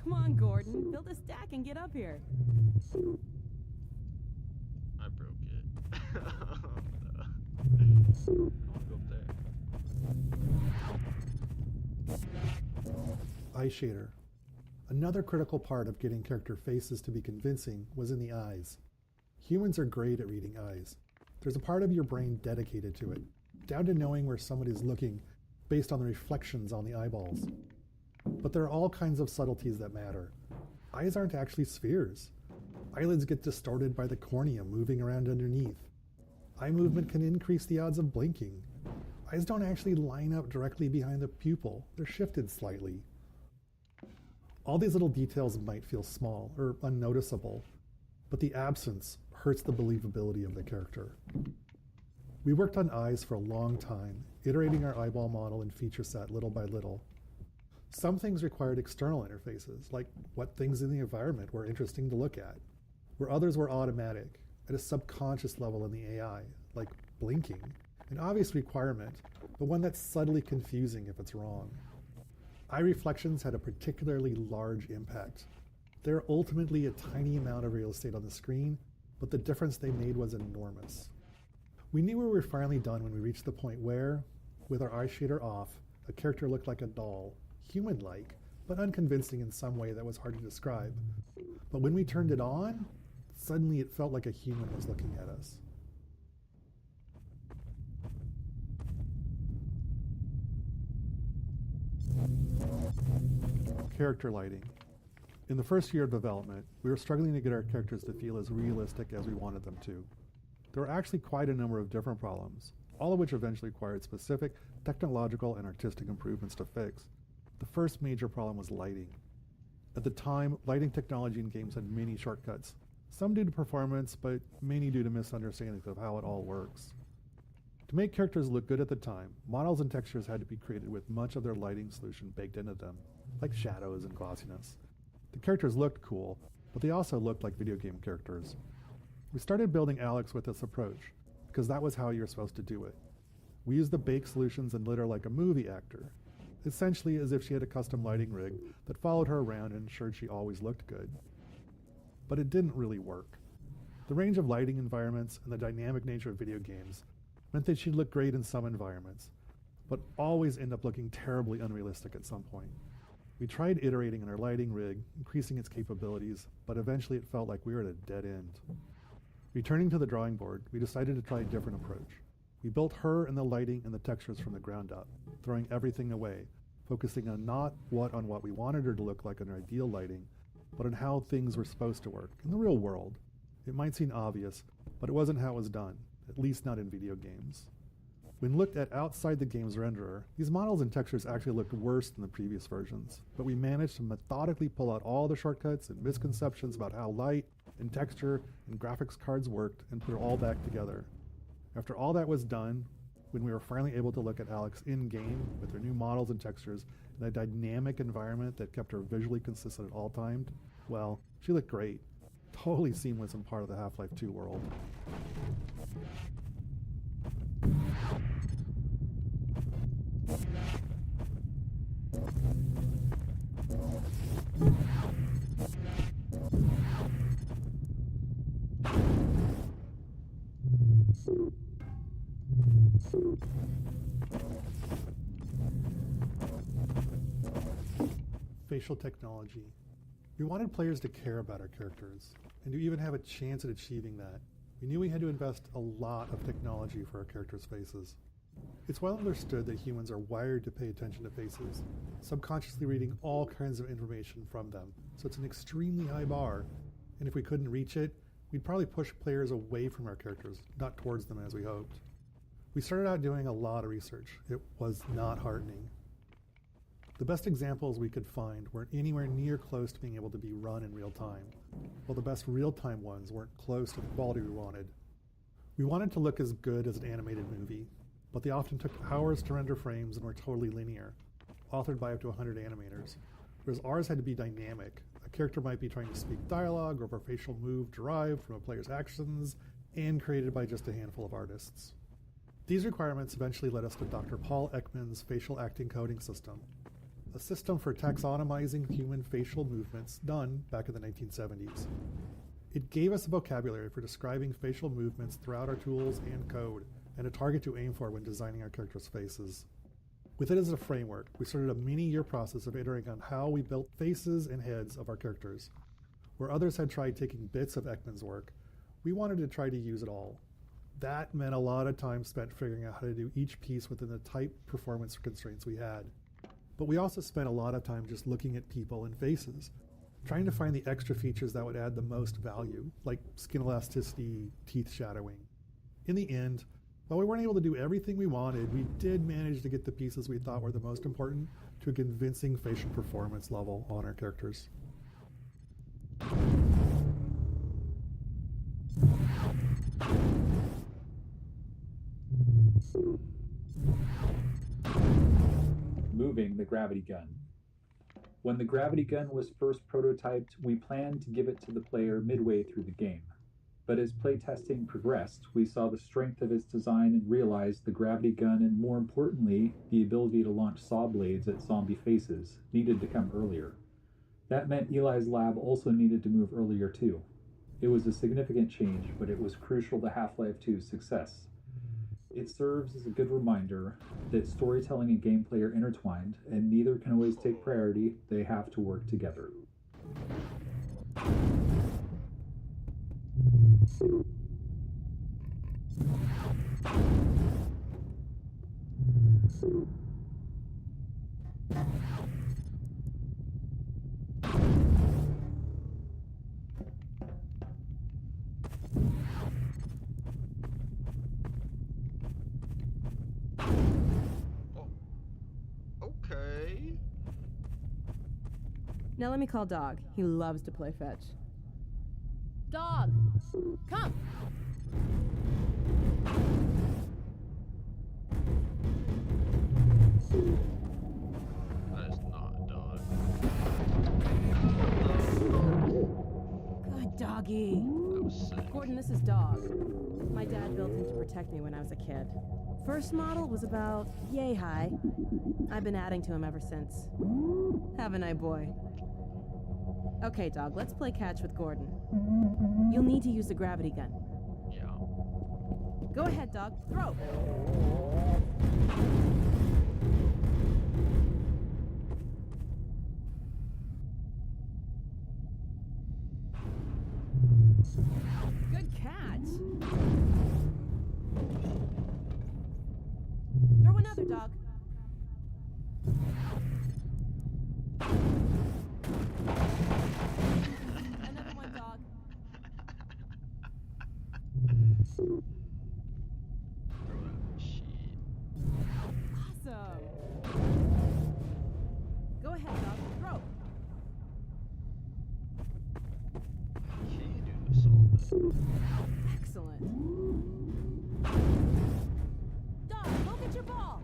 Come on, Gordon. Build a stack and get up here. I broke it. I'll go up there. Eye shader. Another critical part of getting character faces to be convincing was in the eyes. Humans are great at reading eyes. There's a part of your brain dedicated to it, down to knowing where somebody's looking based on the reflections on the eyeballs. But there are all kinds of subtleties that matter. Eyes aren't actually spheres. Eyelids get distorted by the cornea moving around underneath. Eye movement can increase the odds of blinking. Eyes don't actually line up directly behind the pupil. They're shifted slightly. All these little details might feel small or unnoticeable, but the absence hurts the believability of the character. We worked on eyes for a long time, iterating our eyeball model and feature set little by little. Some things required external interfaces, like what things in the environment were interesting to look at, where others were automatic, at a subconscious level in the AI, like blinking, an obvious requirement, but one that's subtly confusing if it's wrong. Eye reflections had a particularly large impact. They're ultimately a tiny amount of real estate on the screen, but the difference they made was enormous. We knew we were finally done when we reached the point where, with our eye shader off, a character looked like a doll, human-like, but unconvincing in some way that was hard to describe. But when we turned it on, suddenly it felt like a human was looking at us. Character lighting. In the first year of development, we were struggling to get our characters to feel as realistic as we wanted them to. There were actually quite a number of different problems, all of which eventually required specific technological and artistic improvements to fix. The first major problem was lighting. At the time, lighting technology in games had many shortcuts, some due to performance, but many due to misunderstandings of how it all works. To make characters look good at the time, models and textures had to be created with much of their lighting solution baked into them, like shadows and glossiness. The characters looked cool, but they also looked like video game characters. We started building Alex with this approach, because that was how you're supposed to do it. We used the bake solutions and lit her like a movie actor, essentially as if she had a custom lighting rig that followed her around and ensured she always looked good. But it didn't really work. The range of lighting environments and the dynamic nature of video games meant that she'd look great in some environments, but always end up looking terribly unrealistic at some point. We tried iterating on our lighting rig, increasing its capabilities, but eventually it felt like we were at a dead end. Returning to the drawing board, we decided to try a different approach. We built her and the lighting and the textures from the ground up, throwing everything away, focusing on not on what we wanted her to look like in our ideal lighting, but on how things were supposed to work in the real world. It might seem obvious, but it wasn't how it was done, at least not in video games. When looked at outside the game's renderer, these models and textures actually looked worse than the previous versions, but we managed to methodically pull out all the shortcuts and misconceptions about how light and texture and graphics cards worked and put it all back together. After all that was done, when we were finally able to look at Alex in-game with her new models and textures in a dynamic environment that kept her visually consistent at all times, well, she looked great. Totally seamless and part of the Half-Life 2 world. Facial technology. We wanted players to care about our characters, and to even have a chance at achieving that. We knew we had to invest a lot of technology for our characters' faces. It's well understood that humans are wired to pay attention to faces, subconsciously reading all kinds of information from them, so it's an extremely high bar, and if we couldn't reach it, we'd probably push players away from our characters, not towards them as we hoped. We started out doing a lot of research. It was not heartening. The best examples we could find weren't anywhere near close to being able to be run in real time, while the best real-time ones weren't close to the quality we wanted. We wanted to look as good as an animated movie, but they often took hours to render frames and were totally linear, authored by up to 100 animators, whereas ours had to be dynamic. A character might be trying to speak dialogue or have a facial move derived from a player's actions and created by just a handful of artists. These requirements eventually led us to Dr. Paul Ekman's facial acting coding system, a system for taxonomizing human facial movements done back in the 1970s. It gave us a vocabulary for describing facial movements throughout our tools and code, and a target to aim for when designing our characters' faces. With it as a framework, we started a many-year process of iterating on how we built faces and heads of our characters. Where others had tried taking bits of Ekman's work, we wanted to try to use it all. That meant a lot of time spent figuring out how to do each piece within the tight performance constraints we had. But we also spent a lot of time just looking at people and faces, trying to find the extra features that would add the most value, like skin elasticity, teeth shadowing. In the end, while we weren't able to do everything we wanted, we did manage to get the pieces we thought were the most important to a convincing facial performance level on our characters. Moving the gravity gun. When the gravity gun was first prototyped, we planned to give it to the player midway through the game. But as playtesting progressed, we saw the strength of its design and realized the gravity gun, and more importantly, the ability to launch saw blades at zombie faces, needed to come earlier. That meant Eli's lab also needed to move earlier too. It was a significant change, but it was crucial to Half-Life 2's success. It serves as a good reminder that storytelling and gameplay are intertwined, and neither can always take priority. They have to work together. Okay. Now let me call Dog. He loves to play fetch. Dog! Come! That is not a dog. Good doggy. That was sick. Gordon, this is Dog. My dad built him to protect me when I was a kid. First model was about yay high. I've been adding to him ever since. Haven't I, boy? Okay, Dog, let's play catch with Gordon. You'll need to use the gravity gun. Yeah. Go ahead, Dog. Throw! Good catch! another dog. Another one, dog. Awesome. Go ahead, dog. Throw. Excellent. Dog, go get your ball.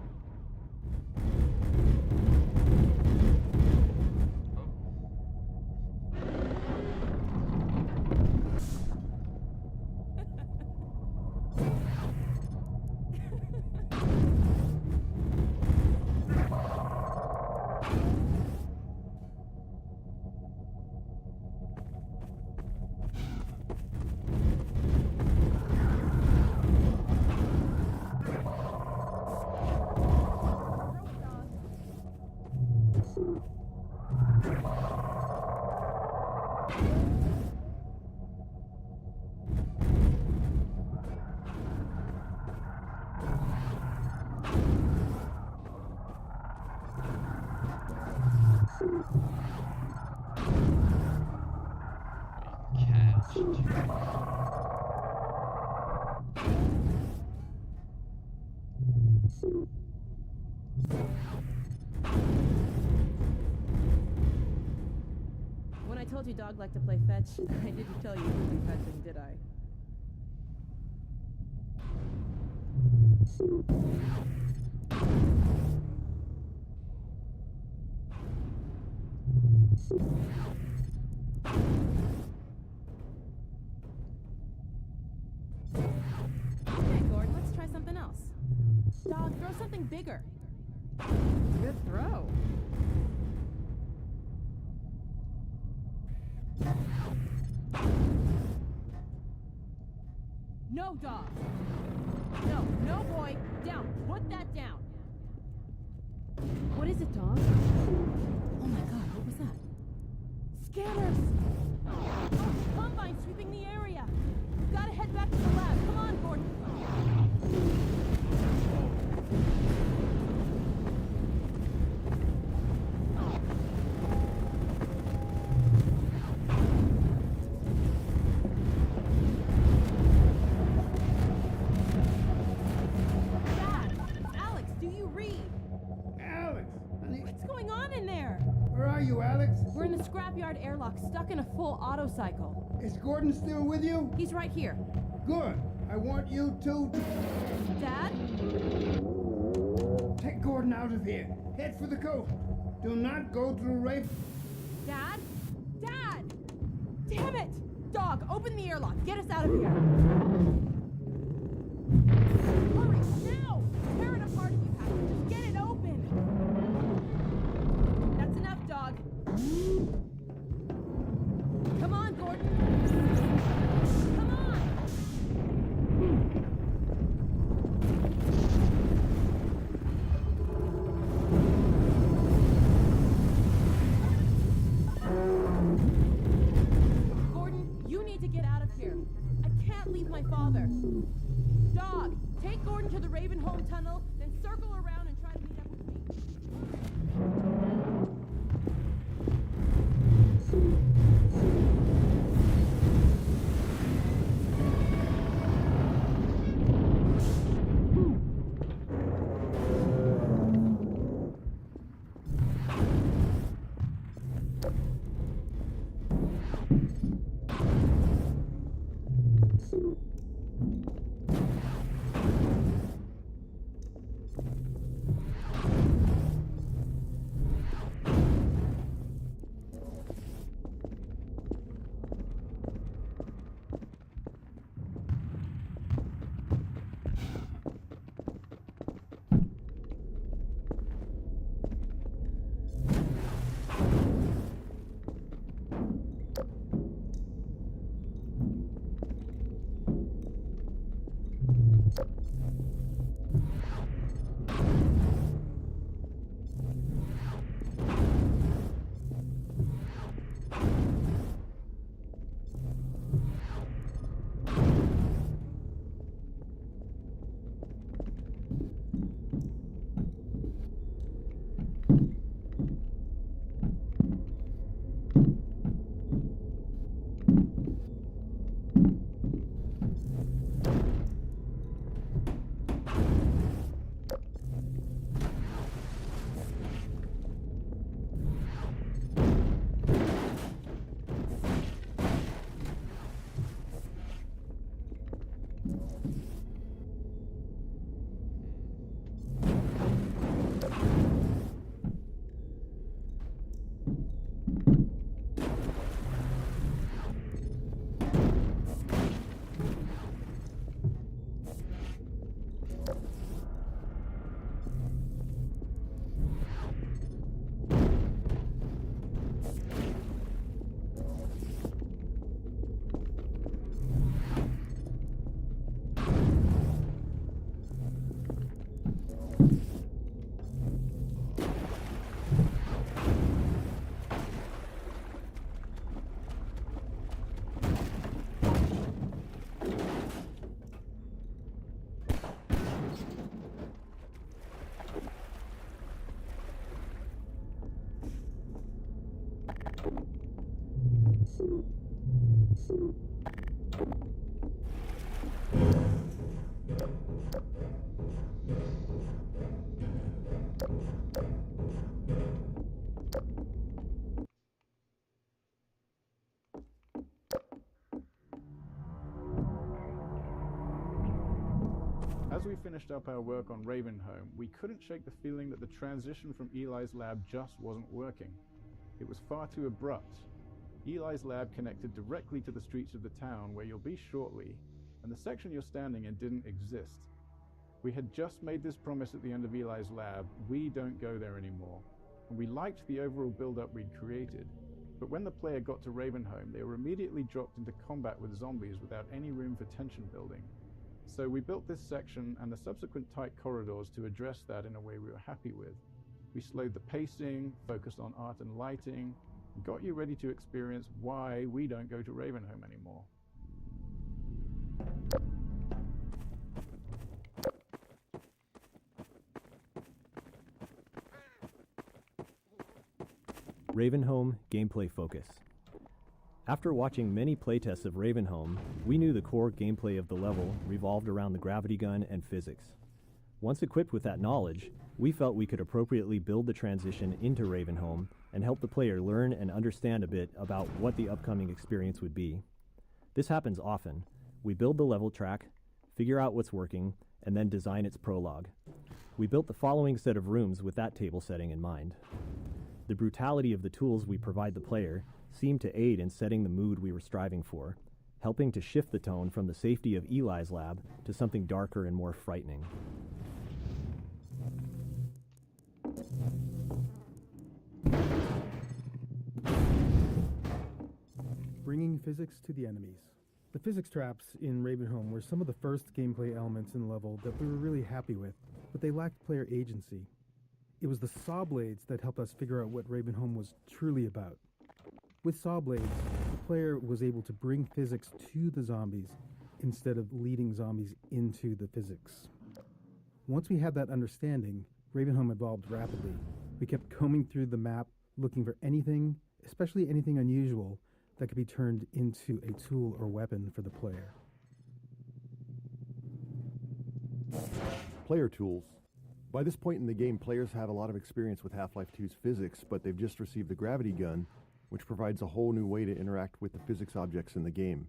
When I told you dog liked to play fetch, I didn't tell you who'd be fetching, did I? Okay, Gordon, let's try something else. Dog, throw something bigger. Good throw. No, dog. No, no, boy. Down. Put that down. What is it, dog? Oh my god, what was that? Scanners! Oh, Combine sweeping the area. We've got to head back to the lab. Come on, Gordon. Dad! Alex, do you read? Alex, honey. What's going on in there? Where are you, Alex? We're in the scrapyard airlock, stuck in a full auto cycle. Is Gordon still with you? He's right here. Good. I want you to... Dad? Take Gordon out of here. Head for the coast. Do not go through Rafe. Dad? Dad! Damn it! Dog, open the airlock. Get us out of here. Hurry, now! Tear it apart if you have to. Just get it open. That's enough, dog. Come on, Gordon. Come on! Gordon, you need to get out of here. I can't leave my father. Dog, take Gordon to the Ravenholm tunnel, then circle around and try to... As we finished up our work on Ravenholm, we couldn't shake the feeling that the transition from Eli's lab just wasn't working. It was far too abrupt. Eli's lab connected directly to the streets of the town where you'll be shortly, and the section you're standing in didn't exist. We had just made this promise at the end of Eli's lab: we don't go there anymore. And we liked the overall build-up we'd created, but when the player got to Ravenholm, they were immediately dropped into combat with zombies without any room for tension building. So we built this section and the subsequent tight corridors to address that in a way we were happy with. We slowed the pacing, focused on art and lighting, and got you ready to experience why we don't go to Ravenholm anymore. Ravenholm Gameplay Focus. After watching many playtests of Ravenholm, we knew the core gameplay of the level revolved around the gravity gun and physics. Once equipped with that knowledge, we felt we could appropriately build the transition into Ravenholm and help the player learn and understand a bit about what the upcoming experience would be. This happens often. We build the level track, figure out what's working, and then design its prologue. We built the following set of rooms with that table setting in mind. The brutality of the tools we provide the player seemed to aid in setting the mood we were striving for, helping to shift the tone from the safety of Eli's lab to something darker and more frightening. Bringing physics to the enemies. The physics traps in Ravenholm were some of the first gameplay elements in the level that we were really happy with, but they lacked player agency. It was the saw blades that helped us figure out what Ravenholm was truly about. With saw blades, the player was able to bring physics to the zombies instead of leading zombies into the physics. Once we had that understanding, Ravenholm evolved rapidly. We kept combing through the map, looking for anything, especially anything unusual, that could be turned into a tool or weapon for the player. Player tools. By this point in the game, players have a lot of experience with Half-Life 2's physics, but they've just received the gravity gun, which provides a whole new way to interact with the physics objects in the game.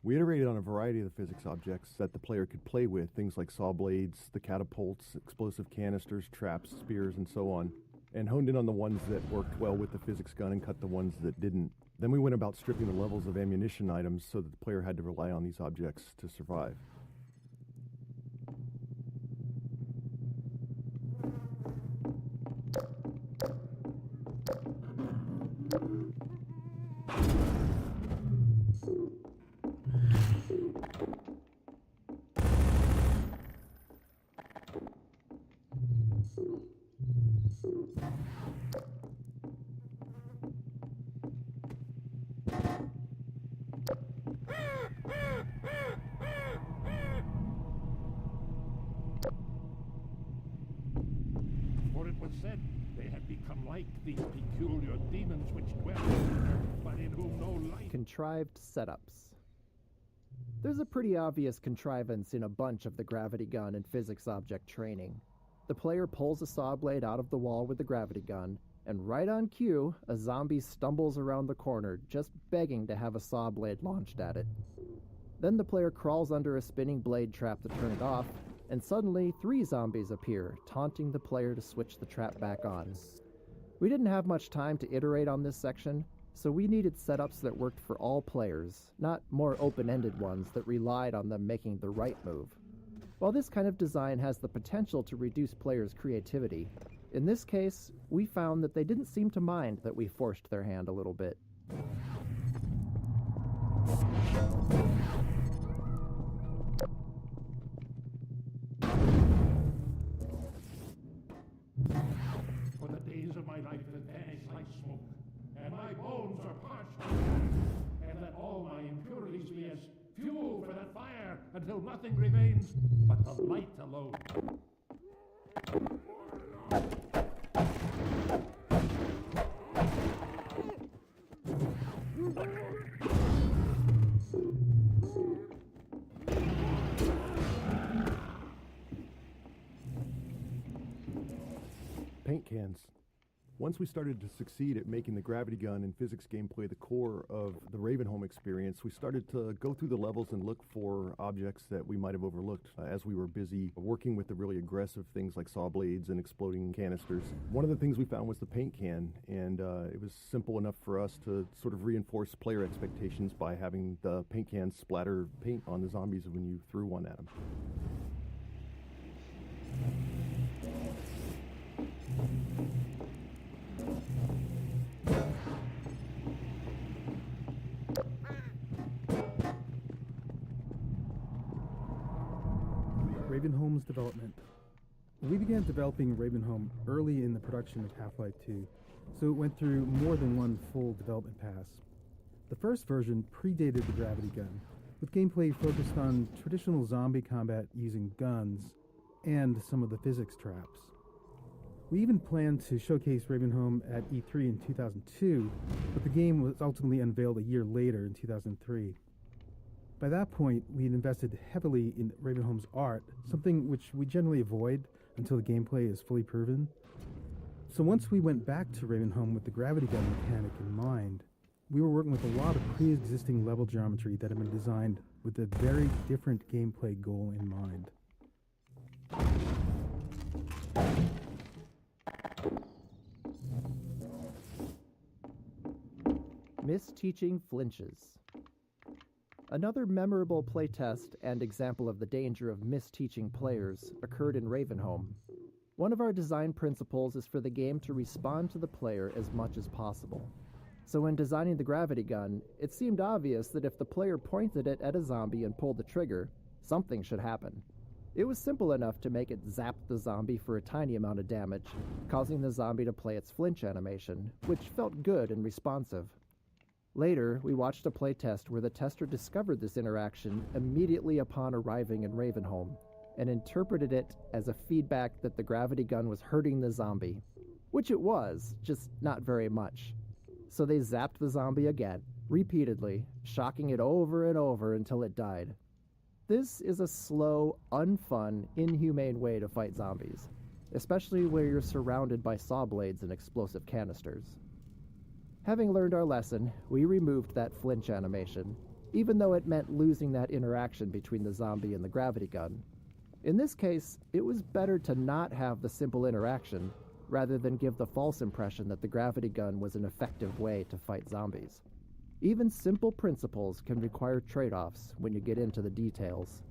We iterated on a variety of the physics objects that the player could play with, things like saw blades, the catapults, explosive canisters, traps, spears, and so on, and honed in on the ones that worked well with the physics gun and cut the ones that didn't. Then we went about stripping the levels of ammunition items so that the player had to rely on these objects to survive. For it was said they had become like these peculiar demons which dwell in earth, but in whom no light. Contrived setups. There's a pretty obvious contrivance in a bunch of the gravity gun and physics object training. The player pulls a saw blade out of the wall with the gravity gun, and right on cue, a zombie stumbles around the corner, just begging to have a saw blade launched at it. Then the player crawls under a spinning blade trap to turn it off, and suddenly 3 zombies appear, taunting the player to switch the trap back on. We didn't have much time to iterate on this section, so we needed setups that worked for all players, not more open-ended ones that relied on them making the right move. While this kind of design has the potential to reduce players' creativity, in this case, we found that they didn't seem to mind that we forced their hand a little bit. For the days of my life have vanished like smoke, and my bones are parched to death, and let all my impurities be as fuel for that fire until nothing remains but the light alone. paint cans. Once we started to succeed at making the gravity gun and physics gameplay the core of the Ravenholm experience, we started to go through the levels and look for objects that we might have overlooked as we were busy working with the really aggressive things like saw blades and exploding canisters. One of the things we found was the paint can, and it was simple enough for us to sort of reinforce player expectations by having the paint can splatter paint on the zombies when you threw one at them. Ravenholm's development. We began developing Ravenholm early in the production of Half-Life 2, so it went through more than one full development pass. The first version predated the gravity gun, with gameplay focused on traditional zombie combat using guns and some of the physics traps. We even planned to showcase Ravenholm at E3 in 2002, but the game was ultimately unveiled a year later in 2003. By that point, we had invested heavily in Ravenholm's art, something which we generally avoid until the gameplay is fully proven. So once we went back to Ravenholm with the gravity gun mechanic in mind, we were working with a lot of pre-existing level geometry that had been designed with a very different gameplay goal in mind. Misteaching flinches. Another memorable playtest and example of the danger of misteaching players occurred in Ravenholm. One of our design principles is for the game to respond to the player as much as possible. So when designing the gravity gun, it seemed obvious that if the player pointed it at a zombie and pulled the trigger, something should happen. It was simple enough to make it zap the zombie for a tiny amount of damage, causing the zombie to play its flinch animation, which felt good and responsive. Later, we watched a playtest where the tester discovered this interaction immediately upon arriving in Ravenholm, and interpreted it as a feedback that the gravity gun was hurting the zombie, which it was, just not very much. So they zapped the zombie again, repeatedly, shocking it over and over until it died. This is a slow, unfun, inhumane way to fight zombies, especially where you're surrounded by saw blades and explosive canisters. Having learned our lesson, we removed that flinch animation, even though it meant losing that interaction between the zombie and the gravity gun. In this case, it was better to not have the simple interaction, rather than give the false impression that the gravity gun was an effective way to fight zombies. Even simple principles can require trade-offs when you get into the details.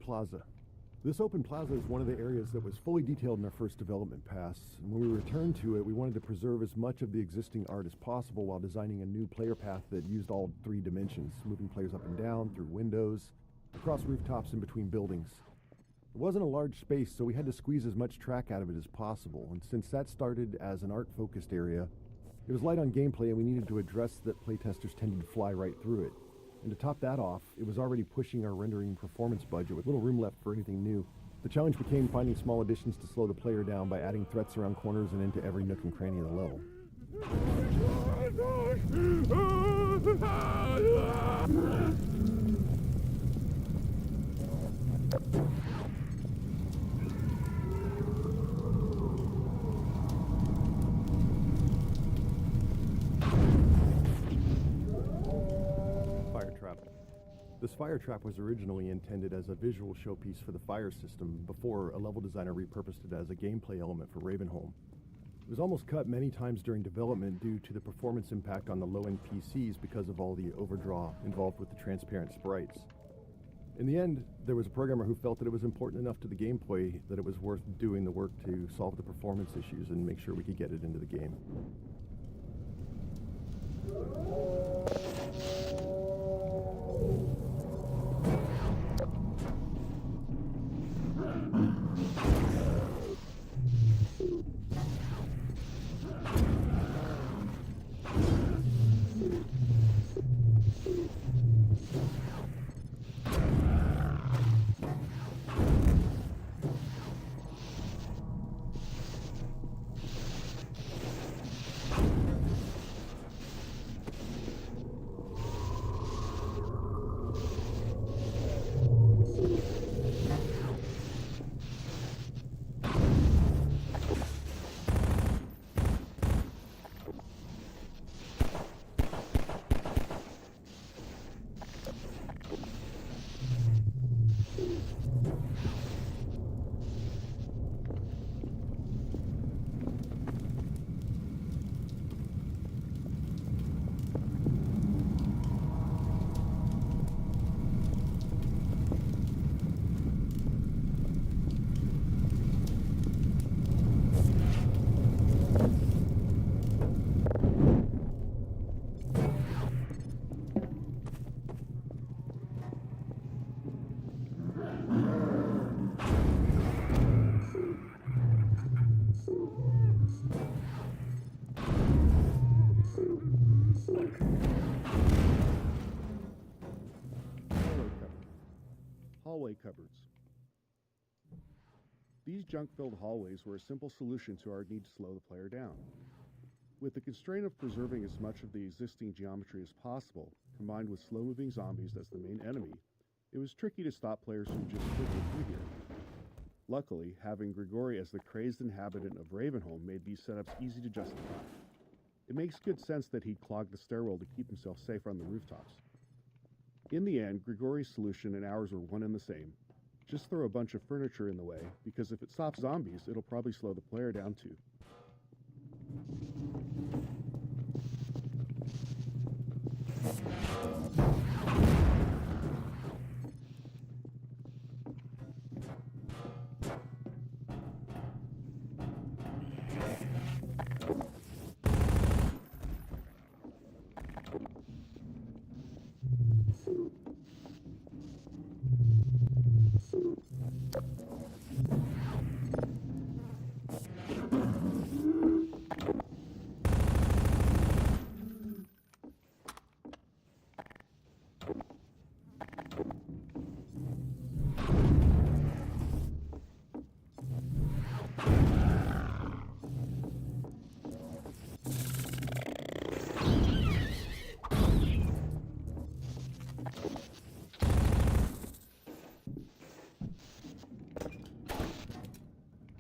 Plaza. This open plaza is one of the areas that was fully detailed in our first development pass, and when we returned to it, we wanted to preserve as much of the existing art as possible while designing a new player path that used all 3 dimensions, moving players up and down, through windows, across rooftops, and between buildings. It wasn't a large space, so we had to squeeze as much track out of it as possible, and since that started as an art-focused area, it was light on gameplay, and we needed to address that playtesters tended to fly right through it. And to top that off, it was already pushing our rendering performance budget with little room left for anything new. The challenge became finding small additions to slow the player down by adding threats around corners and into every nook and cranny of the level. This fire trap was originally intended as a visual showpiece for the fire system before a level designer repurposed it as a gameplay element for Ravenholm. It was almost cut many times during development due to the performance impact on the low-end PCs because of all the overdraw involved with the transparent sprites. In the end, there was a programmer who felt that it was important enough to the gameplay that it was worth doing the work to solve the performance issues and make sure we could get it into the game. hallway cupboards. These junk-filled hallways were a simple solution to our need to slow the player down. With the constraint of preserving as much of the existing geometry as possible, combined with slow-moving zombies as the main enemy, it was tricky to stop players who just couldn't get through here. Luckily, having Grigori as the crazed inhabitant of Ravenholm made these setups easy to justify. It makes good sense that he'd clog the stairwell to keep himself safe on the rooftops. In the end, Grigori's solution and ours were one and the same. Just throw a bunch of furniture in the way, because if it stops zombies, it'll probably slow the player down too.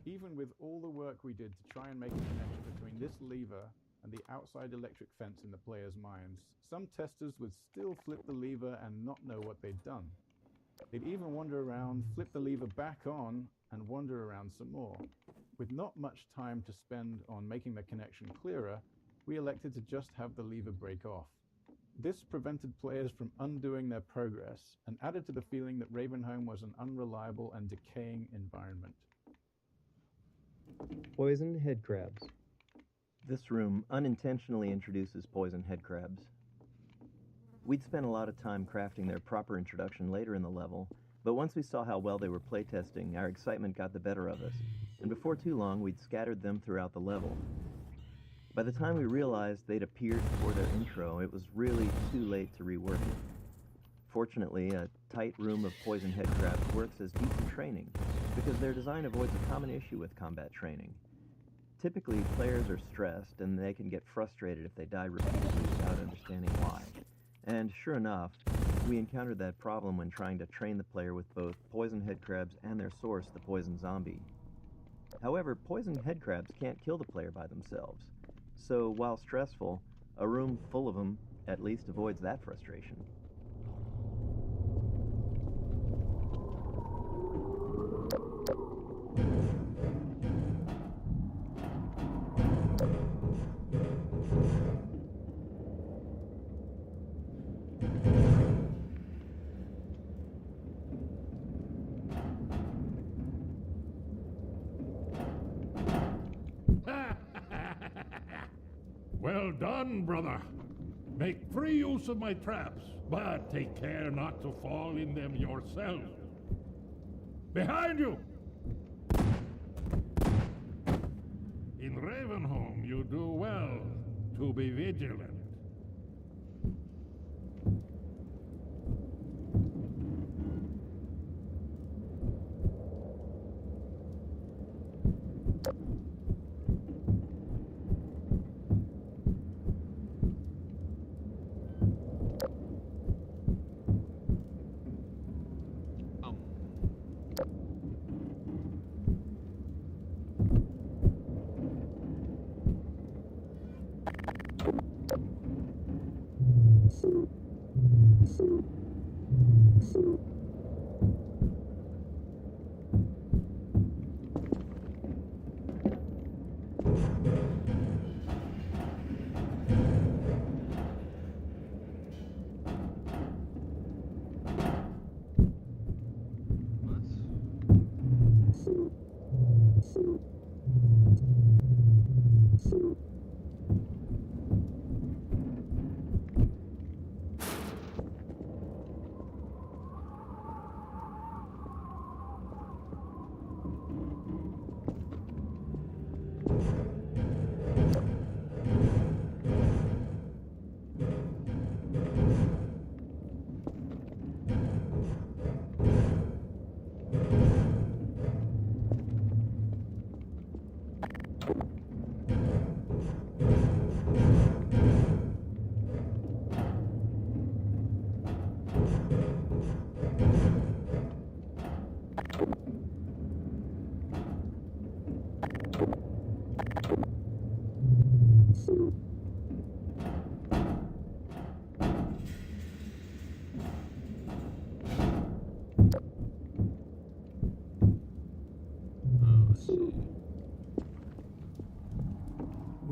Even with all the work we did to try and make a connection between this lever and the outside electric fence in the players' minds, some testers would still flip the lever and not know what they'd done. They'd even wander around, flip the lever back on, and wander around some more. With not much time to spend on making the connection clearer, we elected to just have the lever break off. This prevented players from undoing their progress and added to the feeling that Ravenholm was an unreliable and decaying environment. Poison headcrabs. This room unintentionally introduces poison headcrabs. We'd spent a lot of time crafting their proper introduction later in the level, but once we saw how well they were playtesting, our excitement got the better of us, and before too long we'd scattered them throughout the level. By the time we realized they'd appeared before their intro, it was really too late to rework it. Fortunately, a tight room of poison headcrabs works as decent training, because their design avoids a common issue with combat training. Typically, players are stressed, and they can get frustrated if they die repeatedly without understanding why. And sure enough, we encountered that problem when trying to train the player with both poison headcrabs and their source, the poison zombie. However, poison headcrabs can't kill the player by themselves, so while stressful, a room full of them at least avoids that frustration. Well done, brother. Make free use of my traps, but take care not to fall in them yourself. Behind you! In Ravenholm, you do well to be vigilant.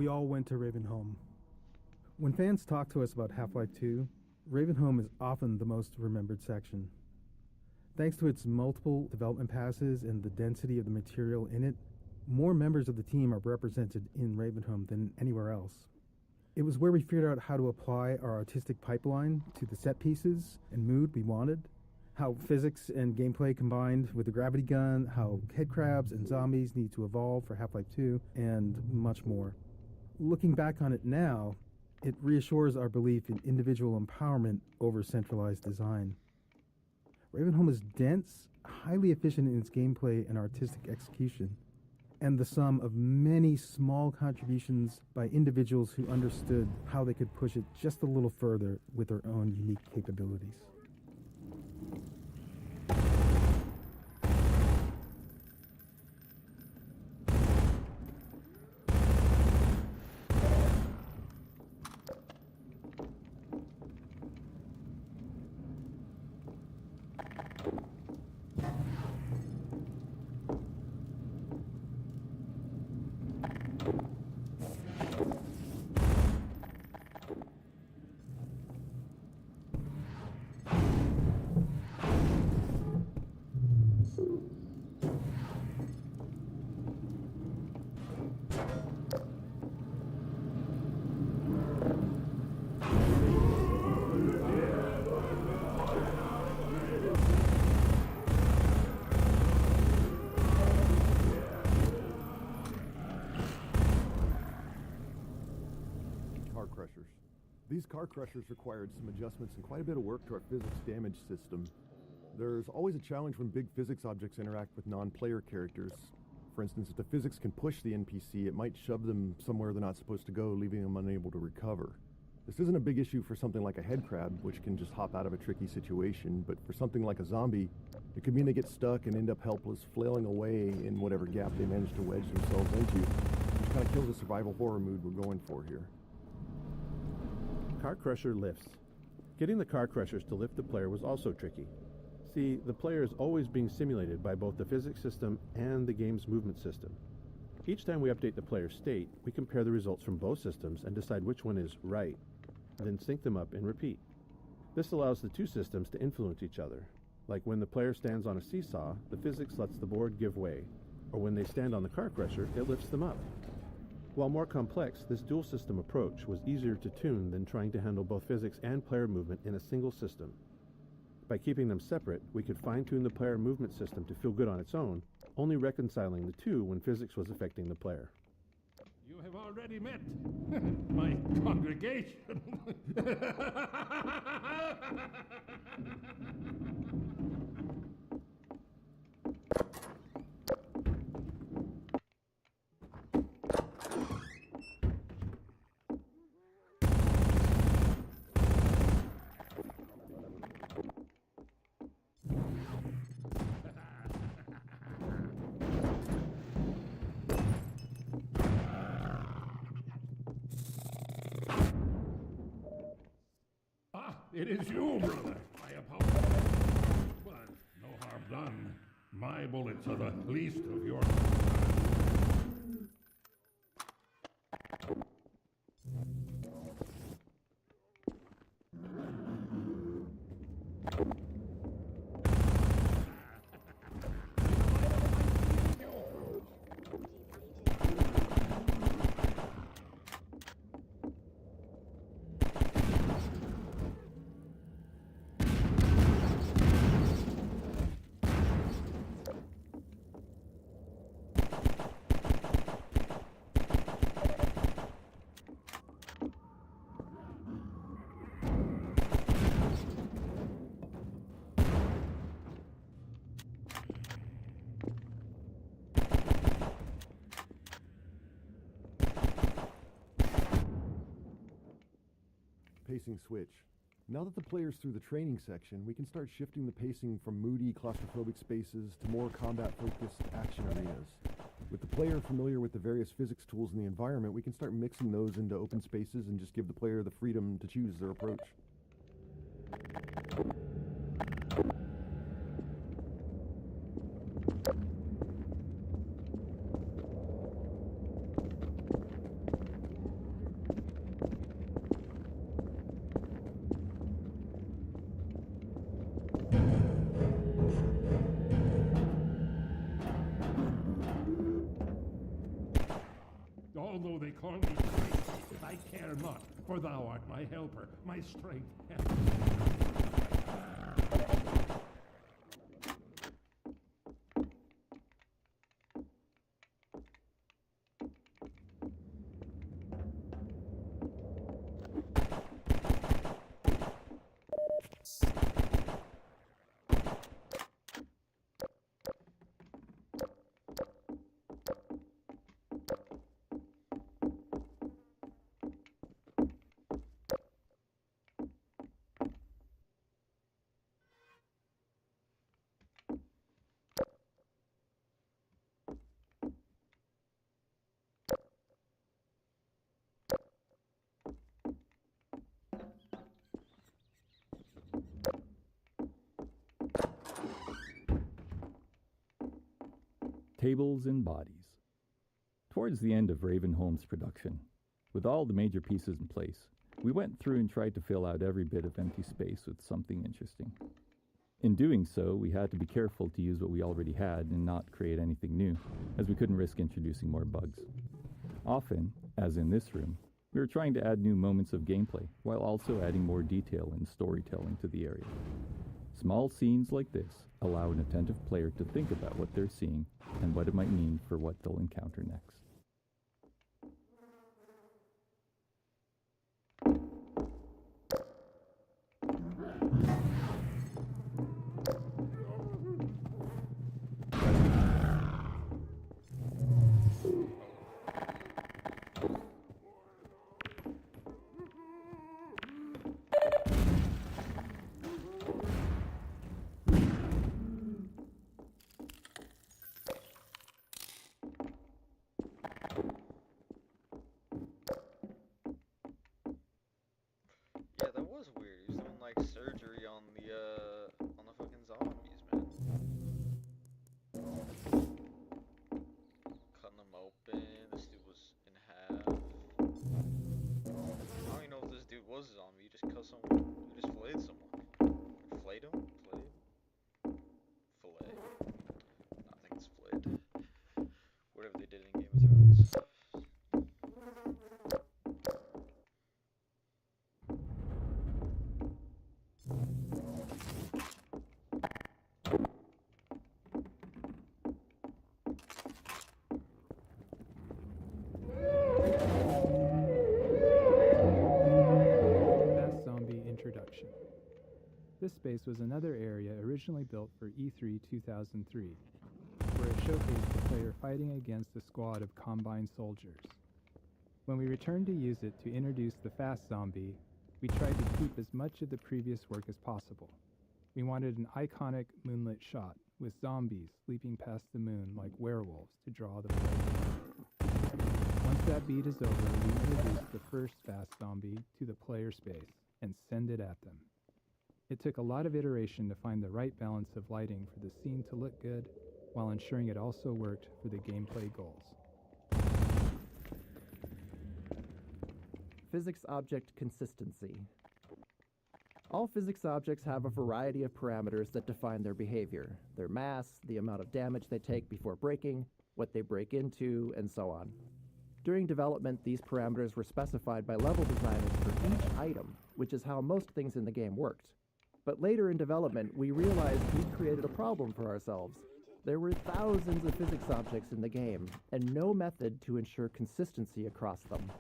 We all went to Ravenholm. When fans talk to us about Half-Life 2, Ravenholm is often the most remembered section. Thanks to its multiple development passes and the density of the material in it, more members of the team are represented in Ravenholm than anywhere else. It was where we figured out how to apply our artistic pipeline to the set pieces and mood we wanted, how physics and gameplay combined with the gravity gun, how headcrabs and zombies need to evolve for Half-Life 2, and much more. Looking back on it now, it reassures our belief in individual empowerment over centralized design. Ravenholm is dense, highly efficient in its gameplay and artistic execution, and the sum of many small contributions by individuals who understood how they could push it just a little further with their own unique capabilities. These car crushers required some adjustments and quite a bit of work to our physics damage system. There's always a challenge when big physics objects interact with non-player characters. For instance, if the physics can push the NPC, it might shove them somewhere they're not supposed to go, leaving them unable to recover. This isn't a big issue for something like a headcrab, which can just hop out of a tricky situation, but for something like a zombie, it could mean they get stuck and end up helpless, flailing away in whatever gap they manage to wedge themselves into, which kind of kills the survival horror mood we're going for here. Car Crusher lifts. Getting the Car Crushers to lift the player was also tricky. See, the player is always being simulated by both the physics system and the game's movement system. Each time we update the player's state, we compare the results from both systems and decide which one is right, then sync them up and repeat. This allows the two systems to influence each other. Like when the player stands on a seesaw, the physics lets the board give way, or when they stand on the Car Crusher, it lifts them up. While more complex, this dual system approach was easier to tune than trying to handle both physics and player movement in a single system. By keeping them separate, we could fine-tune the player movement system to feel good on its own, only reconciling the two when physics was affecting the player. You have already met my congregation. It is you, brother. I apologize. But no harm done. My bullets are the least of your... pacing switch. Now that the player's through the training section, we can start shifting the pacing from moody, claustrophobic spaces to more combat-focused action arenas. With the player familiar with the various physics tools in the environment, we can start mixing those into open spaces and just give the player the freedom to choose their approach. Although they call me great, I care not, for thou art my helper, my strength. Tables and bodies. Towards the end of Ravenholm's production, with all the major pieces in place, we went through and tried to fill out every bit of empty space with something interesting. In doing so, we had to be careful to use what we already had and not create anything new, as we couldn't risk introducing more bugs. Often, as in this room, we were trying to add new moments of gameplay, while also adding more detail and storytelling to the area. Small scenes like this allow an attentive player to think about what they're seeing and what it might mean for what they'll encounter next. Yeah, that was weird. He was doing like surgery on the fucking zombies, man. Cutting them open. This dude was in half. I don't even know if this dude was a zombie. He just cut someone. He just flayed someone. Or flayed him? Flayed? Fillet? No, I think it's flayed. Whatever they did in Game of Thrones. Fast Zombie Introduction. This space was another area originally built for E3 2003, where it showcased the player fighting against a squad of Combine soldiers. When we returned to use it to introduce the Fast Zombie, we tried to keep as much of the previous work as possible. We wanted an iconic moonlit shot with zombies leaping past the moon like werewolves to draw the player. Once that beat is over, we introduce the first Fast Zombie to the player space and send it at them. It took a lot of iteration to find the right balance of lighting for the scene to look good, while ensuring it also worked for the gameplay goals. Physics object consistency. All physics objects have a variety of parameters that define their behavior, their mass, the amount of damage they take before breaking, what they break into, and so on. During development, these parameters were specified by level designers for each item, which is how most things in the game worked. But later in development, we realized we'd created a problem for ourselves. There were thousands of physics objects in the game, and no method to ensure consistency across them.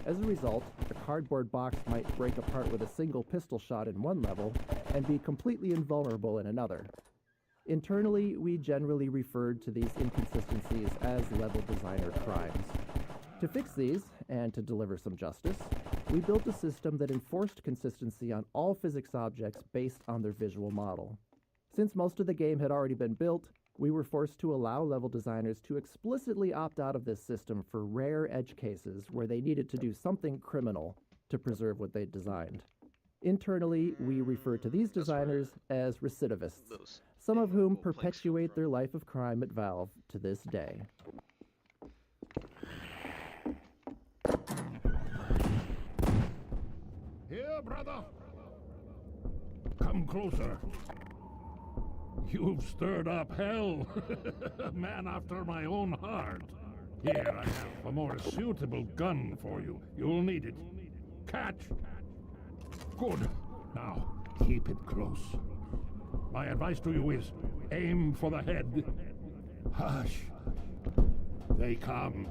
As a result, a cardboard box might break apart with a single pistol shot in one level, and be completely invulnerable in another. Internally, we generally referred to these inconsistencies as level designer crimes. To fix these, and to deliver some justice, we built a system that enforced consistency on all physics objects based on their visual model. Since most of the game had already been built, we were forced to allow level designers to explicitly opt out of this system for rare edge cases where they needed to do something criminal to preserve what they'd designed. Internally, we refer to these designers as recidivists, some of whom perpetuate their life of crime at Valve to this day. Here, brother. Come closer. You've stirred up hell. A man after my own heart. Here I have a more suitable gun for you. You'll need it. Catch. Good. Now, keep it close. My advice to you is, aim for the head. Hush. They come.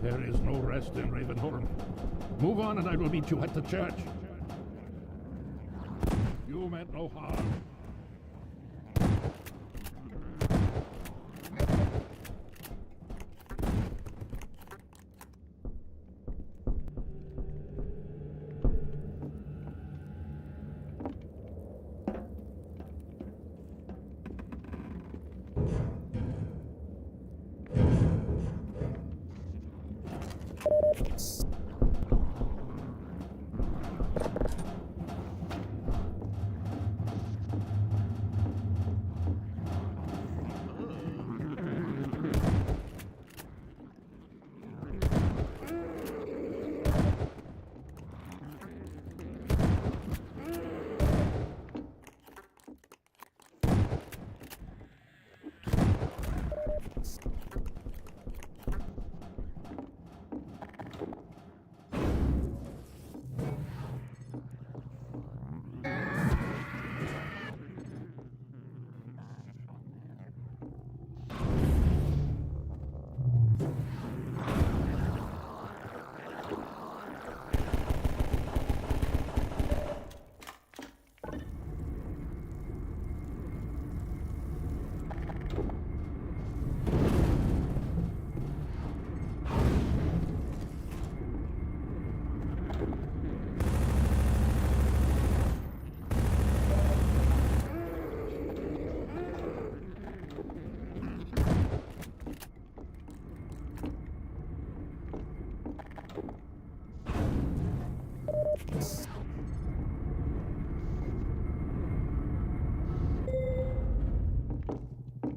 There is no rest in Ravenholm. Move on and I will meet you at the church. You meant no harm.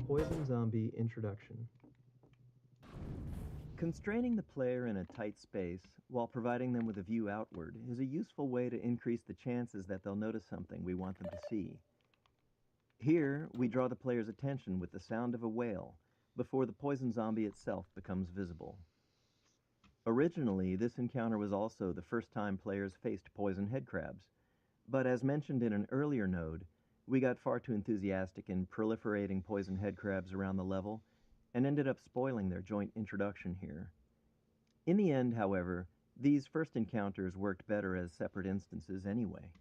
Poison Zombie Introduction. Constraining the player in a tight space while providing them with a view outward is a useful way to increase the chances that they'll notice something we want them to see. Here, we draw the player's attention with the sound of a whale before the poison zombie itself becomes visible. Originally, this encounter was also the first time players faced poison headcrabs, but as mentioned in an earlier node, we got far too enthusiastic in proliferating poison headcrabs around the level and ended up spoiling their joint introduction here. In the end, however, these first encounters worked better as separate instances anyway.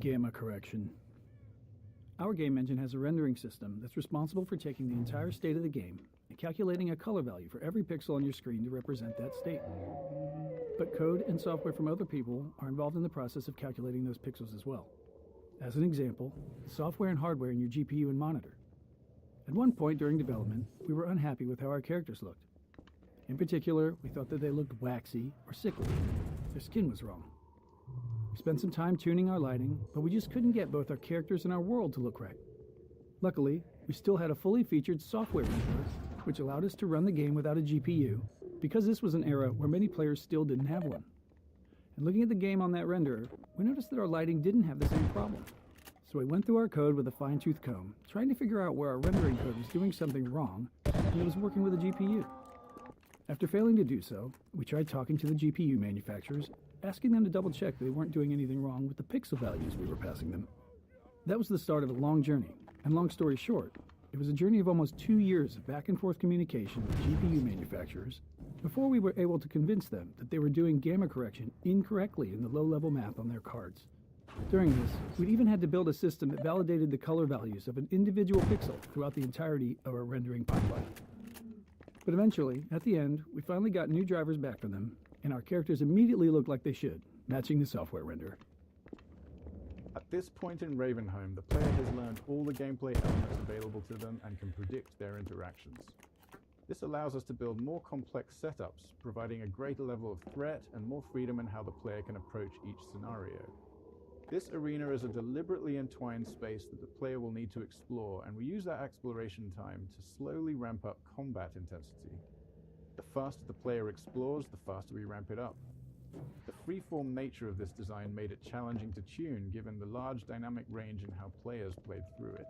Gamma correction. Our game engine has a rendering system that's responsible for taking the entire state of the game and calculating a color value for every pixel on your screen to represent that state. But code and software from other people are involved in the process of calculating those pixels as well. As an example, software and hardware in your GPU and monitor. At one point during development, we were unhappy with how our characters looked. In particular, we thought that they looked waxy or sickly. Their skin was wrong. We spent some time tuning our lighting, but we just couldn't get both our characters and our world to look right. Luckily, we still had a fully featured software renderer, which allowed us to run the game without a GPU, because this was an era where many players still didn't have one. And looking at the game on that renderer, we noticed that our lighting didn't have the same problem. So we went through our code with a fine-tooth comb, trying to figure out where our rendering code was doing something wrong, and it was working with a GPU. After failing to do so, we tried talking to the GPU manufacturers, asking them to double-check they weren't doing anything wrong with the pixel values we were passing them. That was the start of a long journey, and long story short, it was a journey of almost 2 years of back-and-forth communication with GPU manufacturers before we were able to convince them that they were doing gamma correction incorrectly in the low-level math on their cards. During this, we'd even had to build a system that validated the color values of an individual pixel throughout the entirety of our rendering pipeline. But eventually, at the end, we finally got new drivers back from them, and our characters immediately looked like they should, matching the software render. At this point in Ravenholm, the player has learned all the gameplay elements available to them and can predict their interactions. This allows us to build more complex setups, providing a greater level of threat and more freedom in how the player can approach each scenario. This arena is a deliberately entwined space that the player will need to explore, and we use that exploration time to slowly ramp up combat intensity. The faster the player explores, the faster we ramp it up. The freeform nature of this design made it challenging to tune, given the large dynamic range in how players played through it.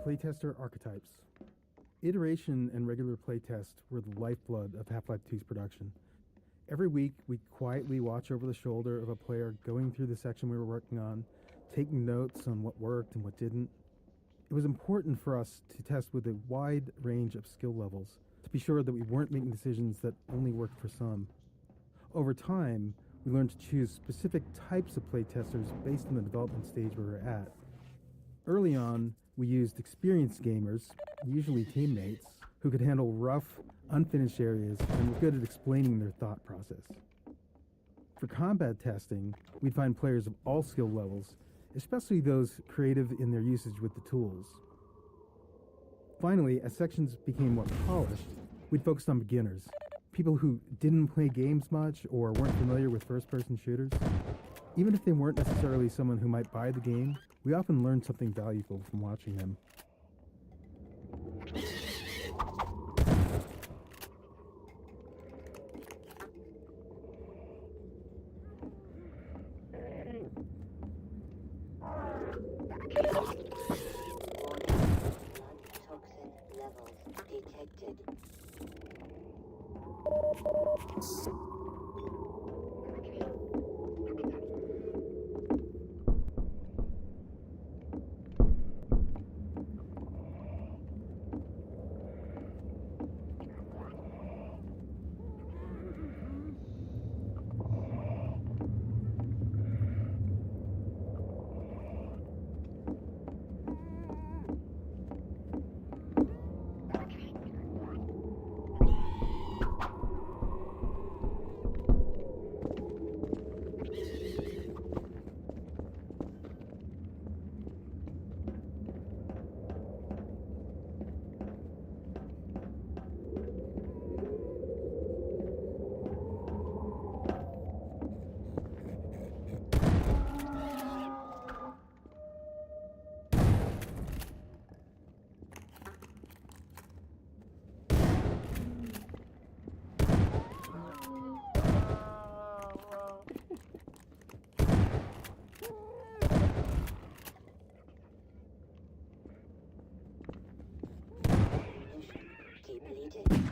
Playtester archetypes. Iteration and regular playtest were the lifeblood of Half-Life 2's production. Every week, we'd quietly watch over the shoulder of a player going through the section we were working on, taking notes on what worked and what didn't. It was important for us to test with a wide range of skill levels, to be sure that we weren't making decisions that only worked for some. Over time, we learned to choose specific types of playtesters based on the development stage we were at. Early on, we used experienced gamers, usually teammates, who could handle rough, unfinished areas and were good at explaining their thought process. For combat testing, we'd find players of all skill levels, especially those creative in their usage with the tools. Finally, as sections became more polished, we'd focus on beginners, people who didn't play games much or weren't familiar with first-person shooters. Even if they weren't necessarily someone who might buy the game, we often learned something valuable from watching them. Toxin levels detected. depleted.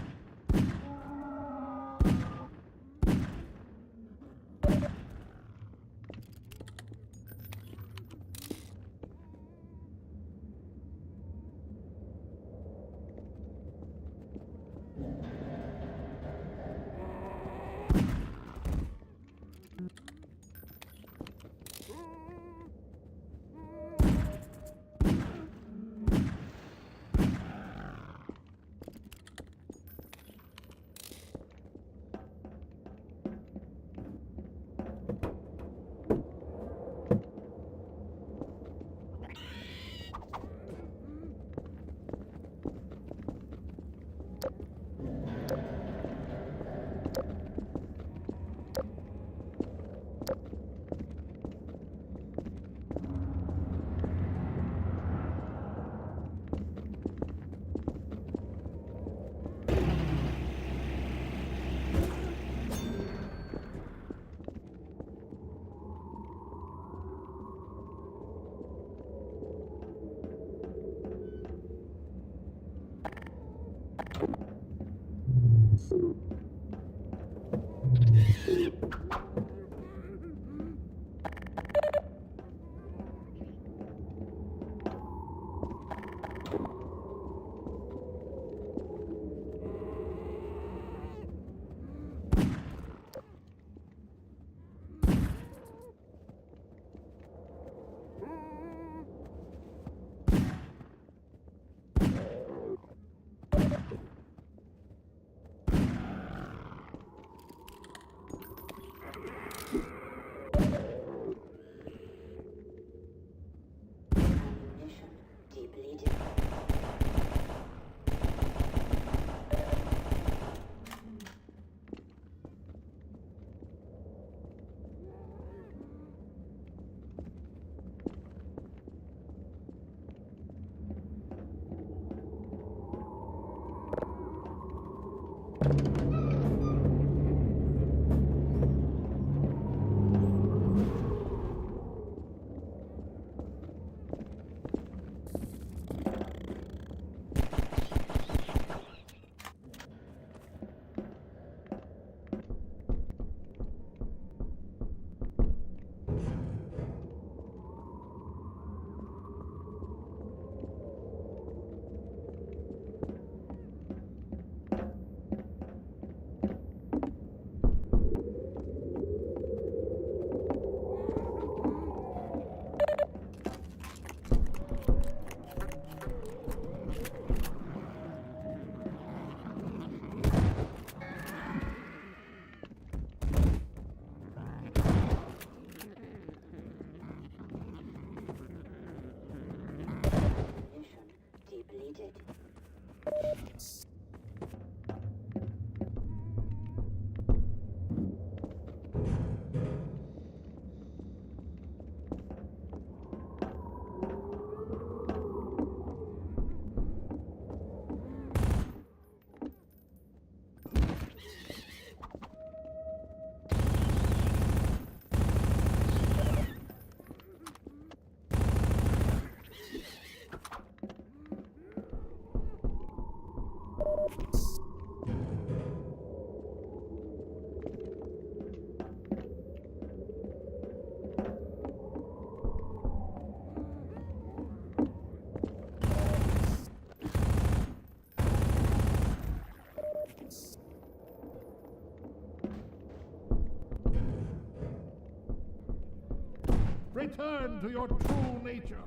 Return to your true nature.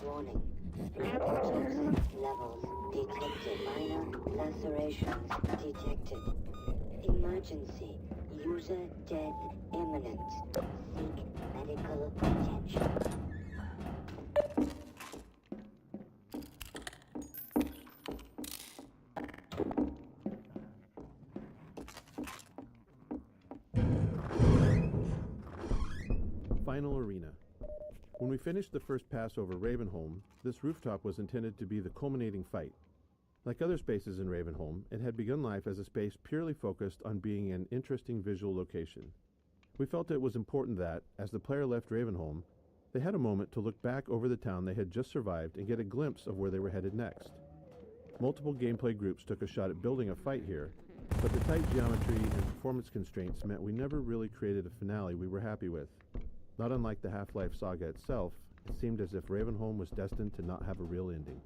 Warning. Objects, levels detected. Minor lacerations detected. Emergency. User death imminent. Seek medical attention. Final arena. When we finished the first pass over Ravenholm, this rooftop was intended to be the culminating fight. Like other spaces in Ravenholm, it had begun life as a space purely focused on being an interesting visual location. We felt it was important that, as the player left Ravenholm, they had a moment to look back over the town they had just survived and get a glimpse of where they were headed next. Multiple gameplay groups took a shot at building a fight here, but the tight geometry and performance constraints meant we never really created a finale we were happy with. Not unlike the Half-Life saga itself, it seemed as if Ravenholm was destined to not have a real ending.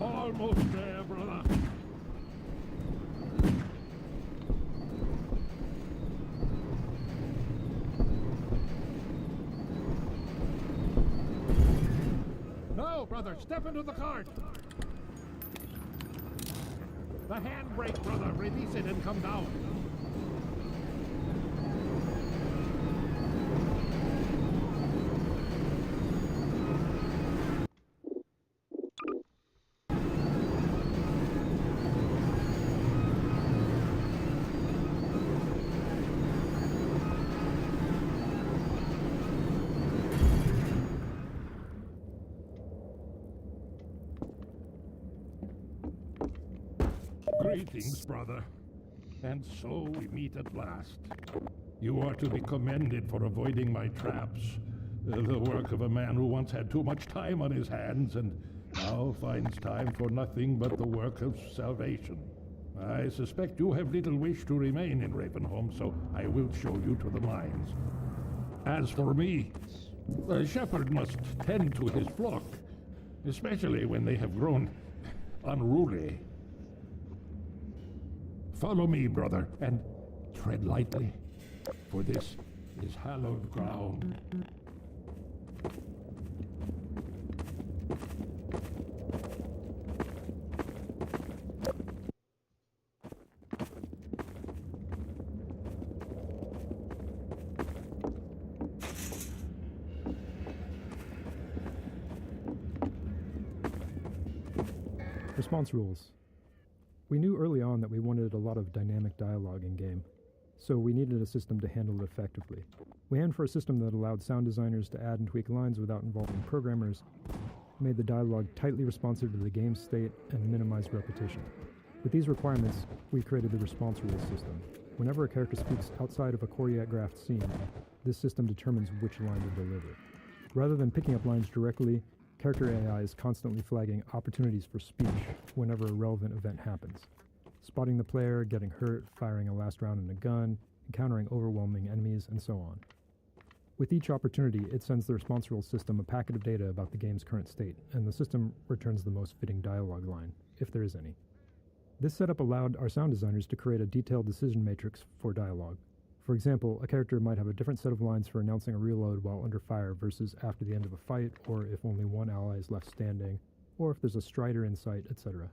Almost there, brother. No, brother, step into the cart. The handbrake, brother. Release it and come down. Greetings, brother. And so we meet at last. You are to be commended for avoiding my traps. The work of a man who once had too much time on his hands and now finds time for nothing but the work of salvation. I suspect you have little wish to remain in Ravenholm, so I will show you to the mines. As for me, a shepherd must tend to his flock, especially when they have grown unruly. Follow me, brother, and tread lightly, for this is hallowed ground. Response rules. We knew early on that we wanted a lot of dynamic dialogue in-game, so we needed a system to handle it effectively. We aimed for a system that allowed sound designers to add and tweak lines without involving programmers, made the dialogue tightly responsive to the game's state, and minimized repetition. With these requirements, we created the response rules system. Whenever a character speaks outside of a choreographed scene, this system determines which line to deliver. Rather than picking up lines directly, character AI is constantly flagging opportunities for speech whenever a relevant event happens. Spotting the player, getting hurt, firing a last round in a gun, encountering overwhelming enemies, and so on. With each opportunity, it sends the response rules system a packet of data about the game's current state, and the system returns the most fitting dialogue line, if there is any. This setup allowed our sound designers to create a detailed decision matrix for dialogue. For example, a character might have a different set of lines for announcing a reload while under fire versus after the end of a fight, or if only one ally is left standing, or if there's a strider in sight, etc.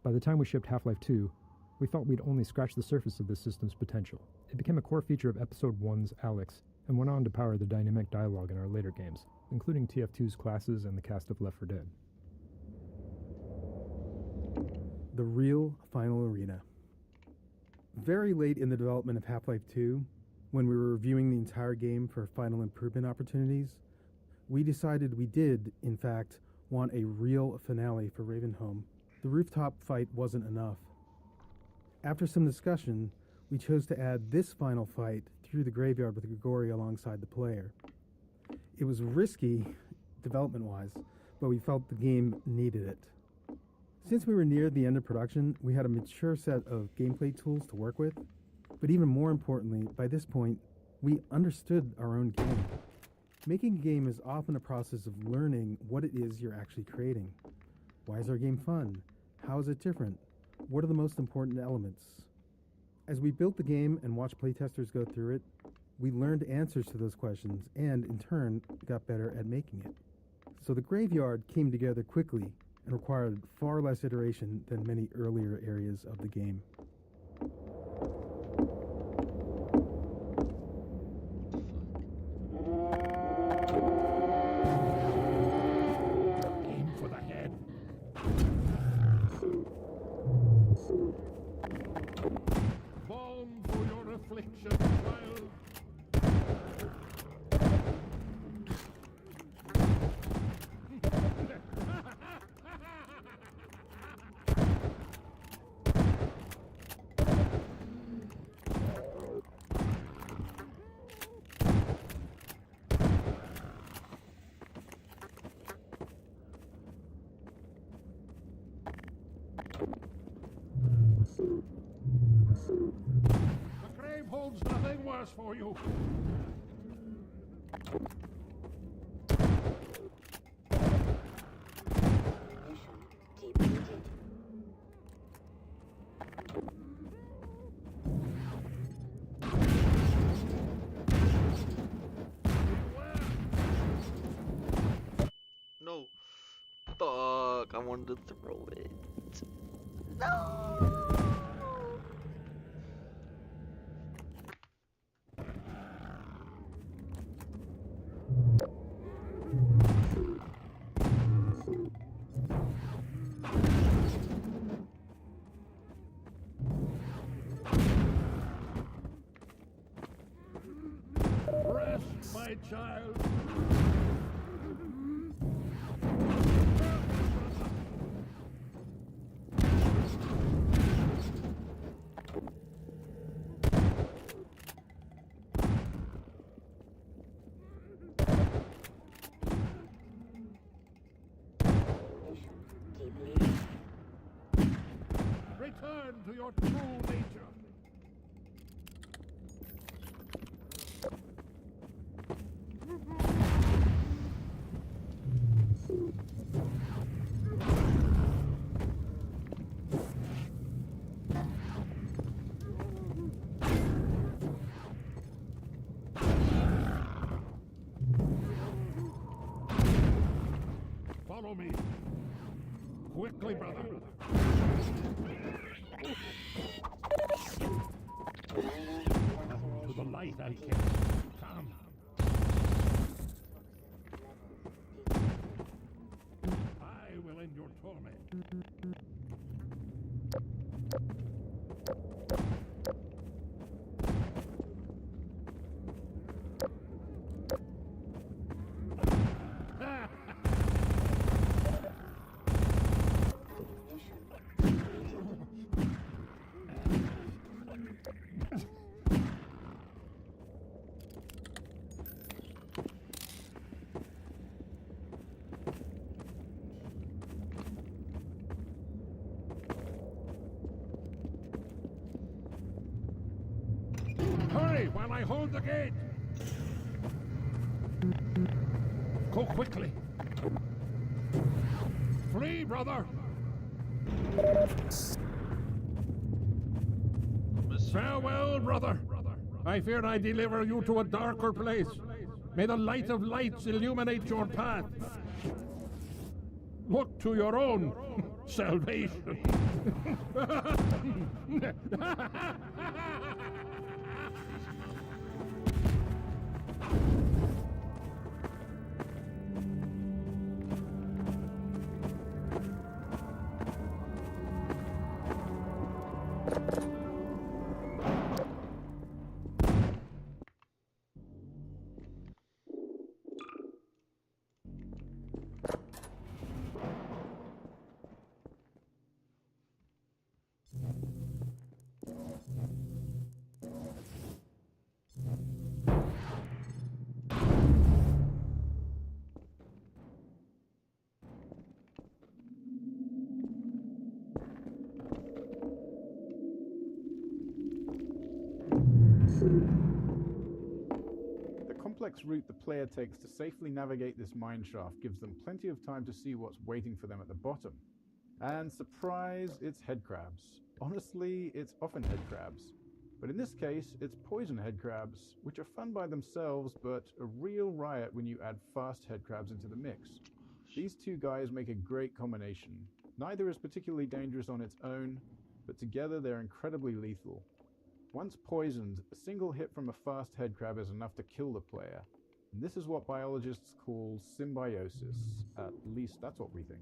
By the time we shipped Half-Life 2, we thought we'd only scratched the surface of this system's potential. It became a core feature of Episode 1's Alex, and went on to power the dynamic dialogue in our later games, including TF2's classes and the cast of Left 4 Dead. The real final arena. Very late in the development of Half-Life 2, when we were reviewing the entire game for final improvement opportunities, we decided we did, in fact, want a real finale for Ravenholm. The rooftop fight wasn't enough. After some discussion, we chose to add this final fight through the graveyard with Grigori alongside the player. It was risky, development-wise, but we felt the game needed it. Since we were near the end of production, we had a mature set of gameplay tools to work with, but even more importantly, by this point, we understood our own game. Making a game is often a process of learning what it is you're actually creating. Why is our game fun? How is it different? What are the most important elements? As we built the game and watched playtesters go through it, we learned answers to those questions and, in turn, got better at making it. So the graveyard came together quickly and required far less iteration than many earlier areas of the game. Aim for the head. nothing worse for you. No. Fuck, I wanted to throw it. No. Rest, my child. Return to your true nature. Follow me. Quickly, brother. To the light I came. Come. I will end your torment. Hurry while I hold the gate! Go quickly! Flee, brother! Farewell, brother! I fear I deliver you to a darker place. May the light of lights illuminate your path. Look to your own salvation. The complex route the player takes to safely navigate this mine shaft gives them plenty of time to see what's waiting for them at the bottom. And surprise, it's head crabs. Honestly, it's often head crabs. But in this case, it's poison head crabs, which are fun by themselves, but a real riot when you add fast head crabs into the mix. These two guys make a great combination. Neither is particularly dangerous on its own, but together they're incredibly lethal. Once poisoned, a single hit from a fast head crab is enough to kill the player. And this is what biologists call symbiosis. At least that's what we think.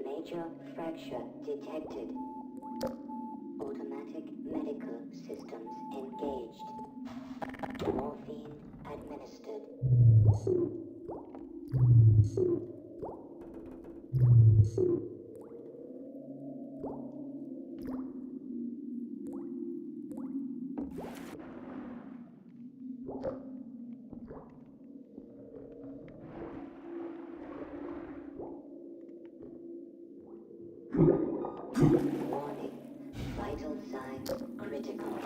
Major fracture detected. Automatic medical systems engaged. Morphine administered. Warning. Vital signs critical.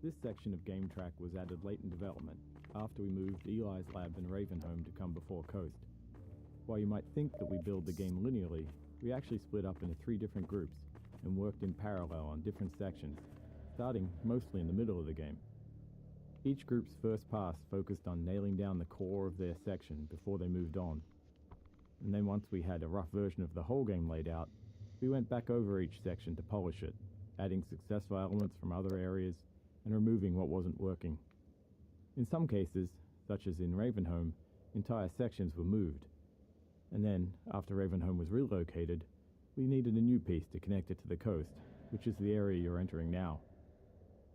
This section of Game Track was added late in development, after we moved Eli's lab and Ravenholm to come before Coast. While you might think that we build the game linearly, we actually split up into 3 different groups and worked in parallel on different sections, starting mostly in the middle of the game. Each group's first pass focused on nailing down the core of their section before they moved on. And then once we had a rough version of the whole game laid out, we went back over each section to polish it, adding successful elements from other areas and removing what wasn't working. In some cases, such as in Ravenholm, entire sections were moved. And then, after Ravenholm was relocated, we needed a new piece to connect it to the coast, which is the area you're entering now.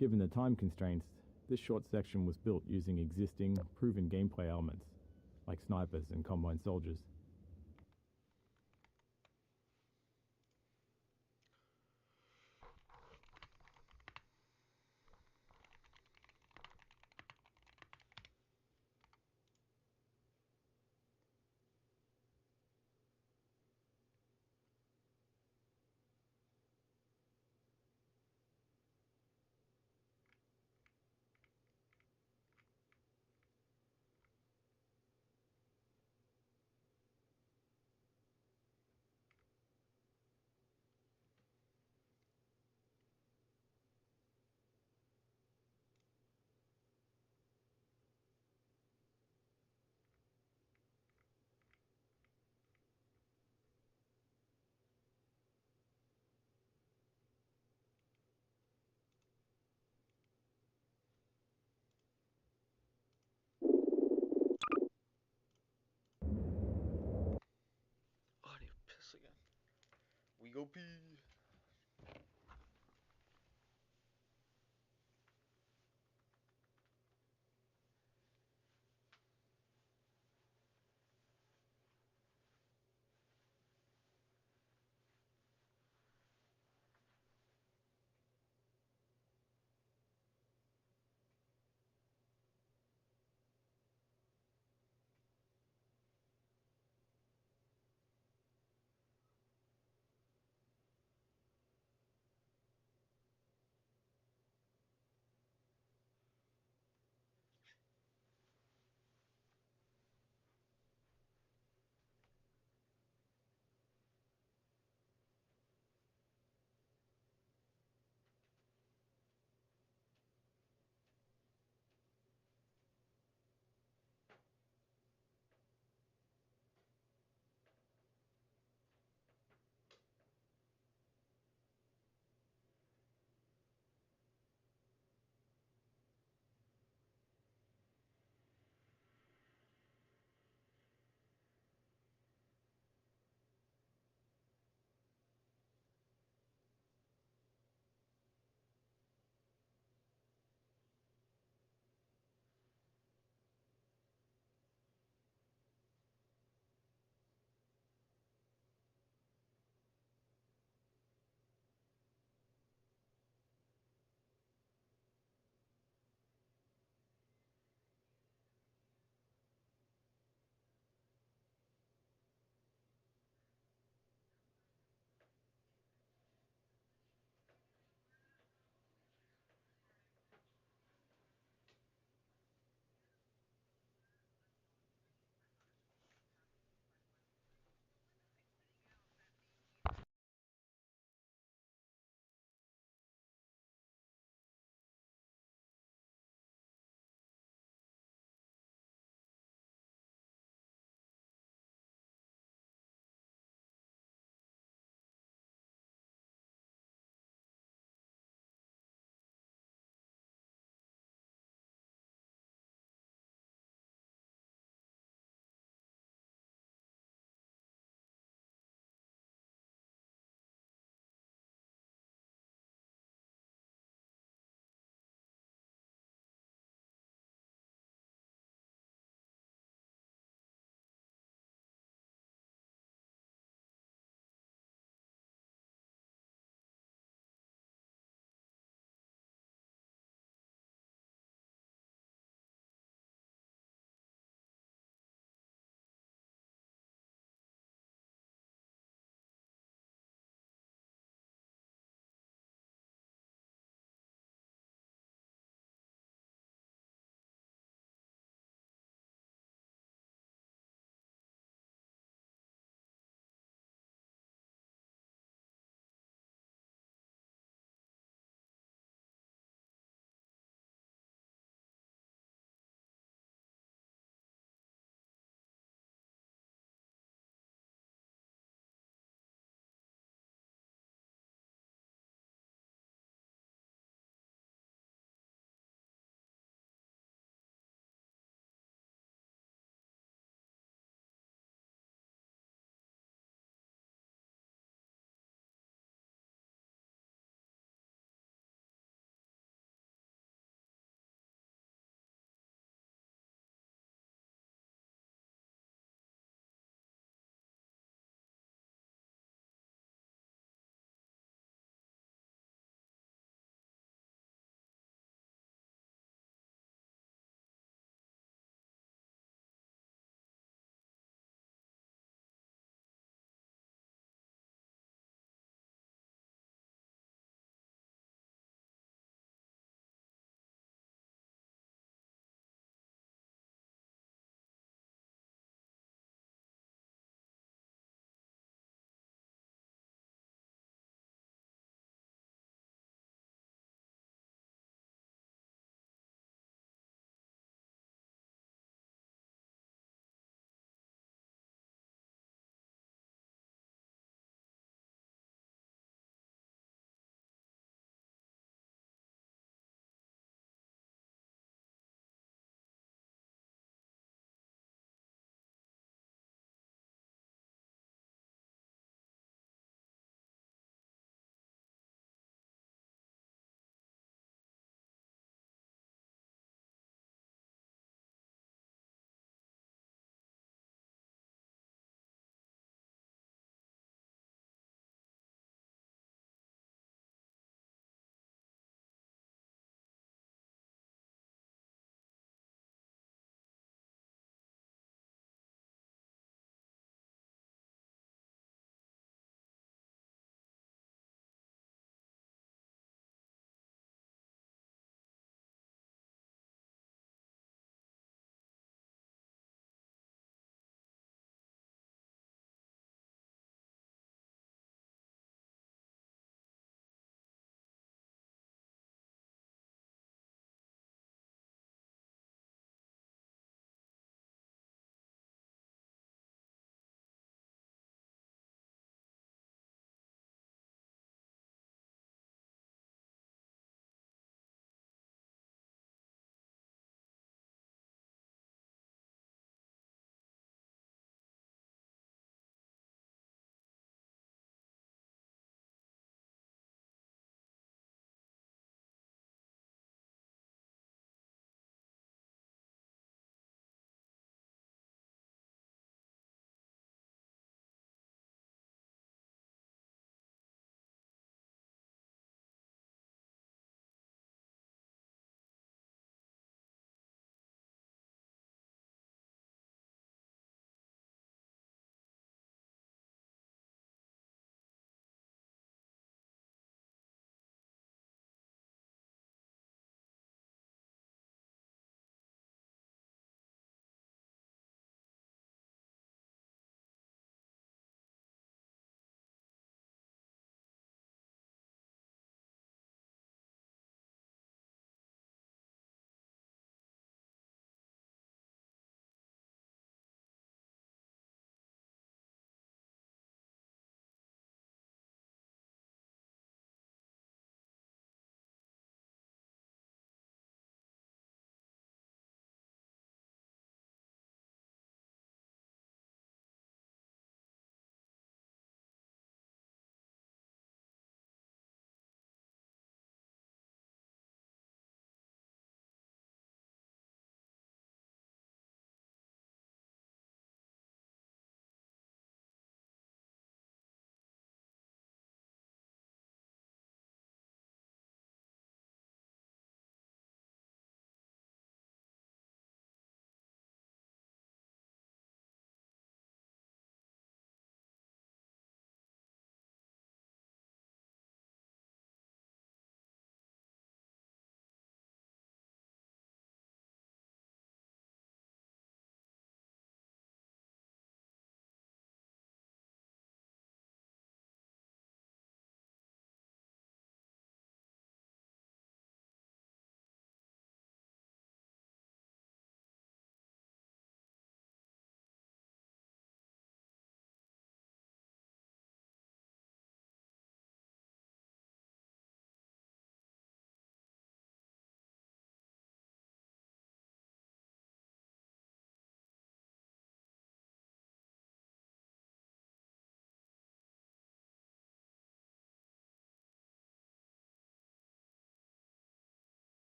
Given the time constraints, this short section was built using existing, proven gameplay elements, like snipers and combine soldiers. Oh, I need to piss again. We go pee.